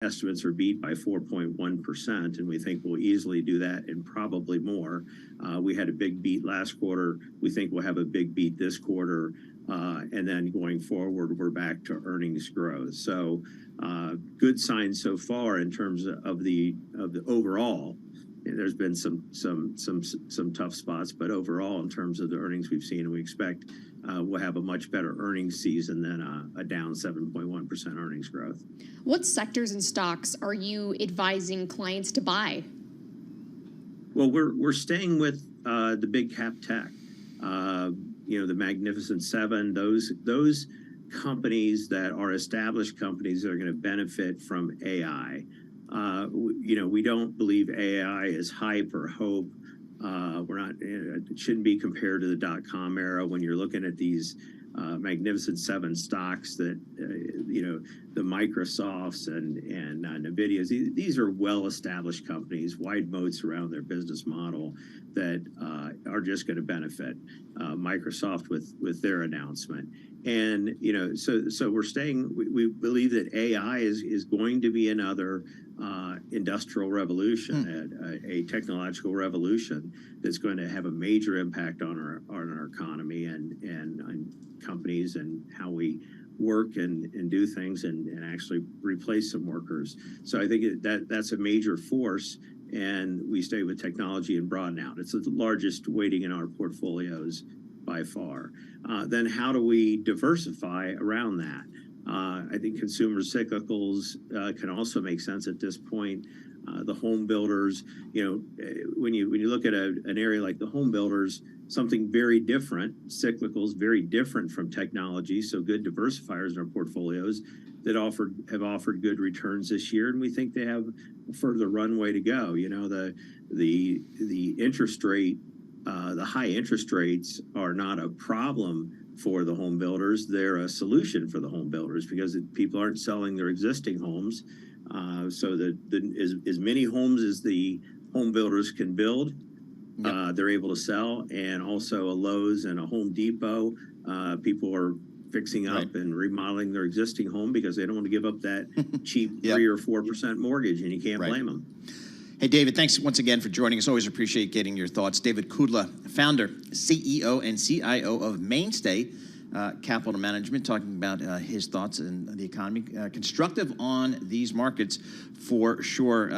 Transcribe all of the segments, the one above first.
estimates are beat by 4.1%, and we think we'll easily do that and probably more. We had a big beat last quarter. We think we'll have a big beat this quarter. And then going forward, we're back to earnings growth. So good signs so far in terms of the overall. There's been some tough spots, but overall, in terms of the earnings we've seen, we expect we'll have a much better earnings season than a down 7.1% earnings growth. What sectors and stocks are you advising clients to buy? Well, we're staying with the big cap tech. The Magnificent Seven. Those companies that are established companies that are going to benefit from AI. We don't believe AI is hype or hope. It shouldn't be compared to the dot-com era when you're looking at these Magnificent Seven stocks that, the Microsofts and NVIDIAs. These are well-established companies, wide moats around their business model that are just going to benefit. Microsoft with their announcement. And, so we're staying, we believe that AI is going to be another industrial revolution, a technological revolution that's going to have a major impact on our economy and companies and how we work and do things and actually replace some workers. So I think that's a major force, and we stay with technology and broaden out. It's the largest weighting in our portfolios by far. Then how do we diversify around that? I think consumer cyclicals can also make sense at this point. The home builders, when you look at an area like the home builders, something very different, cyclicals very different from technology. So good diversifiers in our portfolios that have offered good returns this year, and we think they have a further runway to go. The interest rate, the high interest rates are not a problem for the home builders. They're a solution for the home builders because people aren't selling their existing homes. So as many homes as the home builders can build, they're able to sell. And also a Lowe's and a Home Depot, people are fixing up and remodeling their existing home because they don't want to give up that cheap 3 or 4% mortgage, and you can't blame them. Hey, David, thanks once again for joining us. Always appreciate getting your thoughts. David Kudla, founder, CEO, and CIO of Mainstay Capital Management, talking about his thoughts on the economy. Constructive on these markets for sure.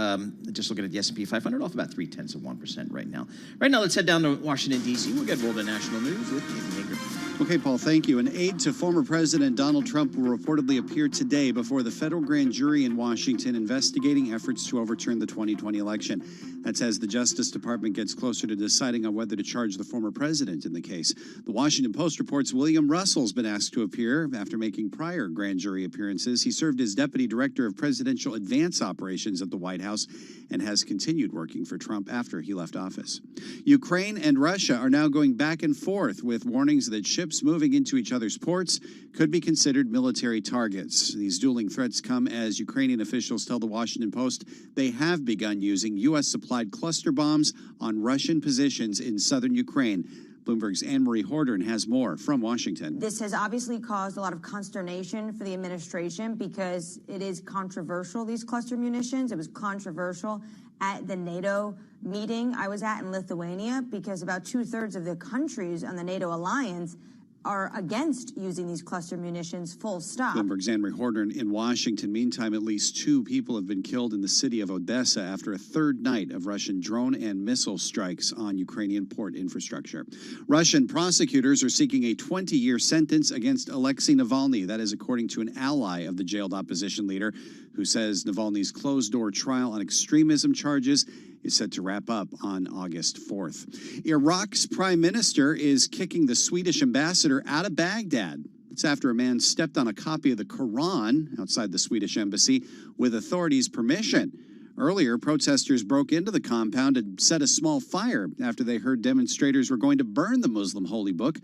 Just looking at the S&P 500, off about 0.3% right now. Right now, let's head down to Washington, D.C. We'll get rolled to national news with Nathan Hager. Okay, Paul, thank you. An aide to former President Donald Trump will reportedly appear today before the federal grand jury in Washington investigating efforts to overturn the 2020 election. That's as the Justice Department gets closer to deciding on whether to charge the former president in the case. The Washington Post reports William Russell's been asked to appear after making prior grand jury appearances. He served as deputy director of presidential advance operations at the White House and has continued working for Trump after he left office. Ukraine and Russia are now going back and forth with warnings that ships moving into each other's ports could be considered military targets. These dueling threats come as Ukrainian officials tell the Washington Post they have begun using U.S.-supplied cluster bombs on Russian positions in southern Ukraine. Bloomberg's Anne-Marie Hordern has more from Washington. This has obviously caused a lot of consternation for the administration because it is controversial, these cluster munitions. It was controversial at the NATO meeting I was at in Lithuania because about 2/3 of the countries on the NATO alliance are against using these cluster munitions, full stop. Bloomberg's Anne-Marie Hordern in Washington. Meantime, at least 2 people have been killed in the city of Odessa after a third night of Russian drone and missile strikes on Ukrainian port infrastructure. Russian prosecutors are seeking a 20-year sentence against Alexei Navalny. That is according to an ally of the jailed opposition leader, who says Navalny's closed-door trial on extremism charges is set to wrap up on August 4th. Iraq's prime minister is kicking the Swedish ambassador out of Baghdad. It's after a man stepped on a copy of the Quran outside the Swedish embassy with authorities' permission. Earlier, protesters broke into the compound and set a small fire after they heard demonstrators were going to burn the Muslim holy book.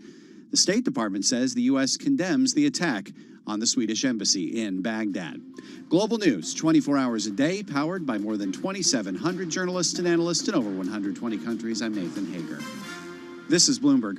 The State Department says the U.S. condemns the attack on the Swedish embassy in Baghdad. Global news, 24 hours a day, powered by more than 2,700 journalists and analysts in over 120 countries. I'm Nathan Hager. This is Bloomberg.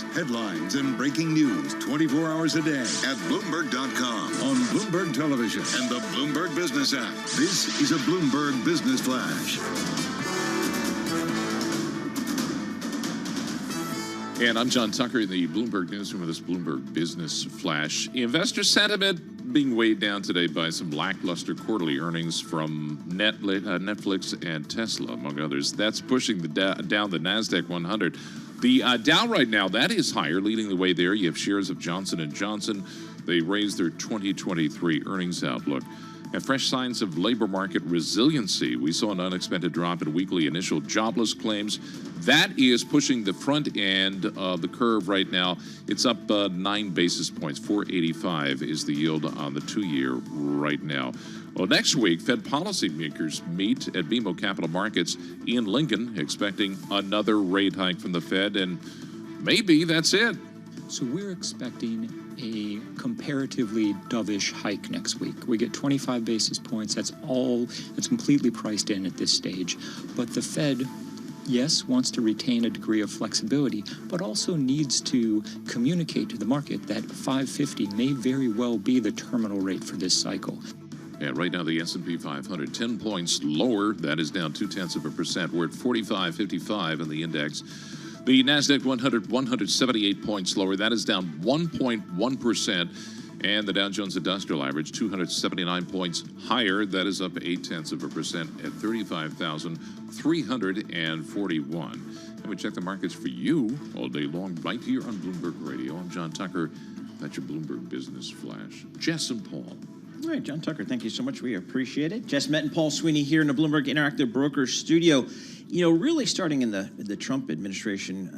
news, headlines, and breaking news 24 hours a day at Bloomberg.com, on Bloomberg Television, and the Bloomberg Business app. This is a Bloomberg Business Flash. And I'm John Tucker in the Bloomberg Newsroom with this Bloomberg Business Flash. Investor sentiment being weighed down today by some lackluster quarterly earnings from Netflix and Tesla, among others. That's pushing down the NASDAQ 100. The Dow right now, that is higher, leading the way there. You have shares of Johnson & Johnson. They raised their 2023 earnings outlook. And fresh signs of labor market resiliency. We saw an unexpected drop in weekly initial jobless claims. That is pushing the front end of the curve right now. It's up 9 basis points. 485 is the yield on the 2-year right now. Well, next week, Fed policymakers meet at BMO Capital Markets in Lincoln, expecting another rate hike from the Fed, and maybe that's it. So we're expecting a comparatively dovish hike next week. We get 25 basis points. That's completely priced in at this stage. But the Fed, yes, wants to retain a degree of flexibility, but also needs to communicate to the market that 550 may very well be the terminal rate for this cycle. And right now, the S&P 500, 10 points lower. That is down 0.2%. We're at 45.55 in the index. The NASDAQ 100, 178 points lower. That is down 1.1%. And the Dow Jones Industrial Average, 279 points higher. That is up 0.8% at 35,341. And we check the markets for you all day long right here on Bloomberg Radio. I'm John Tucker. That's your Bloomberg Business Flash. Jess and Paul. All right, John Tucker, thank you so much. We appreciate it. Jess Met and Paul Sweeney here in the Bloomberg Interactive Brokers studio. You know, really starting in the Trump administration,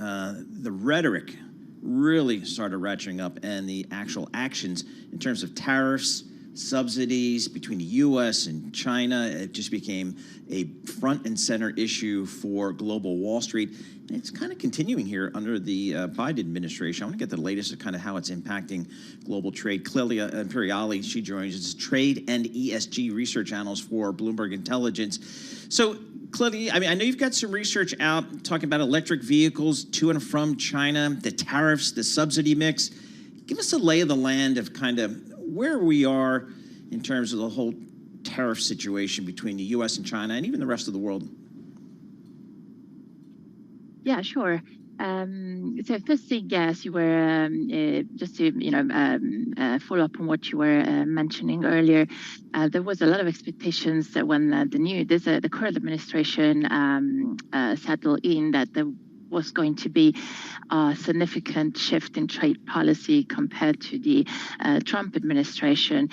the rhetoric really started ratcheting up, and the actual actions in terms of tariffs, subsidies between the U.S. and China, it just became a front and center issue for global Wall Street. And it's kind of continuing here under the Biden administration. I want to get the latest of kind of how it's impacting global trade. Clelia Imperiali, she joins us, trade and ESG research analyst for Bloomberg Intelligence. So, Clelia, I mean, I know you've got some research out talking about electric vehicles to and from China, the tariffs, the subsidy mix. Give us a lay of the land of kind of where we are in terms of the whole tariff situation between the U.S. and China and even the rest of the world. Yeah, sure. So first thing, yes, you were just to follow up on what you were mentioning earlier. There was a lot of expectations that when the current administration settled in, that there was going to be a significant shift in trade policy compared to the Trump administration,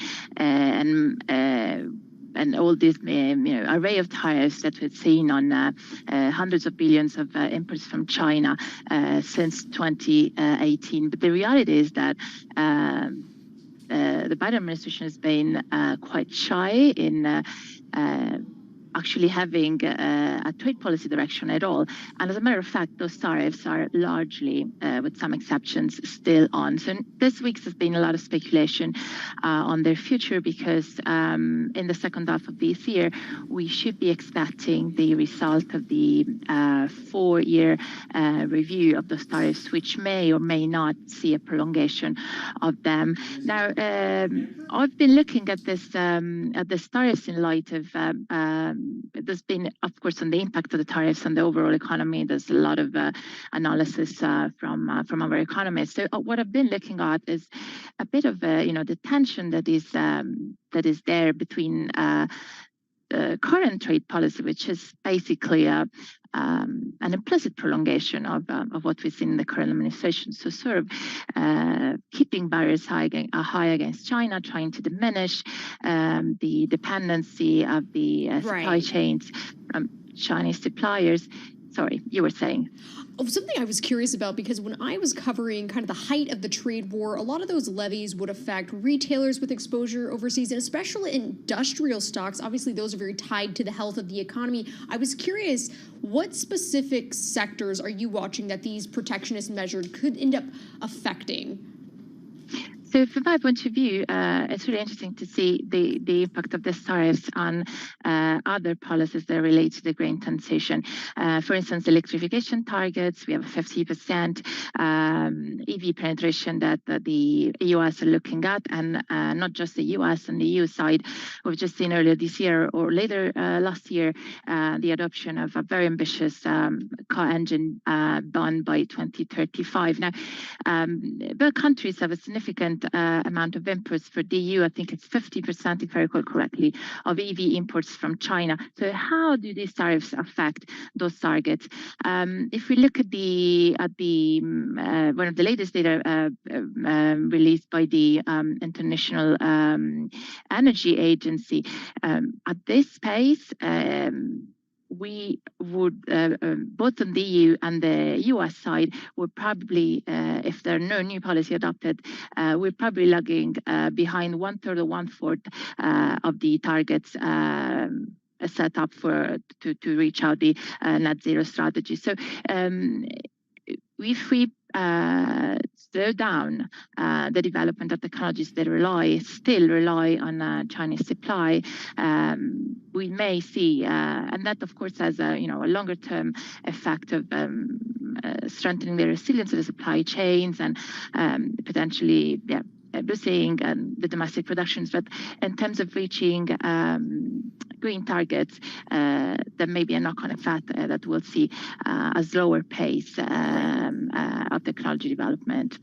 and all this array of tariffs that we've seen on hundreds of billions of imports from China since 2018. But the reality is that the Biden administration has been quite shy in actually having a trade policy direction at all. And as a matter of fact, those tariffs are largely, with some exceptions, still on. So this week has been a lot of speculation on their future because in the second half of this year, we should be expecting the result of the 4-year review of those tariffs, which may or may not see a prolongation of them. Now, I've been looking at this tariffs in light of there's been, of course, on the impact of the tariffs on the overall economy. There's a lot of analysis from our economists. So what I've been looking at is a bit of the tension that is there between current trade policy, which is basically an implicit prolongation of what we've seen in the current administration. So sort of keeping barriers high against China, trying to diminish the dependency of the supply chains from Chinese suppliers. Sorry, you were saying. Something I was curious about, because when I was covering kind of the height of the trade war, a lot of those levies would affect retailers with exposure overseas, and especially industrial stocks. Obviously, those are very tied to the health of the economy. I was curious, what specific sectors are you watching that these protectionist measures could end up affecting? So from my point of view, it's really interesting to see the impact of these tariffs on other policies that relate to the green transition. For instance, electrification targets, we have a 50% EV penetration that the US are looking at, and not just the US and the EU side. We've just seen earlier this year or later last year, the adoption of a very ambitious car engine ban by 2035. Now, both countries have a significant amount of imports. For the EU, I think it's 50%, if I recall correctly, of EV imports from China. So how do these tariffs affect those targets? If we look at one of the latest data released by the International Energy Agency, at this pace, we would, both on the EU and the US side, would probably, if there are no new policy adopted, we're probably lagging behind 1/3 or 1/4 of the targets set up to reach out the net zero strategy. So if we slow down the development of technologies that still rely on Chinese supply, we may see, and that of course has a longer term effect of strengthening the resilience of the supply chains and potentially boosting the domestic productions. But in terms of reaching green targets, there may be a knock-on effect that we'll see a slower pace of technology development.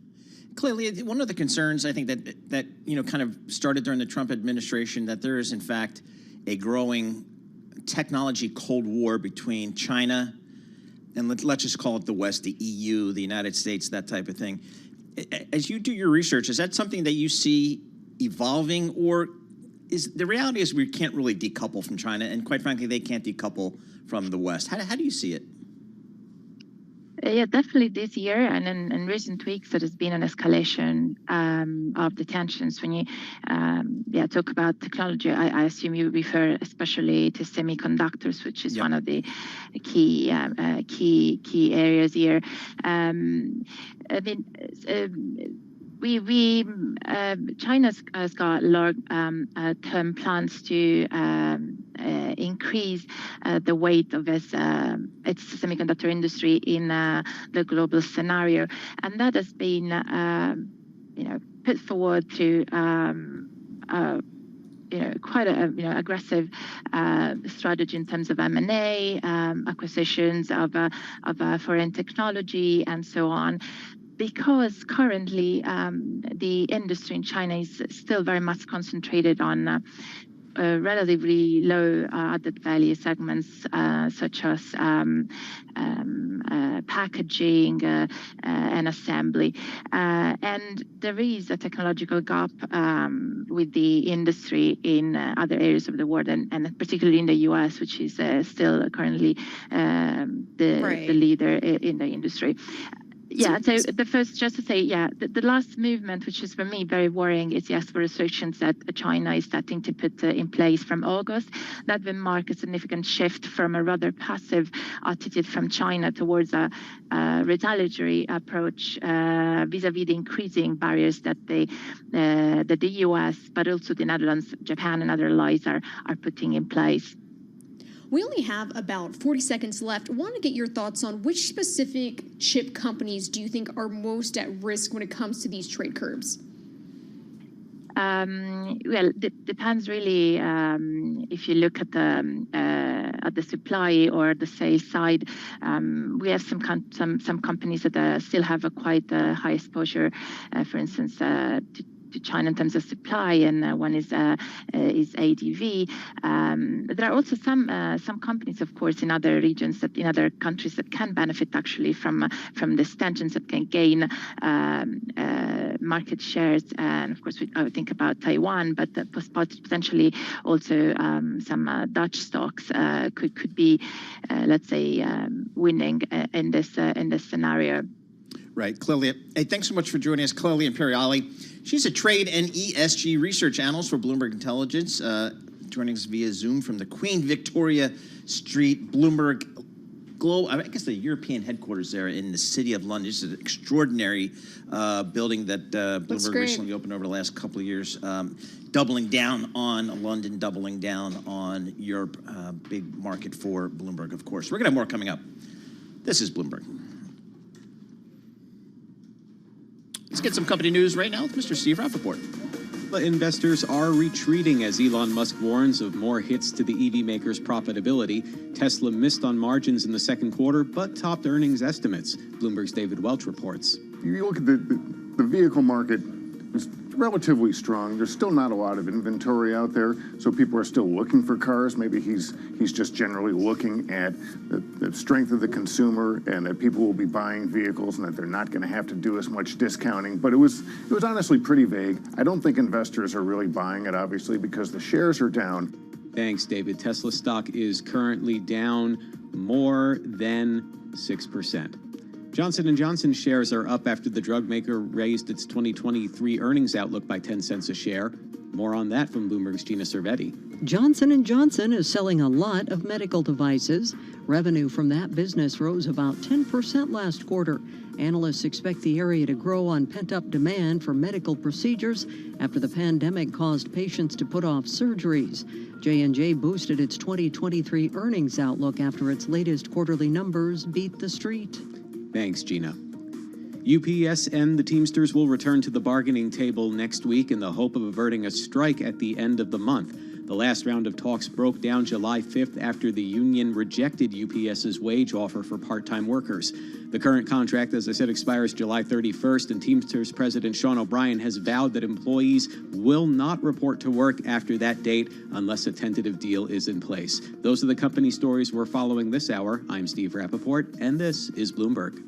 Clearly, one of the concerns I think that kind of started during the Trump administration, that there is in fact a growing technology cold war between China and let's just call it the West, the EU, the United States, that type of thing. As you do your research, is that something that you see evolving, or is the reality is we can't really decouple from China, and quite frankly, they can't decouple from the West? How do you see it? Yeah, definitely this year and in recent weeks, there has been an escalation of the tensions. When you talk about technology, I assume you refer especially to semiconductors, which is one of the key areas here. China has got long-term plans to increase the weight of its semiconductor industry in the global scenario, and that has been put forward through quite a aggressive strategy in terms of M&A, acquisitions of foreign technology, and so on. Because currently the industry in China is still very much concentrated on relatively low added value segments such as packaging and assembly. And there is a technological gap with the industry in other areas of the world, and particularly in the US, which is still currently the leader in the industry. Yeah, so the first, just to say, the last movement, which is for me very worrying, is the export restrictions that China is starting to put in place from August. That will mark a significant shift from a rather passive attitude from China towards a retaliatory approach vis-a-vis the increasing barriers that the US, but also the Netherlands, Japan, and other allies are putting in place. We only have about 40 seconds left. I want to get your thoughts on which specific chip companies do you think are most at risk when it comes to these trade curbs? Well, it depends really. If you look at the supply or the sales side, we have some companies that still have a quite high exposure. For instance, to China in terms of supply, and one is ADV. There are also some companies, of course, in other regions, in other countries that can benefit actually from these tensions, that can gain market shares. And of course, I would think about Taiwan, but potentially also some Dutch stocks could be, let's say, winning in this scenario. Right, Clelia. Hey, thanks so much for joining us, Clelia Imperiali. She's a trade and ESG research analyst for Bloomberg Intelligence, joining us via Zoom from the Queen Victoria Street Bloomberg the European headquarters there in the city of London. It's an extraordinary building that Bloomberg great. recently opened over the last couple of years, doubling down on London, doubling down on Europe, big market for Bloomberg, of course. We're going to have more coming up. This is Bloomberg. Let's get some company news right now with Mr. Steve Rappaport. Investors are retreating as Elon Musk warns of more hits to the EV maker's profitability. Tesla missed on margins in the second quarter, but topped earnings estimates. Bloomberg's David Welch reports. You look at the vehicle market is relatively strong. There's still not a lot of inventory out there, so people are still looking for cars. Maybe he's just generally looking at the strength of the consumer and that people will be buying vehicles and that they're not going to have to do as much discounting. But it was honestly pretty vague. I don't think investors are really buying it, obviously, because the shares are down. Thanks, David. Tesla stock is currently down more than 6%. Johnson & Johnson shares are up after the drug maker raised its 2023 earnings outlook by 10 cents a share. More on that from Bloomberg's Gina Cervetti. Johnson & Johnson is selling a lot of medical devices. Revenue from that business rose about 10% last quarter. Analysts expect the area to grow on pent-up demand for medical procedures after the pandemic caused patients to put off surgeries. J&J boosted its 2023 earnings outlook after its latest quarterly numbers beat the street. Thanks, Gina. UPS and the Teamsters will return to the bargaining table next week in the hope of averting a strike at the end of the month. The last round of talks broke down July 5th after the union rejected UPS's wage offer for part-time workers. The current contract, as I said, expires July 31st, and Teamsters President Sean O'Brien has vowed that employees will not report to work after that date unless a tentative deal is in place. Those are the company stories we're following this hour. I'm Steve Rappaport, and this is Bloomberg.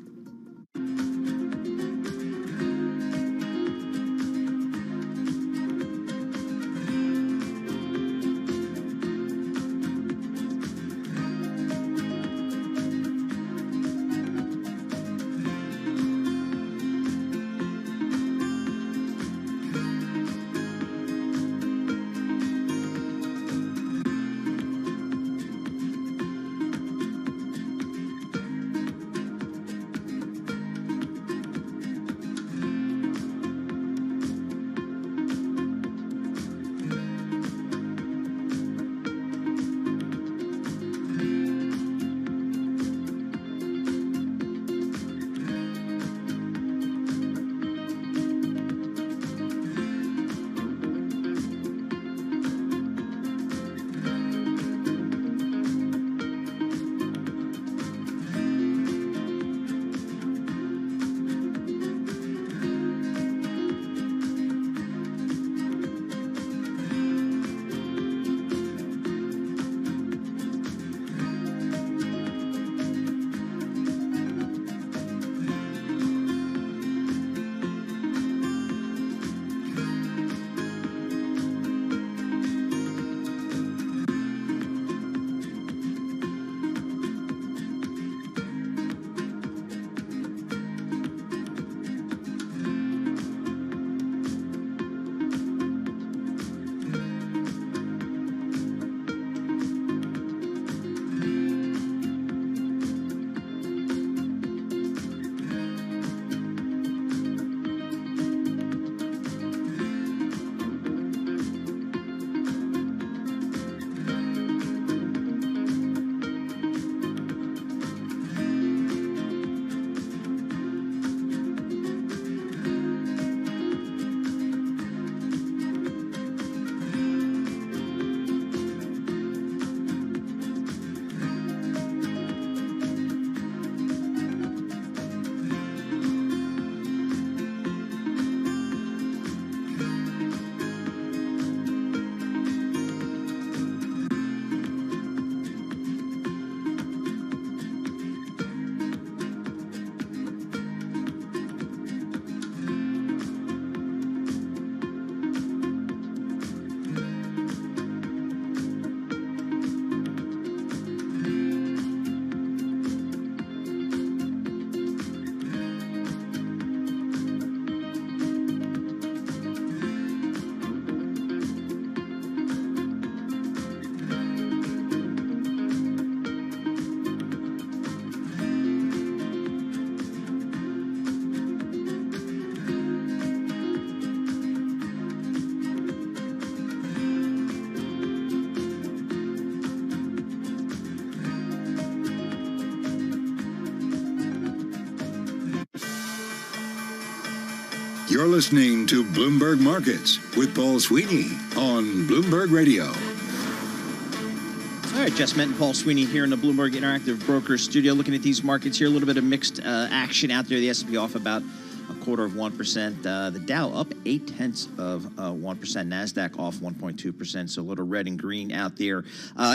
You're listening to Bloomberg Markets with Paul Sweeney on Bloomberg Radio. All right, Jess Met and Paul Sweeney here in the Bloomberg Interactive Brokers studio, looking at these markets here. A little bit of mixed action out there. The S&P off about 0.25%. The Dow up 0.8%. 1%. Nasdaq off 1.2%. So a little red and green out there.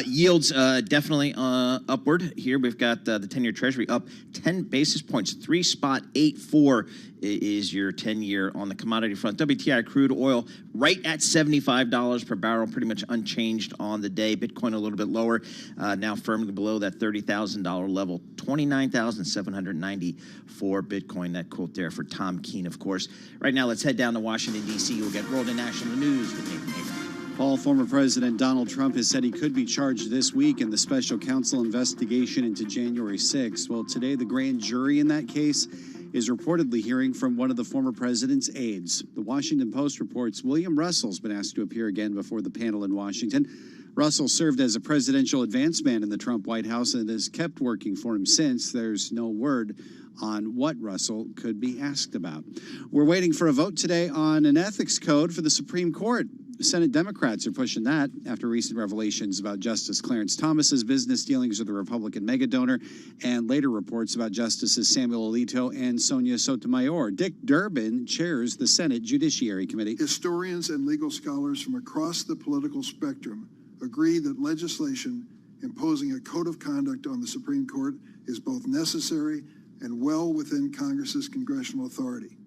Yields definitely upward. Here we've got the 10-year Treasury up 10 basis points. 3.84 is your 10-year on the commodity front. WTI crude oil right at $75 per barrel, pretty much unchanged on the day. Bitcoin a little bit lower, now firmly below that $30,000 level. 29,790 for Bitcoin. That quote there for Tom Keene, of course. Right now, let's head down to Washington, D.C. We'll get rolled in national news with Nathan Hager. Paul, former President Donald Trump has said he could be charged this week in the special counsel investigation into January 6th. Well, today the grand jury in that case is reportedly hearing from one of the former president's aides. The Washington Post reports William Russell's been asked to appear again before the panel in Washington. Russell served as a presidential advance man in the Trump White House and has kept working for him since. There's no word on what Russell could be asked about. We're waiting for a vote today on an ethics code for the Supreme Court. Senate Democrats are pushing that after recent revelations about Justice Clarence Thomas's business dealings with a Republican megadonor and later reports about Justices Samuel Alito and Sonia Sotomayor. Dick Durbin chairs the Senate Judiciary Committee. Historians and legal scholars from across the political spectrum agree that legislation imposing a code of conduct on the Supreme Court is both necessary and well within Congress's congressional authority.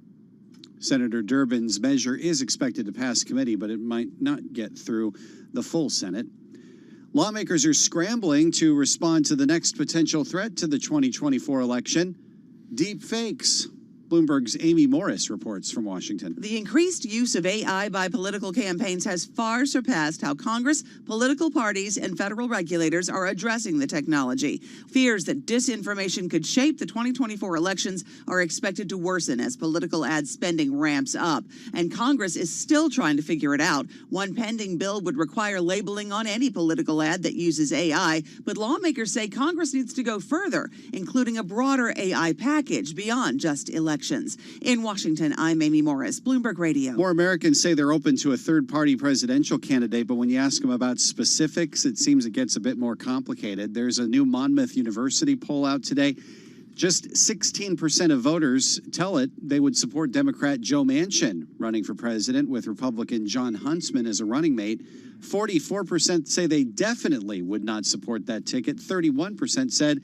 Senator Durbin's measure is expected to pass committee, but it might not get through the full Senate. Lawmakers are scrambling to respond to the next potential threat to the 2024 election: deep fakes. Bloomberg's Amy Morris reports from Washington. The increased use of AI by political campaigns has far surpassed how Congress, political parties, and federal regulators are addressing the technology. Fears that disinformation could shape the 2024 elections are expected to worsen as political ad spending ramps up. And Congress is still trying to figure it out. One pending bill would require labeling on any political ad that uses AI, but lawmakers say Congress needs to go further, including a broader AI package beyond just elections. In Washington, I'm Amy Morris, Bloomberg Radio. More Americans say they're open to a third-party presidential candidate, but when you ask them about specifics, it seems it gets a bit more complicated. There's a new Monmouth University poll out today. Just 16% of voters tell it they would support Democrat Joe Manchin running for president with Republican John Huntsman as a running mate. 44% say they definitely would not support that ticket. 31% said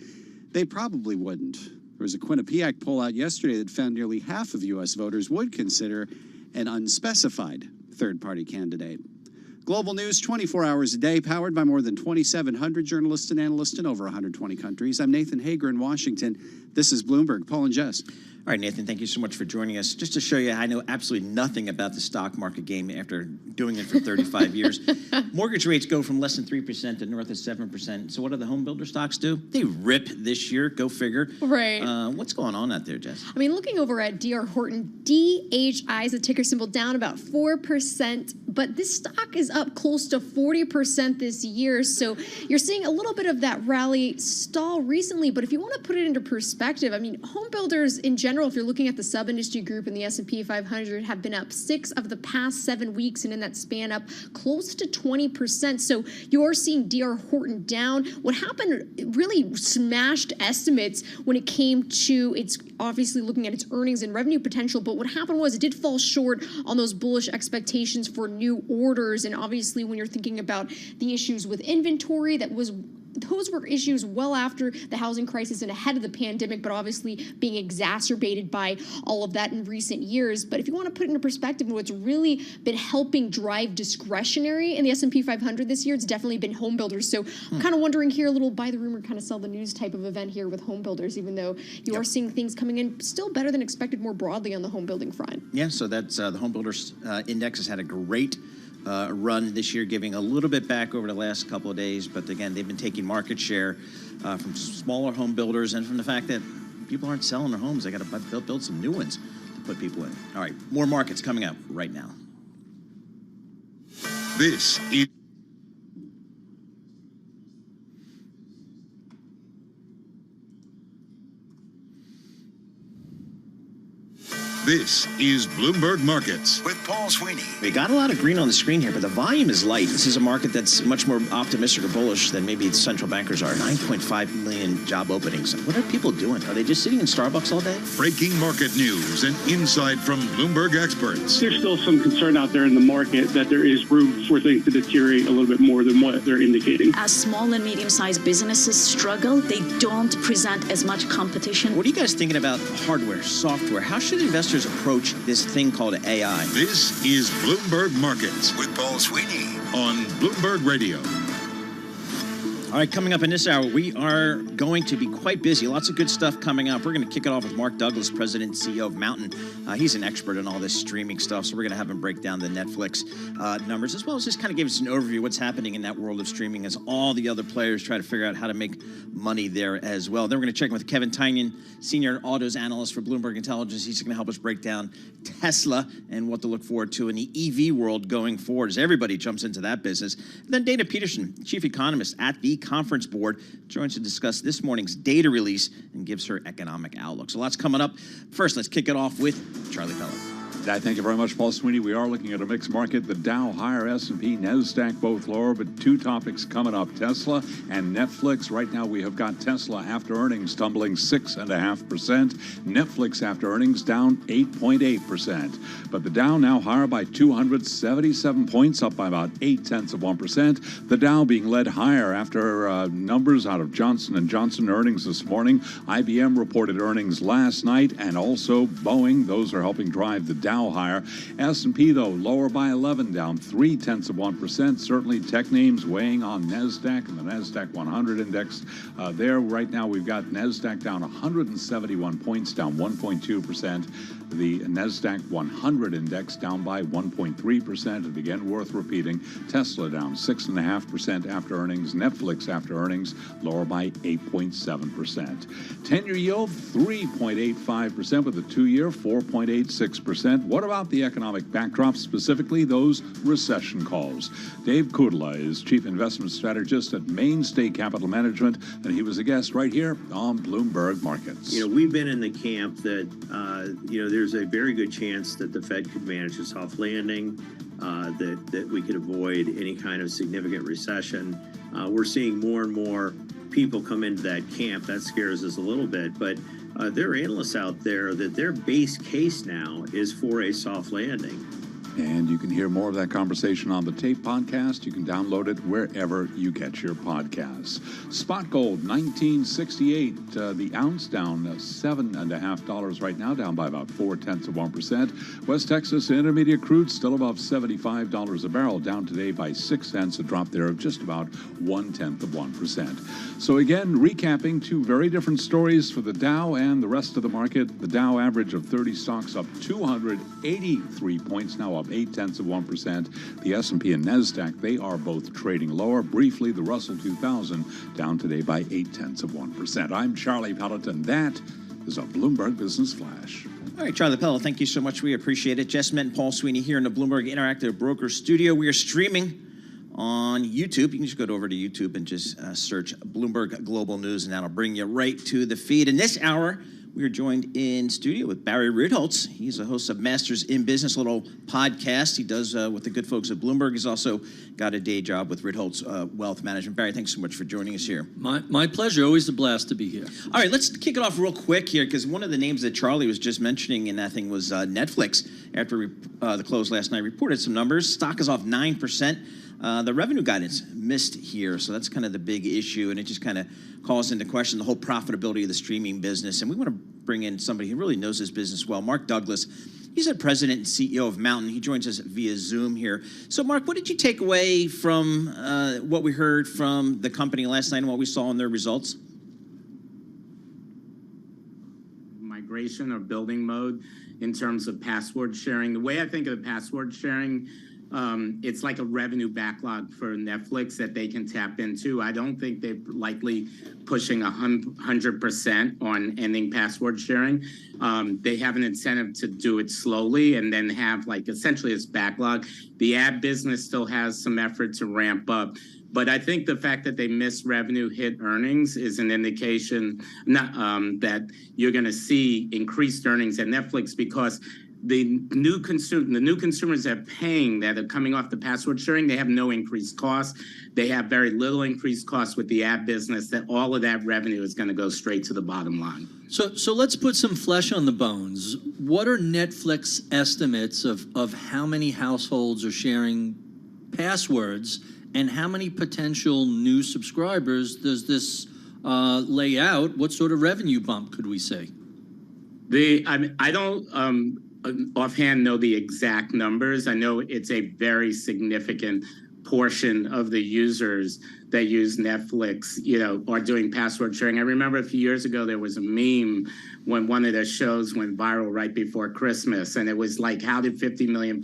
they probably wouldn't. There was a Quinnipiac poll out yesterday that found nearly half of U.S. voters would consider an unspecified third-party candidate. Global news 24 hours a day, powered by more than 2,700 journalists and analysts in over 120 countries. I'm Nathan Hager in Washington. This is Bloomberg. Paul and Jess. All right, Nathan, thank you so much for joining us. Just to show you, I know absolutely nothing about the stock market game after doing it for 35 years. Mortgage rates go from less than 3% to north of 7%. So what do the home builder stocks do? They rip this year. Go figure. Right. What's going on out there, Jess? I mean, looking over at D.R. Horton, DHI is a ticker symbol, down about 4%, but this stock is up close to 40% this year. So you're seeing a little bit of that rally stall recently, but if you want to put it into perspective, I mean, home builders in general, if you're looking at the sub-industry group in the S&P 500, have been up 6 of the past 7 weeks, and in that span up close to 20%. So you're seeing D.R. Horton down. What happened, it really smashed estimates when it came to its, obviously looking at its earnings and revenue potential, but what happened was it did fall short on those bullish expectations for new orders. And obviously when you're thinking about the issues with inventory, those were issues well after the housing crisis and ahead of the pandemic, but obviously being exacerbated by all of that in recent years. But if you want to put it into perspective, what's really been helping drive discretionary in the S&P 500 this year, it's definitely been home builders. So I'm kind of wondering here, a little buy the rumor, kind of sell the news type of event here with home builders, even though you are seeing things coming in still better than expected more broadly on the home building front. Yeah, so that's the home builders index has had a great run this year, giving a little bit back over the last couple of days. But again, they've been taking market share from smaller home builders and from the fact that people aren't selling their homes. They got to build some new ones to put people in. All right, more markets coming up right now. This is This is Bloomberg Markets with Paul Sweeney. We got a lot of green on the screen here, but the volume is light. This is a market that's much more optimistic or bullish than maybe central bankers are. 9.5 million job openings. What are people doing? Are they just sitting in Starbucks all day? Breaking market news and insight from Bloomberg experts. There's still some concern out there in the market that there is room for things to deteriorate a little bit more than what they're indicating. As small and medium-sized businesses struggle, they don't present as much competition. What are you guys thinking about hardware, software? How should investors approach this thing called AI? This is Bloomberg Markets with Paul Sweeney on Bloomberg Radio. All right, coming up in this hour, we are going to be quite busy. Lots of good stuff coming up. We're going to kick it off with Mark Douglas, President and CEO of Mountain. He's an expert in all this streaming stuff, so we're going to have him break down the Netflix numbers, as well as just kind of give us an overview of what's happening in that world of streaming as all the other players try to figure out how to make money there as well. Then we're going to check in with Kevin Tynion, Senior Autos Analyst for Bloomberg Intelligence. He's going to help us break down Tesla and what to look forward to in the EV world going forward as everybody jumps into that business. And then Dana Peterson, Chief Economist at the Conference Board, joins to discuss this morning's data release and gives her economic outlook. So lots coming up. First, let's kick it off with Charlie Pellet. Thank you very much, Paul Sweeney. We are looking at a mixed market. The Dow higher, S&P, NASDAQ both lower, but two topics coming up, Tesla and Netflix. Right now we have got Tesla after earnings tumbling 6.5%. Netflix after earnings down 8.8%. But the Dow now higher by 277 points, up by about 0.8%. The Dow being led higher after numbers out of Johnson & Johnson earnings this morning. IBM reported earnings last night, and also Boeing. Those are helping drive the Dow higher. S&P, though, lower by 11, down 0.3%. Certainly tech names weighing on NASDAQ and the NASDAQ 100 index. There, right now, we've got NASDAQ down 171 points, down 1.2%. The NASDAQ 100 index down by 1.3%. And again, worth repeating, Tesla down 6.5% after earnings. Netflix after earnings lower by 8.7%. 10-year yield 3.85% with a 2-year 4.86%. What about the economic backdrop, specifically those recession calls? Dave Kudla is Chief Investment Strategist at Mainstay Capital Management, and he was a guest right here on Bloomberg Markets. You know, we've been in the camp that, there's a very good chance that the Fed could manage a soft landing, that we could avoid any kind of significant recession. We're seeing more and more people come into that camp. That scares us a little bit, but there are analysts out there that their base case now is for a soft landing. And you can hear more of that conversation on the Tape podcast. You can download it wherever you get your podcasts. Spot gold, 1968. The ounce down $7.50 right now, down by about 0.4%. West Texas Intermediate crude still above $75 a barrel, down today by 6 cents, a drop there of just about 0.1%. So again, recapping two very different stories for the Dow and the rest of the market. The Dow average of 30 stocks up 283 points, now up 0.8%. The S&P and NASDAQ, they are both trading lower. Briefly, the Russell 2000 down today by 0.8%. I'm Charlie Pelleton. That is a Bloomberg Business Flash. All right, Charlie Pellet, thank you so much. We appreciate it. Jess Met and Paul Sweeney here in the Bloomberg Interactive Broker Studio. We are streaming on YouTube. You can just go over to YouTube and just search Bloomberg Global News, and that'll bring you right to the feed. In this hour, we are joined in studio with Barry Ritholtz. He's a host of Masters in Business, a little podcast he does with the good folks at Bloomberg. He's also got a day job with Ritholtz Wealth Management. Barry, thanks so much for joining us here. My pleasure. Always a blast to be here. All right, let's kick it off real quick here, because one of the names that Charlie was just mentioning in that thing was Netflix. After the close last night, reported some numbers. Stock is off 9%. The revenue guidance missed here, so that's kind of the big issue, and it just kind of calls into question the whole profitability of the streaming business. And we want to bring in somebody who really knows his business well, Mark Douglas. He's the president and CEO of Mountain. He joins us via Zoom here. So, Mark, what did you take away from what we heard from the company last night and what we saw in their results? Migration or building mode in terms of password sharing. The way I think of the password sharing it's like a revenue backlog for Netflix that they can tap into. I don't think they're likely pushing 100% on ending password sharing. They have an incentive to do it slowly and then have like essentially this backlog. The ad business still has some effort to ramp up. But I think the fact that they missed revenue hit earnings is an indication that you're going to see increased earnings at Netflix because the new consumers that are paying, that are coming off the password sharing, they have no increased costs. They have very little increased costs with the ad business. That all of that revenue is going to go straight to the bottom line. So let's put some flesh on the bones. What are Netflix estimates of how many households are sharing passwords, and how many potential new subscribers does this lay out? What sort of revenue bump could we say? I don't offhand know the exact numbers. I know it's a very significant portion of the users that use Netflix, are doing password sharing. I remember a few years ago, there was a meme when one of their shows went viral right before Christmas. And it was like, how did 50 million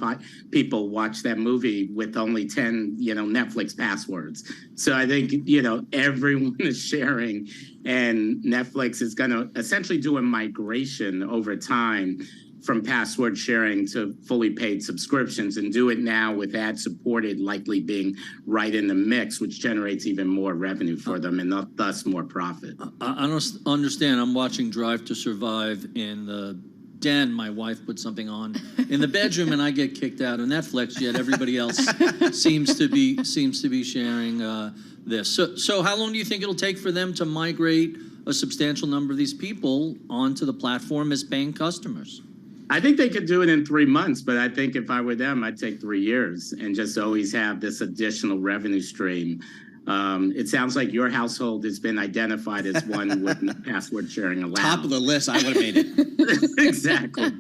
people watch that movie with only 10, Netflix passwords? So I think, everyone is sharing, and Netflix is going to essentially do a migration over time from password sharing to fully paid subscriptions, and do it now with ad supported likely being right in the mix, which generates even more revenue for them and thus more profit. I don't understand. I'm watching Drive to Survive in the den. My wife put something on in the bedroom and I get kicked out of Netflix, yet everybody else seems to be sharing this. So how long do you think it'll take for them to migrate a substantial number of these people onto the platform as paying customers? I think they could do it in 3 months, but I think if I were them, I'd take 3 years and just always have this additional revenue stream. It sounds like your household has been identified as one with password sharing allowed. Top of the list, I would have made it. Exactly.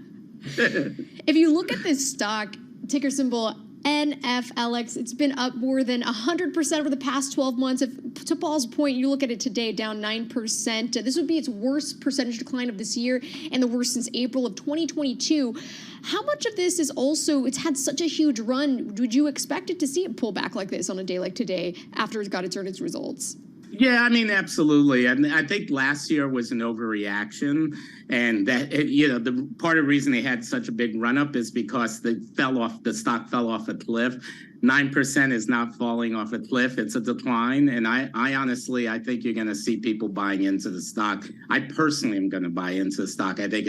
If you look at this stock, ticker symbol NFLX, it's been up more than 100% over the past 12 months. If, to Paul's point, you look at it today, down 9%. This would be its worst percentage decline of this year and the worst since April of 2022. How much of this is also, it's had such a huge run, would you expect it to see it pull back like this on a day like today after it's got its earnings results? Yeah, I mean, absolutely. And I think last year was an overreaction, and that, the part of the reason they had such a big run up is because the stock fell off a cliff. 9% is not falling off a cliff. It's a decline. And I honestly, I think you're going to see people buying into the stock. I personally am going to buy into the stock. I think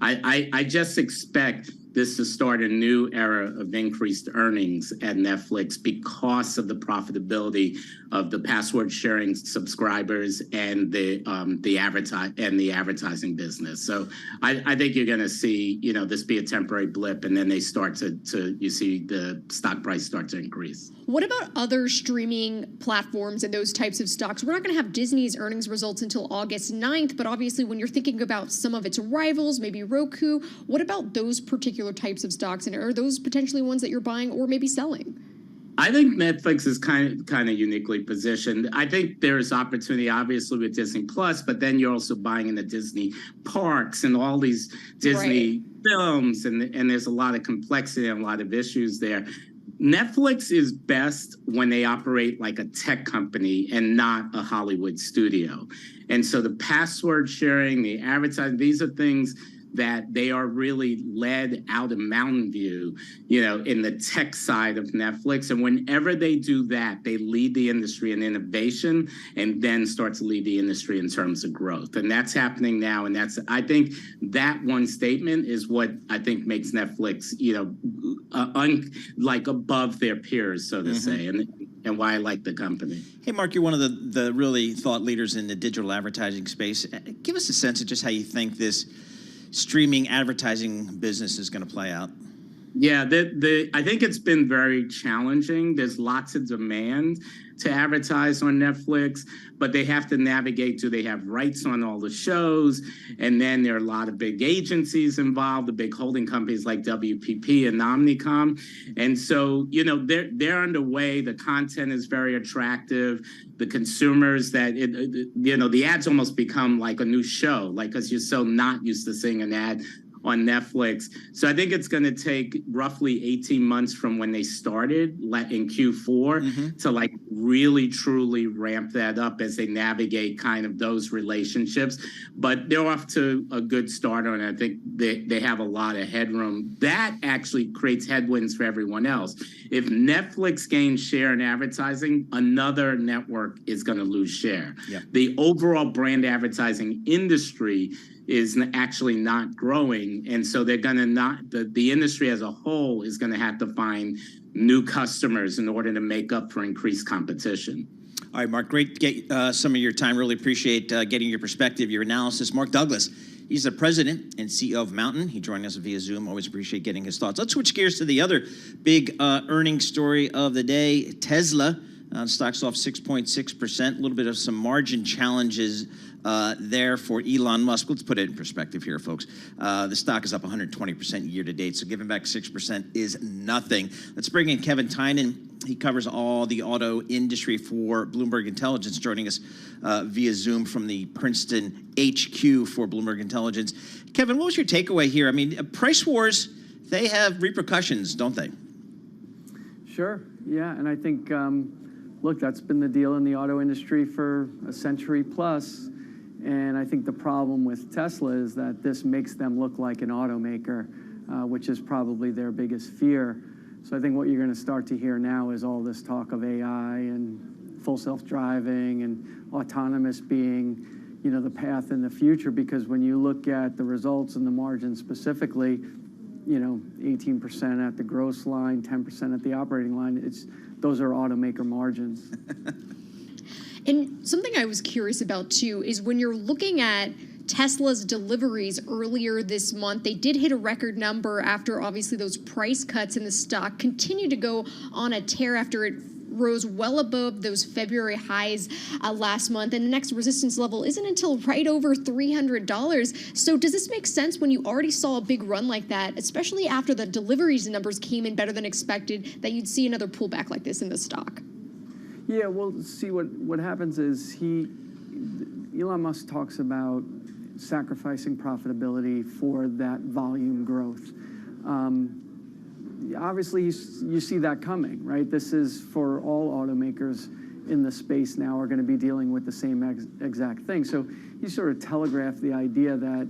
I just expect this to start a new era of increased earnings at Netflix because of the profitability of the password sharing subscribers and the advertising business. So I think you're going to see this be a temporary blip, and then they start you see the stock price start to increase. What about other streaming platforms and those types of stocks? We're not going to have Disney's earnings results until August 9th, but obviously when you're thinking about some of its rivals, maybe Roku, what about those particular types of stocks, and are those potentially ones that you're buying or maybe selling? I think Netflix is kind of uniquely positioned. I think there's opportunity, obviously, with Disney Plus, but then you're also buying in the Disney parks and all these Disney films, and there's a lot of complexity and a lot of issues there. Netflix is best when they operate like a tech company and not a Hollywood studio. And so the password sharing, the advertising, these are things that they are really led out of Mountain View, in the tech side of Netflix. And whenever they do that, they lead the industry in innovation and then start to lead the industry in terms of growth. And that's happening now. And I think that one statement is what I think makes Netflix, like above their peers, so to say, and why I like the company. Hey, Mark, you're one of the really thought leaders in the digital advertising space. Give us a sense of just how you think this streaming advertising business is going to play out. Yeah, I think it's been very challenging. There's lots of demand to advertise on Netflix, but they have to navigate, do they have rights on all the shows? And then there are a lot of big agencies involved, the big holding companies like WPP and Omnicom. And so, they're underway. The content is very attractive. The consumers the ads almost become like a new show, like, because you're so not used to seeing an ad on Netflix. So I think it's going to take roughly 18 months from when they started in Q4 to like really truly ramp that up as they navigate kind of those relationships. But they're off to a good start on it. I think they have a lot of headroom. That actually creates headwinds for everyone else. If Netflix gains share in advertising, another network is going to lose share. Yeah. The overall brand advertising industry is actually not growing. And so they're going to the industry as a whole is going to have to find new customers in order to make up for increased competition. All right, Mark, great to get some of your time. Really appreciate getting your perspective, your analysis. Mark Douglas, he's the president and CEO of Mountain. He joined us via Zoom. Always appreciate getting his thoughts. Let's switch gears to the other big earnings story of the day, Tesla. Stock's off 6.6%. A little bit of some margin challenges there for Elon Musk. Let's put it in perspective here, folks. The stock is up 120% year to date, so giving back 6% is nothing. Let's bring in Kevin Tynan. He covers all the auto industry for Bloomberg Intelligence, joining us via Zoom from the Princeton HQ for Bloomberg Intelligence. Kevin, what was your takeaway here? I mean, price wars, they have repercussions, don't they? Sure, yeah, and I think, look, that's been the deal in the auto industry for a century plus. And I think the problem with Tesla is that this makes them look like an automaker, which is probably their biggest fear. So I think what you're going to start to hear now is all this talk of AI and full self-driving and autonomous being, you know, the path in the future. Because when you look at the results and the margins specifically, you know, 18% at the gross line, 10% at the operating line, those are automaker margins. And something I was curious about, too, is when you're looking at Tesla's deliveries earlier this month, they did hit a record number after, obviously, those price cuts in the stock continue to go on a tear after it rose well above those February highs last month. And the next resistance level isn't until right over $300. So does this make sense when you already saw a big run like that, especially after the deliveries numbers came in better than expected, that you'd see another pullback like this in the stock? Yeah, well, see, what happens is Elon Musk talks about sacrificing profitability for that volume growth. Obviously, you see that coming, right? This is for all automakers in the space now are going to be dealing with the same exact thing. So he sort of telegraphed the idea that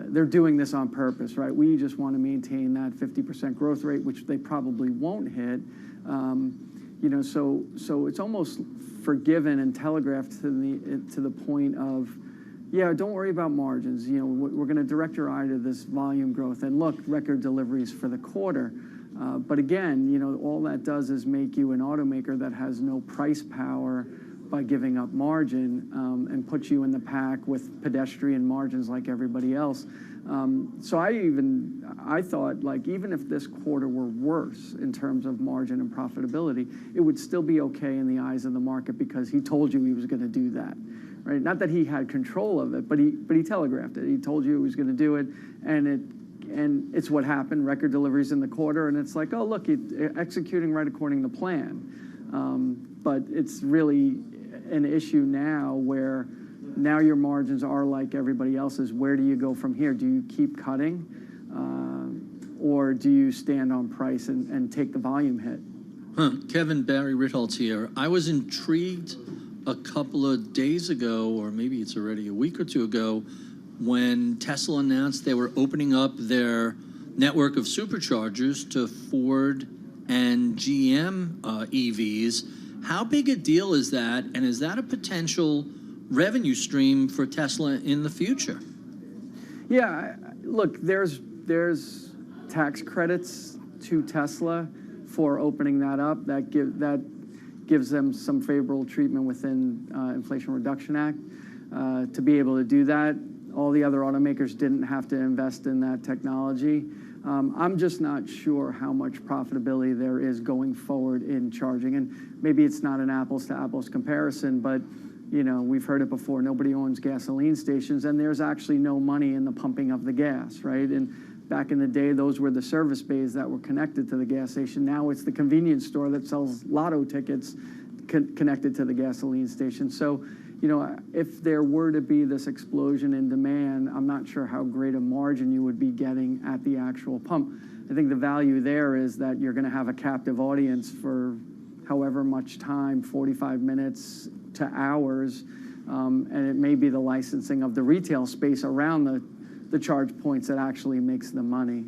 they're doing this on purpose, right? We just want to maintain that 50% growth rate, which they probably won't hit. You know, so it's almost forgiven and telegraphed to the point of, yeah, don't worry about margins. You know, we're going to direct your eye to this volume growth. And look, record deliveries for the quarter. But again, you know, all that does is make you an automaker that has no price power by giving up margin and puts you in the pack with pedestrian margins like everybody else. So I thought, like, even if this quarter were worse in terms of margin and profitability, it would still be okay in the eyes of the market because he told you he was going to do that, right? Not that he had control of it, but he telegraphed it. He told you he was going to do it, and it's what happened. Record deliveries in the quarter, and it's like, oh, look, he's executing right according to plan. But it's really an issue now where now your margins are like everybody else's. Where do you go from here? Do you keep cutting, or do you stand on price and take the volume hit? Kevin, Barry Ritholtz here. I was intrigued a couple of days ago, or maybe it's already a week or two ago, when Tesla announced they were opening up their network of superchargers to Ford and GM EVs. How big a deal is that, and is that a potential revenue stream for Tesla in the future? Yeah, look, there's tax credits to Tesla for opening that up. That gives them some favorable treatment within Inflation Reduction Act to be able to do that. All the other automakers didn't have to invest in that technology. I'm just not sure how much profitability there is going forward in charging. And maybe it's not an apples to apples comparison, but you know, we've heard it before. Nobody owns gasoline stations, and there's actually no money in the pumping of the gas, right? And back in the day, those were the service bays that were connected to the gas station. Now it's the convenience store that sells lotto tickets connected to the gasoline station. So if there were to be this explosion in demand, I'm not sure how great a margin you would be getting at the actual pump. I think the value there is that you're going to have a captive audience for however much time, 45 minutes to hours, and it may be the licensing of the retail space around the charge points that actually makes the money.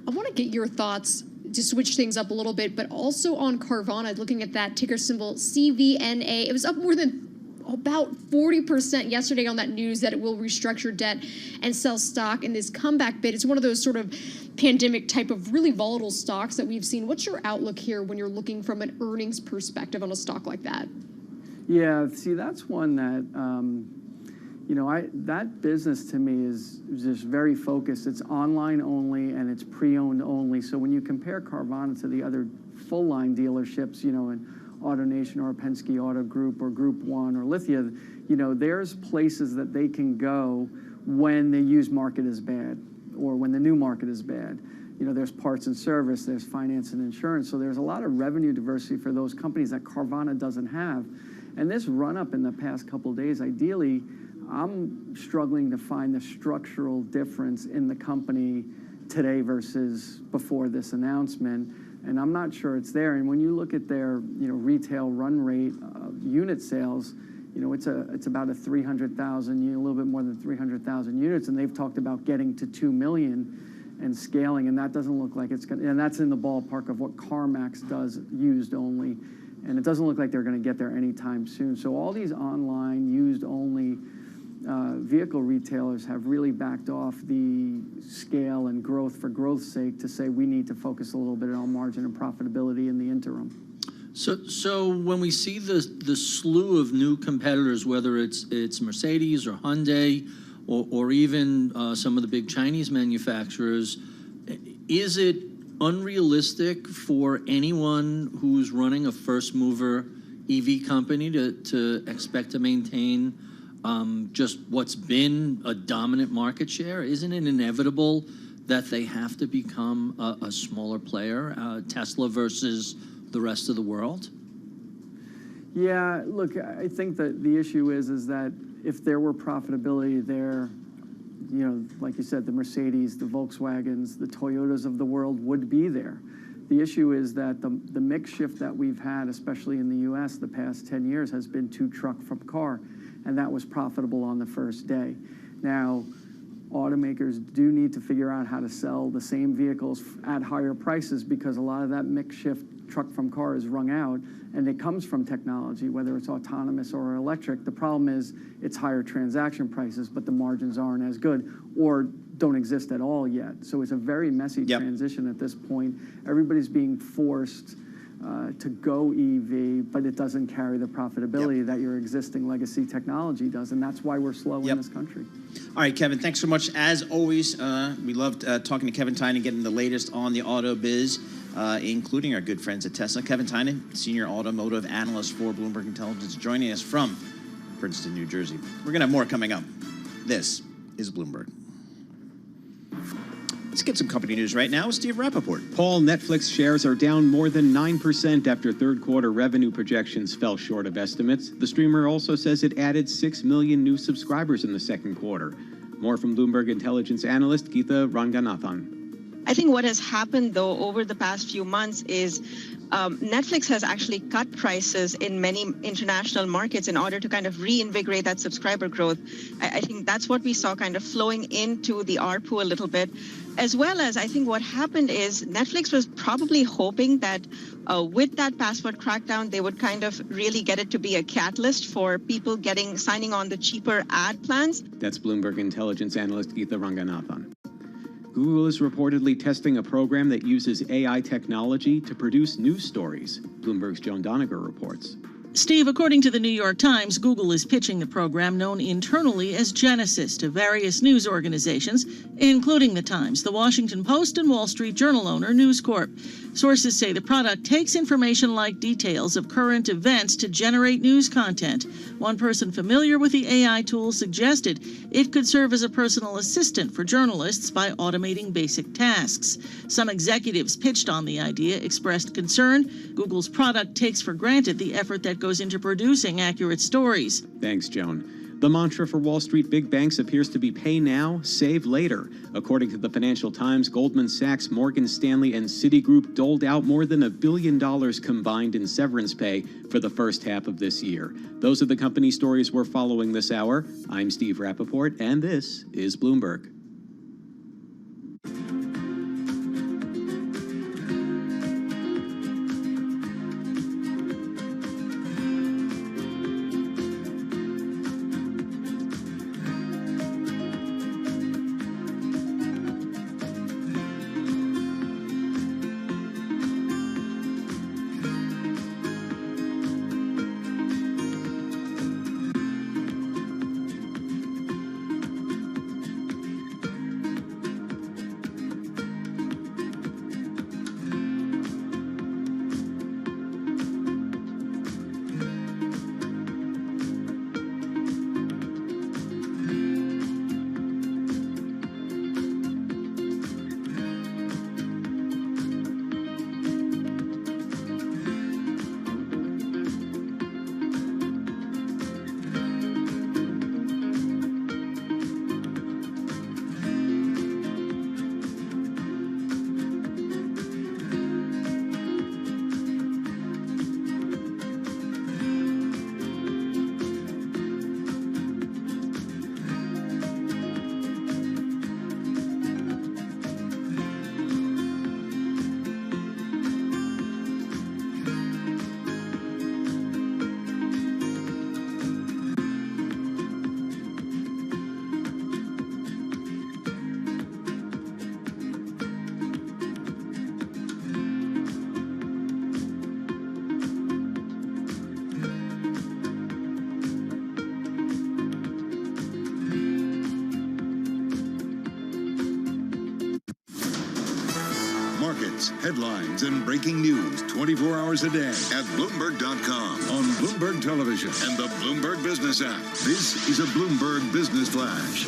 I want to get your thoughts to switch things up a little bit, but also on Carvana, looking at that ticker symbol CVNA, it was up more than about 40% yesterday on that news that it will restructure debt and sell stock in this comeback bid. It's one of those sort of pandemic type of really volatile stocks that we've seen. What's your outlook here when you're looking from an earnings perspective on a stock like that? Yeah, see, that's one that, that business to me is just very focused. It's online only and it's pre-owned only. So when you compare Carvana to the other full line dealerships, in AutoNation or Penske Auto Group or Group 1 or Lithia, there's places that they can go when the used market is bad or when the new market is bad. There's parts and service, there's finance and insurance. So there's a lot of revenue diversity for those companies that Carvana doesn't have. And this run up in the past couple of days, ideally, I'm struggling to find the structural difference in the company today versus before this announcement. And I'm not sure it's there. And when you look at their, retail run rate unit sales, it's about a 300,000, a little bit more than 300,000 units, and they've talked about getting to 2 million and scaling, and that doesn't look like it's going to, and that's in the ballpark of what CarMax does used only, and it doesn't look like they're going to get there anytime soon. So all these online used only vehicle retailers have really backed off the scale and growth for growth's sake to say we need to focus a little bit on margin and profitability in the interim. So when we see the slew of new competitors, whether it's Mercedes or Hyundai or even some of the big Chinese manufacturers, is it unrealistic for anyone who's running a first mover EV company to expect to maintain just what's been a dominant market share? Isn't it inevitable that they have to become a smaller player, Tesla versus the rest of the world? Yeah, look, I think that the issue is that if there were profitability there, like you said, the Mercedes, the Volkswagens, the Toyotas of the world would be there. The issue is that the mix shift that we've had, especially in the U.S. the past 10 years, has been to truck from car, and that was profitable on the first day. Now, automakers do need to figure out how to sell the same vehicles at higher prices because a lot of that mix shift truck from car is wrung out, and it comes from technology, whether it's autonomous or electric. The problem is it's higher transaction prices, but the margins aren't as good or don't exist at all yet. So it's a very messy transition at this point. Everybody's being forced to go EV, but it doesn't carry the profitability that your existing legacy technology does, and that's why we're slow in this country. All right, Kevin, thanks so much. As always, we loved talking to Kevin Tynan, getting the latest on the auto biz, including our good friends at Tesla. Kevin Tynan, Senior Automotive Analyst for Bloomberg Intelligence, joining us from Princeton, New Jersey. We're going to have more coming up. This is Bloomberg. Let's get some company news right now with Steve Rappaport. Paul, Netflix shares are down more than 9% after third quarter revenue projections fell short of estimates. The streamer also says it added 6 million new subscribers in the second quarter. More from Bloomberg Intelligence analyst Geetha Ranganathan. I think what has happened, though, over the past few months is Netflix has actually cut prices in many international markets in order to kind of reinvigorate that subscriber growth. I think that's what we saw kind of flowing into the ARPU a little bit, as well as I think what happened is Netflix was probably hoping that with that password crackdown, they would kind of really get it to be a catalyst for people signing on the cheaper ad plans. That's Bloomberg Intelligence analyst Geetha Ranganathan. Google is reportedly testing a program that uses AI technology to produce news stories. Bloomberg's Joan Doniger reports. Steve, according to the New York Times, Google is pitching the program known internally as Genesis to various news organizations, including The Times, The Washington Post, and Wall Street Journal owner News Corp. Sources say the product takes information like details of current events to generate news content. One person familiar with the AI tool suggested it could serve as a personal assistant for journalists by automating basic tasks. Some executives pitched on the idea expressed concern. Google's product takes for granted the effort that that goes into producing accurate stories. Thanks, Joan. The mantra for Wall Street big banks appears to be pay now, save later. According to the Financial Times, Goldman Sachs, Morgan Stanley, and Citigroup doled out more than $1 billion combined in severance pay for the first half of this year. Those are the company stories we're following this hour. I'm Steve Rappaport, and this is Bloomberg. Markets, headlines, and breaking news 24 hours a day at Bloomberg.com, on Bloomberg Television, and the Bloomberg Business app. This is a Bloomberg Business Flash.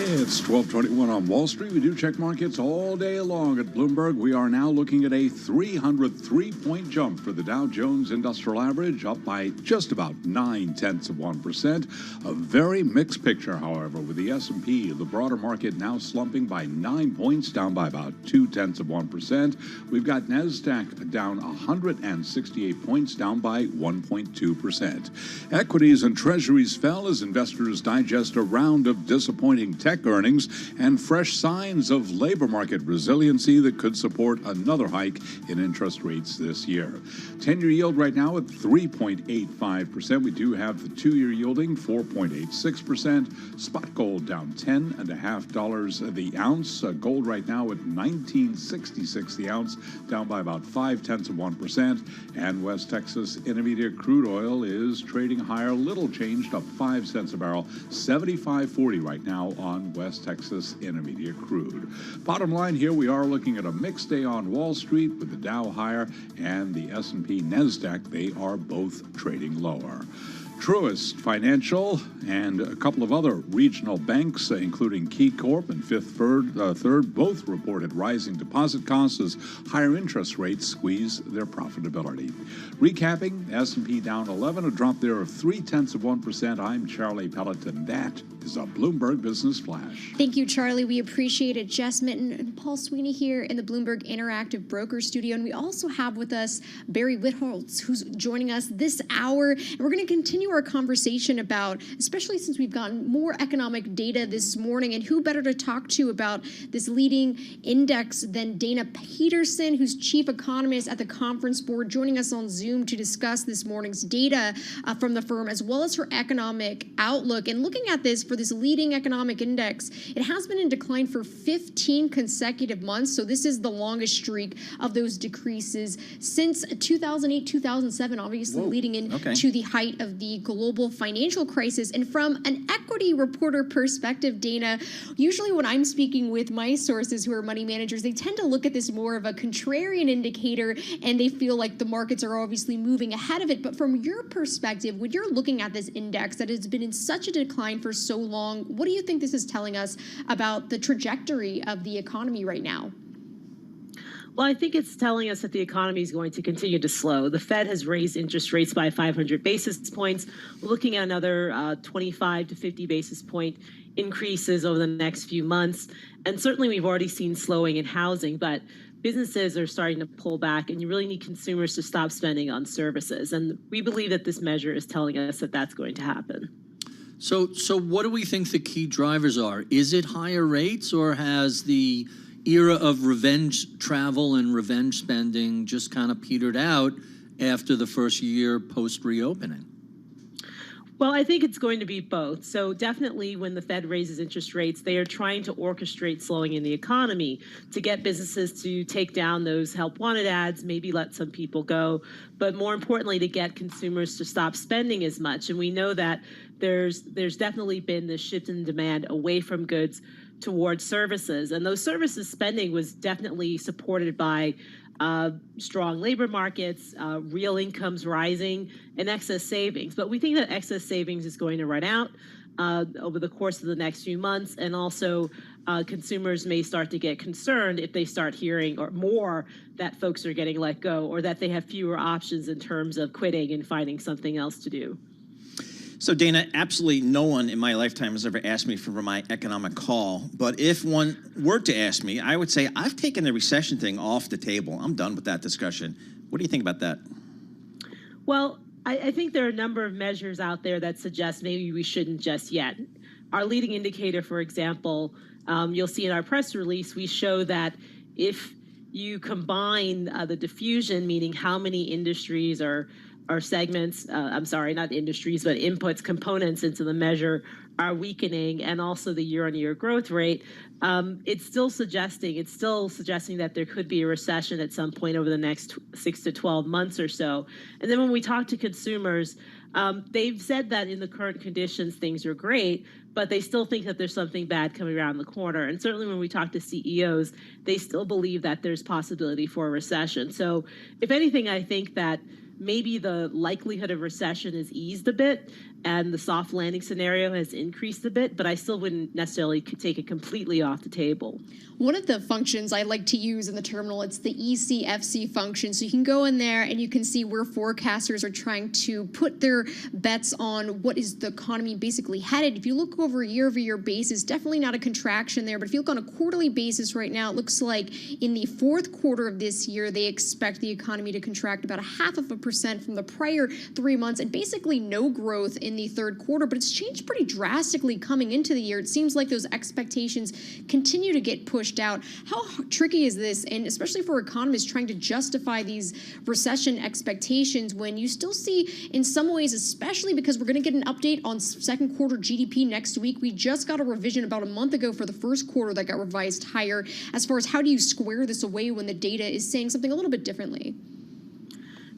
It's 12:21 on Wall Street. We do check markets all day long at Bloomberg. We are now looking at a 303-point jump for the Dow Jones Industrial Average, up by just about 0.9%. A very mixed picture, however, with the S&P, the broader market, now slumping by 9 points, down by about 0.2%. We've got NASDAQ down 168 points, down by 1.2%. Equities and treasuries fell as investors digest a round of disappointing tech earnings and fresh signs of labor market resiliency that could support another hike in interest rates this year. 10-year yield right now at 3.85%. We do have the 2-year yielding 4.86%. Spot gold down $10.50 the ounce. Gold right now at $19.66 the ounce, down by about 0.5%. And West Texas Intermediate crude oil is trading higher, little changed, up 5 cents a barrel, 75.40 right now on West Texas Intermediate crude. Bottom line here, we are looking at a mixed day on Wall Street with the Dow higher and the S&P NASDAQ. They are both trading lower. Truist Financial and a couple of other regional banks, including KeyCorp and Fifth Third, both reported rising deposit costs as higher interest rates squeeze their profitability. Recapping, S&P down 11, a drop there of 0.3%. I'm Charlie Pelleton. That is a Bloomberg Business Flash. Thank you, Charlie. We appreciate it. Jess Minton and Paul Sweeney here in the Bloomberg Interactive Broker Studio. And we also have with us Barry Whitholtz, who's joining us this hour. And we're going to continue our conversation about, especially since we've gotten more economic data this morning, and who better to talk to about this leading index than Dana Peterson, who's chief economist at the Conference Board, joining us on Zoom to discuss this morning's data from the firm, as well as her economic outlook. And looking at this, for this leading economic index, it has been in decline for 15 consecutive months. So this is the longest streak of those decreases since 2008, 2007, obviously leading into the height of the global financial crisis. And from an equity reporter perspective, Dana, usually when I'm speaking with my sources who are money managers, they tend to look at this more of a contrarian indicator, and they feel like the markets are obviously moving ahead of it. But from your perspective, when you're looking at this index that has been in such a decline for so long, what do you think this is telling us about the trajectory of the economy right now? Well, I think it's telling us that the economy is going to continue to slow. The Fed has raised interest rates by 500 basis points. We're looking at another 25 to 50 basis point increases over the next few months. And certainly we've already seen slowing in housing, but businesses are starting to pull back, and you really need consumers to stop spending on services. And we believe that this measure is telling us that that's going to happen. So what do we think the key drivers are? Is it higher rates, or has the era of revenge travel and revenge spending just kind of petered out after the first year post-reopening? Well, I think it's going to be both. So definitely when the Fed raises interest rates, they are trying to orchestrate slowing in the economy to get businesses to take down those help wanted ads, maybe let some people go, but more importantly, to get consumers to stop spending as much. And we know that there's definitely been this shift in demand away from goods towards services. And those services spending was definitely supported by strong labor markets, real incomes rising, and excess savings. But we think that excess savings is going to run out over the course of the next few months. And also consumers may start to get concerned if they start hearing or more that folks are getting let go, or that they have fewer options in terms of quitting and finding something else to do. So, Dana, absolutely no one in my lifetime has ever asked me for my economic call. But if one were to ask me, I would say I've taken the recession thing off the table. I'm done with that discussion. What do you think about that? Well, I think there are a number of measures out there that suggest maybe we shouldn't just yet. Our leading indicator, for example, you'll see in our press release, we show that if you combine the diffusion, meaning how many industries or segments, I'm sorry, not industries, but inputs, components into the measure are weakening, and also the year-on-year growth rate, it's still suggesting that there could be a recession at some point over the next 6 to 12 months or so. And then when we talk to consumers, they've said that in the current conditions, things are great, but they still think that there's something bad coming around the corner. And certainly when we talk to CEOs, they still believe that there's possibility for a recession. So if anything, I think that maybe the likelihood of recession has eased a bit and the soft landing scenario has increased a bit, but I still wouldn't necessarily take it completely off the table. One of the functions I like to use in the terminal, it's the ECFC function. So you can go in there and you can see where forecasters are trying to put their bets on what is the economy basically headed. If you look over a year-over-year basis, definitely not a contraction there, but if you look on a quarterly basis right now, it looks like in the fourth quarter of this year, they expect the economy to contract about 0.5% from the prior 3 months, and basically no growth in the third quarter, but it's changed pretty drastically coming into the year. It seems like those expectations continue to get pushed out. How tricky is this, and especially for economists trying to justify these recession expectations when you still see, in some ways, especially because we're going to get an update on second quarter GDP next week. We just got a revision about a month ago for the first quarter that got revised higher. As far as how do you square this away when the data is saying something a little bit differently?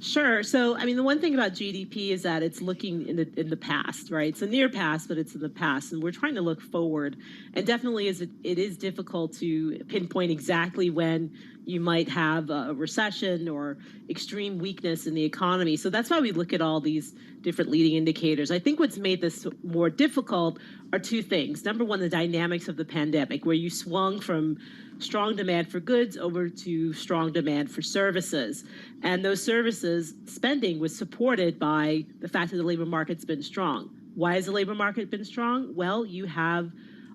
Sure. So, I mean, the one thing about GDP is that it's looking in the past, right? It's a near past, but it's in the past, and we're trying to look forward. And definitely, it is difficult to pinpoint exactly when you might have a recession or extreme weakness in the economy. So that's why we look at all these different leading indicators. I think what's made this more difficult are two things. Number one, the dynamics of the pandemic, where you swung from strong demand for goods over to strong demand for services. And those services spending was supported by the fact that the labor market's been strong. Why has the labor market been strong? Well, you have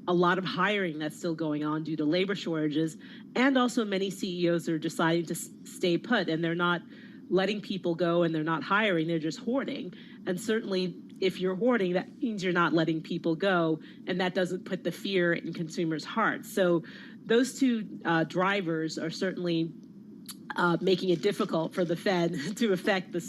a lot of hiring that's still going on due to labor shortages, and also many CEOs are deciding to stay put, and they're not letting people go and they're not hiring, they're just hoarding. And certainly if you're hoarding, that means you're not letting people go, and that doesn't put the fear in consumers' hearts. So those two drivers are certainly making it difficult for the Fed to affect the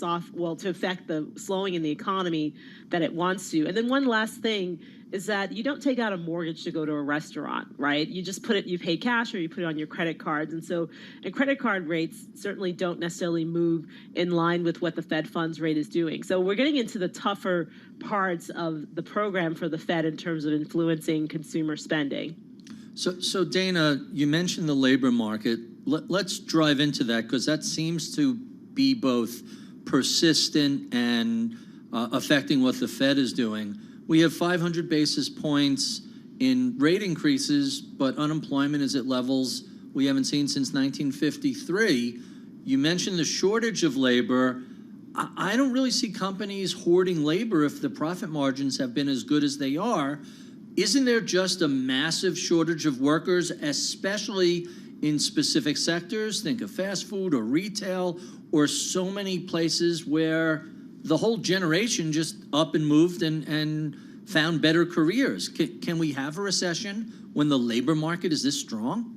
slowing in the economy that it wants to. And then one last thing is that you don't take out a mortgage to go to a restaurant, right? You just you pay cash or you put it on your credit cards. And credit card rates certainly don't necessarily move in line with what the Fed funds rate is doing. So we're getting into the tougher parts of the program for the Fed in terms of influencing consumer spending. So Dana, you mentioned the labor market. Let's drive into that, because that seems to be both persistent and affecting what the Fed is doing. We have 500 basis points in rate increases, but unemployment is at levels we haven't seen since 1953. You mentioned the shortage of labor. I don't really see companies hoarding labor if the profit margins have been as good as they are. Isn't there just a massive shortage of workers, especially in specific sectors? Think of fast food or retail or so many places where the whole generation just up and moved and found better careers. Can we have a recession when the labor market is this strong?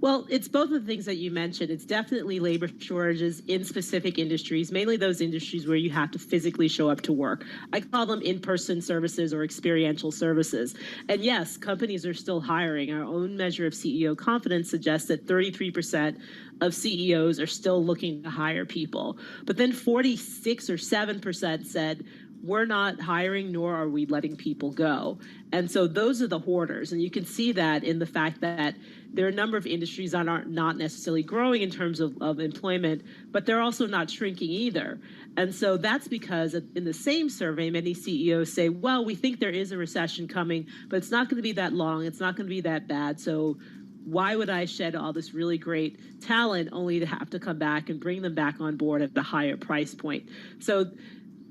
Well, it's both of the things that you mentioned. It's definitely labor shortages in specific industries, mainly those industries where you have to physically show up to work. I call them in-person services or experiential services. And yes, companies are still hiring. Our own measure of CEO confidence suggests that 33% of CEOs are still looking to hire people. But then 46 or 7% said, we're not hiring, nor are we letting people go. And so those are the hoarders. And you can see that in the fact that there are a number of industries that are not necessarily growing in terms of employment, but they're also not shrinking either. And so that's because in the same survey, many CEOs say, well, we think there is a recession coming, but it's not going to be that long. It's not going to be that bad. So why would I shed all this really great talent only to have to come back and bring them back on board at the higher price point? So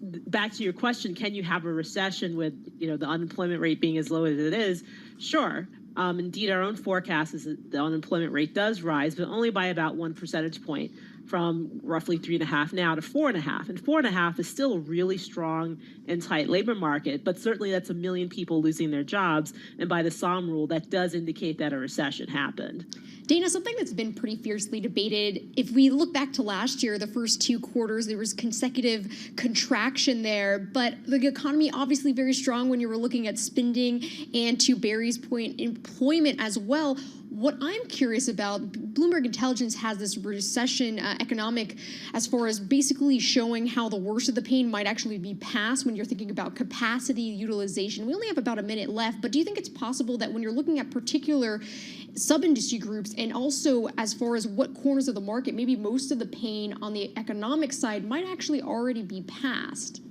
back to your question, can you have a recession with the unemployment rate being as low as it is? Sure. Indeed, our own forecast is that the unemployment rate does rise, but only by about 1 percentage point, from roughly 3.5 now to 4.5. And 4.5 is still a really strong and tight labor market, but certainly that's 1 million people losing their jobs. And by the Somm rule, that does indicate that a recession happened. Dana, something that's been pretty fiercely debated, if we look back to last year, the first 2 quarters, there was consecutive contraction there, but the economy obviously very strong when you were looking at spending and, to Barry's point, employment as well. What I'm curious about, Bloomberg Intelligence has this recession economic as far as basically showing how the worst of the pain might actually be past when you're thinking about capacity utilization. We only have about a minute left, but do you think it's possible that when you're looking at particular sub-industry groups and also as far as what corners of the market, maybe most of the pain on the economic side might actually already be past?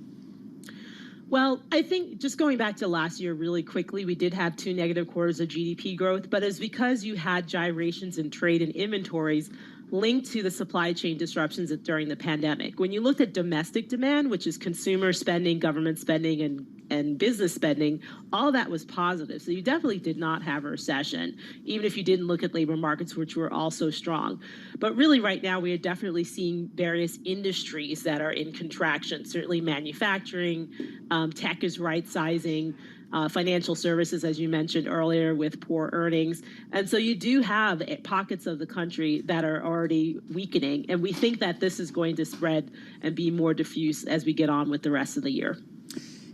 Well, I think just going back to last year really quickly, we did have 2 negative quarters of GDP growth, but it's because you had gyrations in trade and inventories linked to the supply chain disruptions during the pandemic. When you looked at domestic demand, which is consumer spending, government spending, and business spending, all that was positive. So you definitely did not have a recession, even if you didn't look at labor markets, which were also strong. But really right now, we are definitely seeing various industries that are in contraction. Certainly manufacturing, tech is right-sizing, financial services, as you mentioned earlier, with poor earnings. And so you do have pockets of the country that are already weakening. And we think that this is going to spread and be more diffuse as we get on with the rest of the year.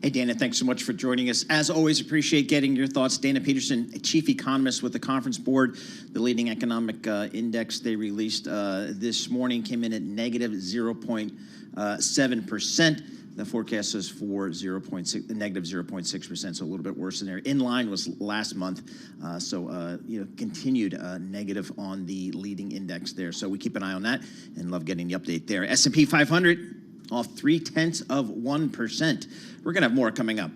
Hey, Dana, thanks so much for joining us. As always, appreciate getting your thoughts. Dana Peterson, Chief Economist with the Conference Board. The leading economic index they released this morning came in at negative 0.7%. The forecast is for negative 0.6%, so a little bit worse than there. In line was last month, continued negative on the leading index there. So we keep an eye on that and love getting the update there. S&P 500 off 0.3%. We're going to have more coming up.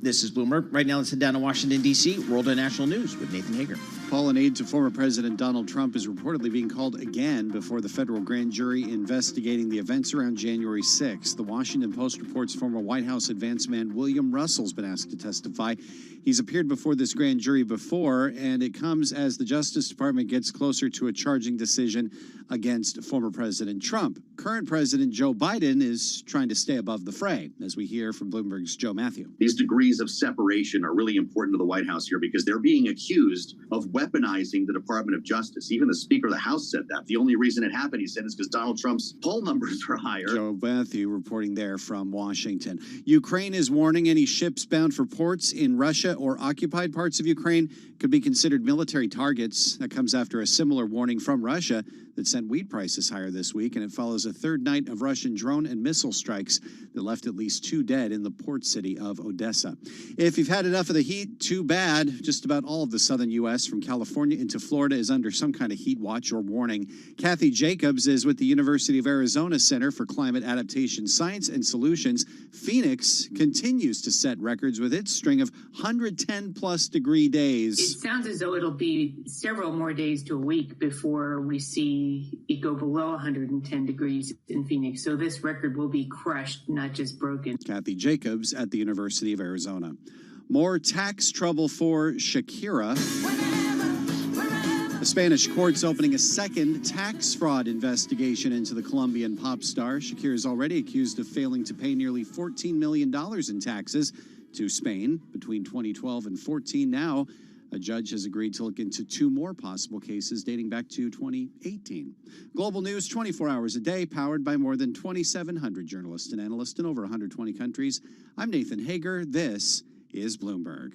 This is Bloomberg. Right now, let's head down to Washington, D.C., World and National News with Nathan Hager. Paul, an aide to former President Donald Trump, is reportedly being called again before the federal grand jury investigating the events around January 6th. The Washington Post reports former White House advance man William Russell's been asked to testify. He's appeared before this grand jury before, and it comes as the Justice Department gets closer to a charging decision against former President Trump. Current President Joe Biden is trying to stay above the fray, as we hear from Bloomberg's Joe Matthew. These degrees of separation are really important to the White House here because they're being accused of weaponizing the Department of Justice. Even the Speaker of the House said that. The only reason it happened, he said, is because Donald Trump's poll numbers are higher. Joe Matthew reporting there from Washington. Ukraine is warning any ships bound for ports in Russia or occupied parts of Ukraine could be considered military targets. That comes after a similar warning from Russia. that sent wheat prices higher this week, and it follows a third night of Russian drone and missile strikes that left at least 2 dead in the port city of Odessa. If you've had enough of the heat, too bad. Just about all of the southern U.S. from California into Florida is under some kind of heat watch or warning. Kathy Jacobs is with the University of Arizona Center for Climate Adaptation Science and Solutions. Phoenix continues to set records with its string of 110-plus degree days. It sounds as though it'll be several more days to a week before we see it go below 110 degrees in Phoenix. So this record will be crushed, not just broken. Kathy Jacobs at the University of Arizona. More tax trouble for Shakira. The Spanish court's opening a second tax fraud investigation into the Colombian pop star. Shakira is already accused of failing to pay nearly $14 million in taxes to Spain between 2012 and 2014. Now, a judge has agreed to look into 2 more possible cases dating back to 2018. Global news 24 hours a day, powered by more than 2,700 journalists and analysts in over 120 countries. I'm Nathan Hager. This is Bloomberg.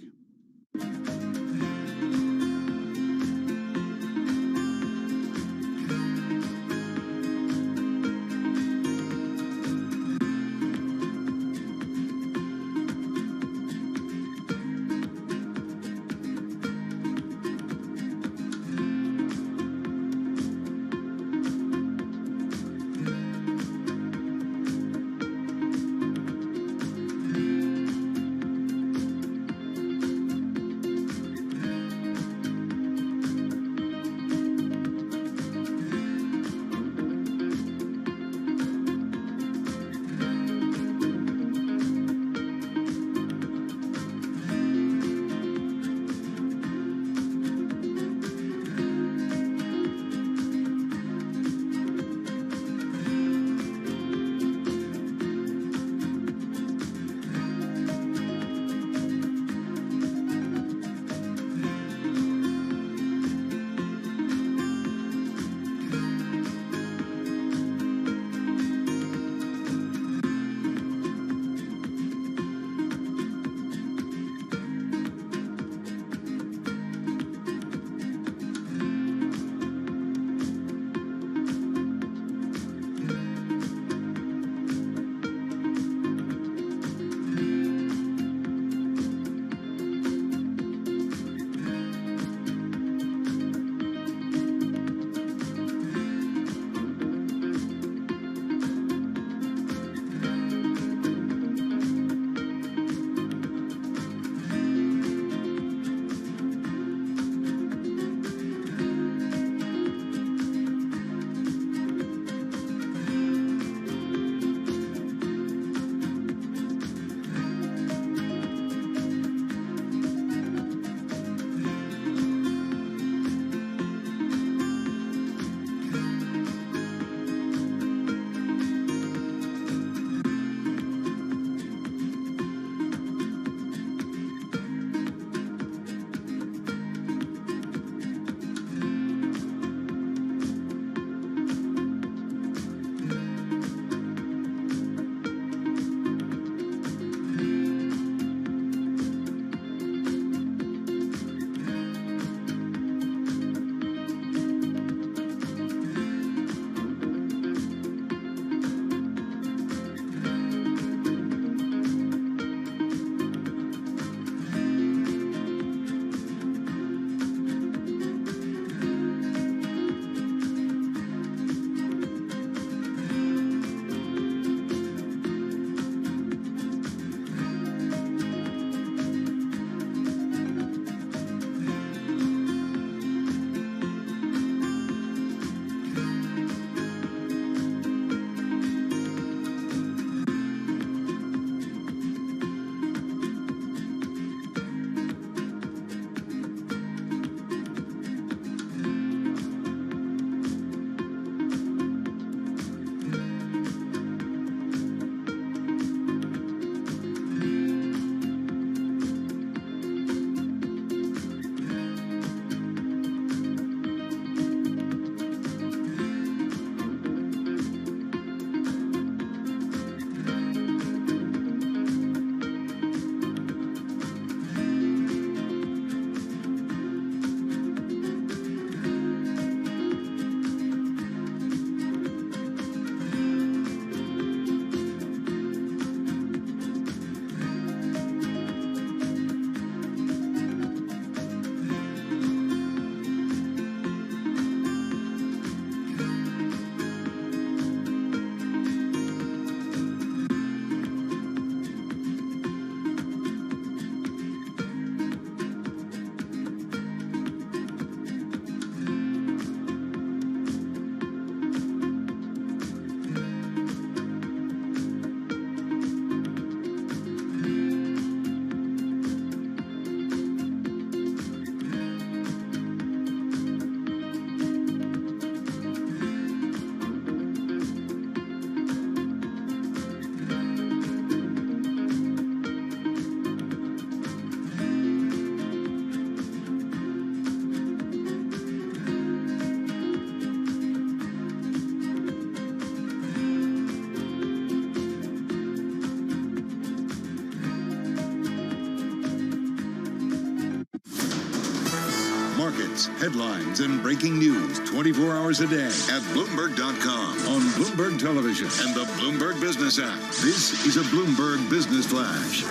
markets, headlines, and breaking news 24 hours a day at Bloomberg.com, on Bloomberg Television, and the Bloomberg Business app. This is a Bloomberg Business Flash.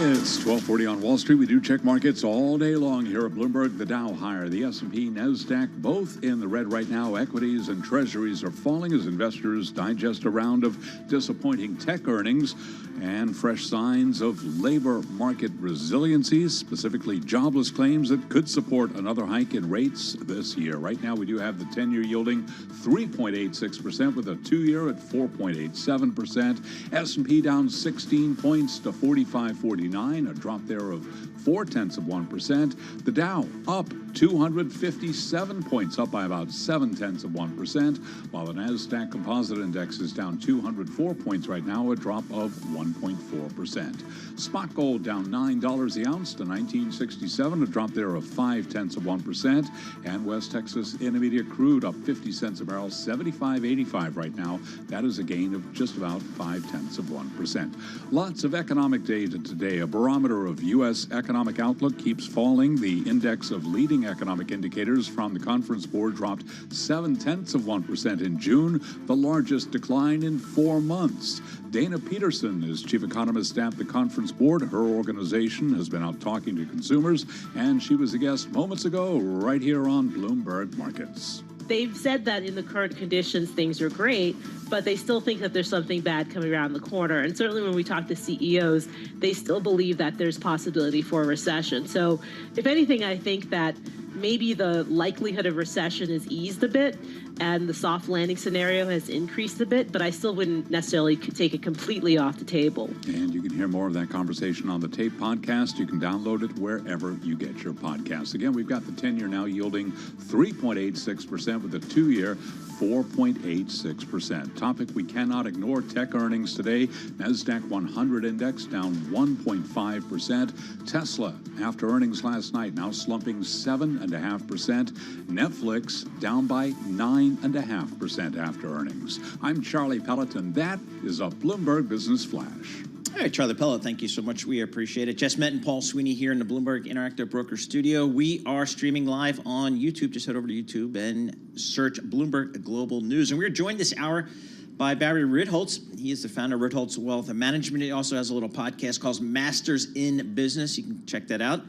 It's 12:40 on Wall Street. We do check markets all day long here at Bloomberg. The Dow higher, the S&P, NASDAQ, both in the red right now. Equities and treasuries are falling as investors digest a round of disappointing tech earnings and fresh signs of labor market resiliency, specifically jobless claims that could support another hike in rates this year. Right now, we do have the 10-year yielding 3.86% with a 2-year at 4.87%. S&P down 16 points to 45.49. A drop there of 0.4%. The Dow up 257 points, up by about 0.7%, while the NASDAQ Composite Index is down 204 points right now, a drop of 1.4%. Spot gold down $9 the ounce to $19.67, a drop there of 0.5%. And West Texas Intermediate crude up 50 cents a barrel, $75.85 right now. That is a gain of just about 0.5%. Lots of economic data today. A barometer of U.S. economic outlook keeps falling. The index of leading economic indicators from the Conference Board dropped 0.7% in June, the largest decline in 4 months. Dana Peterson is chief economist at the Conference Board. Her organization has been out talking to consumers, and she was a guest moments ago right here on Bloomberg Markets. They've said that in the current conditions, things are great, but they still think that there's something bad coming around the corner. And certainly when we talk to CEOs, they still believe that there's possibility for a recession. So if anything, I think that maybe the likelihood of recession has eased a bit and the soft landing scenario has increased a bit, but I still wouldn't necessarily take it completely off the table. And you can hear more of that conversation on the Tape podcast. You can download it wherever you get your podcasts. Again, we've got the 10-year now yielding 3.86% with the 2-year 4.86%. Topic we cannot ignore, tech earnings today. NASDAQ 100 index down 1.5%. Tesla, after earnings last night, now slumping 7.5%. Netflix down by 9.5% after earnings. I'm Charlie Pelleton. That is a Bloomberg Business Flash. All right, Charlie Pellet, thank you so much. We appreciate it. Jess Met and Paul Sweeney here in the Bloomberg Interactive Broker Studio. We are streaming live on YouTube. Just head over to YouTube and search Bloomberg Global News. And we're joined this hour by Barry Ritholtz. He is the founder of Ritholtz Wealth Management. He also has a little podcast called Masters in Business. You can check that out.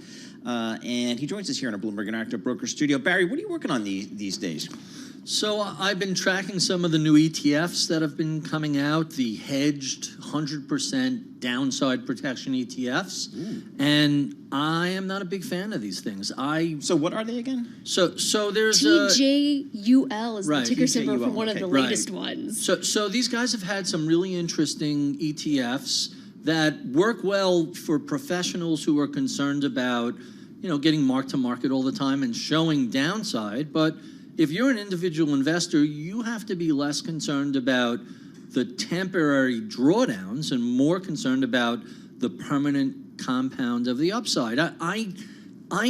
And he joins us here in our Bloomberg Interactive Broker Studio. Barry, what are you working on these days? So I've been tracking some of the new ETFs that have been coming out, the hedged 100% downside protection ETFs. And I am not a big fan of these things. So what are they again? So there's TJUL is right, the ticker symbol for one of the latest right. ones. So these guys have had some really interesting ETFs that work well for professionals who are concerned about, getting mark to market all the time and showing downside. But if you're an individual investor, you have to be less concerned about the temporary drawdowns and more concerned about the permanent compound of the upside. I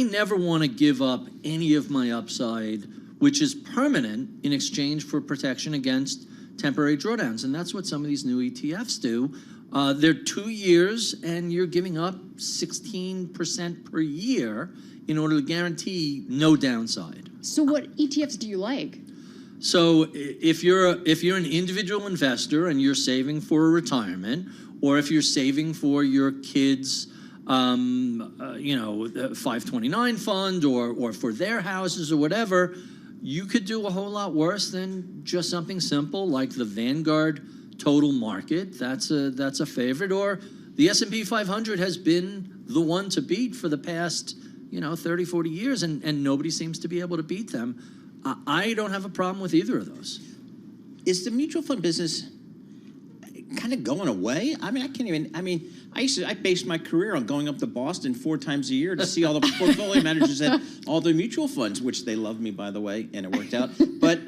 never want to give up any of my upside, which is permanent, in exchange for protection against temporary drawdowns. And that's what some of these new ETFs do. They're 2 years, and you're giving up 16% per year in order to guarantee no downside. So what ETFs do you like? So if you're an individual investor and you're saving for a retirement, or if you're saving for your kids' 529 fund or for their houses or whatever, you could do a whole lot worse than just something simple like the Vanguard Total Market. That's a favorite. Or the S&P 500 has been the one to beat for the past 30, 40 years, and nobody seems to be able to beat them. I don't have a problem with either of those. Is the mutual fund business kind of going away? I based my career on going up to Boston 4 times a year to see all the portfolio managers at all the mutual funds, which they love me, by the way, and it worked out. But,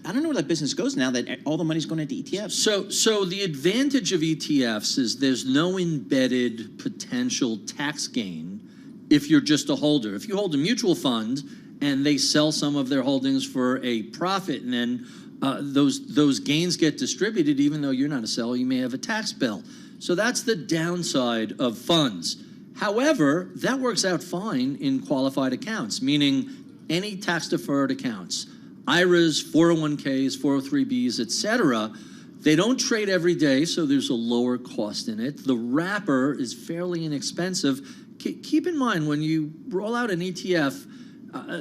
I don't know where that business goes now that all the money's going into ETFs. So the advantage of ETFs is there's no embedded potential tax gain if you're just a holder. If you hold a mutual fund and they sell some of their holdings for a profit, and then those gains get distributed, even though you're not a seller, you may have a tax bill. So that's the downside of funds. However, that works out fine in qualified accounts, meaning any tax-deferred accounts, IRAs, 401ks, 403bs, etc. They don't trade every day, so there's a lower cost in it. The wrapper is fairly inexpensive. Keep in mind, when you roll out an ETF,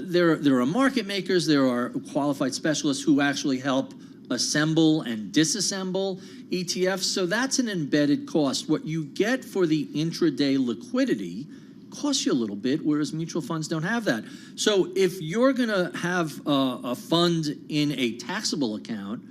there are market makers, there are qualified specialists who actually help assemble and disassemble ETFs, so that's an embedded cost. What you get for the intraday liquidity costs you a little bit, whereas mutual funds don't have that. So if you're going to have a fund in a taxable account,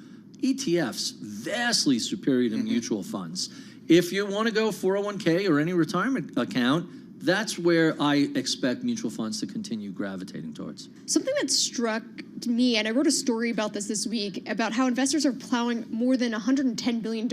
ETFs vastly superior to mutual funds. If you want to go 401k or any retirement account, that's where I expect mutual funds to continue gravitating towards. Something that struck me, and I wrote a story about this week, about how investors are plowing more than $110 billion in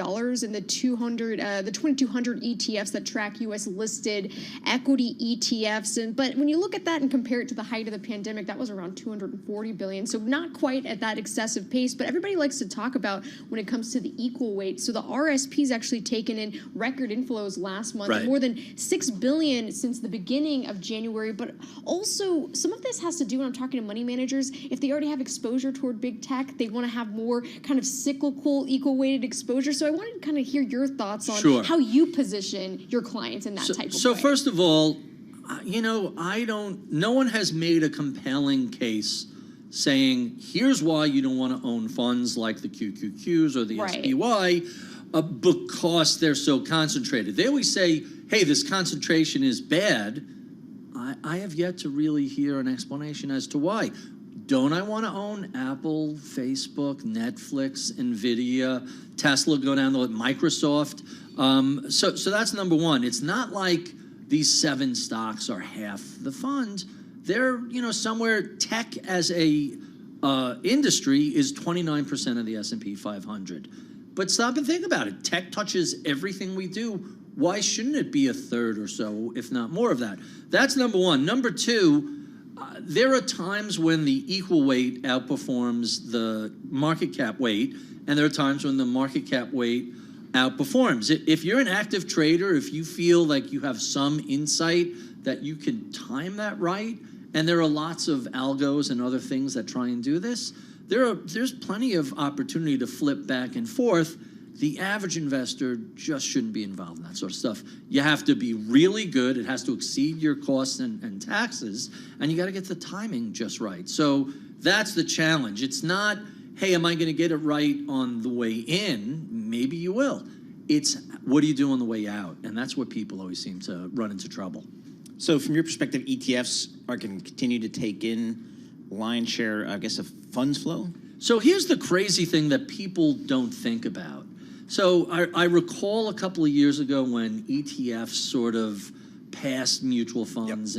the 2,200 ETFs that track U.S. listed equity ETFs. But when you look at that and compare it to the height of the pandemic, that was around $240 billion. So not quite at that excessive pace, but everybody likes to talk about when it comes to the equal weight. So the RSP's actually taken in record inflows last month, Right. more than $6 billion since the beginning of January. But also, some of this has to do, when I'm talking to money managers, if they already have exposure toward big tech, they want to have more kind of cyclical, equal-weighted exposure. So I wanted to kind of hear your thoughts on Sure. how you position your clients in that type of way. So first of all, no one has made a compelling case saying, here's why you don't want to own funds like the QQQs or the Right. SPY, because they're so concentrated. They always say, hey, this concentration is bad. I have yet to really hear an explanation as to why. Don't I want to own Apple, Facebook, Netflix, NVIDIA, Tesla, go down to Microsoft? So that's number one. It's not like these 7 stocks are half the fund. They're, somewhere tech as a industry is 29% of the S&P 500. But stop and think about it. Tech touches everything we do. Why shouldn't it be a third or so, if not more of that? That's number one. Number two, there are times when the equal weight outperforms the market cap weight, and there are times when the market cap weight outperforms. If you're an active trader, if you feel like you have some insight that you can time that right, and there are lots of algos and other things that try and do this, there's plenty of opportunity to flip back and forth. The average investor just shouldn't be involved in that sort of stuff. You have to be really good. It has to exceed your costs and taxes, and you got to get the timing just right. So that's the challenge. It's not, hey, am I going to get it right on the way in? Maybe you will. It's, what do you do on the way out? And that's where people always seem to run into trouble. So from your perspective, ETFs are going to continue to take in lion's share, I guess, of funds flow? So here's the crazy thing that people don't think about. So I recall a couple of years ago when ETFs sort of passed mutual funds,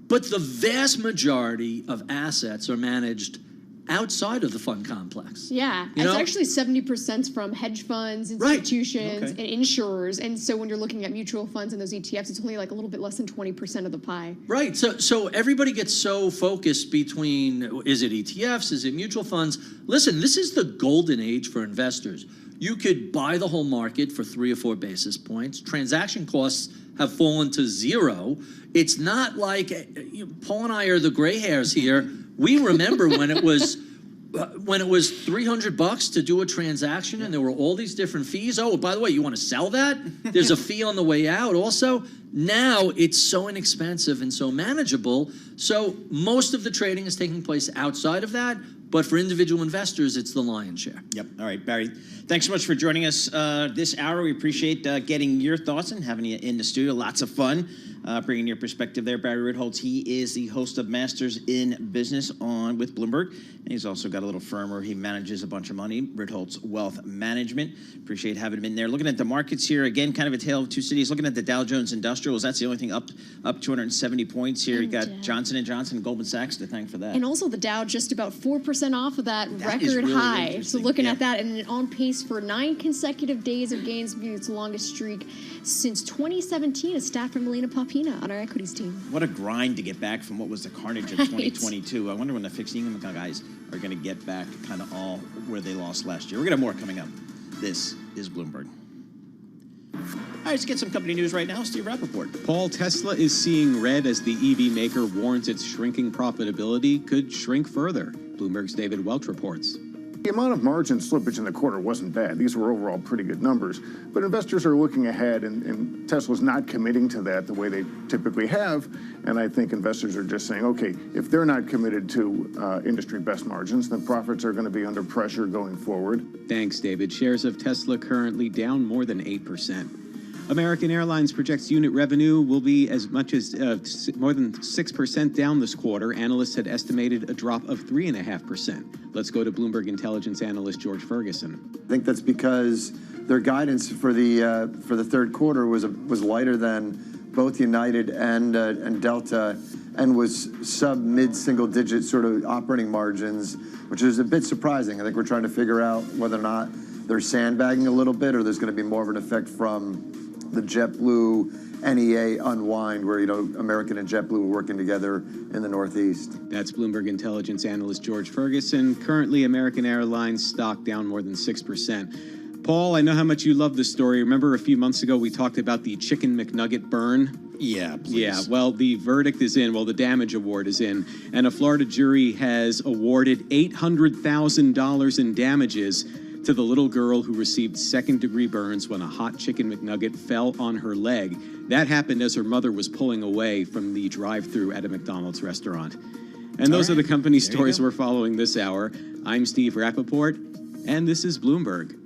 but the vast majority of assets are managed outside of the fund complex. Yeah, it's actually 70% from hedge funds, institutions, and insurers. And so when you're looking at mutual funds and those ETFs, it's only like a little bit less than 20% of the pie. Right. So everybody gets so focused between, is it ETFs, is it mutual funds? Listen, this is the golden age for investors. You could buy the whole market for 3 or 4 basis points. Transaction costs have fallen to 0. It's not like, Paul and I are the gray hairs here. We remember when it was $300 to do a transaction, and there were all these different fees. Oh, by the way, you want to sell that? There's a fee on the way out also. Now it's so inexpensive and so manageable. So most of the trading is taking place outside of that. But for individual investors, it's the lion's share. Yep. All right, Barry, thanks so much for joining us this hour. We appreciate getting your thoughts and having you in the studio. Lots of fun bringing your perspective there. Barry Ritholtz, he is the host of Masters in Business with Bloomberg. And he's also got a little firm where he manages a bunch of money, Ritholtz Wealth Management. Appreciate having him in there. Looking at the markets here, again, kind of a tale of two cities. Looking at the Dow Jones Industrials, that's the only thing up 270 points here. You got Johnson & Johnson and Goldman Sachs to thank for that. And also the Dow just about 4% off of that record really high. So looking at that, and on pace for 9 consecutive days of gains, its longest streak since 2017. A stat from Melina Papina on our equities team. What a grind to get back from what was the carnage of 2022. I wonder when the fixed income guys are going to get back to kind of all where they lost last year. We're going to have more coming up. This is Bloomberg. All right, let's get some company news right now. Steve Rappaport. Paul, Tesla is seeing red as the EV maker warns its shrinking profitability could shrink further. Bloomberg's David Welch reports. The amount of margin slippage in the quarter wasn't bad. These were overall pretty good numbers. But investors are looking ahead, and Tesla's not committing to that the way they typically have. And I think investors are just saying, okay, if they're not committed to industry best margins, then profits are going to be under pressure going forward. Thanks, David. Shares of Tesla currently down more than 8%. American Airlines projects unit revenue will be as much as more than 6% down this quarter. Analysts had estimated a drop of 3.5%. Let's go to Bloomberg Intelligence analyst George Ferguson. I think that's because their guidance for the third quarter was lighter than both United and Delta, and was sub mid-single digit sort of operating margins, which is a bit surprising. I think we're trying to figure out whether or not they're sandbagging a little bit, or there's going to be more of an effect from the JetBlue NEA unwind, where, American and JetBlue were working together in the Northeast. That's Bloomberg Intelligence analyst George Ferguson. Currently, American Airlines stock down more than 6%. Paul, I know how much you love this story. Remember a few months ago we talked about the Chicken McNugget burn? Yeah, please. Yeah, well, the verdict is in. Well, the damage award is in. And a Florida jury has awarded $800,000 in damages to the little girl who received second-degree burns when a hot chicken McNugget fell on her leg. That happened as her mother was pulling away from the drive-thru at a McDonald's restaurant. And those are the company stories we're following this hour. I'm Steve Rappaport, and this is Bloomberg.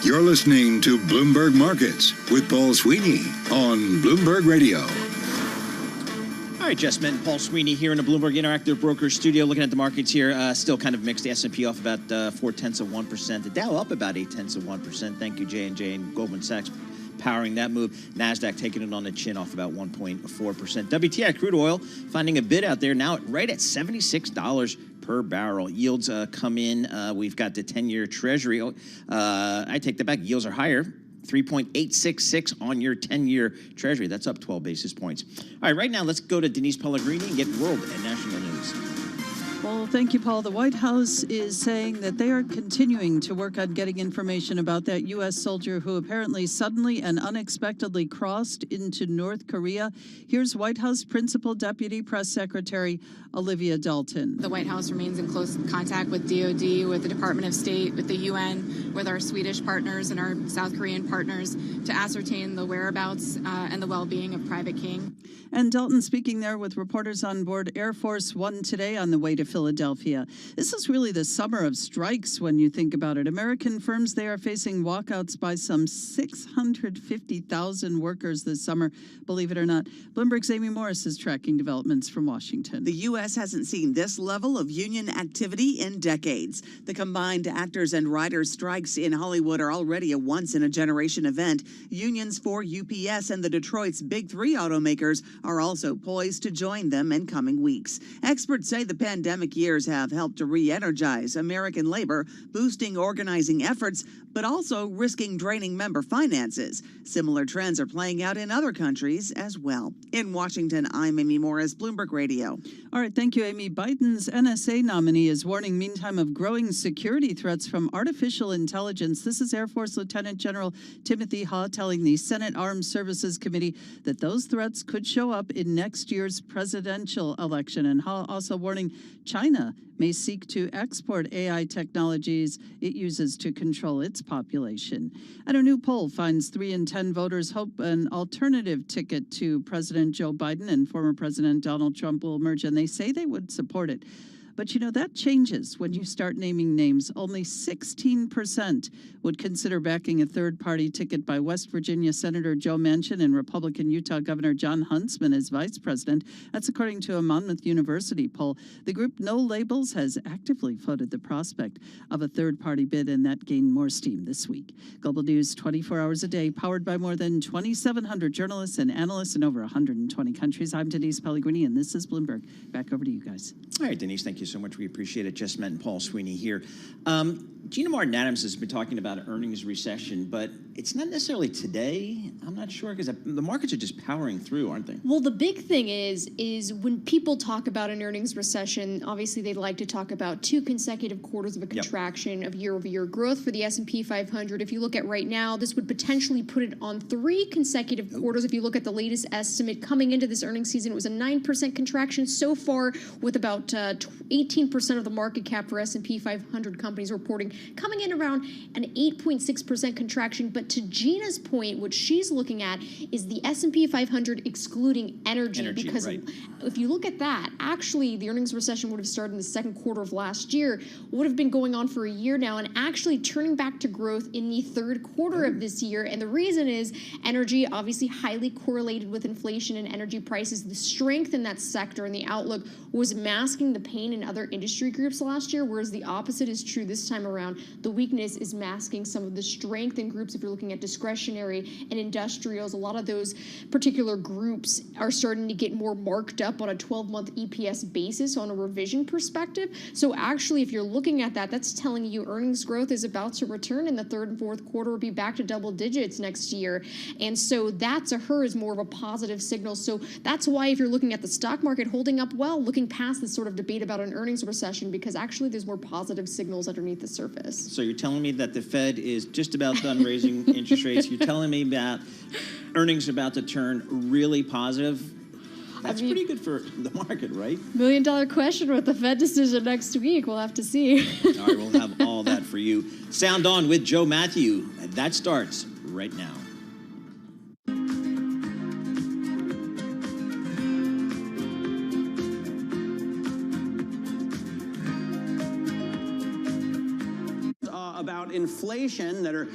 You're listening to Bloomberg Markets with Paul Sweeney on Bloomberg Radio. All right, Jess Mint, Paul Sweeney here in the Bloomberg Interactive Brokers studio, looking at the markets here. Still kind of mixed. The S&P off about 0.4%. The Dow up about 0.8%. Thank you, J&J and Goldman Sachs powering that move. NASDAQ taking it on the chin off about 1.4%. WTI crude oil finding a bid out there now right at $76 per barrel. Yields come in. We've got the 10-year Treasury. I take that back. Yields are higher. 3.866 on your 10-year Treasury. That's up 12 basis points. All right, right now, let's go to Denise Pellegrini and get world and national news. Well, thank you, Paul. The White House is saying that they are continuing to work on getting information about that U.S. soldier who apparently suddenly and unexpectedly crossed into North Korea. Here's White House Principal Deputy Press Secretary Olivia Dalton. The White House remains in close contact with DOD, with the Department of State, with the UN, with our Swedish partners and our South Korean partners to ascertain the whereabouts and the well-being of Private King. And Dalton speaking there with reporters on board Air Force One today on the way to Philadelphia. This is really the summer of strikes when you think about it. American firms, they are facing walkouts by some 650,000 workers this summer, believe it or not. Bloomberg's Amy Morris is tracking developments from Washington. The U.S. hasn't seen this level of union activity in decades. The combined actors and writers strikes in Hollywood are already a once-in-a-generation event. Unions for UPS and the Detroit's Big Three automakers are also poised to join them in coming weeks. Experts say the pandemic years have helped to re-energize American labor, boosting organizing efforts, but also risking draining member finances. Similar trends are playing out in other countries as well. In Washington, I'm Amy Morris, Bloomberg Radio. All right, thank you, Amy. Biden's NSA nominee is warning meantime of growing security threats from artificial intelligence. This is Air Force Lieutenant General Timothy Ha telling the Senate Armed Services Committee that those threats could show up in next year's presidential election. And Ha also warning China may seek to export AI technologies it uses to control its population. And a new poll finds 3 in 10 voters hope an alternative ticket to President Joe Biden and former President Donald Trump will emerge, and they say they would support it. But, you know, that changes when you start naming names. Only 16% would consider backing a third-party ticket by West Virginia Senator Joe Manchin and Republican Utah Governor Jon Huntsman as vice president. That's according to a Monmouth University poll. The group No Labels has actively floated the prospect of a third-party bid, and that gained more steam this week. Global News 24 hours a day, powered by more than 2,700 journalists and analysts in over 120 countries. I'm Denise Pellegrini, and this is Bloomberg. Back over to you guys. All right, Denise, thank you so much. We appreciate it. Jess Mint and Paul Sweeney here. Gina Martin Adams has been talking about earnings recession, but it's not necessarily today. I'm not sure because the markets are just powering through, aren't they? Well, the big thing is when people talk about an earnings recession, obviously they like to talk about 2 consecutive quarters of a contraction of year-over-year growth for the S&P 500. If you look at right now, this would potentially put it on 3 consecutive quarters. If you look at the latest estimate coming into this earnings season, it was a 9% contraction so far, with about 18% of the market cap for S&P 500 companies reporting coming in around an 8.6% contraction. But to Gina's point, what she's looking at is the S&P 500 excluding energy because right. If you look at that, actually the earnings recession would have started in the second quarter of last year, would have been going on for a year now, and actually turning back to growth in the third quarter of this year. And the reason is energy, obviously highly correlated with inflation and energy prices. The strength in that sector and the outlook was masking the pain in other industry groups last year, whereas the opposite is true this time around. The weakness is masking some of the strength in groups. If you're looking at discretionary and industrials, a lot of those particular groups are starting to get more marked up on a 12-month EPS basis on a revision perspective. So actually, if you're looking at that, that's telling you earnings growth is about to return in the third and fourth quarter, will be back to double digits next year. And so that to her is more of a positive signal. So that's why if you're looking at the stock market holding up well, looking past this sort of debate about an earnings recession, because actually there's more positive signals underneath the surface. So you're telling me that the Fed is just about done raising interest rates. You're telling me that earnings about to turn really positive. That's pretty good for the market, right? $1 million question with the Fed decision next week. We'll have to see. All right, we'll have all that for you. Sound On with Joe Matthew. That starts right now. About inflation that are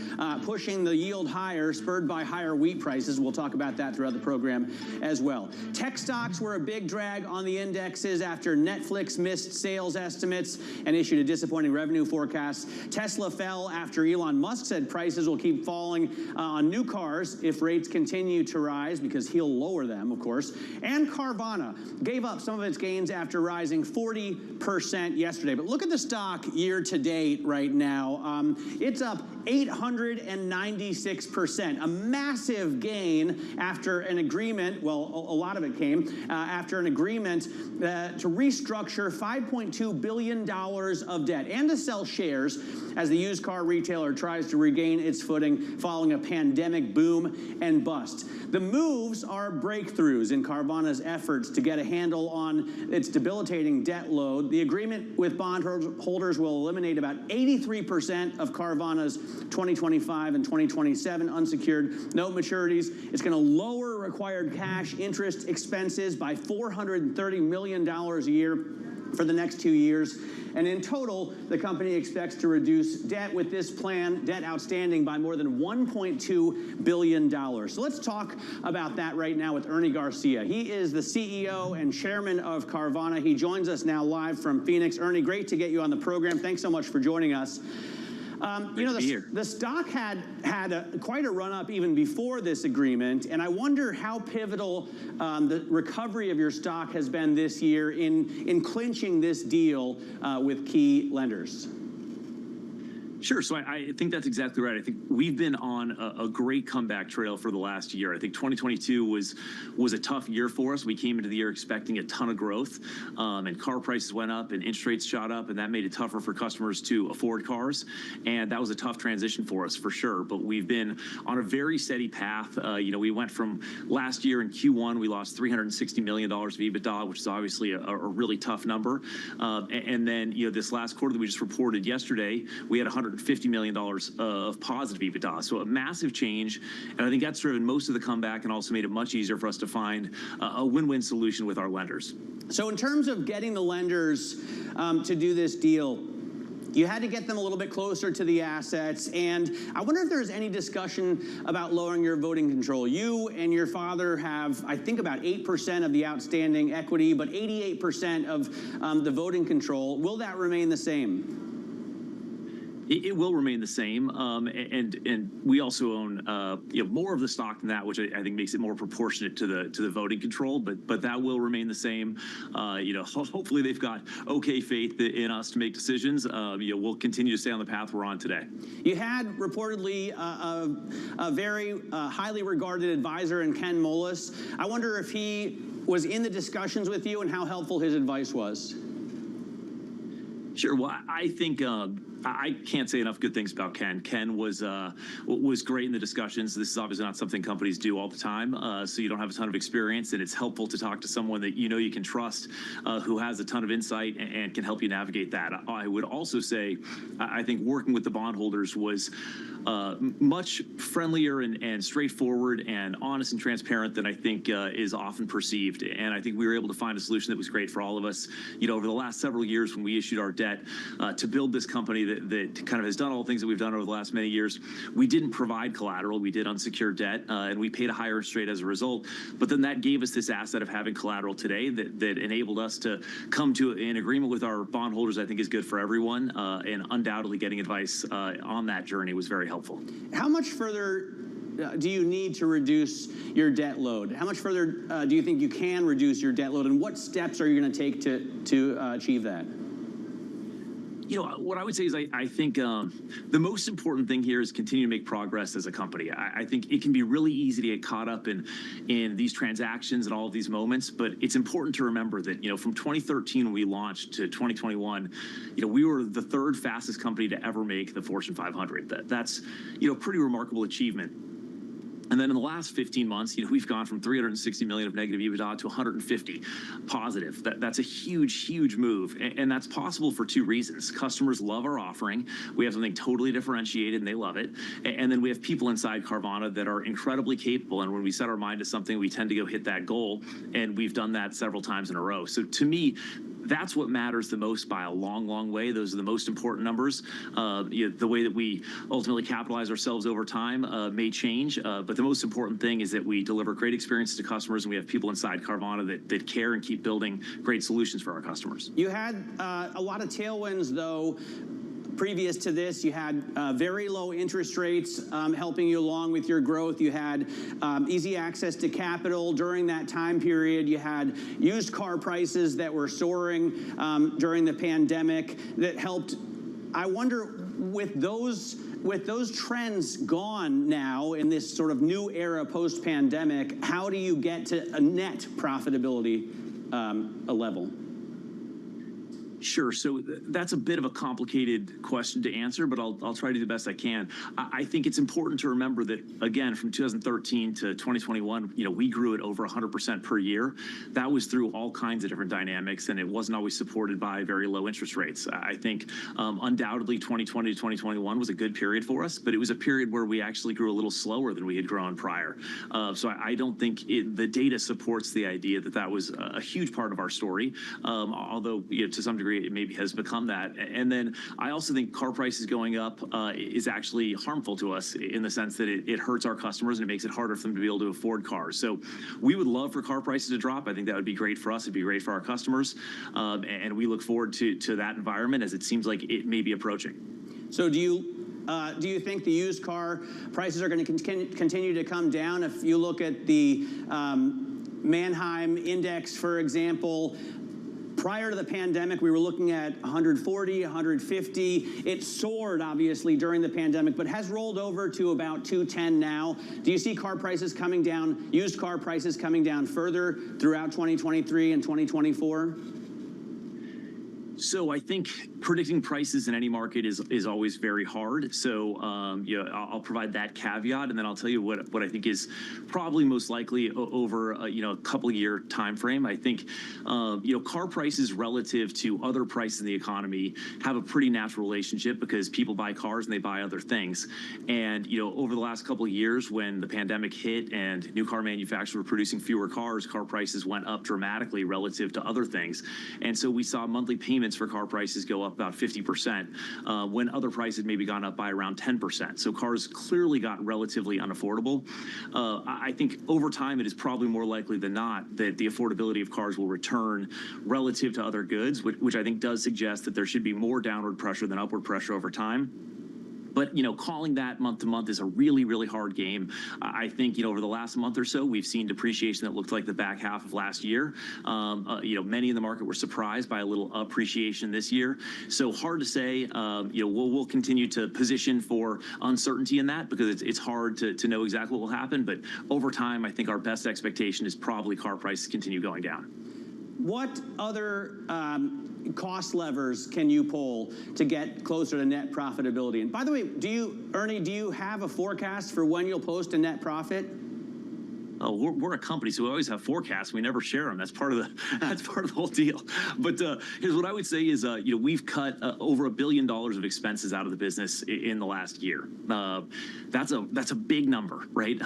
pushing the yield higher, spurred by higher wheat prices. We'll talk about that throughout the program as well. Tech stocks were a big drag on the indexes after Netflix missed sales estimates and issued a disappointing revenue forecast. Tesla fell after Elon Musk said prices will keep falling on new cars if rates continue to rise, because he'll lower them, of course. And Carvana gave up some of its gains after rising 40% yesterday. But look at the stock year to date right now. It's up 896%, a massive gain after an agreement. Well, a lot of it came after an agreement to restructure $5.2 billion of debt and to sell shares as the used car retailer tries to regain its footing following a pandemic boom and bust. The moves are breakthroughs in Carvana's efforts to get a handle on its debilitating debt load. The agreement with bondholders will eliminate about 83% of Carvana's 2025 and 2027 unsecured note maturities. It's going to lower required cash interest expenses by $430 million a year for the next 2 years. And in total, the company expects to reduce debt with this plan, debt outstanding, by more than $1.2 billion. So let's talk about that right now with Ernie Garcia. He is the CEO and chairman of Carvana. He joins us now live from Phoenix. Ernie, great to get you on the program. Thanks so much for joining us. The stock had quite a run up even before this agreement, and I wonder how pivotal the recovery of your stock has been this year in clinching this deal with key lenders. Sure. So I think that's exactly right. I think we've been on a great comeback trail for the last year. I think 2022 was a tough year for us. We came into the year expecting a ton of growth, and car prices went up and interest rates shot up, and that made it tougher for customers to afford cars. And that was a tough transition for us, for sure. But we've been on a very steady path. We went from last year in Q1, we lost $360 million of EBITDA, which is obviously a really tough number. And then, this last quarter that we just reported yesterday, we had $150 million of positive EBITDA. So a massive change. And I think that's driven most of the comeback and also made it much easier for us to find a win-win solution with our lenders. So in terms of getting the lenders to do this deal, you had to get them a little bit closer to the assets. And I wonder if there's any discussion about lowering your voting control. You and your father have, I think, about 8% of the outstanding equity, but 88% of the voting control. Will that remain the same? It will remain the same, and we also own more of the stock than that, which I think makes it more proportionate to the voting control. But that will remain the same. Hopefully they've got okay faith in us to make decisions. We'll continue to stay on the path we're on today. You had reportedly a very highly regarded advisor in Ken Moelis. I wonder if he was in the discussions with you and how helpful his advice was. Sure. Well, I think I can't say enough good things about Ken. Ken was great in the discussions. This is obviously not something companies do all the time, so you don't have a ton of experience, and it's helpful to talk to someone that you can trust, who has a ton of insight and can help you navigate that. I would also say I think working with the bondholders was much friendlier and straightforward and honest and transparent than I think is often perceived. And I think we were able to find a solution that was great for all of us. Over the last several years when we issued our debt to build this company that kind of has done all the things that we've done over the last many years, we didn't provide collateral. We did unsecured debt, and we paid a higher interest rate as a result. But then that gave us this asset of having collateral today that enabled us to come to an agreement with our bondholders. I think is good for everyone, and undoubtedly getting advice on that journey was very helpful. How much further do you need to reduce your debt load? How much further do you think you can reduce your debt load, and what steps are you going to take to achieve that? What I would say is I think the most important thing here is continue to make progress as a company. I think it can be really easy to get caught up in these transactions and all of these moments, but it's important to remember that, from 2013 when we launched to 2021, we were the third fastest company to ever make the Fortune 500. That's, pretty remarkable achievement. And then in the last 15 months, we've gone from 360 million of negative EBITDA to 150 positive. That's a huge, huge move. And that's possible for two reasons. Customers love our offering. We have something totally differentiated and they love it. And then we have people inside Carvana that are incredibly capable. And when we set our mind to something, we tend to go hit that goal. And we've done that several times in a row. So to me, That's what matters the most by a long, long way. Those are the most important numbers. The way that we ultimately capitalize ourselves over time may change, but the most important thing is that we deliver great experiences to customers, and we have people inside Carvana that care and keep building great solutions for our customers. You had a lot of tailwinds, though. Previous to this, you had very low interest rates helping you along with your growth. You had easy access to capital during that time period. You had used car prices that were soaring during the pandemic that helped. I wonder, with those trends gone now in this sort of new era post-pandemic, how do you get to a net profitability level? Sure. So that's a bit of a complicated question to answer, but I'll try to do the best I can. I think it's important to remember that, again, from 2013 to 2021, we grew at over 100% per year. That was through all kinds of different dynamics, and it wasn't always supported by very low interest rates. I think undoubtedly 2020 to 2021 was a good period for us, but it was a period where we actually grew a little slower than we had grown prior. So I don't think the data supports the idea that that was a huge part of our story, although to some degree it maybe has become that. And then I also think car prices going up is actually harmful to us in the sense that it hurts our customers and it makes it harder for them to be able to afford cars. So we would love for car prices to drop. I think that would be great for us. It'd be great for our customers. And we look forward to that environment as it seems like it may be approaching. So do you think the used car prices are going to continue to come down? If you look at the Manheim Index, for example, prior to the pandemic, we were looking at 140, 150. It soared, obviously, during the pandemic, but has rolled over to about 210 now. Do you see car prices coming down, used car prices coming down further throughout 2023 and 2024? So I think predicting prices in any market is always very hard. So I'll provide that caveat, and then I'll tell you what I think is probably most likely over a couple of year time frame. I think car prices relative to other prices in the economy have a pretty natural relationship because people buy cars and they buy other things. And over the last couple of years, when the pandemic hit and new car manufacturers were producing fewer cars, car prices went up dramatically relative to other things. And so we saw monthly payments for car prices go up about 50% when other prices had maybe gone up by around 10%. So cars clearly got relatively unaffordable. I think over time it is probably more likely than not that the affordability of cars will return relative to other goods, which I think does suggest that there should be more downward pressure than upward pressure over time. But, calling that month to month is a really, really hard game. I think, over the last month or so, we've seen depreciation that looked like the back half of last year. Many in the market were surprised by a little appreciation this year. So hard to say. We'll continue to position for uncertainty in that because it's hard to know exactly what will happen. But over time, I think our best expectation is probably car prices continue going down. What other cost levers can you pull to get closer to net profitability? And by the way, Ernie, do you have a forecast for when you'll post a net profit? Oh, we're a company, so we always have forecasts. We never share them. That's part of the whole deal. But here's what I would say is, we've cut over $1 billion of expenses out of the business in the last year. That's a big number, right?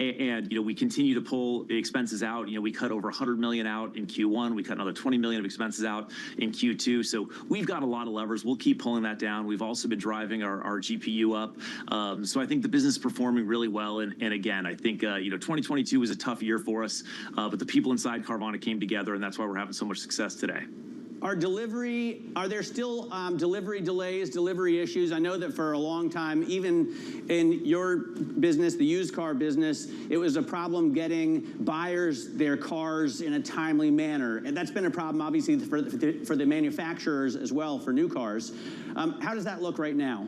And we continue to pull expenses out. We cut over $100 million out in Q1. We cut another $20 million of expenses out in Q2. So we've got a lot of levers. We'll keep pulling that down. We've also been driving our GPU up. So I think the business is performing really well. And again, I think 2022 was a tough year for us, but the people inside Carvana came together, and that's why we're having so much success today. Are there still delivery delays, delivery issues? I know that for a long time, even in your business, the used car business, it was a problem getting buyers their cars in a timely manner. And that's been a problem, obviously, for the manufacturers as well, for new cars. How does that look right now?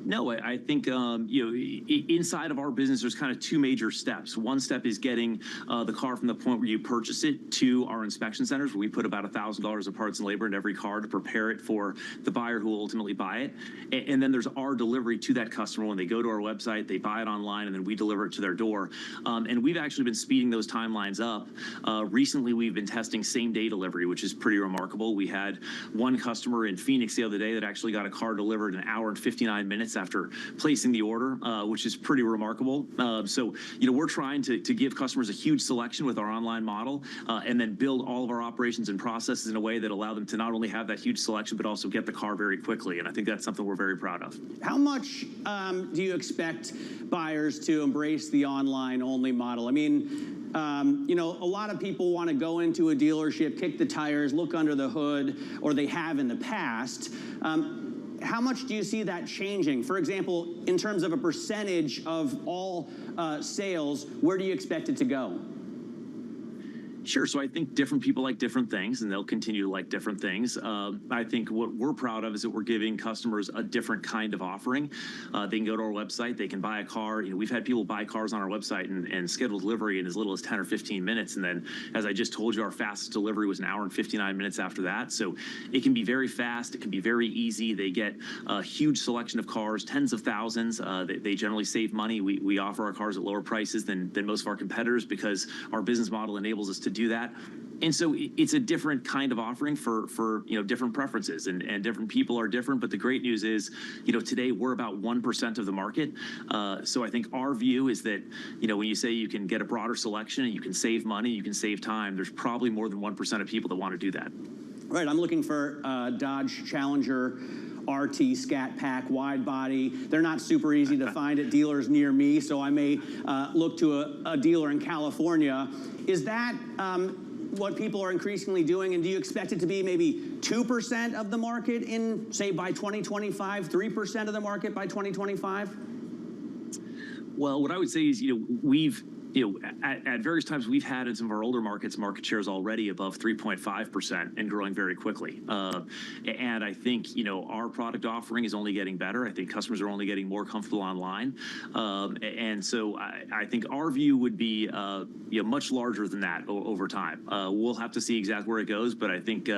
No, I think inside of our business, there's kind of two major steps. One step is getting the car from the point where you purchase it to our inspection centers, where we put about $1,000 of parts and labor in every car to prepare it for the buyer who will ultimately buy it. And then there's our delivery to that customer when they go to our website, they buy it online, and then we deliver it to their door. And we've actually been speeding those timelines up. Recently, we've been testing same-day delivery, which is pretty remarkable. We had one customer in Phoenix the other day that actually got a car delivered in 1 hour and 59 minutes after placing the order, which is pretty remarkable. So, we're trying to give customers a huge selection with our online model, and then build all of our operations and processes in a way that allow them to not only have that huge selection, but also get the car very quickly. And I think that's something we're very proud of. How much do you expect buyers to embrace the online-only model? I mean, a lot of people want to go into a dealership, kick the tires, look under the hood, or they have in the past. How much do you see that changing? For example, in terms of a percentage of all sales, where do you expect it to go? Sure. So I think different people like different things, and they'll continue to like different things. I think what we're proud of is that we're giving customers a different kind of offering. They can go to our website, they can buy a car. We've had people buy cars on our website and schedule delivery in as little as 10 or 15 minutes. And then, as I just told you, our fastest delivery was 1 hour and 59 minutes after that. So it can be very fast. It can be very easy. They get a huge selection of cars, tens of thousands. They generally save money. We offer our cars at lower prices than most of our competitors because our business model enables us to do that. And so it's a different kind of offering for different preferences, and different people are different. But the great news is, today we're about 1% of the market. So I think our view is that, when you say you can get a broader selection and you can save money, you can save time, there's probably more than 1% of people that want to do that. Right. I'm looking for Dodge Challenger RT Scat Pack wide body. They're not super easy to find at dealers near me, so I may look to a dealer in California. Is that what people are increasingly doing, and do you expect it to be maybe 2% of the market in, say, by 2025, 3% of the market by 2025? Well, what I would say is, we've at various times we've had in some of our older markets market shares already above 3.5% and growing very quickly. And I think, our product offering is only getting better. I think customers are only getting more comfortable online. And so I think our view would be much larger than that over time. We'll have to see exactly where it goes. But I think,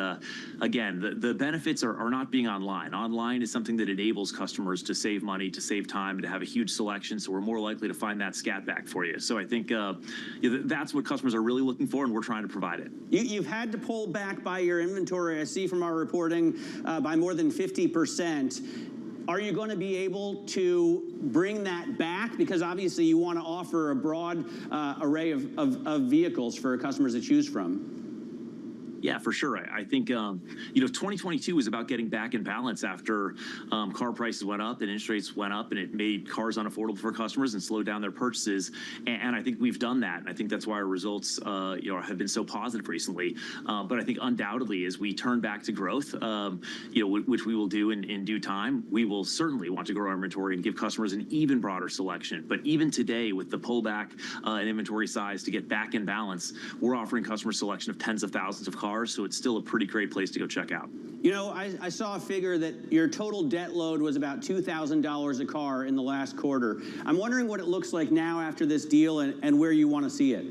again, the benefits are not being online. Online is something that enables customers to save money, to save time, and to have a huge selection. So we're more likely to find that scat back for you. So I think that's what customers are really looking for, and we're trying to provide it. You've had to pull back by your inventory, I see from our reporting, by more than 50%. Are you going to be able to bring that back? Because obviously you want to offer a broad array of vehicles for customers to choose from. Yeah, for sure. I think, 2022 was about getting back in balance after car prices went up and interest rates went up, and it made cars unaffordable for customers and slowed down their purchases. And I think we've done that. And I think that's why our results, have been so positive recently. But I think undoubtedly, as we turn back to growth, which we will do in due time, we will certainly want to grow our inventory and give customers an even broader selection. But even today, with the pullback in inventory size to get back in balance, we're offering customers selection of tens of thousands of cars. So it's still a pretty great place to go check out. I saw a figure that your total debt load was about $2,000 a car in the last quarter. I'm wondering what it looks like now after this deal and where you want to see it.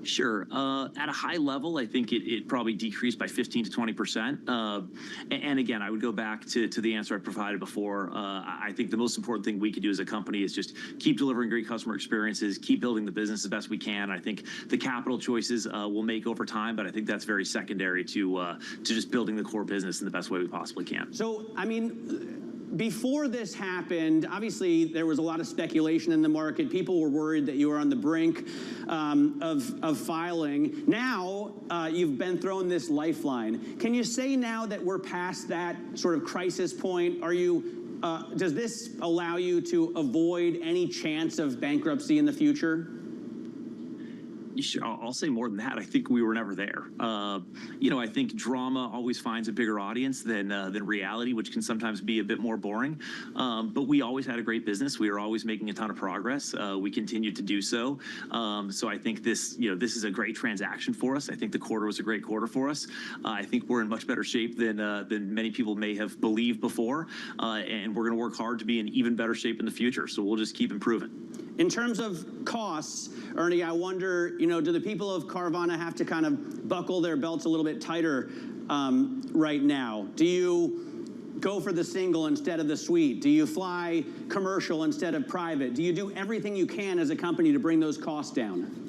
Sure. At a high level, I think it probably decreased by 15 to 20%. And again, I would go back to the answer I provided before. I think the most important thing we could do as a company is just keep delivering great customer experiences, keep building the business the best we can. I think the capital choices we'll make over time, but I think that's very secondary to just building the core business in the best way we possibly can. So, before this happened, obviously there was a lot of speculation in the market. People were worried that you were on the brink of filing. Now you've been thrown this lifeline. Can you say now that we're past that sort of crisis point? Does this allow you to avoid any chance of bankruptcy in the future? I'll say more than that. I think we were never there. I think drama always finds a bigger audience than reality, which can sometimes be a bit more boring. But we always had a great business. We were always making a ton of progress. We continued to do so. So I think this is a great transaction for us. I think the quarter was a great quarter for us. I think we're in much better shape than many people may have believed before. And we're going to work hard to be in even better shape in the future. So we'll just keep improving. In terms of costs, Ernie, I wonder, do the people of Carvana have to kind of buckle their belts a little bit tighter right now? Do you go for the single instead of the suite? Do you fly commercial instead of private? Do you do everything you can as a company to bring those costs down?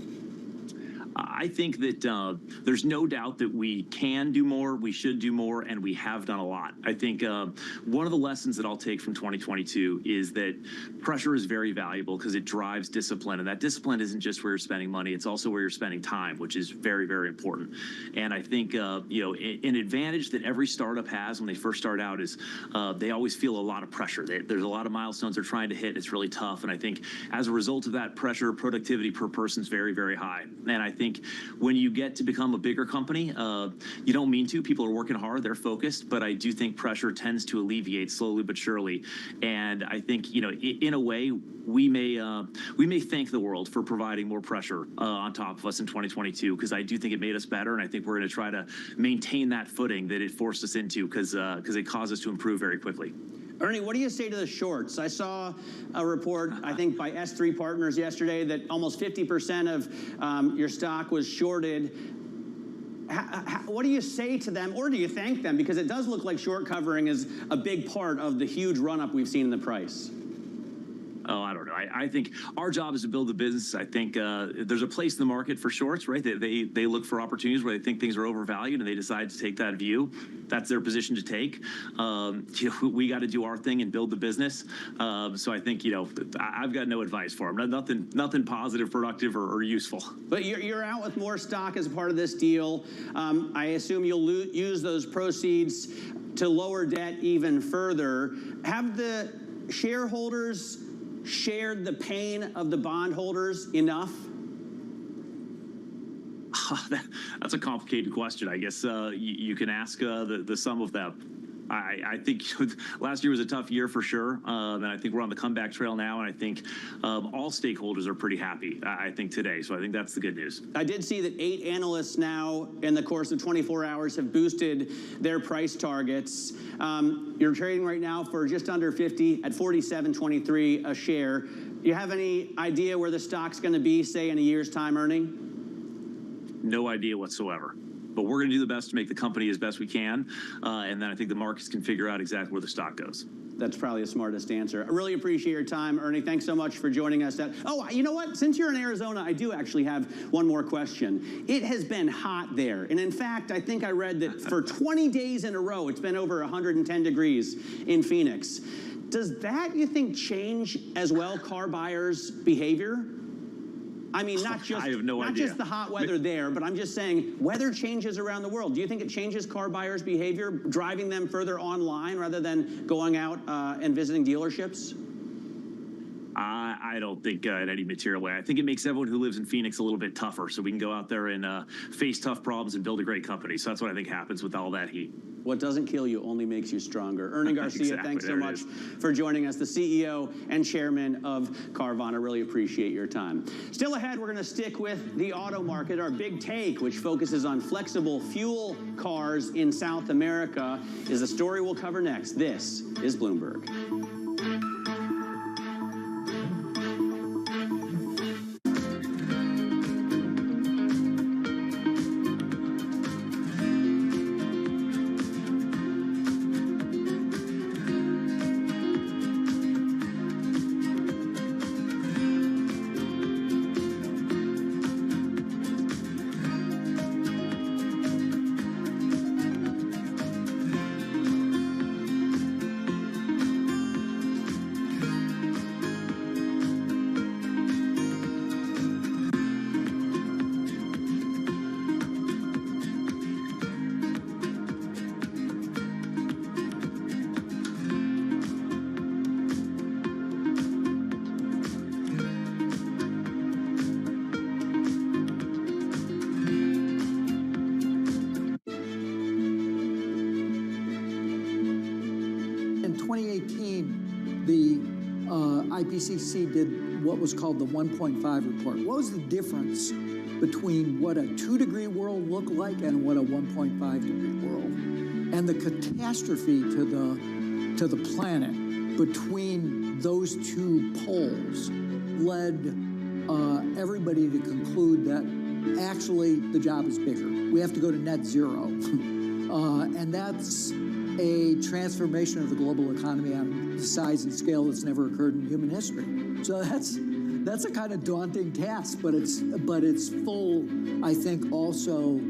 I think that there's no doubt that we can do more, we should do more, and we have done a lot. I think one of the lessons that I'll take from 2022 is that pressure is very valuable because it drives discipline, and that discipline isn't just where you're spending money, it's also where you're spending time, which is very, very important. And I think an advantage that every startup has when they first start out is they always feel a lot of pressure. There's a lot of milestones they're trying to hit. It's really tough. And I think as a result of that pressure, productivity per person is very, very high. And I think when you get to become a bigger company, you don't mean to. People are working hard. They're focused. But I do think pressure tends to alleviate slowly but surely. And I think, in a way, we may thank the world for providing more pressure on top of us in 2022, because I do think it made us better. And I think we're going to try to maintain that footing that it forced us into, because it caused us to improve very quickly. Ernie, what do you say to the shorts? I saw a report, I think, by S3 Partners yesterday that almost 50% of your stock was shorted. What do you say to them, or do you thank them? Because it does look like short covering is a big part of the huge run-up we've seen in the price. Oh, I don't know. I think our job is to build a business. I think there's a place in the market for shorts, right? They look for opportunities where they think things are overvalued and they decide to take that view. That's their position to take. We got to do our thing and build the business. So I think, I've got no advice for them. Nothing positive, productive, or useful. But you're out with more stock as a part of this deal. I assume you'll use those proceeds to lower debt even further. Have the shareholders shared the pain of the bondholders enough? That's a complicated question. I guess you can ask the sum of them. I think last year was a tough year for sure, and I think we're on the comeback trail now, and I think all stakeholders are pretty happy, I think, today. So I think that's the good news. I did see that 8 analysts now, in the course of 24 hours, have boosted their price targets. You're trading right now for just under 50 at 47.23 a share. Do you have any idea where the stock's going to be, say, in a year's time, Ernie? No idea whatsoever. But we're going to do the best to make the company as best we can, and then I think the markets can figure out exactly where the stock goes. That's probably the smartest answer. I really appreciate your time, Ernie. Thanks so much for joining us. Oh, you know what? Since you're in Arizona, I do actually have one more question. It has been hot there. And in fact, I think I read that for 20 days in a row, it's been over 110 degrees in Phoenix. Does that, you think, change as well car buyers' behavior? I mean, not just the hot weather there, but I'm just saying weather changes around the world. Do you think it changes car buyers' behavior, driving them further online rather than going out and visiting dealerships? I don't think in any material way. I think it makes everyone who lives in Phoenix a little bit tougher, so we can go out there and face tough problems and build a great company. So that's what I think happens with all that heat. What doesn't kill you only makes you stronger. Ernie Garcia, Exactly. Thanks so much for joining us, the CEO and chairman of Carvana. I really appreciate your time. Still ahead, we're going to stick with the auto market. Our big take, which focuses on flexible fuel cars in South America, is the story we'll cover next. This is Bloomberg. IPCC did what was called the 1.5 report. What was the difference between what a 2-degree world looked like and what a 1.5-degree world? And the catastrophe to the planet between those two poles led everybody to conclude that actually the job is bigger. We have to go to net zero. And that's a transformation of the global economy on the size and scale that's never occurred in human history. So that's a kind of daunting task, but it's full, I think, also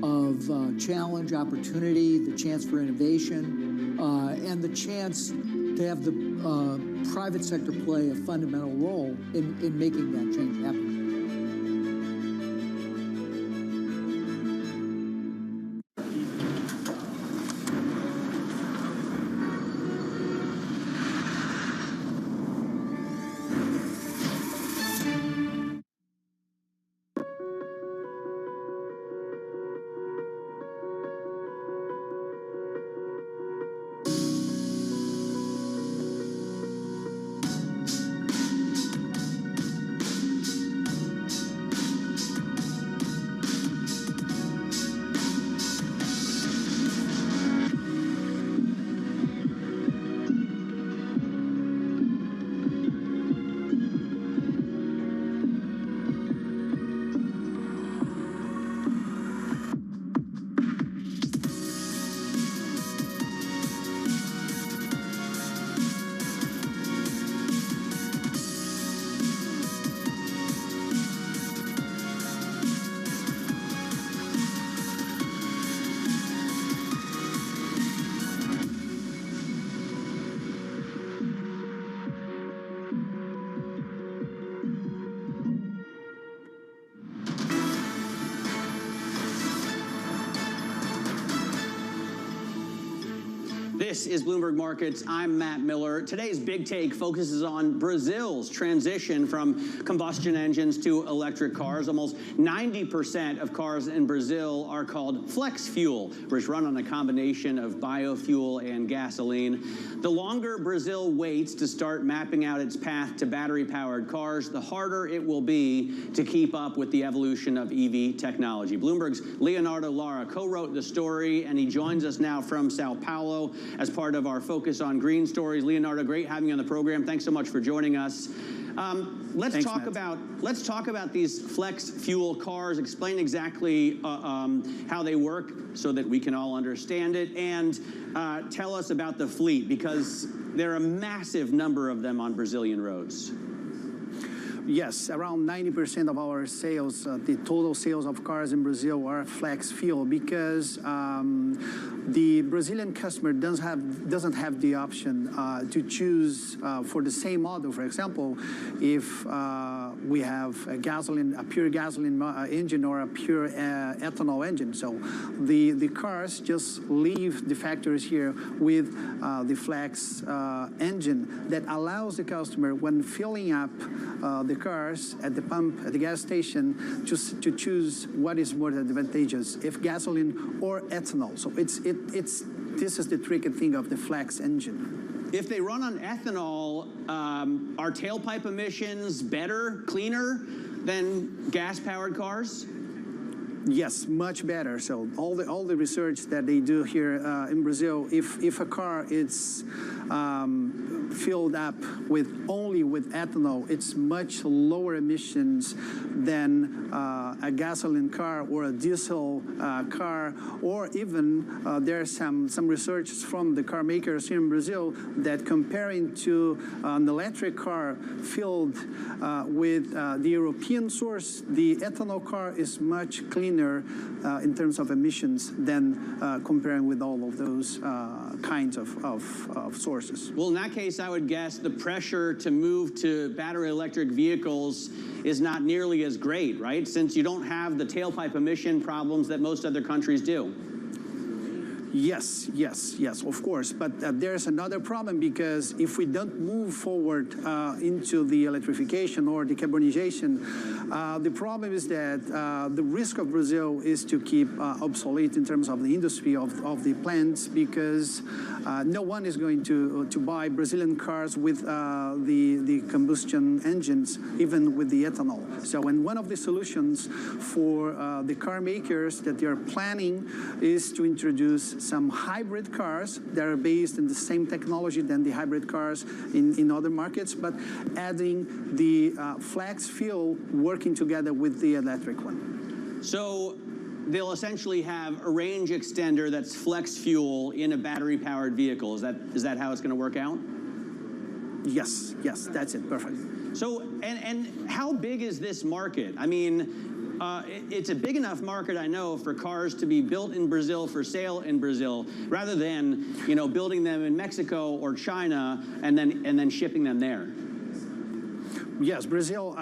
of challenge, opportunity, the chance for innovation, and the chance to have the private sector play a fundamental role in making that change happen. This is Bloomberg Markets. I'm Matt Miller. Today's Big Take focuses on Brazil's transition from combustion engines to electric cars. Almost 90% of cars in Brazil are called flex fuel, which run on a combination of biofuel and gasoline. The longer Brazil waits to start mapping out its path to battery-powered cars, the harder it will be to keep up with the evolution of EV technology. Bloomberg's Leonardo Lara co-wrote the story, and he joins us now from Sao Paulo as part of our focus on green stories. Leonardo, great having you on the program. Thanks so much for joining us. Let's talk about these flex fuel cars. Explain exactly how they work so that we can all understand it, and tell us about the fleet, because there are a massive number of them on Brazilian roads. Yes, around 90% of our sales, the total sales of cars in Brazil are flex fuel, because the Brazilian customer doesn't have the option to choose for the same model. For example, if we have a pure gasoline engine or a pure ethanol engine. So the cars just leave the factories here with the flex engine that allows the customer, when filling up the cars at the pump, at the gas station, just to choose what is more advantageous, if gasoline or ethanol. So this is the tricky thing of the flex engine. If they run on ethanol, are tailpipe emissions better, cleaner than gas-powered cars? Yes, much better. So all the research that they do here in Brazil, if a car is filled up only with ethanol, it's much lower emissions than a gasoline car or a diesel car, or even there are some research from the car makers here in Brazil that comparing to an electric car filled with the European source, the ethanol car is much cleaner in terms of emissions than comparing with all of those kinds of sources. Well, in that case, I would guess the pressure to move to battery electric vehicles is not nearly as great, right? Since you don't have the tailpipe emission problems that most other countries do. Yes, of course. But there's another problem, because if we don't move forward into the electrification or decarbonization, the problem is that the risk of Brazil is to keep obsolete in terms of the industry of the plants, because no one is going to buy Brazilian cars with the combustion engines, even with the ethanol. So, and one of the solutions for the car makers that they are planning is to introduce some hybrid cars that are based in the same technology than the hybrid cars in other markets, but adding the flex fuel working together with the electric one. So they'll essentially have a range extender that's flex fuel in a battery-powered vehicle. Is that how it's going to work out? Yes, that's it. Perfect. So, and how big is this market? I mean, it's a big enough market, I know, for cars to be built in Brazil for sale in Brazil, rather than building them in Mexico or China and then shipping them there. Yes, Brazil,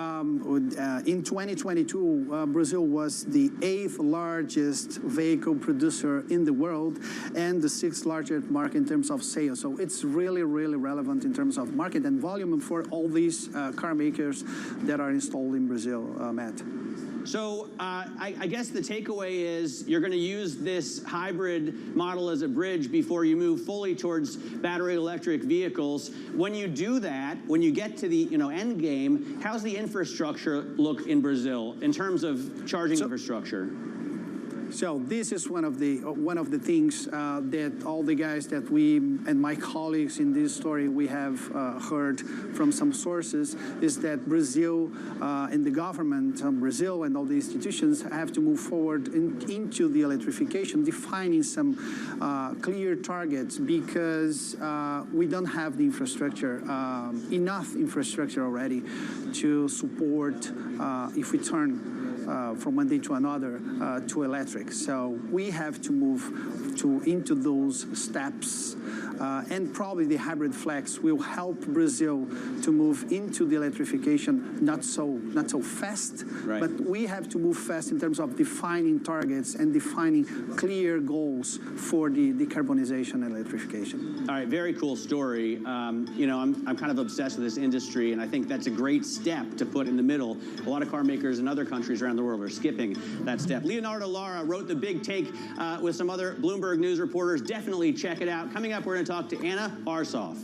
in 2022, Brazil was the 8th largest vehicle producer in the world and the 6th largest market in terms of sales. So it's really, really relevant in terms of market and volume for all these car makers that are installed in Brazil, Matt. So I guess the takeaway is you're going to use this hybrid model as a bridge before you move fully towards battery electric vehicles. When you do that, when you get to the end game, how's the infrastructure look in Brazil in terms of charging infrastructure? So this is one of the things that all the guys that we and my colleagues in this story we have heard from some sources is that Brazil and the government, Brazil and all the institutions have to move forward into the electrification, defining some clear targets because we don't have the infrastructure, enough infrastructure already to support if we turn from one day to another to electric. So we have to move into those steps, and probably the hybrid flex will help Brazil to move into the electrification not so fast, right. But we have to move fast in terms of defining targets and defining clear goals for the decarbonization and electrification. All right, very cool story. I'm kind of obsessed with this industry, and I think that's a great step to put in the middle. A lot of car makers in other countries around the world are skipping that step. Leonardo Lara wrote The Big Take with some other Bloomberg News reporters. Definitely check it out. Coming up, we're going to talk to Anna Barsoff.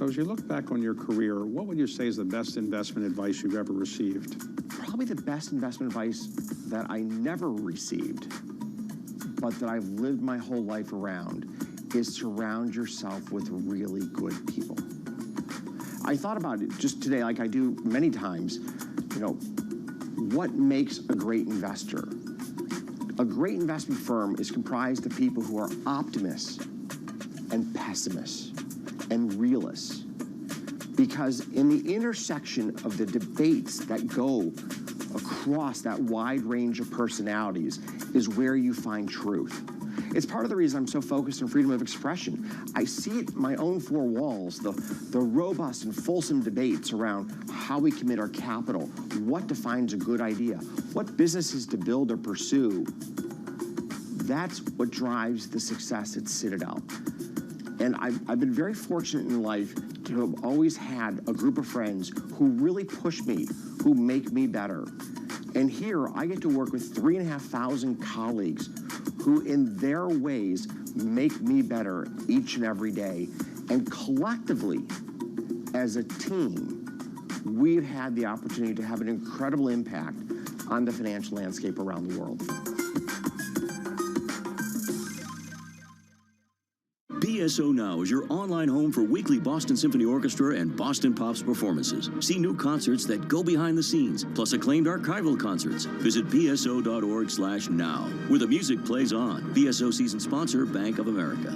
So as you look back on your career, what would you say is the best investment advice you've ever received? Probably the best investment advice that I never received, but that I've lived my whole life around, is surround yourself with really good people. I thought about it just today, like I do many times, what makes a great investor? A great investment firm is comprised of people who are optimists and pessimists and realists. Because in the intersection of the debates that go across that wide range of personalities is where you find truth. It's part of the reason I'm so focused on freedom of expression. I see it in my own four walls, the robust and fulsome debates around how we commit our capital, what defines a good idea, what businesses to build or pursue. That's what drives the success at Citadel. And I've been very fortunate in life to have always had a group of friends who really push me, who make me better. And here I get to work with 3,500 colleagues who in their ways make me better each and every day. And collectively, as a team, we've had the opportunity to have an incredible impact on the financial landscape around the world. BSO Now is your online home for weekly Boston Symphony Orchestra and Boston Pops performances. See new concerts that go behind the scenes, plus acclaimed archival concerts. Visit bso.org/now, where the music plays on. BSO season sponsor, Bank of America.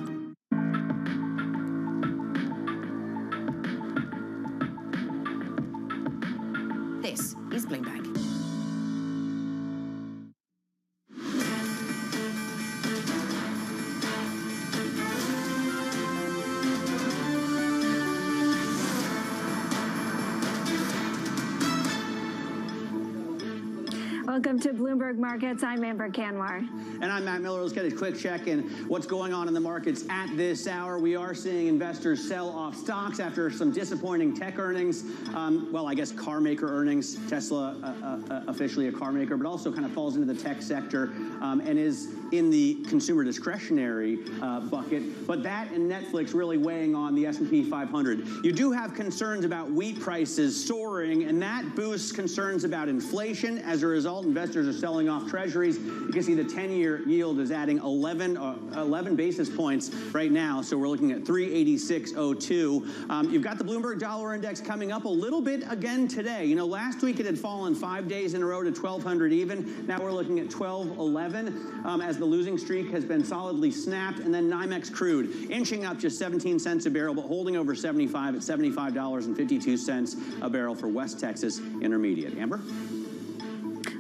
This is Bloomberg. Welcome to Bloomberg Markets. I'm Amber Kanwar. And I'm Matt Miller. Let's get a quick check in what's going on in the markets at this hour. We are seeing investors sell off stocks after some disappointing tech earnings. Well, I guess car maker earnings. Tesla officially a car maker, but also kind of falls into the tech sector and is in the consumer discretionary bucket. But that and Netflix really weighing on the S&P 500. You do have concerns about wheat prices soaring, and that boosts concerns about inflation. As a result, investors are selling off treasuries. You can see the 10-year yield is adding 11 basis points right now, so we're looking at 386.02. You've got the Bloomberg Dollar Index coming up a little bit again today. You know, last week it had fallen 5 days in a row to 1,200 even. Now we're looking at 1,211 as the losing streak has been solidly snapped. And then NYMEX crude inching up just 17 cents a barrel, but holding over 75 at $75.52 a barrel for West Texas Intermediate. Amber?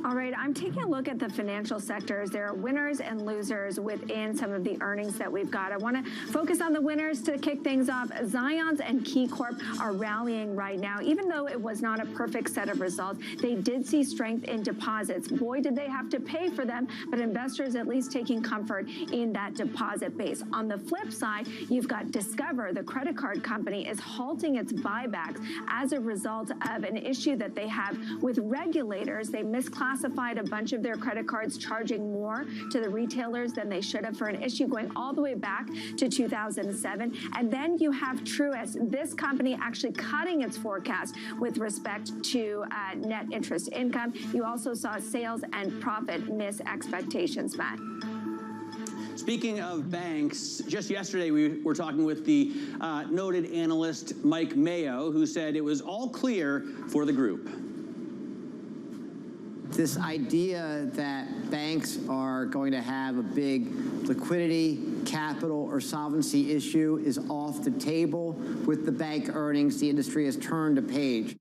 All right, I'm taking a look at the financial sectors. There are winners and losers within some of the earnings that we've got. I want to focus on the winners to kick things off. Zions and KeyCorp are rallying right now. Even though it was not a perfect set of results, they did see strength in deposits. Boy, did they have to pay for them, but investors at least taking comfort in that deposit base. On the flip side, you've got Discover, the credit card company, is halting its buybacks as a result of an issue that they have with regulators. They misclassified a bunch of their credit cards, charging more to the retailers than they should have, for an issue going all the way back to 2007. And then you have Truist, this company actually cutting its forecast with respect to net interest income. You also saw sales and profit miss expectations, Matt. Speaking of banks, just yesterday we were talking with the noted analyst Mike Mayo, who said it was all clear for the group. This idea that banks are going to have a big liquidity, capital, or solvency issue is off the table. With the bank earnings, the industry has turned a page.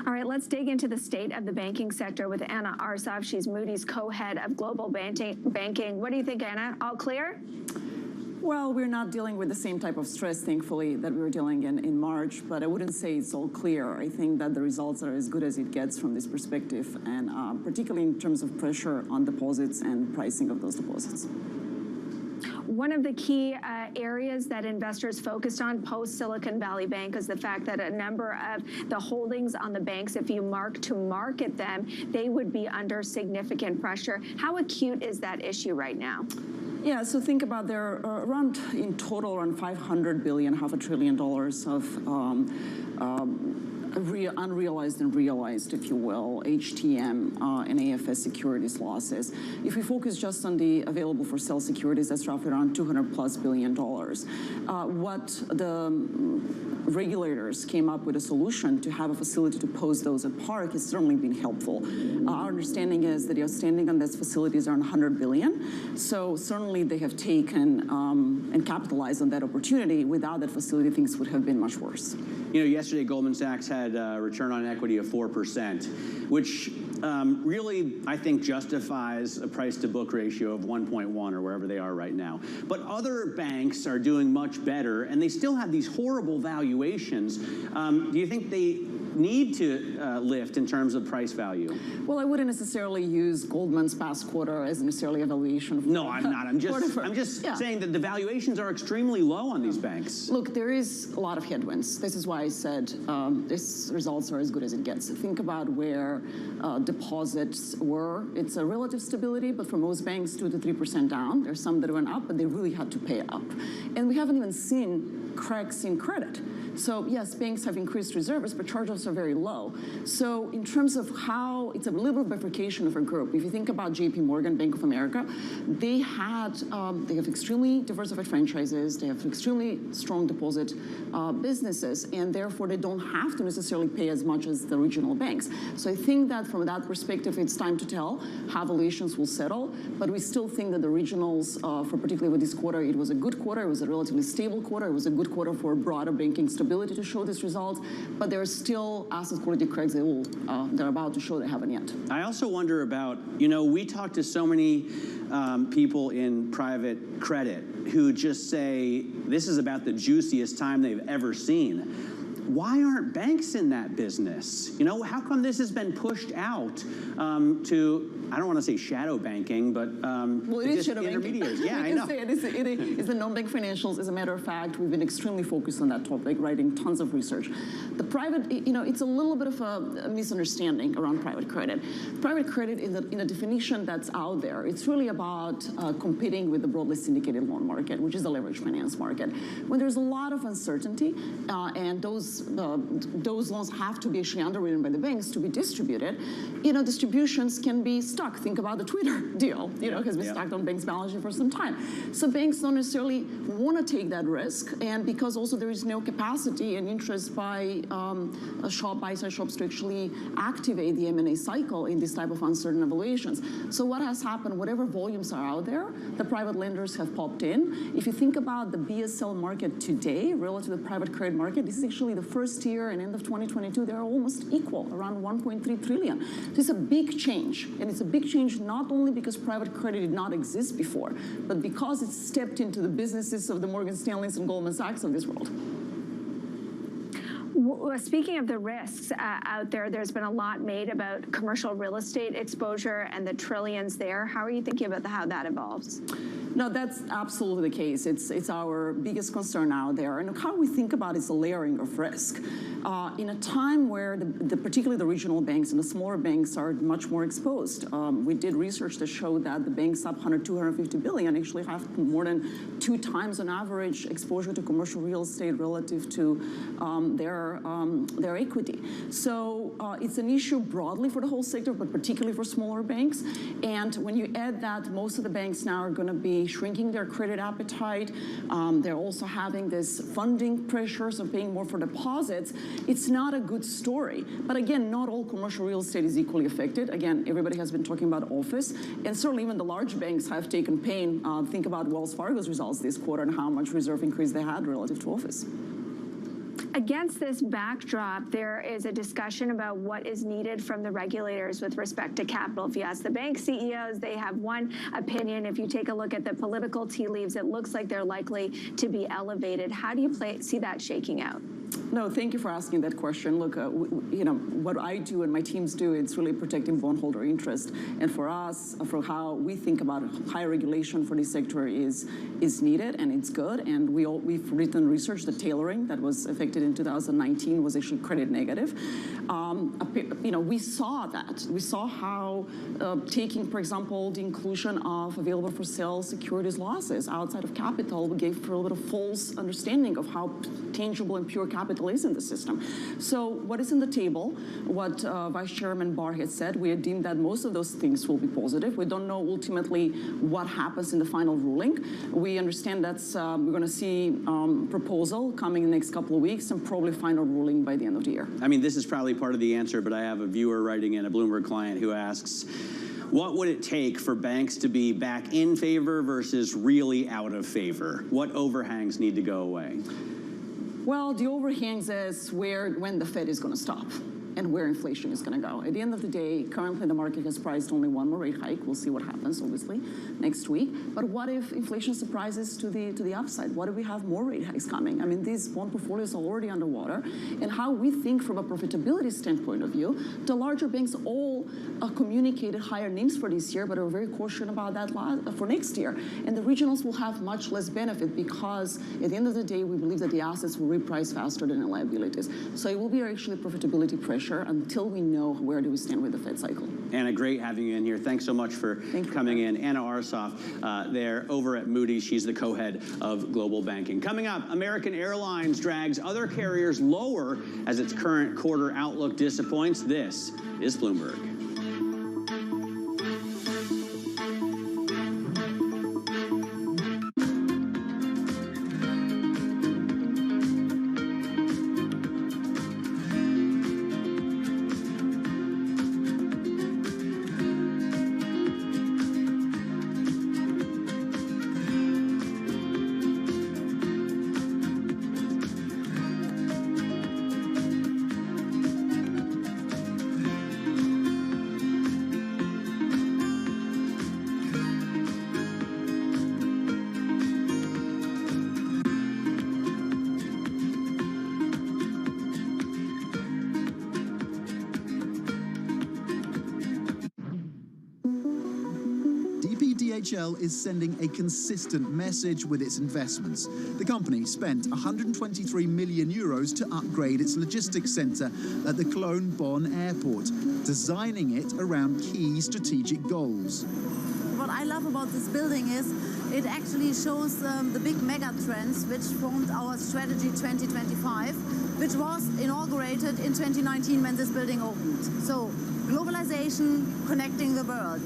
All right, let's dig into the state of the banking sector with Anna Arsov. She's Moody's co-head of global banking. What do you think, Anna? All clear? Well, we're not dealing with the same type of stress, thankfully, that we were dealing in March, but I wouldn't say it's all clear. I think that the results are as good as it gets from this perspective, and particularly in terms of pressure on deposits and pricing of those deposits. One of the key areas that investors focused on post Silicon Valley Bank is the fact that a number of the holdings on the banks, if you mark to market them, they would be under significant pressure. How acute is that issue right now? Yeah, so think about there are around, in total, around $500 billion, $500 billion of unrealized and realized, if you will, HTM and AFS securities losses. If we focus just on the available for sale securities, that's roughly around $200+ billion. What the regulators came up with a solution to have a facility to post those at par has certainly been helpful. Our understanding is that the outstanding on these facilities are $100 billion. So certainly they have taken and capitalized on that opportunity. Without that facility, things would have been much worse. You know, yesterday Goldman Sachs had a return on equity of 4%, which really, I think, justifies a price-to-book ratio of 1.1 or wherever they are right now. But other banks are doing much better, and they still have these horrible valuations. Do you think they need to lift in terms of price value? Well, I wouldn't necessarily use Goldman's past quarter as necessarily a valuation. No, I'm not. I'm just saying that the valuations are extremely low on these banks. Look, there is a lot of headwinds. This is why I said these results are as good as it gets. Think about where deposits were. It's a relative stability, but for most banks, 2 to 3% down. There's some that went up, but they really had to pay up. And we haven't even seen cracks in credit. So yes, banks have increased reserves, but charge-offs are very low. So in terms of how, it's a little bifurcation of a group. If you think about JP Morgan, Bank of America, they have extremely diversified franchises. They have extremely strong deposit businesses, and therefore they don't have to necessarily pay as much as the regional banks. So I think that from that perspective, it's time to tell how valuations will settle. But we still think that the regionals, for particularly with this quarter, it was a good quarter. It was a relatively stable quarter. It was a good quarter for broader banking stability to show this result, but there are still asset quality cracks they're about to show they haven't yet. I also wonder about, you know, we talk to so many people in private credit who just say this is about the juiciest time they've ever seen. why aren't banks in that business? You know, how come this has been pushed out to, I don't want to say shadow banking, but well, it is shadow banking. Intermediaries. Yeah, I know. Say it is the non-bank financials. As a matter of fact, we've been extremely focused on that topic, writing tons of research. The private, you know, it's a little bit of a misunderstanding around private credit. Private credit, in a definition that's out there, it's really about competing with the broadly syndicated loan market, which is the leverage finance market. When there's a lot of uncertainty, and those loans have to be actually underwritten by the banks to be distributed, you know, distributions can be stuck. Think about the Twitter deal, you know, has been stuck on banks' balance sheet for some time. So banks don't necessarily want to take that risk, and because also there is no capacity and interest by buy-side shops to actually activate the M&A cycle in this type of uncertain evaluations. So what has happened, whatever volumes are out there, the private lenders have popped in. If you think about the BSL market today relative to the private credit market, this is actually the first year and end of 2022, they're almost equal, around 1.3 trillion. So it's a big change, and it's a big change not only because private credit did not exist before, but because it's stepped into the businesses of the Morgan Stanleys and Goldman Sachs of this world. Speaking of the risks out there, there's been a lot made about commercial real estate exposure and the trillions there. How are you thinking about how that evolves? No, that's absolutely the case. It's our biggest concern out there. And how we think about is the layering of risk. In a time where particularly the regional banks and the smaller banks are much more exposed. We did research that showed that the banks up 250 billion actually have more than 2 times on average exposure to commercial real estate relative to their equity. So it's an issue broadly for the whole sector, but particularly for smaller banks. And when you add that most of the banks now are going to be shrinking their credit appetite, they're also having this funding pressures of paying more for deposits, it's not a good story. But again, not all commercial real estate is equally affected. Again, everybody has been talking about office, and certainly even the large banks have taken pain. Think about Wells Fargo's results this quarter and how much reserve increase they had relative to office. Against this backdrop, there is a discussion about what is needed from the regulators with respect to capital. If you ask the bank CEOs, they have one opinion. If you take a look at the political tea leaves, it looks like they're likely to be elevated. How do you see that shaking out? No, thank you for asking that question. Look, you know, what I do and my teams do, it's really protecting bondholder interest. And for us, for how we think about higher regulation for this sector is needed, and it's good. And we've written research that tailoring that was affected in 2019 was actually credit negative. You know, we saw that. We saw how taking, for example, the inclusion of available for sale securities losses outside of capital gave for a little bit of false understanding of how tangible and pure capital is in the system. So what is in the table, what Vice Chairman Barr has said, we deemed that most of those things will be positive. We don't know ultimately what happens in the final ruling. We understand that's we're going to see proposal coming in the next couple of weeks and probably final ruling by the end of the year. I mean, this is probably part of the answer, but I have a viewer writing in, a Bloomberg client, who asks, what would it take for banks to be back in favor versus really out of favor? What overhangs need to go away? Well, the overhangs is when the Fed is going to stop and where inflation is going to go. At the end of the day, currently the market has priced only one more rate hike. We'll see what happens, obviously, next week. But what if inflation surprises to the upside? What if we have more rate hikes coming? I mean, these bond portfolios are already underwater. And how we think from a profitability standpoint of view, the larger banks all communicated higher NIMs for this year, but are very cautious about that for next year. And the regionals will have much less benefit because at the end of the day, we believe that the assets will reprice faster than the liabilities. So it will be actually profitability pressure until we know where do we stand with the Fed cycle. Anna, great having you in here. Thanks so much for coming in. Anna Arsoff, there over at Moody's. She's the co-head of global banking. Coming up, American Airlines drags other carriers lower as its current quarter outlook disappoints. This is Bloomberg. DHL is sending a consistent message with its investments. The company spent 123 million euros to upgrade its logistics centre at the Cologne Bonn airport, designing it around key strategic goals. What I love about this building is it actually shows the big mega trends which formed our strategy 2025, which was inaugurated in 2019 when this building opened. So globalization, connecting the world.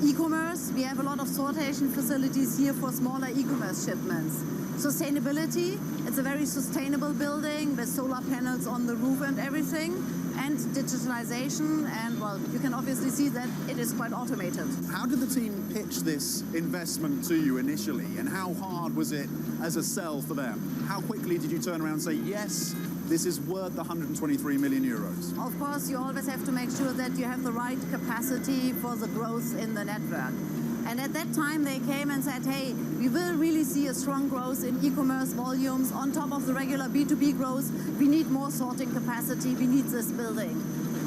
E-commerce, we have a lot of sortation facilities here for smaller e-commerce shipments. Sustainability, it's a very sustainable building with solar panels on the roof and everything. And digitalization, and well, you can obviously see that it is quite automated. How did the team pitch this investment to you initially, and how hard was it as a sell for them? How quickly did you turn around and say, yes, this is worth 123 million euros? Of course, you always have to make sure that you have the right capacity for the growth in the network. And at that time, they came and said, hey, we will really see a strong growth in e-commerce volumes on top of the regular B2B growth. We need more sorting capacity. We need this building.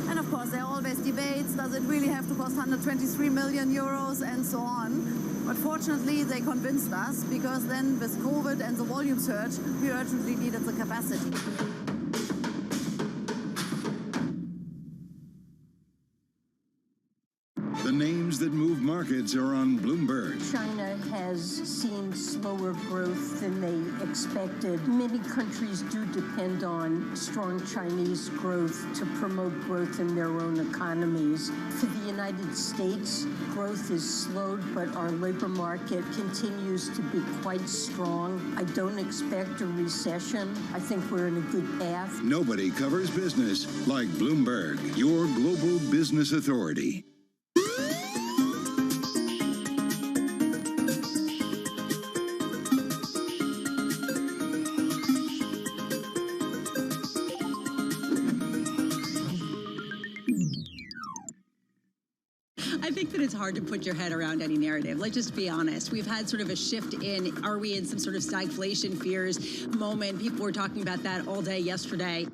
And of course, there are always debates. Does it really have to cost 123 million euros and so on? But fortunately, they convinced us, because then with COVID and the volume surge, we urgently needed the capacity. The names that move markets are on Bloomberg. China has seen slower growth than they expected. Many countries do depend on strong Chinese growth to promote growth in their own economies. For the United States, growth is slowed, but our labor market continues to be quite strong. I don't expect a recession. I think we're in a good path. Nobody covers business like Bloomberg, your global business authority. I think that it's hard to put your head around any narrative. Let's just be honest. We've had sort of a shift in, are we in some sort of stagflation fears moment? People were talking about that all day yesterday.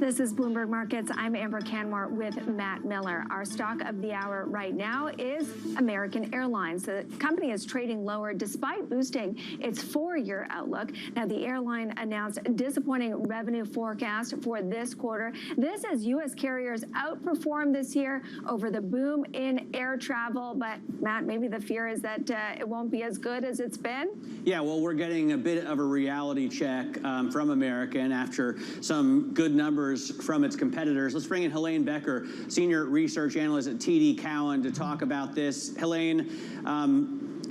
This is Bloomberg Markets. I'm Amber Canmore with Matt Miller. Our stock of the hour right now is American Airlines. The company is trading lower despite boosting its four-year outlook. Now, the airline announced a disappointing revenue forecast for this quarter. This as U.S. carriers outperformed this year over the boom in air travel. But, Matt, maybe the fear is that it won't be as good as it's been? Yeah, well, we're getting a bit of a reality check from American after some good numbers from its competitors. Let's bring in Helene Becker, Senior Research Analyst at TD Cowen, to talk about this. Helene,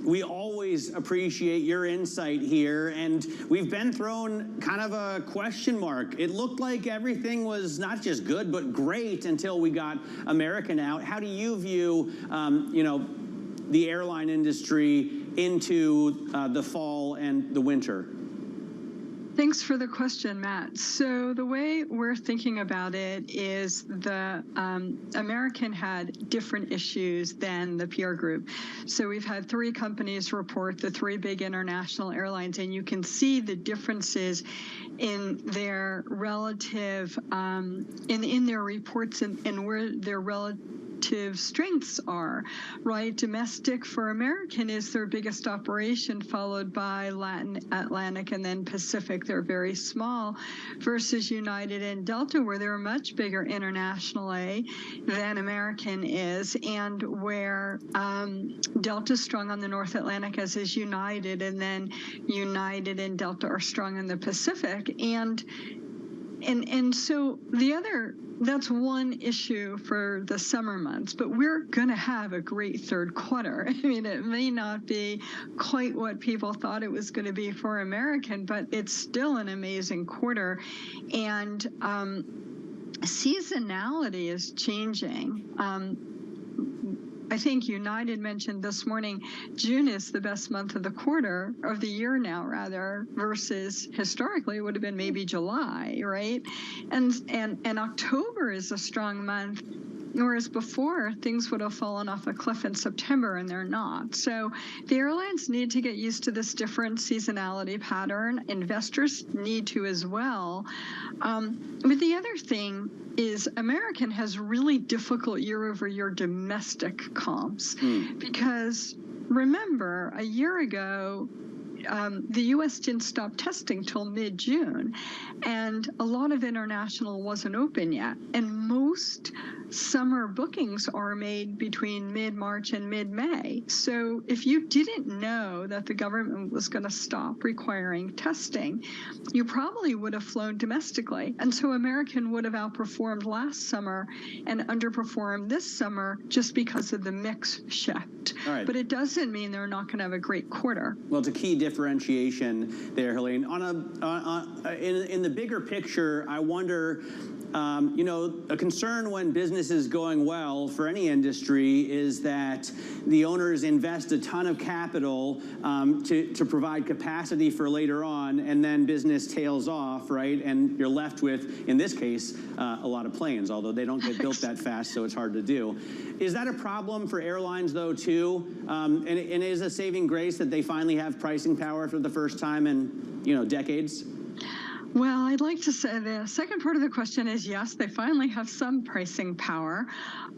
we always appreciate your insight here, and we've been thrown kind of a question mark. It looked like everything was not just good, but great until we got American out. How do you view, the airline industry into the fall and the winter? Thanks for the question, Matt. So the way we're thinking about it is the American had different issues than the peer group. So we've had three companies report, the three big international airlines, and you can see the differences in their relative, in their reports and where their relative strengths are, right? Domestic for American is their biggest operation, followed by Latin Atlantic and then Pacific. They're very small, versus United and Delta, where they're much bigger internationally than American is, and where Delta's strong on the North Atlantic, as is United, and then United and Delta are strong in the Pacific. And so the other, that's one issue for the summer months, but we're going to have a great third quarter. I mean, it may not be quite what people thought it was going to be for American, but it's still an amazing quarter. And seasonality is changing. I think United mentioned this morning, June is the best month of the quarter, of the year now, rather, versus historically it would have been maybe July, right? And October is a strong month. Whereas before, things would have fallen off a cliff in September, and they're not. So the airlines need to get used to this different seasonality pattern. Investors need to as well. But the other thing is American has really difficult year-over-year domestic comps because remember, a year ago, the U.S. didn't stop testing till mid-June, and a lot of international wasn't open yet. And most summer bookings are made between mid-March and mid-May. So if you didn't know that the government was going to stop requiring testing, you probably would have flown domestically. And so American would have outperformed last summer and underperformed this summer just because of the mix shift. All right. But it doesn't mean they're not going to have a great quarter. Well, it's a key differentiation there, Helene. In the bigger picture, I wonder, a concern when business is going well for any industry is that the owners invest a ton of capital to provide capacity for later on, and then business tails off, right? And you're left with, in this case, a lot of planes, although they don't get built that fast, so it's hard to do. Is that a problem for airlines, though, too? And is a saving grace that they finally have pricing power for the first time in, decades? Well, I'd like to say the second part of the question is yes, they finally have some pricing power.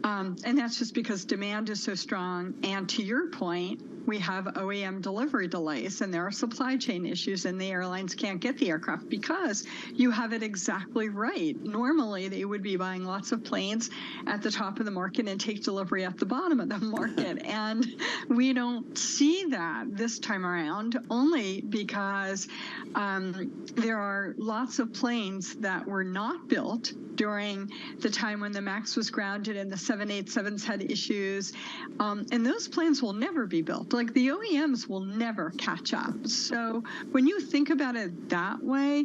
And that's just because demand is so strong. And to your point, we have OEM delivery delays and there are supply chain issues and the airlines can't get the aircraft because you have it exactly right. Normally, they would be buying lots of planes at the top of the market and take delivery at the bottom of the market. And we don't see that this time around only because there are lots of planes that were not built during the time when the MAX was grounded and the 787s had issues. And those planes will never be built. Like the OEMs will never catch up. So when you think about it that way,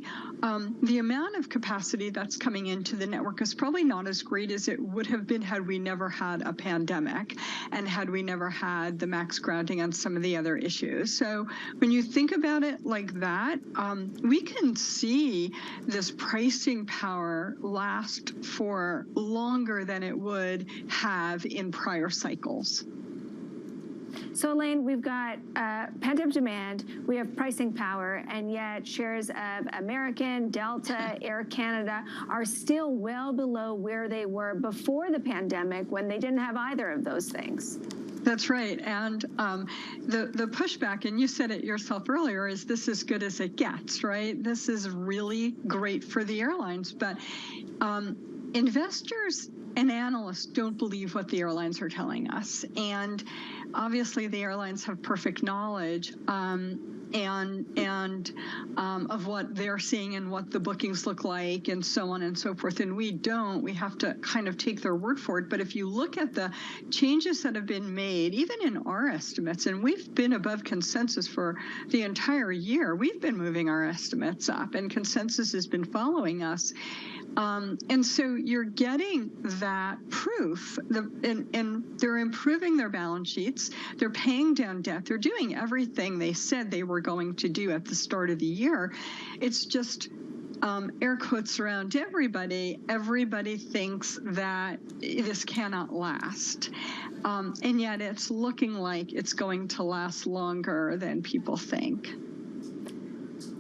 the amount of capacity that's coming into the network is probably not as great as it would have been had we never had a pandemic and had we never had the MAX grounding and some of the other issues. So when you think about it like that, we can see this pricing power last for longer than it would have in prior cycles. So, Elaine, we've got pent-up demand, we have pricing power, and yet shares of American, Delta, Air Canada are still well below where they were before the pandemic when they didn't have either of those things. That's right. And the pushback, and you said it yourself earlier, is this as good as it gets, right? This is really great for the airlines. But investors and analysts don't believe what the airlines are telling us. And obviously the airlines have perfect knowledge of what they're seeing and what the bookings look like and so on and so forth. And we don't. We have to kind of take their word for it. But if you look at the changes that have been made, even in our estimates, and we've been above consensus for the entire year, we've been moving our estimates up and consensus has been following us. And so you're getting that proof, and they're improving their balance sheets, they're paying down debt, they're doing everything they said they were going to do at the start of the year. It's just air quotes around everybody thinks that this cannot last. And yet it's looking like it's going to last longer than people think.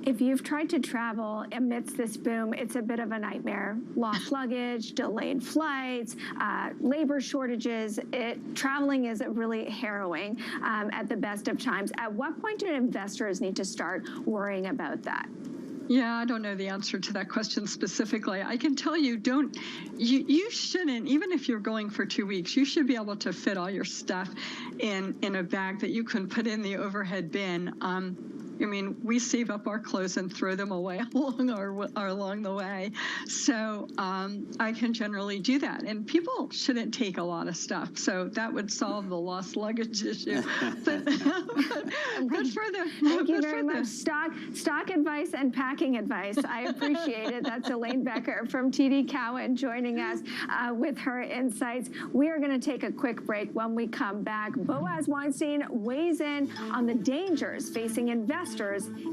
If you've tried to travel amidst this boom, it's a bit of a nightmare. Lost luggage, delayed flights, labor shortages. Traveling is really harrowing at the best of times. At what point do investors need to start worrying about that? Yeah, I don't know the answer to that question specifically. I can tell you, you shouldn't, even if you're going for 2 weeks, you should be able to fit all your stuff in a bag that you can put in the overhead bin. I mean, we save up our clothes and throw them away along the way. So I can generally do that. And people shouldn't take a lot of stuff. So that would solve the lost luggage issue. But good for the Thank you very much. Stock advice and packing advice. I appreciate it. That's Elaine Becker from TD Cowen joining us with her insights. We are going to take a quick break. When we come back, Boaz Weinstein weighs in on the dangers facing investors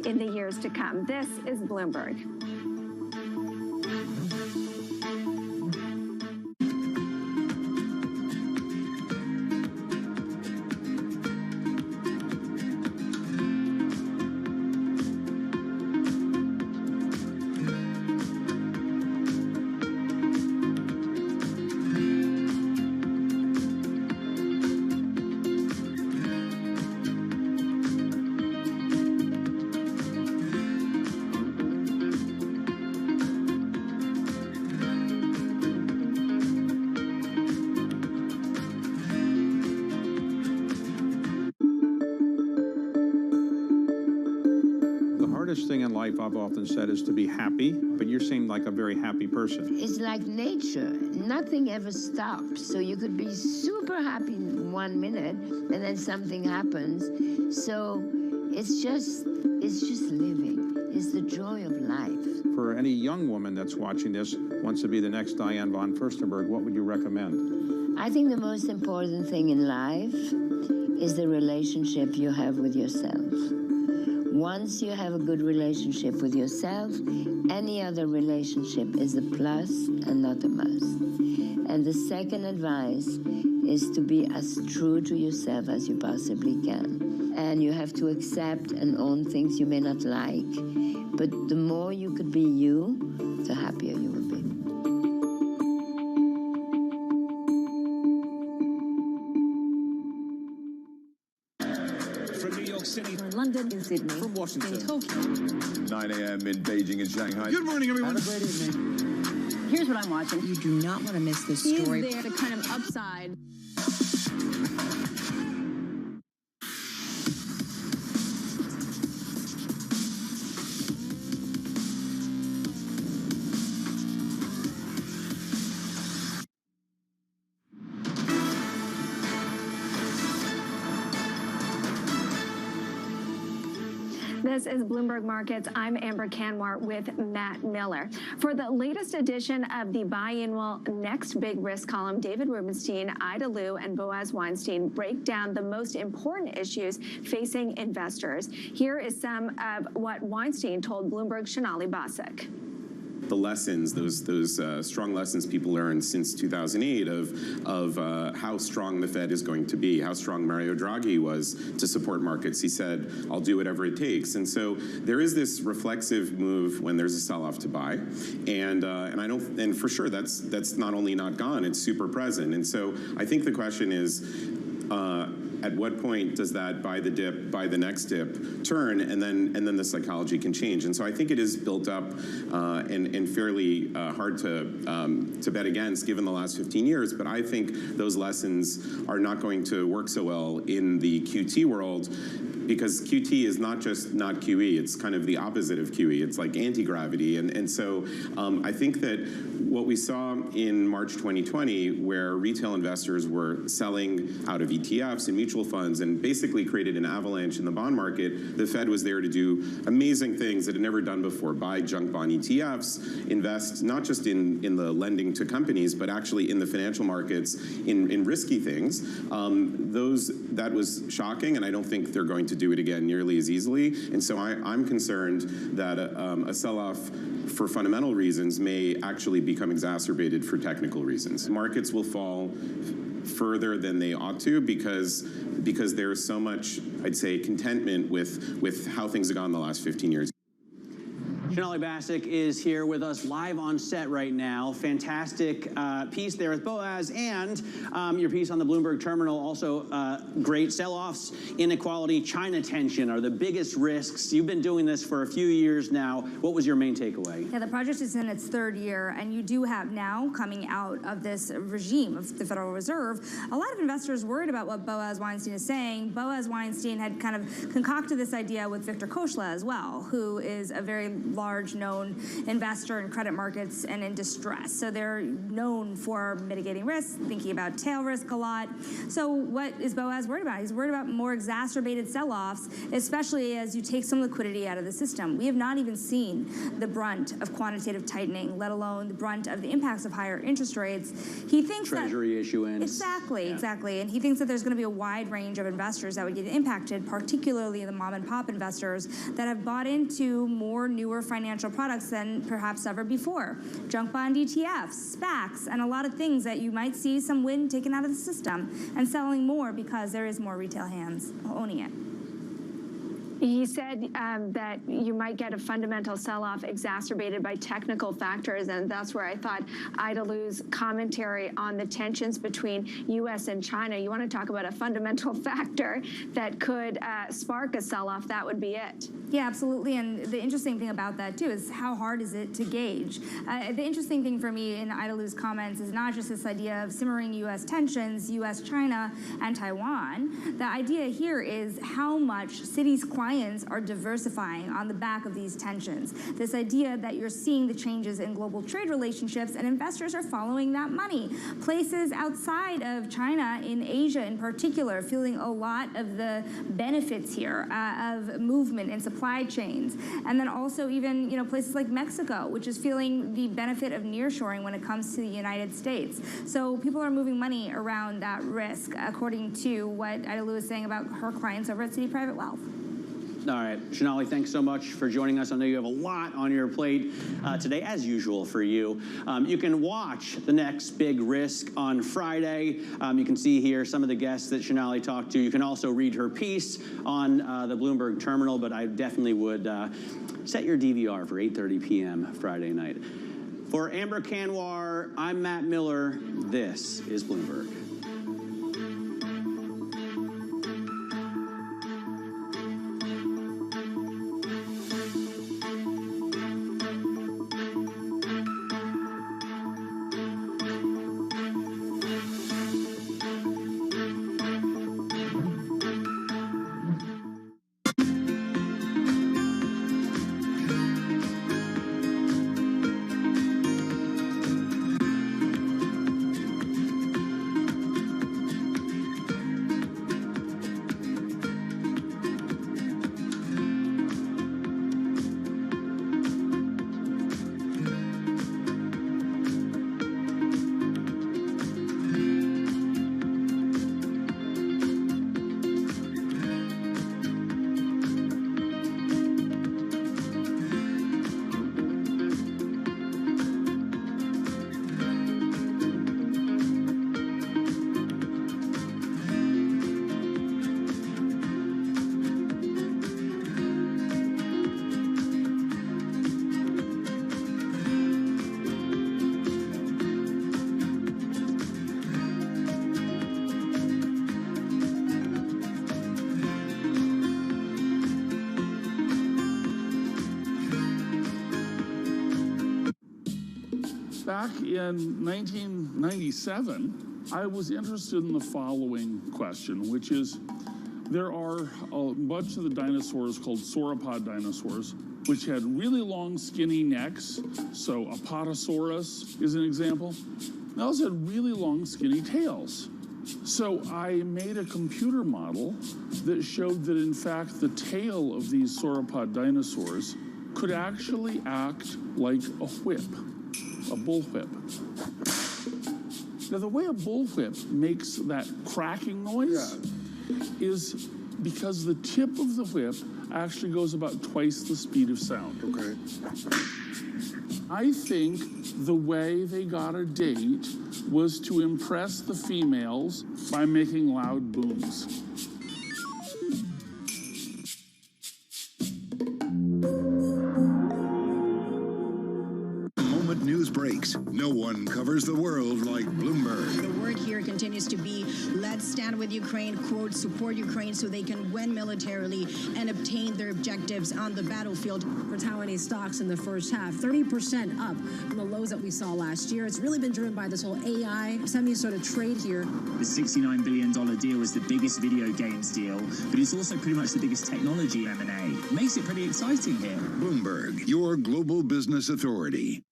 in the years to come. This is Bloomberg. hardest thing in life, I've often said, is to be happy, but you seem like a very happy person. It's like nature. Nothing ever stops. So you could be super happy in 1 minute and then something happens. So it's just living. It's the joy of life. For any young woman that's watching this, wants to be the next Diane von Furstenberg, what would you recommend? I think the most important thing in life is the relationship you have with yourself. Once you have a good relationship with yourself, any other relationship is a plus and not a must. And the second advice is to be as true to yourself as you possibly can. And you have to accept and own things you may not like. But the more you could be you, the happier you will be. From New York City, from London, in Sydney, from Washington, in Tokyo, 9 a.m. in Beijing and Shanghai. Good morning, everyone. Have a great evening. Here's what I'm watching. You do not want to miss this Is story. there the kind of upside? This is Bloomberg Markets. I'm Amber Canwar with Matt Miller. For the latest edition of the biannual Next Big Risk column, David Rubenstein, Ida Liu, and Boaz Weinstein break down the most important issues facing investors. Here is some of what Weinstein told Bloomberg's Sonali Basak. The lessons, those strong lessons people learned since 2008 of how strong the Fed is going to be, how strong Mario Draghi was to support markets. He said, "I'll do whatever it takes." And so there is this reflexive move when there's a sell-off to buy, and I don't, and for sure that's not only not gone, it's super present. And so I think the question is, at what point does that buy the next dip turn, and then the psychology can change? And so I think it is built up and fairly hard to bet against given the last 15 years. But I think those lessons are not going to work so well in the QT world, because QT is not just not QE, it's kind of the opposite of QE. It's like anti-gravity. And so I think that what we saw in March 2020, where retail investors were selling out of ETFs and mutual funds and basically created an avalanche in the bond market, the Fed was there to do amazing things that it had never done before: buy junk bond ETFs, invest not just in the lending to companies, but actually in the financial markets in risky things. That was shocking, and I don't think they're going to do it again nearly as easily. And so I'm concerned that a sell-off for fundamental reasons may actually become exacerbated for technical reasons. Markets will fall further than they ought to because there's so much, I'd say, contentment with how things have gone the last 15 years. Sonali Basak is here with us live on set right now. Fantastic piece there with Boaz, and your piece on the Bloomberg terminal. Also, great sell-offs, inequality, China tension are the biggest risks. You've been doing this for a few years now. What was your main takeaway? Yeah, the project is in its third year, and you do have now, coming out of this regime of the Federal Reserve, a lot of investors worried about what Boaz Weinstein is saying. Boaz Weinstein had kind of concocted this idea with Victor Kochla as well, who is a very large known investor in credit markets and in distress. So they're known for mitigating risk, thinking about tail risk a lot. So what is Boaz worried about? He's worried about more exacerbated sell-offs, especially as you take some liquidity out of the system. We have not even seen the brunt of quantitative tightening, let alone the brunt of the impacts of higher interest rates. He thinks Treasury issuance. Exactly. And he thinks that there's going to be a wide range of investors that would get impacted, particularly the mom and pop investors that have bought into more newer financial products than perhaps ever before. Junk bond ETFs, SPACs, and a lot of things that you might see some wind taken out of the system and selling more because there is more retail hands owning it. He said that you might get a fundamental sell-off exacerbated by technical factors, and that's where I thought Ida Liu's commentary on the tensions between U.S. and China. You want to talk about a fundamental factor that could spark a sell-off, that would be it. Yeah, absolutely. And the interesting thing about that, too, is how hard is it to gauge? The interesting thing for me in Ida Liu's comments is not just this idea of simmering U.S. tensions, U.S., China, and Taiwan. The idea here is how much Citi's client clients are diversifying on the back of these tensions. This idea that you're seeing the changes in global trade relationships and investors are following that money. Places outside of China, in Asia in particular, feeling a lot of the benefits here of movement and supply chains. And then also even, places like Mexico, which is feeling the benefit of nearshoring when it comes to the United States. So people are moving money around that risk, according to what Ida Lou is saying about her clients over at Citi Private Wealth. All right, Sonali, thanks so much for joining us. I know you have a lot on your plate today, as usual for you. You can watch the next big risk on Friday. You can see here some of the guests that Sonali talked to. You can also read her piece on the Bloomberg terminal, but I definitely would set your DVR for 8:30 p.m. Friday night. For Amber Kanwar, I'm Matt Miller. This is Bloomberg. Back in 1997, I was interested in the following question, which is, there are a bunch of the dinosaurs called sauropod dinosaurs, which had really long, skinny necks. So Apatosaurus is an example. Those had really long, skinny tails. So I made a computer model that showed that, in fact, the tail of these sauropod dinosaurs could actually act like a whip. A bullwhip. Now, the way a bullwhip makes that cracking noise is because the tip of the whip actually goes about twice the speed of sound. Okay. I think the way they got a date was to impress the females by making loud booms. News breaks. No one covers the world like Bloomberg. The word here continues to be, let's stand with Ukraine, quote, support Ukraine so they can win militarily and obtain their objectives on the battlefield. For Taiwanese stocks in the first half, 30% up from the lows that we saw last year. It's really been driven by this whole AI, semi sort of trade here. The $69 billion deal is the biggest video games deal, but it's also pretty much the biggest technology M&A. Makes it pretty exciting here. Bloomberg, your global business authority.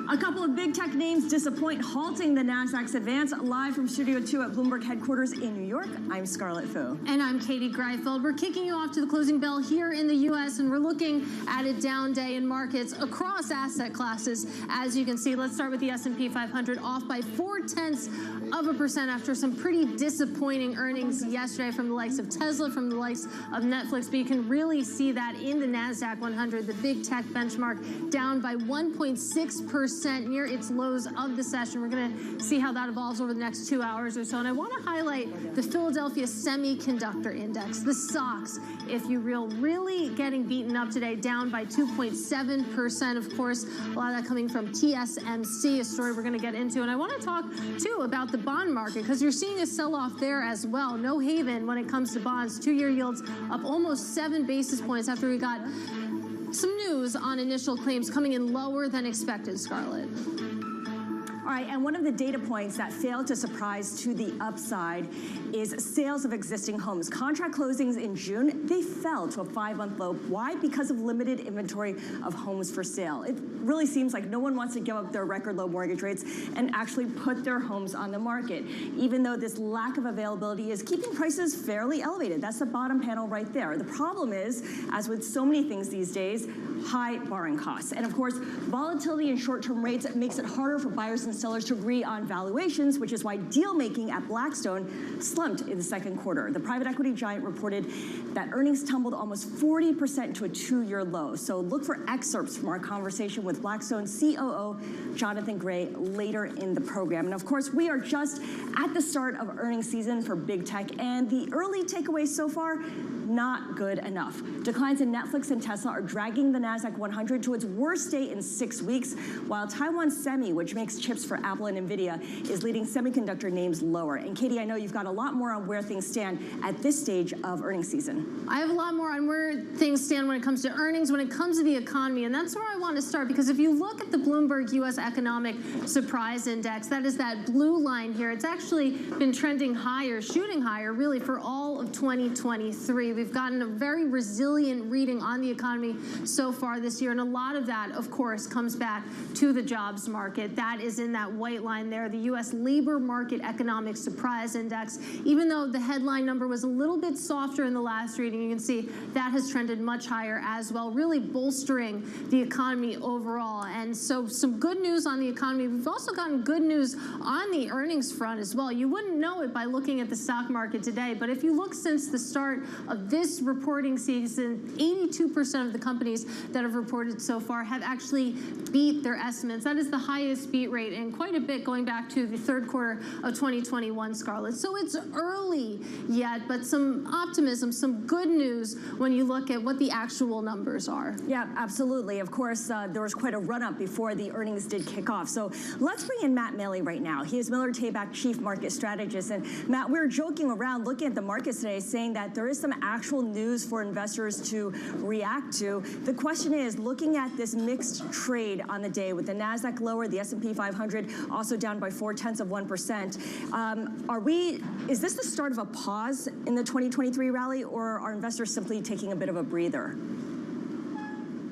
A couple of big tech names disappoint, halting the Nasdaq's advance. Live from Studio 2 at Bloomberg headquarters in New York, I'm Scarlett Fu. And I'm Katie Greifeld. We're kicking you off to the closing bell here in the U.S., and we're looking at a down day in markets across asset classes. As you can see, let's start with the S&P 500, off by 0.4% after some pretty disappointing earnings yesterday from the likes of Tesla, from the likes of Netflix. But you can really see that in the Nasdaq 100, the big tech benchmark, down by 1.6% 1% near its lows of the session. We're going to see how that evolves over the next 2 hours or so. And I want to highlight the Philadelphia Semiconductor Index, the SOX, if you will, really getting beaten up today, down by 2.7%. Of course, a lot of that coming from TSMC, a story we're going to get into. And I want to talk, too, about the bond market, because you're seeing a sell-off there as well. No haven when it comes to bonds. Two-year yields up almost 7 basis points after we got some news on initial claims coming in lower than expected, Scarlett. All right, and one of the data points that failed to surprise to the upside is sales of existing homes. Contract closings in June, they fell to a 5-month low. Why? Because of limited inventory of homes for sale. It really seems like no one wants to give up their record low mortgage rates and actually put their homes on the market, even though this lack of availability is keeping prices fairly elevated. That's the bottom panel right there. The problem is, as with so many things these days, high borrowing costs. And of course, volatility in short-term rates makes it harder for buyers and sellers to agree on valuations, which is why deal making at Blackstone slumped in the second quarter. The private equity giant reported that earnings tumbled almost 40% to a 2-year low. So look for excerpts from our conversation with Blackstone COO Jonathan Gray later in the program. And of course, we are just at the start of earnings season for big tech, and the early takeaways so far, not good enough. Declines in Netflix and Tesla are dragging the NASDAQ 100 to its worst day in 6 weeks, while Taiwan Semi, which makes chips for Apple and NVIDIA, is leading semiconductor names lower. And Katie, I know you've got a lot more on where things stand at this stage of earnings season. I have a lot more on where things stand when it comes to earnings, when it comes to the economy, and that's where I want to start, because if you look at the Bloomberg U.S. Economic Surprise Index, that is that blue line here, it's actually been trending higher, shooting higher, really, for all of 2023. We've gotten a very resilient reading on the economy so far this year, and a lot of that, of course, comes back to the jobs market. That is in that white line there, the U.S. Labor Market Economic Surprise Index. Even though the headline number was a little bit softer in the last reading, you can see that has trended much higher as well, really bolstering the economy overall. And so some good news on the economy. We've also gotten good news on the earnings front as well. You wouldn't know it by looking at the stock market today, but if you look since the start of this reporting season, 82% of the companies that have reported so far have actually beat their estimates. That is the highest beat rate in quite a bit going back to the third quarter of 2021, Scarlett. So it's early yet, but some optimism, some good news when you look at what the actual numbers are. Yeah, absolutely. Of course, there was quite a run-up before the earnings did kick off. So let's bring in Matt Maley right now. He is Miller Tabak Chief Market Strategist. And Matt, we were joking around looking at the markets today, saying that there is some actual news for investors to react to. The question is, looking at this mixed trade on the day with the NASDAQ lower, the S&P 500 also down by 0.4%, is this the start of a pause in the 2023 rally, or are investors simply taking a bit of a breather?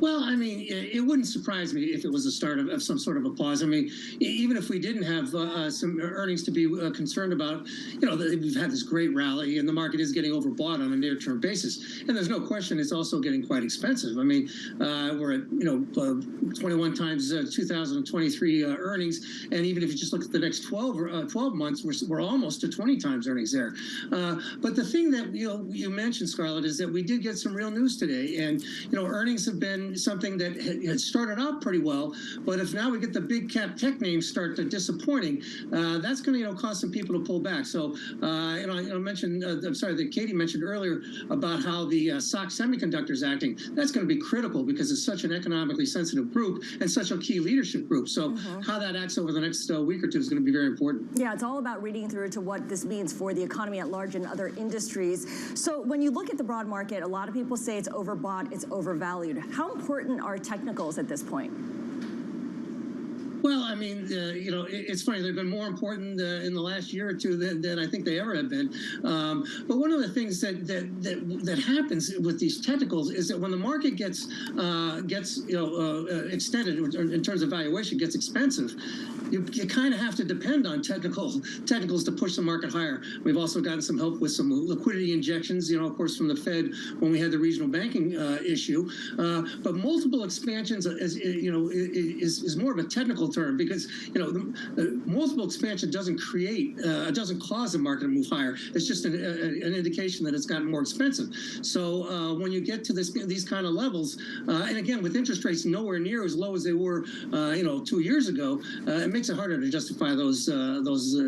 Well, I mean, it wouldn't surprise me if it was the start of some sort of a pause. I mean, even if we didn't have some earnings to be concerned about, we've had this great rally and the market is getting overbought on a near-term basis. And there's no question it's also getting quite expensive. I mean, we're at, 21 times 2023 earnings. And even if you just look at the next 12 months, we're almost to 20 times earnings there. But the thing that, you mentioned, Scarlett, is that we did get some real news today. And, earnings have been something that had started out pretty well, but if now we get the big cap tech names start disappointing, that's going to cause some people to pull back. So I mentioned, I'm sorry, that Katie mentioned earlier about how the SOX Semiconductor is acting. That's going to be critical because it's such an economically sensitive group and such a key leadership group. So how that acts over the next week or two is going to be very important. Yeah, it's all about reading through to what this means for the economy at large and other industries. So when you look at the broad market, a lot of people say it's overbought, it's overvalued. How important are technicals at this point? Well, I mean, it's funny. They've been more important in the last year or two than I think they ever have been. But one of the things that happens with these technicals is that when the market gets extended in terms of valuation, gets expensive, you kind of have to depend on technicals to push the market higher. We've also gotten some help with some liquidity injections, of course, from the Fed when we had the regional banking issue. But multiple expansions is more of a technical term, because multiple expansion doesn't cause the market to move higher. It's just an indication that it's gotten more expensive. So when you get to these kind of levels, and again with interest rates nowhere near as low as they were 2 years ago, it makes it harder to justify those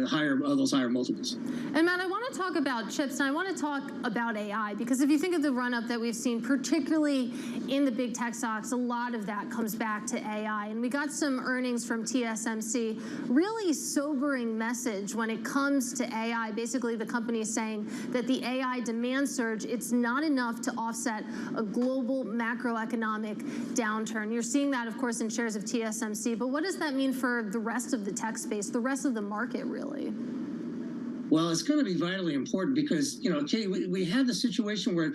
higher multiples. And Matt, I want to talk about chips, and I want to talk about AI, because if you think of the run-up that we've seen, particularly in the big tech stocks, a lot of that comes back to AI. And we got some earnings from TSMC, really sobering message when it comes to AI. Basically, the company is saying that the AI demand surge, it's not enough to offset a global macroeconomic downturn. You're seeing that, of course, in shares of TSMC, but what does that mean for the rest of the tech space, the rest of the market, really? Well, it's going to be vitally important because, we had the situation where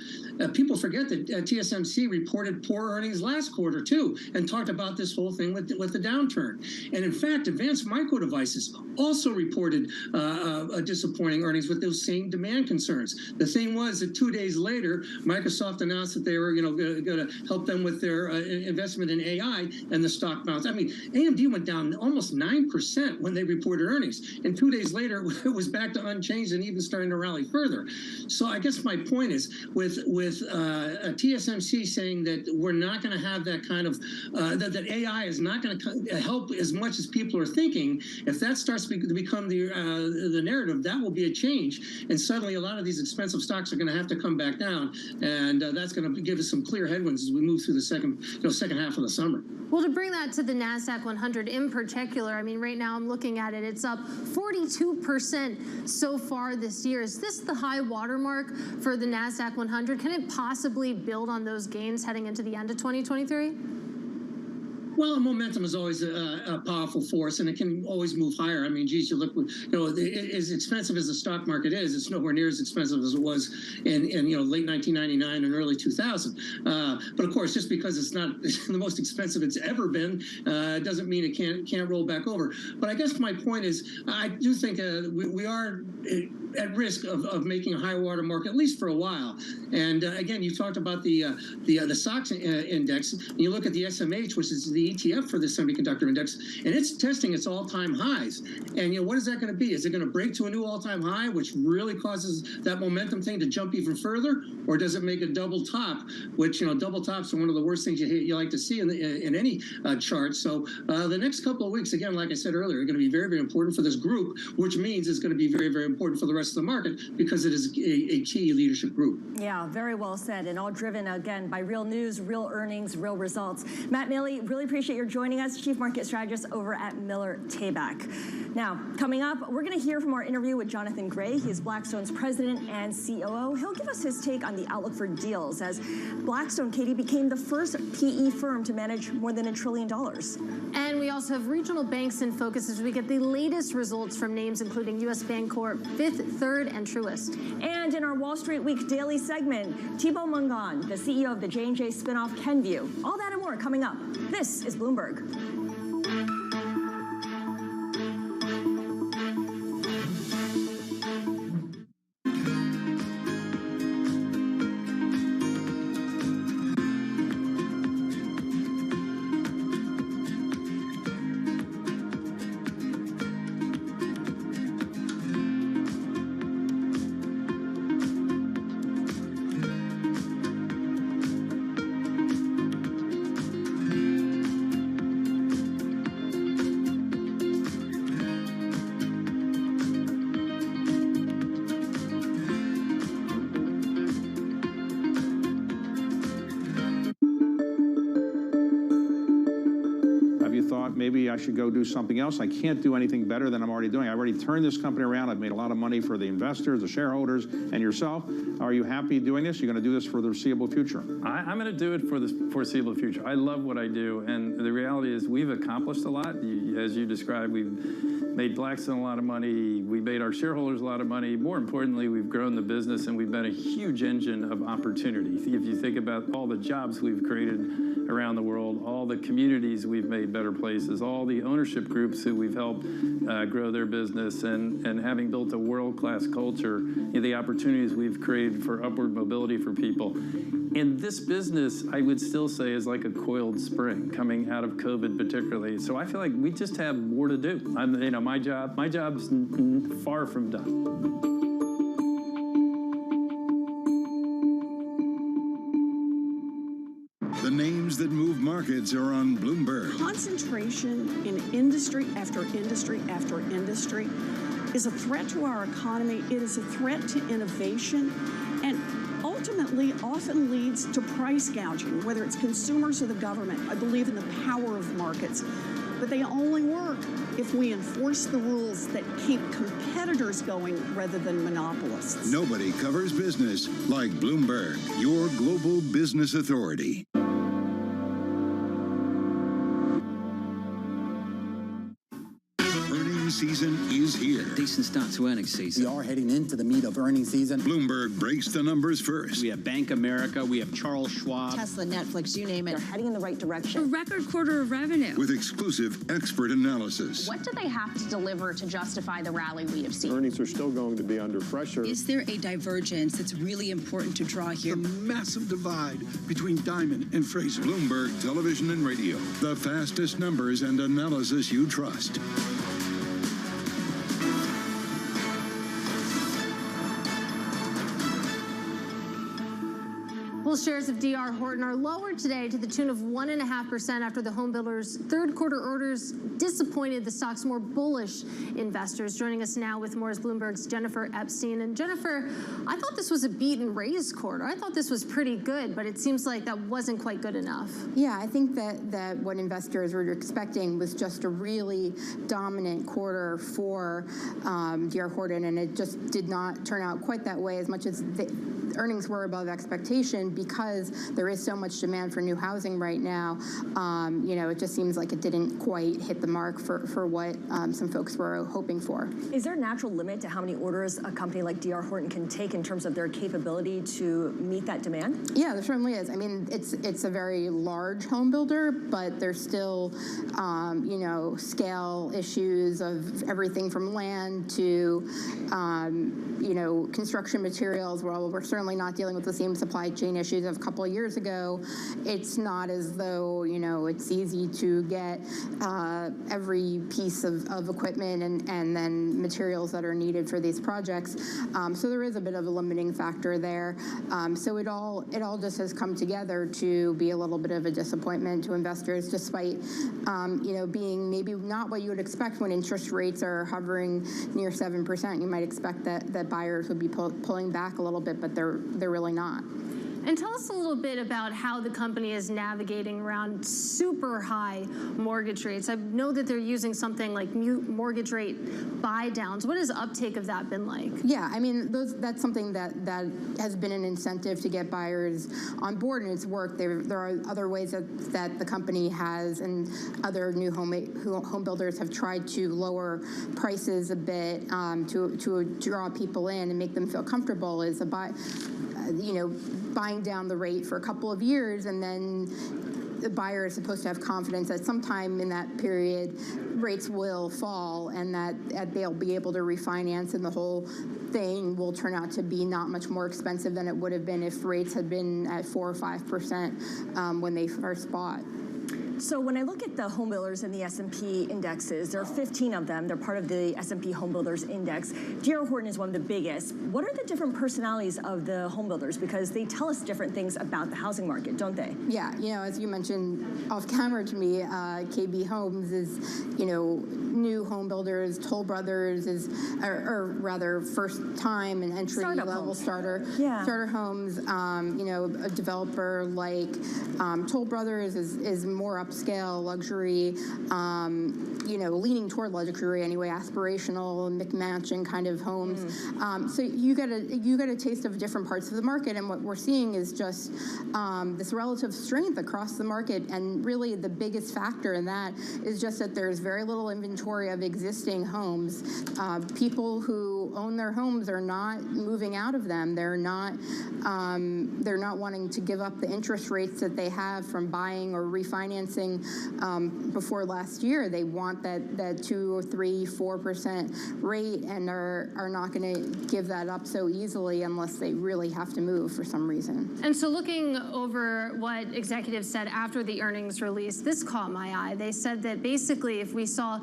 people forget that TSMC reported poor earnings last quarter, too, and talked about this whole thing with the downturn. And in fact, Advanced Micro Devices also reported disappointing earnings with those same demand concerns. The thing was that 2 days later, Microsoft announced that they were going to help them with their investment in AI, and the stock bounced. I mean, AMD went down almost 9% when they reported earnings. And 2 days later, it was back to unchanged and even starting to rally further. So I guess my point is with TSMC saying that we're not going to have that kind of that AI is not going to help as much as people are thinking. If that starts to become the narrative, that will be a change, and suddenly a lot of these expensive stocks are going to have to come back down, and that's going to give us some clear headwinds as we move through the second half of the summer. Well, to bring that to the NASDAQ 100 in particular, I mean, right now I'm looking at it, it's up 42% so far this year. Is this the high watermark for the NASDAQ 100? Can it possibly build on those gains heading into the end of 2023? Well, momentum is always a powerful force, and it can always move higher. I mean, geez, you look, as expensive as the stock market is, it's nowhere near as expensive as it was in late 1999 and early 2000. But of course, just because it's not the most expensive it's ever been, doesn't mean it can't roll back over. But I guess my point is, I do think we are at risk of making a high water mark, at least for a while. And again, you talked about the SOX index, and you look at the SMH, which is the ETF for the semiconductor index, and it's testing its all-time highs. And what is that going to be? Is it going to break to a new all-time high, which really causes that momentum thing to jump even further, or does it make a double top? Which double tops are one of the worst things you like to see in any chart. So the next couple of weeks, again, like I said earlier, are going to be very, very important for this group, which means it's going to be very, very important for the rest of the market because it is a key leadership group. Yeah, very well said, and all driven again by real news, real earnings, real results. Matt Milley, really appreciate your joining us, Chief Market Strategist over at Miller Tabak. Now, coming up, we're going to hear from our interview with Jonathan Gray. He is Blackstone's president and COO. He'll give us his take on the outlook for deals as Blackstone, Katie, became the first PE firm to manage more than $1 trillion. And we also have regional banks in focus as we get the latest results from names including U.S. Bancorp, Fifth Third, and Truist. And in our Wall Street Week daily segment, Thibaut Mongon, the CEO of the J&J spinoff Kenvue. All that and more coming up. This is Bloomberg. Maybe I should go do something else. I can't do anything better than I'm already doing. I already turned this company around. I've made a lot of money for the investors, the shareholders, and yourself. Are you happy doing this? You're going to do this for the foreseeable future? I'm going to do it for the foreseeable future. I love what I do, and the reality is we've accomplished a lot. As you described, we've made Blackstone a lot of money. We made our shareholders a lot of money. More importantly, we've grown the business, and we've been a huge engine of opportunity. If you think about all the jobs we've created around the world, all the communities we've made better places, all the ownership groups who we've helped grow their business, and having built a world-class culture, the opportunities we've created for upward mobility for people. And this business, I would still say, is like a coiled spring coming out of COVID particularly. So I feel like we just have more to do. My job's far from done. The names that move markets are on Bloomberg. Concentration in industry after industry after industry is a threat to our economy. It is a threat to innovation, and ultimately often leads to price gouging, whether it's consumers or the government. I believe in the power of markets, but they only work if we enforce the rules that keep competitors going rather than monopolists. Nobody covers business like Bloomberg, your global business authority. Season is here. Decent start to earnings season. We are heading into the meat of earnings season. Bloomberg breaks the numbers first. We have Bank America, we have Charles Schwab. Tesla, Netflix, you name it. They're heading in the right direction. A record quarter of revenue. With exclusive expert analysis. What do they have to deliver to justify the rally we have seen? Earnings are still going to be under pressure. Is there a divergence that's really important to draw here? The massive divide between Diamond and Fraser. Bloomberg Television and Radio. The fastest numbers and analysis you trust. Well, shares of D.R. Horton are lower today to the tune of 1.5% after the home builders' third quarter orders disappointed the stock's more bullish investors. Joining us now with more is Bloomberg's Jennifer Epstein. And Jennifer, I thought this was a beat and raise quarter. I thought this was pretty good, but it seems like that wasn't quite good enough. Yeah, I think that what investors were expecting was just a really dominant quarter for D.R. Horton, and it just did not turn out quite that way as much as earnings were above expectation because there is so much demand for new housing right now. It just seems like it didn't quite hit the mark for what some folks were hoping for. Is there a natural limit to how many orders a company like D.R. Horton can take in terms of their capability to meet that demand? Yeah, there certainly is. I mean, it's a very large home builder, but there's still, scale issues of everything from land to, construction materials. Well, we're certainly not dealing with the same supply chain issues of a couple of years ago. It's not as though, it's easy to get every piece of equipment and then materials that are needed for these projects. So there is a bit of a limiting factor there. So it all just has come together to be a little bit of a disappointment to investors, despite, being maybe not what you would expect when interest rates are hovering near 7%. You might expect that buyers would be pulling back a little bit, but they're really not. And tell us a little bit about how the company is navigating around super high mortgage rates. I know that they're using something like mortgage rate buy downs. What has uptake of that been like? Yeah, I mean, that's something that has been an incentive to get buyers on board, and it's worked. There are other ways that the company has and other new home builders have tried to lower prices a bit to draw people in and make them feel comfortable is buying down the rate for a couple of years, and then the buyer is supposed to have confidence that sometime in that period rates will fall and that they'll be able to refinance, and the whole thing will turn out to be not much more expensive than it would have been if rates had been at 4 or 5% when they first bought. So when I look at the home builders in the S&P indexes, there are 15 of them. They're part of the S&P Home Builders Index. D.R. Horton is one of the biggest. What are the different personalities of the home builders? Because they tell us different things about the housing market, don't they? Yeah, as you mentioned off camera to me, KB Homes is, new home builders. Toll Brothers is, or rather, first time and entry level starter homes. A developer like Toll Brothers is more upscale luxury, leaning toward luxury anyway, aspirational, McMansion kind of homes. So you get a taste of different parts of the market, and what we're seeing is just this relative strength across the market. And really, the biggest factor in that is just that there's very little inventory of existing homes. People who who own their homes are not moving out of them. They're not wanting to give up the interest rates that they have from buying or refinancing before last year. They want that 2 or 3, 4% rate, and are not going to give that up so easily unless they really have to move for some reason. And so looking over what executives said after the earnings release, this caught my eye. They said that basically if we saw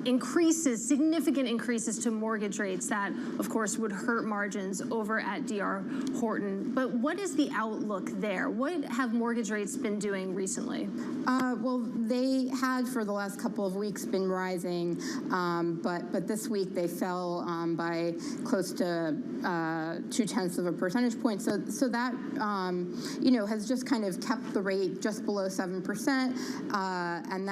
significant increases to mortgage rates, that of course would hurt margins over at D.R. Horton. But what is the outlook there? What have mortgage rates been doing recently? Well, they had for the last couple of weeks been rising, but this week they fell by close to 0.2 of a percentage point. So that has just kind of kept the rate just below 7%, and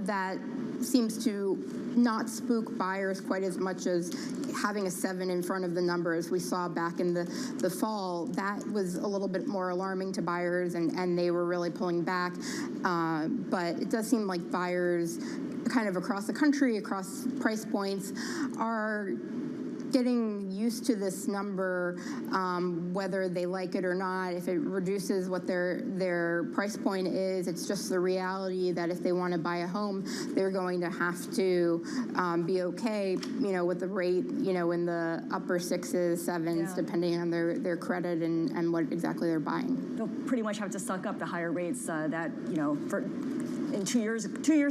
that seems to not spook buyers quite as much as having a 7 in front of the number as we saw back in the fall. That was a little bit more alarming to buyers, and they were really pulling back. But it does seem like buyers kind of across the country, across price points, are getting used to this number, whether they like it or not. If it reduces what their price point is, it's just the reality that if they want to buy a home, they're going to have to be okay, with the rate, in the upper 6s, 7s, depending on their credit and what exactly they're buying. They'll pretty much have to suck up the higher rates that, in 2 years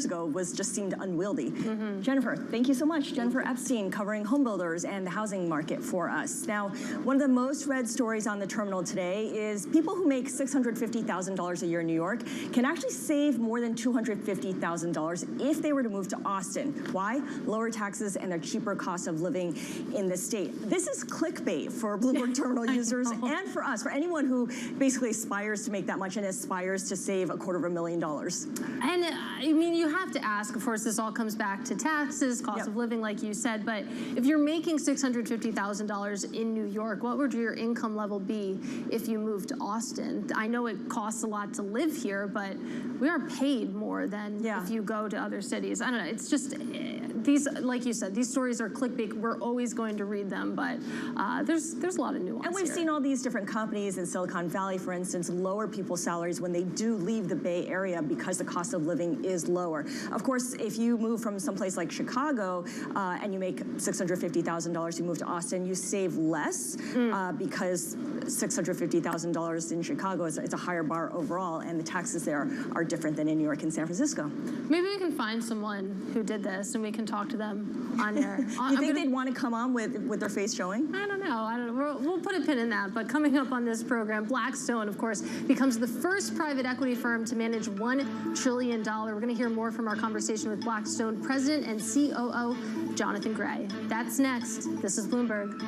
ago was just seemed unwieldy. Mm-hmm. Jennifer, thank you so much. Jennifer Epstein covering home builders and the housing market for us. Now, one of the most read stories on the terminal today is people who make $650,000 a year in New York can actually save more than $250,000 if they were to move to Austin. Why? Lower taxes and a cheaper cost of living in the state. This is clickbait for Bloomberg Terminal users and for us, for anyone who basically aspires to make that much and aspires to save $250,000. And I mean, you have to ask, of course, this all comes back to taxes, cost of living, like you said, but if you're making $650,000 in New York, what would your income level be if you moved to Austin? I know it costs a lot to live here, but we are paid more than if you go to other cities. I don't know, it's just, these, like you said, these stories are clickbait. We're always going to read them, but there's a lot of nuance. And we've seen all these different companies in Silicon Valley, for instance, lower people's salaries when they do leave the Bay Area because the cost of living is lower. Of course, if you move from someplace like Chicago and you make $650,000, you move to Austin, you save less because $650,000 in Chicago it's a higher bar overall, and the taxes there are different than in New York and San Francisco. Maybe we can find someone who did this and we can talk to them on air. You think they'd want to come on with their face showing? I don't know. We'll put a pin in that. But coming up on this program, Blackstone, of course, becomes the first private equity firm to manage $1 trillion. We're going to hear more from our conversation with Blackstone President and COO Jonathan Gray. That's next. This is Bloomberg.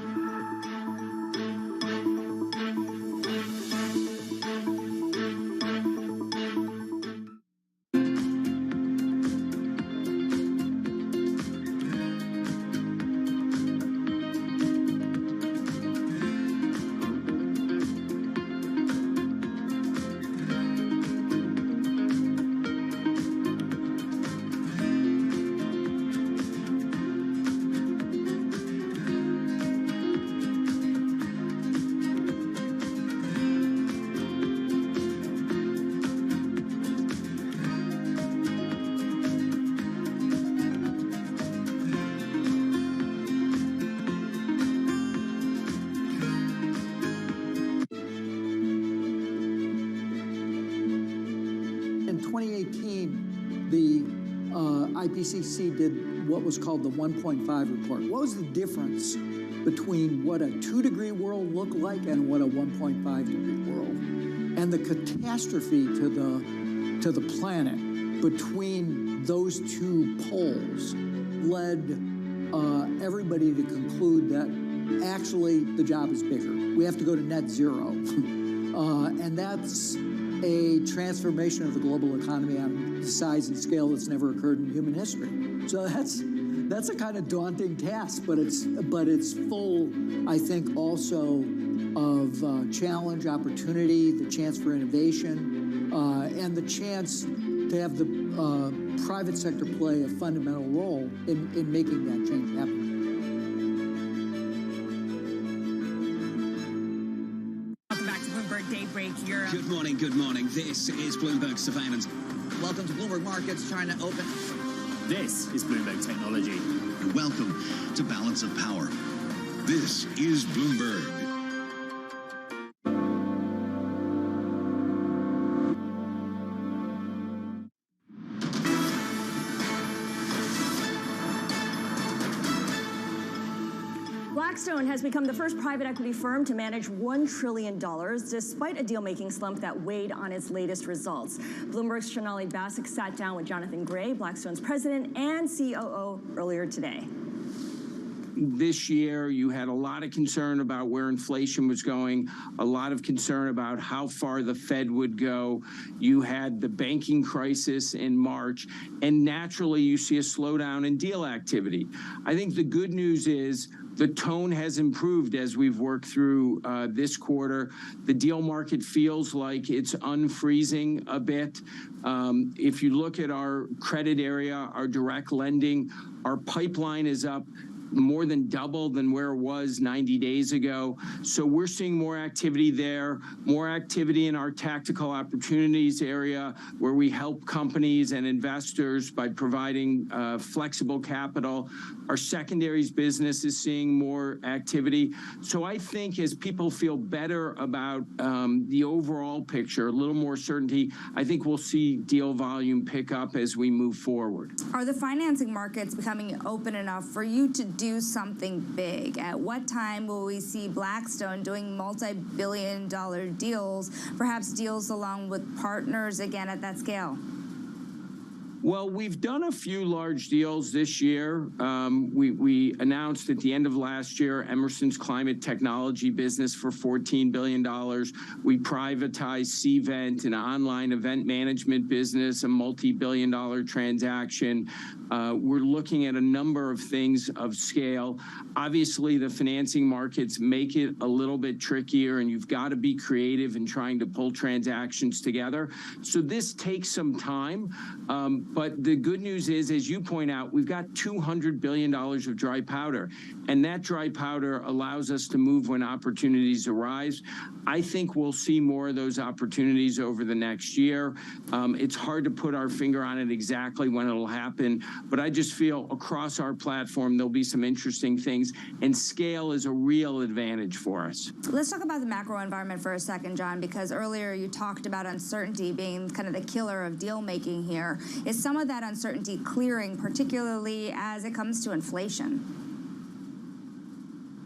IPCC did what was called the 1.5 report. What was the difference between what a 2-degree world looked like and what a 1.5-degree world? And the catastrophe to the planet between those two poles led everybody to conclude that actually the job is bigger. We have to go to net zero. And that's a transformation of the global economy on the size and scale that's never occurred in human history. So that's a kind of daunting task, but it's full, I think, also of challenge, opportunity, the chance for innovation, and the chance to have the private sector play a fundamental role in making that change happen. break. Europe. Good morning, good morning. This is Bloomberg Surveillance. Welcome to Bloomberg Markets, China Open. This is Bloomberg Technology. And welcome to Balance of Power. This is Bloomberg. Blackstone has become the first private equity firm to manage $1 trillion, despite a deal-making slump that weighed on its latest results. Bloomberg's Sonali Basak sat down with Jonathan Gray, Blackstone's president and COO, earlier today. This year, you had a lot of concern about where inflation was going, a lot of concern about how far the Fed would go. You had the banking crisis in March, and naturally, you see a slowdown in deal activity. I think the good news is the tone has improved as we've worked through this quarter. The deal market feels like it's unfreezing a bit. If you look at our credit area, our direct lending, our pipeline is up more than double than where it was 90 days ago. So we're seeing more activity there, more activity in our tactical opportunities area where we help companies and investors by providing flexible capital. Our secondaries business is seeing more activity. So I think as people feel better about the overall picture, a little more certainty, I think we'll see deal volume pick up as we move forward. Are the financing markets becoming open enough for you to do something big? At what time will we see Blackstone doing multi-billion-dollar deals, perhaps deals along with partners again at that scale? Well, we've done a few large deals this year. We announced at the end of last year Emerson's climate technology business for $14 billion. We privatized Cvent, an online event management business, a multi-billion-dollar transaction. We're looking at a number of things of scale. Obviously, the financing markets make it a little bit trickier, and you've got to be creative in trying to pull transactions together. So this takes some time. But the good news is, as you point out, we've got $200 billion of dry powder, and that dry powder allows us to move when opportunities arise. I think we'll see more of those opportunities over the next year. It's hard to put our finger on it exactly when it'll happen, but I just feel across our platform there'll be some interesting things, and scale is a real advantage for us. Let's talk about the macro environment for a second, John, because earlier you talked about uncertainty being kind of the killer of deal making here. Is some of that uncertainty clearing, particularly as it comes to inflation?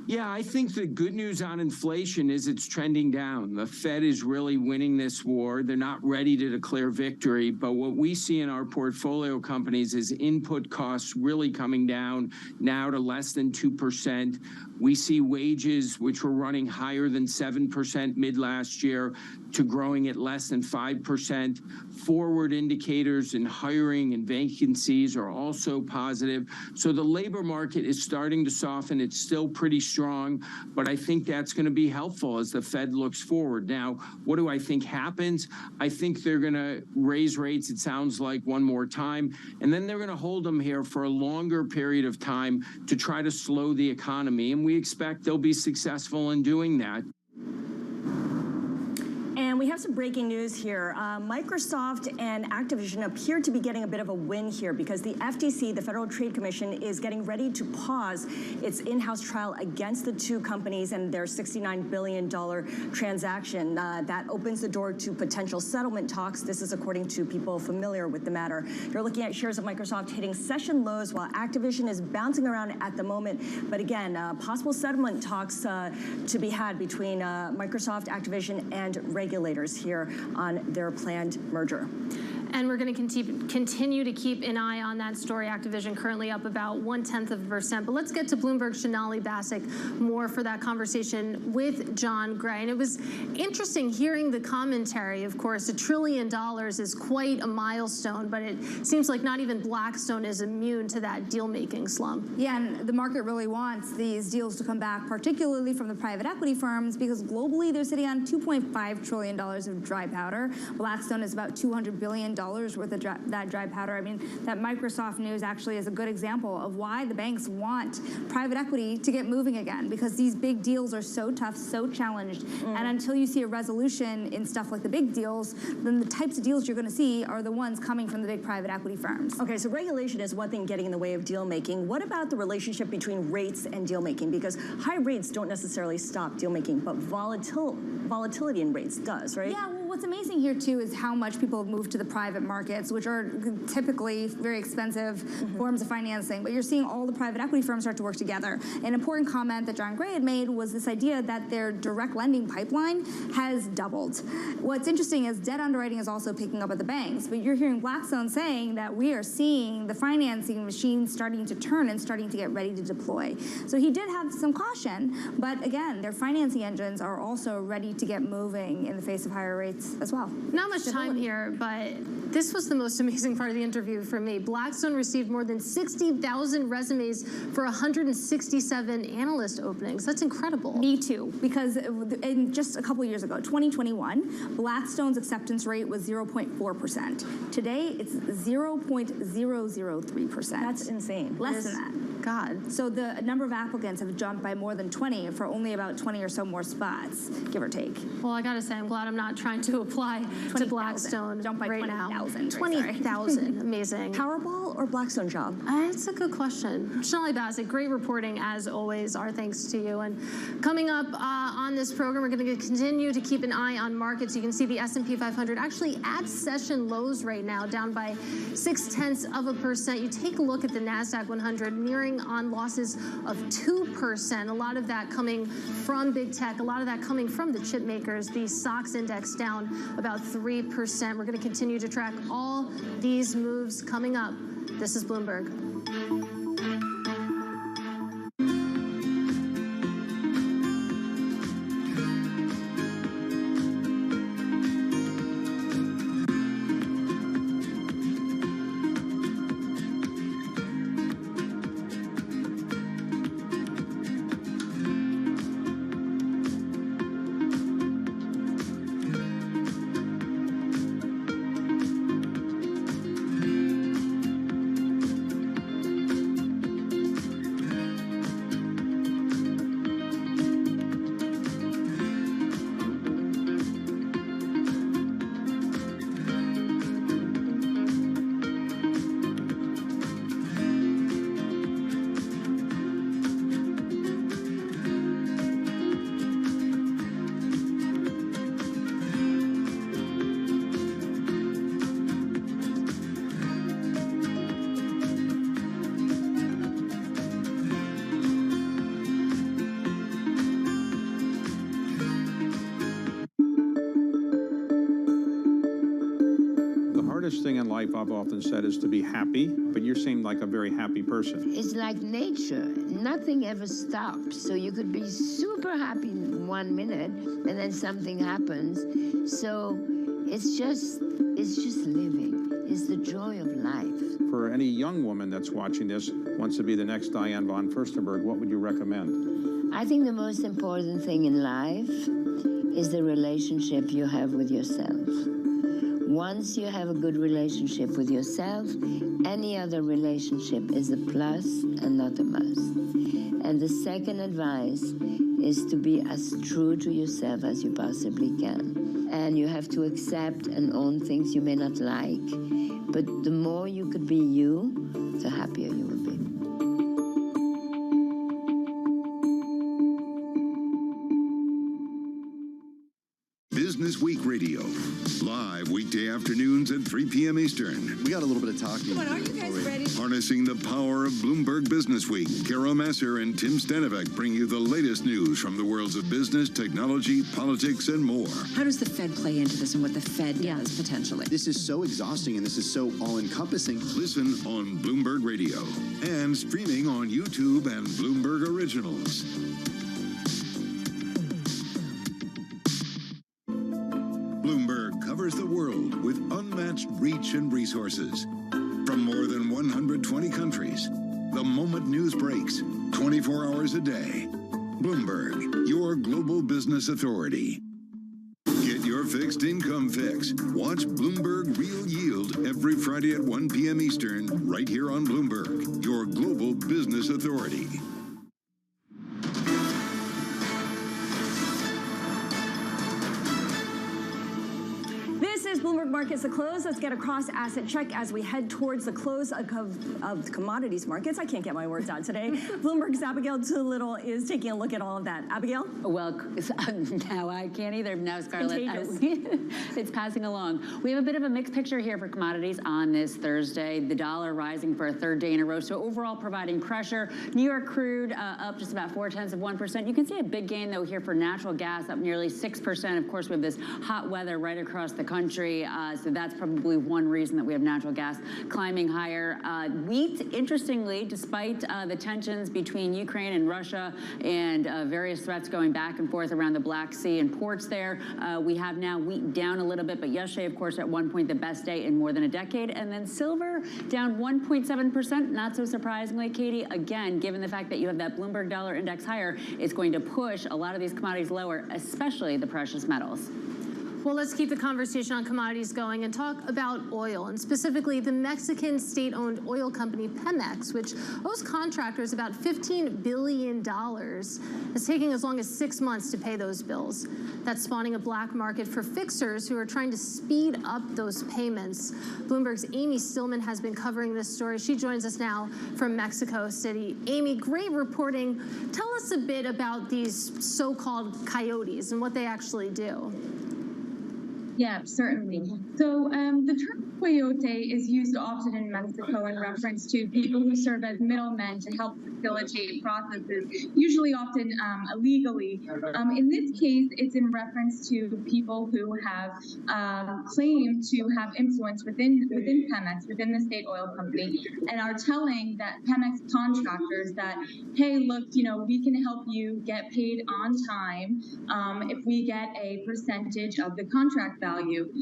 Yeah, I think the good news on inflation is it's trending down. The Fed is really winning this war. They're not ready to declare victory, but what we see in our portfolio companies is input costs really coming down now to less than 2%. We see wages, which were running higher than 7% mid last year, to growing at less than 5%. Forward indicators in hiring and vacancies are also positive. So the labor market is starting to soften. It's still pretty strong, but I think that's going to be helpful as the Fed looks forward. Now, what do I think happens? I think they're going to raise rates, it sounds like, one more time, and then they're going to hold them here for a longer period of time to try to slow the economy, and we expect they'll be successful in doing that. And we have some breaking news here. Microsoft and Activision appear to be getting a bit of a win here because the FTC, the Federal Trade Commission, is getting ready to pause its in-house trial against the two companies and their $69 billion transaction. That opens the door to potential settlement talks. This is according to people familiar with the matter. You're looking at shares of Microsoft hitting session lows while Activision is bouncing around at the moment. But again, possible settlement talks to be had between Microsoft, Activision, and regulators here on their planned merger. And we're going to continue to keep an eye on that story. Activision currently up about 0.1%. But let's get to Bloomberg's Sonali Basak more for that conversation with John Gray. And it was interesting hearing the commentary. Of course, $1 trillion is quite a milestone, but it seems like not even Blackstone is immune to that deal-making slump. Yeah, and the market really wants these deals to come back, particularly from the private equity firms, because globally they're sitting on $2.5 trillion of dry powder. Blackstone is about $200 billion worth of that dry powder. I mean, that Microsoft news actually is a good example of why the banks want private equity to get moving again, because these big deals are so tough, so challenged. And until you see a resolution in stuff like the big deals, then the types of deals you're going to see are the ones coming from the big private equity firms. Okay, so regulation is one thing getting in the way of deal making. What about the relationship between rates and deal making? Because high rates don't necessarily stop deal making, but volatility in rates does, right? Yeah, well, what's amazing here too is how much people have moved to the private markets, which are typically very expensive forms of financing. But you're seeing all the private equity firms start to work together. An important comment that John Gray had made was this idea that their direct lending pipeline has doubled. What's interesting is debt underwriting is also picking up at the banks, but you're hearing Blackstone saying that we are seeing the financing machine starting to turn and starting to get ready to deploy. So he did have some caution, but again, their financing engines are also ready to get moving in the face of higher rates as well. Not much time here, but this was the most amazing part of the interview for me. Blackstone received more than 60,000 resumes for 167 analyst openings. That's incredible. Me too, because in just a couple years ago, 2021, Blackstone's acceptance rate was 0.4%. Today, it's 0.003%. That's insane. Less than that. God. So the number of applicants have jumped by more than 20 for only about 20 or so more spots, give or take. Well, I gotta say, I'm glad I'm not trying to apply to Blackstone Jump by right 20,000. now. 20,000. Amazing. Powerball or Blackstone job? It's a good question. Shelly Bassett, great reporting as always. Our thanks to you. And coming up on this program, we're going to continue to keep an eye on markets. You can see the S&P 500 actually at session lows right now, down by 0.6%. You take a look at the NASDAQ 100, nearing on losses of 2%. A lot of that coming from big tech, a lot of that coming from the chip makers. The SOX index down about 3%. We're going to continue to track all these moves coming up. This is Bloomberg. Thing in life I've often said is to be happy, but you seem like a very happy person. It's like nature. Nothing ever stops. So you could be super happy 1 minute and then something happens. So it's just living. It's the joy of life. For any young woman that's watching this, wants to be the next Diane von Furstenberg, what would you recommend? I think the most important thing in life is the relationship you have with yourself. Once you have a good relationship with yourself, any other relationship is a plus and not a must. And the second advice is to be as true to yourself as you possibly can. And you have to accept and own things you may not like, but the more you could be you, the happier you will be. Business Week Radio, live weekday afternoons at 3 p.m. Eastern. We got a little bit of talking. But are you guys ready? Harnessing the power of Bloomberg Business Week, Carol Masser and Tim Stanovic bring you the latest news from the worlds of business, technology, politics, and more. How does the Fed play into this and what the Fed does potentially? This is so exhausting and this is so all-encompassing. Listen on Bloomberg Radio and streaming on YouTube and Bloomberg Originals. Bloomberg covers the world with unmatched reach and resources. From more than 120 countries, the moment news breaks, 24 hours a day. Bloomberg, your global business authority. Get your fixed income fix. Watch Bloomberg Real Yield every Friday at 1 p.m. Eastern, right here on Bloomberg, your global business authority. Bloomberg Markets, the close. Let's get a cross-asset check as we head towards the close of the commodities markets. I can't get my words out today. Bloomberg's Abigail Doolittle is taking a look at all of that. Abigail? Well, now I can't either. Now, Scarlett, it's passing along. We have a bit of a mixed picture here for commodities on this Thursday. The dollar rising for a third day in a row, so overall providing pressure. New York crude up just about 0.4%. You can see a big gain, though, here for natural gas, up nearly 6%. Of course, we have this hot weather right across the country. So that's probably one reason that we have natural gas climbing higher. Wheat, interestingly, despite the tensions between Ukraine and Russia and various threats going back and forth around the Black Sea and ports there, we have now wheat down a little bit, but yesterday, of course, at one point, the best day in more than a decade. And then silver down 1.7%, not so surprisingly, Katie. Again, given the fact that you have that Bloomberg Dollar Index higher, it's going to push a lot of these commodities lower, especially the precious metals. Well, let's keep the conversation on commodities going and talk about oil, and specifically the Mexican state-owned oil company Pemex, which owes contractors about $15 billion. It's taking as long as 6 months to pay those bills. That's spawning a black market for fixers who are trying to speed up those payments. Bloomberg's Amy Stillman has been covering this story. She joins us now from Mexico City. Amy, great reporting. Tell us a bit about these so-called coyotes and what they actually do. Yeah, certainly. So the term coyote is used often in Mexico in reference to people who serve as middlemen to help facilitate processes, usually often illegally. In this case, it's in reference to people who have claimed to have influence within Pemex, within the state oil company, and are telling that Pemex contractors that, hey, look, we can help you get paid on time if we get a percentage of the contract value.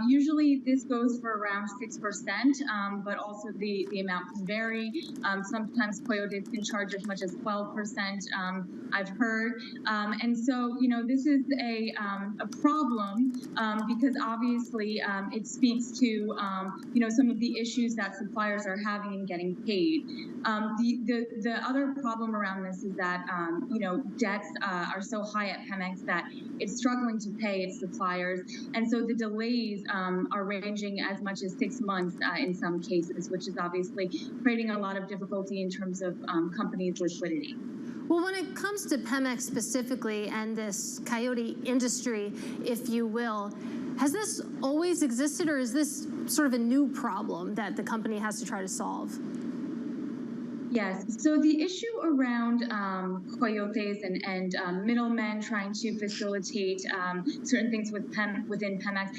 Usually this goes for around 6%, but also the amount can vary. Sometimes coyotes can charge as much as 12%, I've heard. And so, this is a problem because obviously it speaks to, some of the issues that suppliers are having in getting paid. The other problem around this is that, debts are so high at Pemex that it's struggling to pay its suppliers. And so the delays are ranging as much as 6 months in some cases, which is obviously creating a lot of difficulty in terms of companies' liquidity. Well, when it comes to Pemex specifically and this coyote industry, if you will, has this always existed, or is this sort of a new problem that the company has to try to solve? Yes. So the issue around coyotes and middlemen trying to facilitate certain things within Pemex,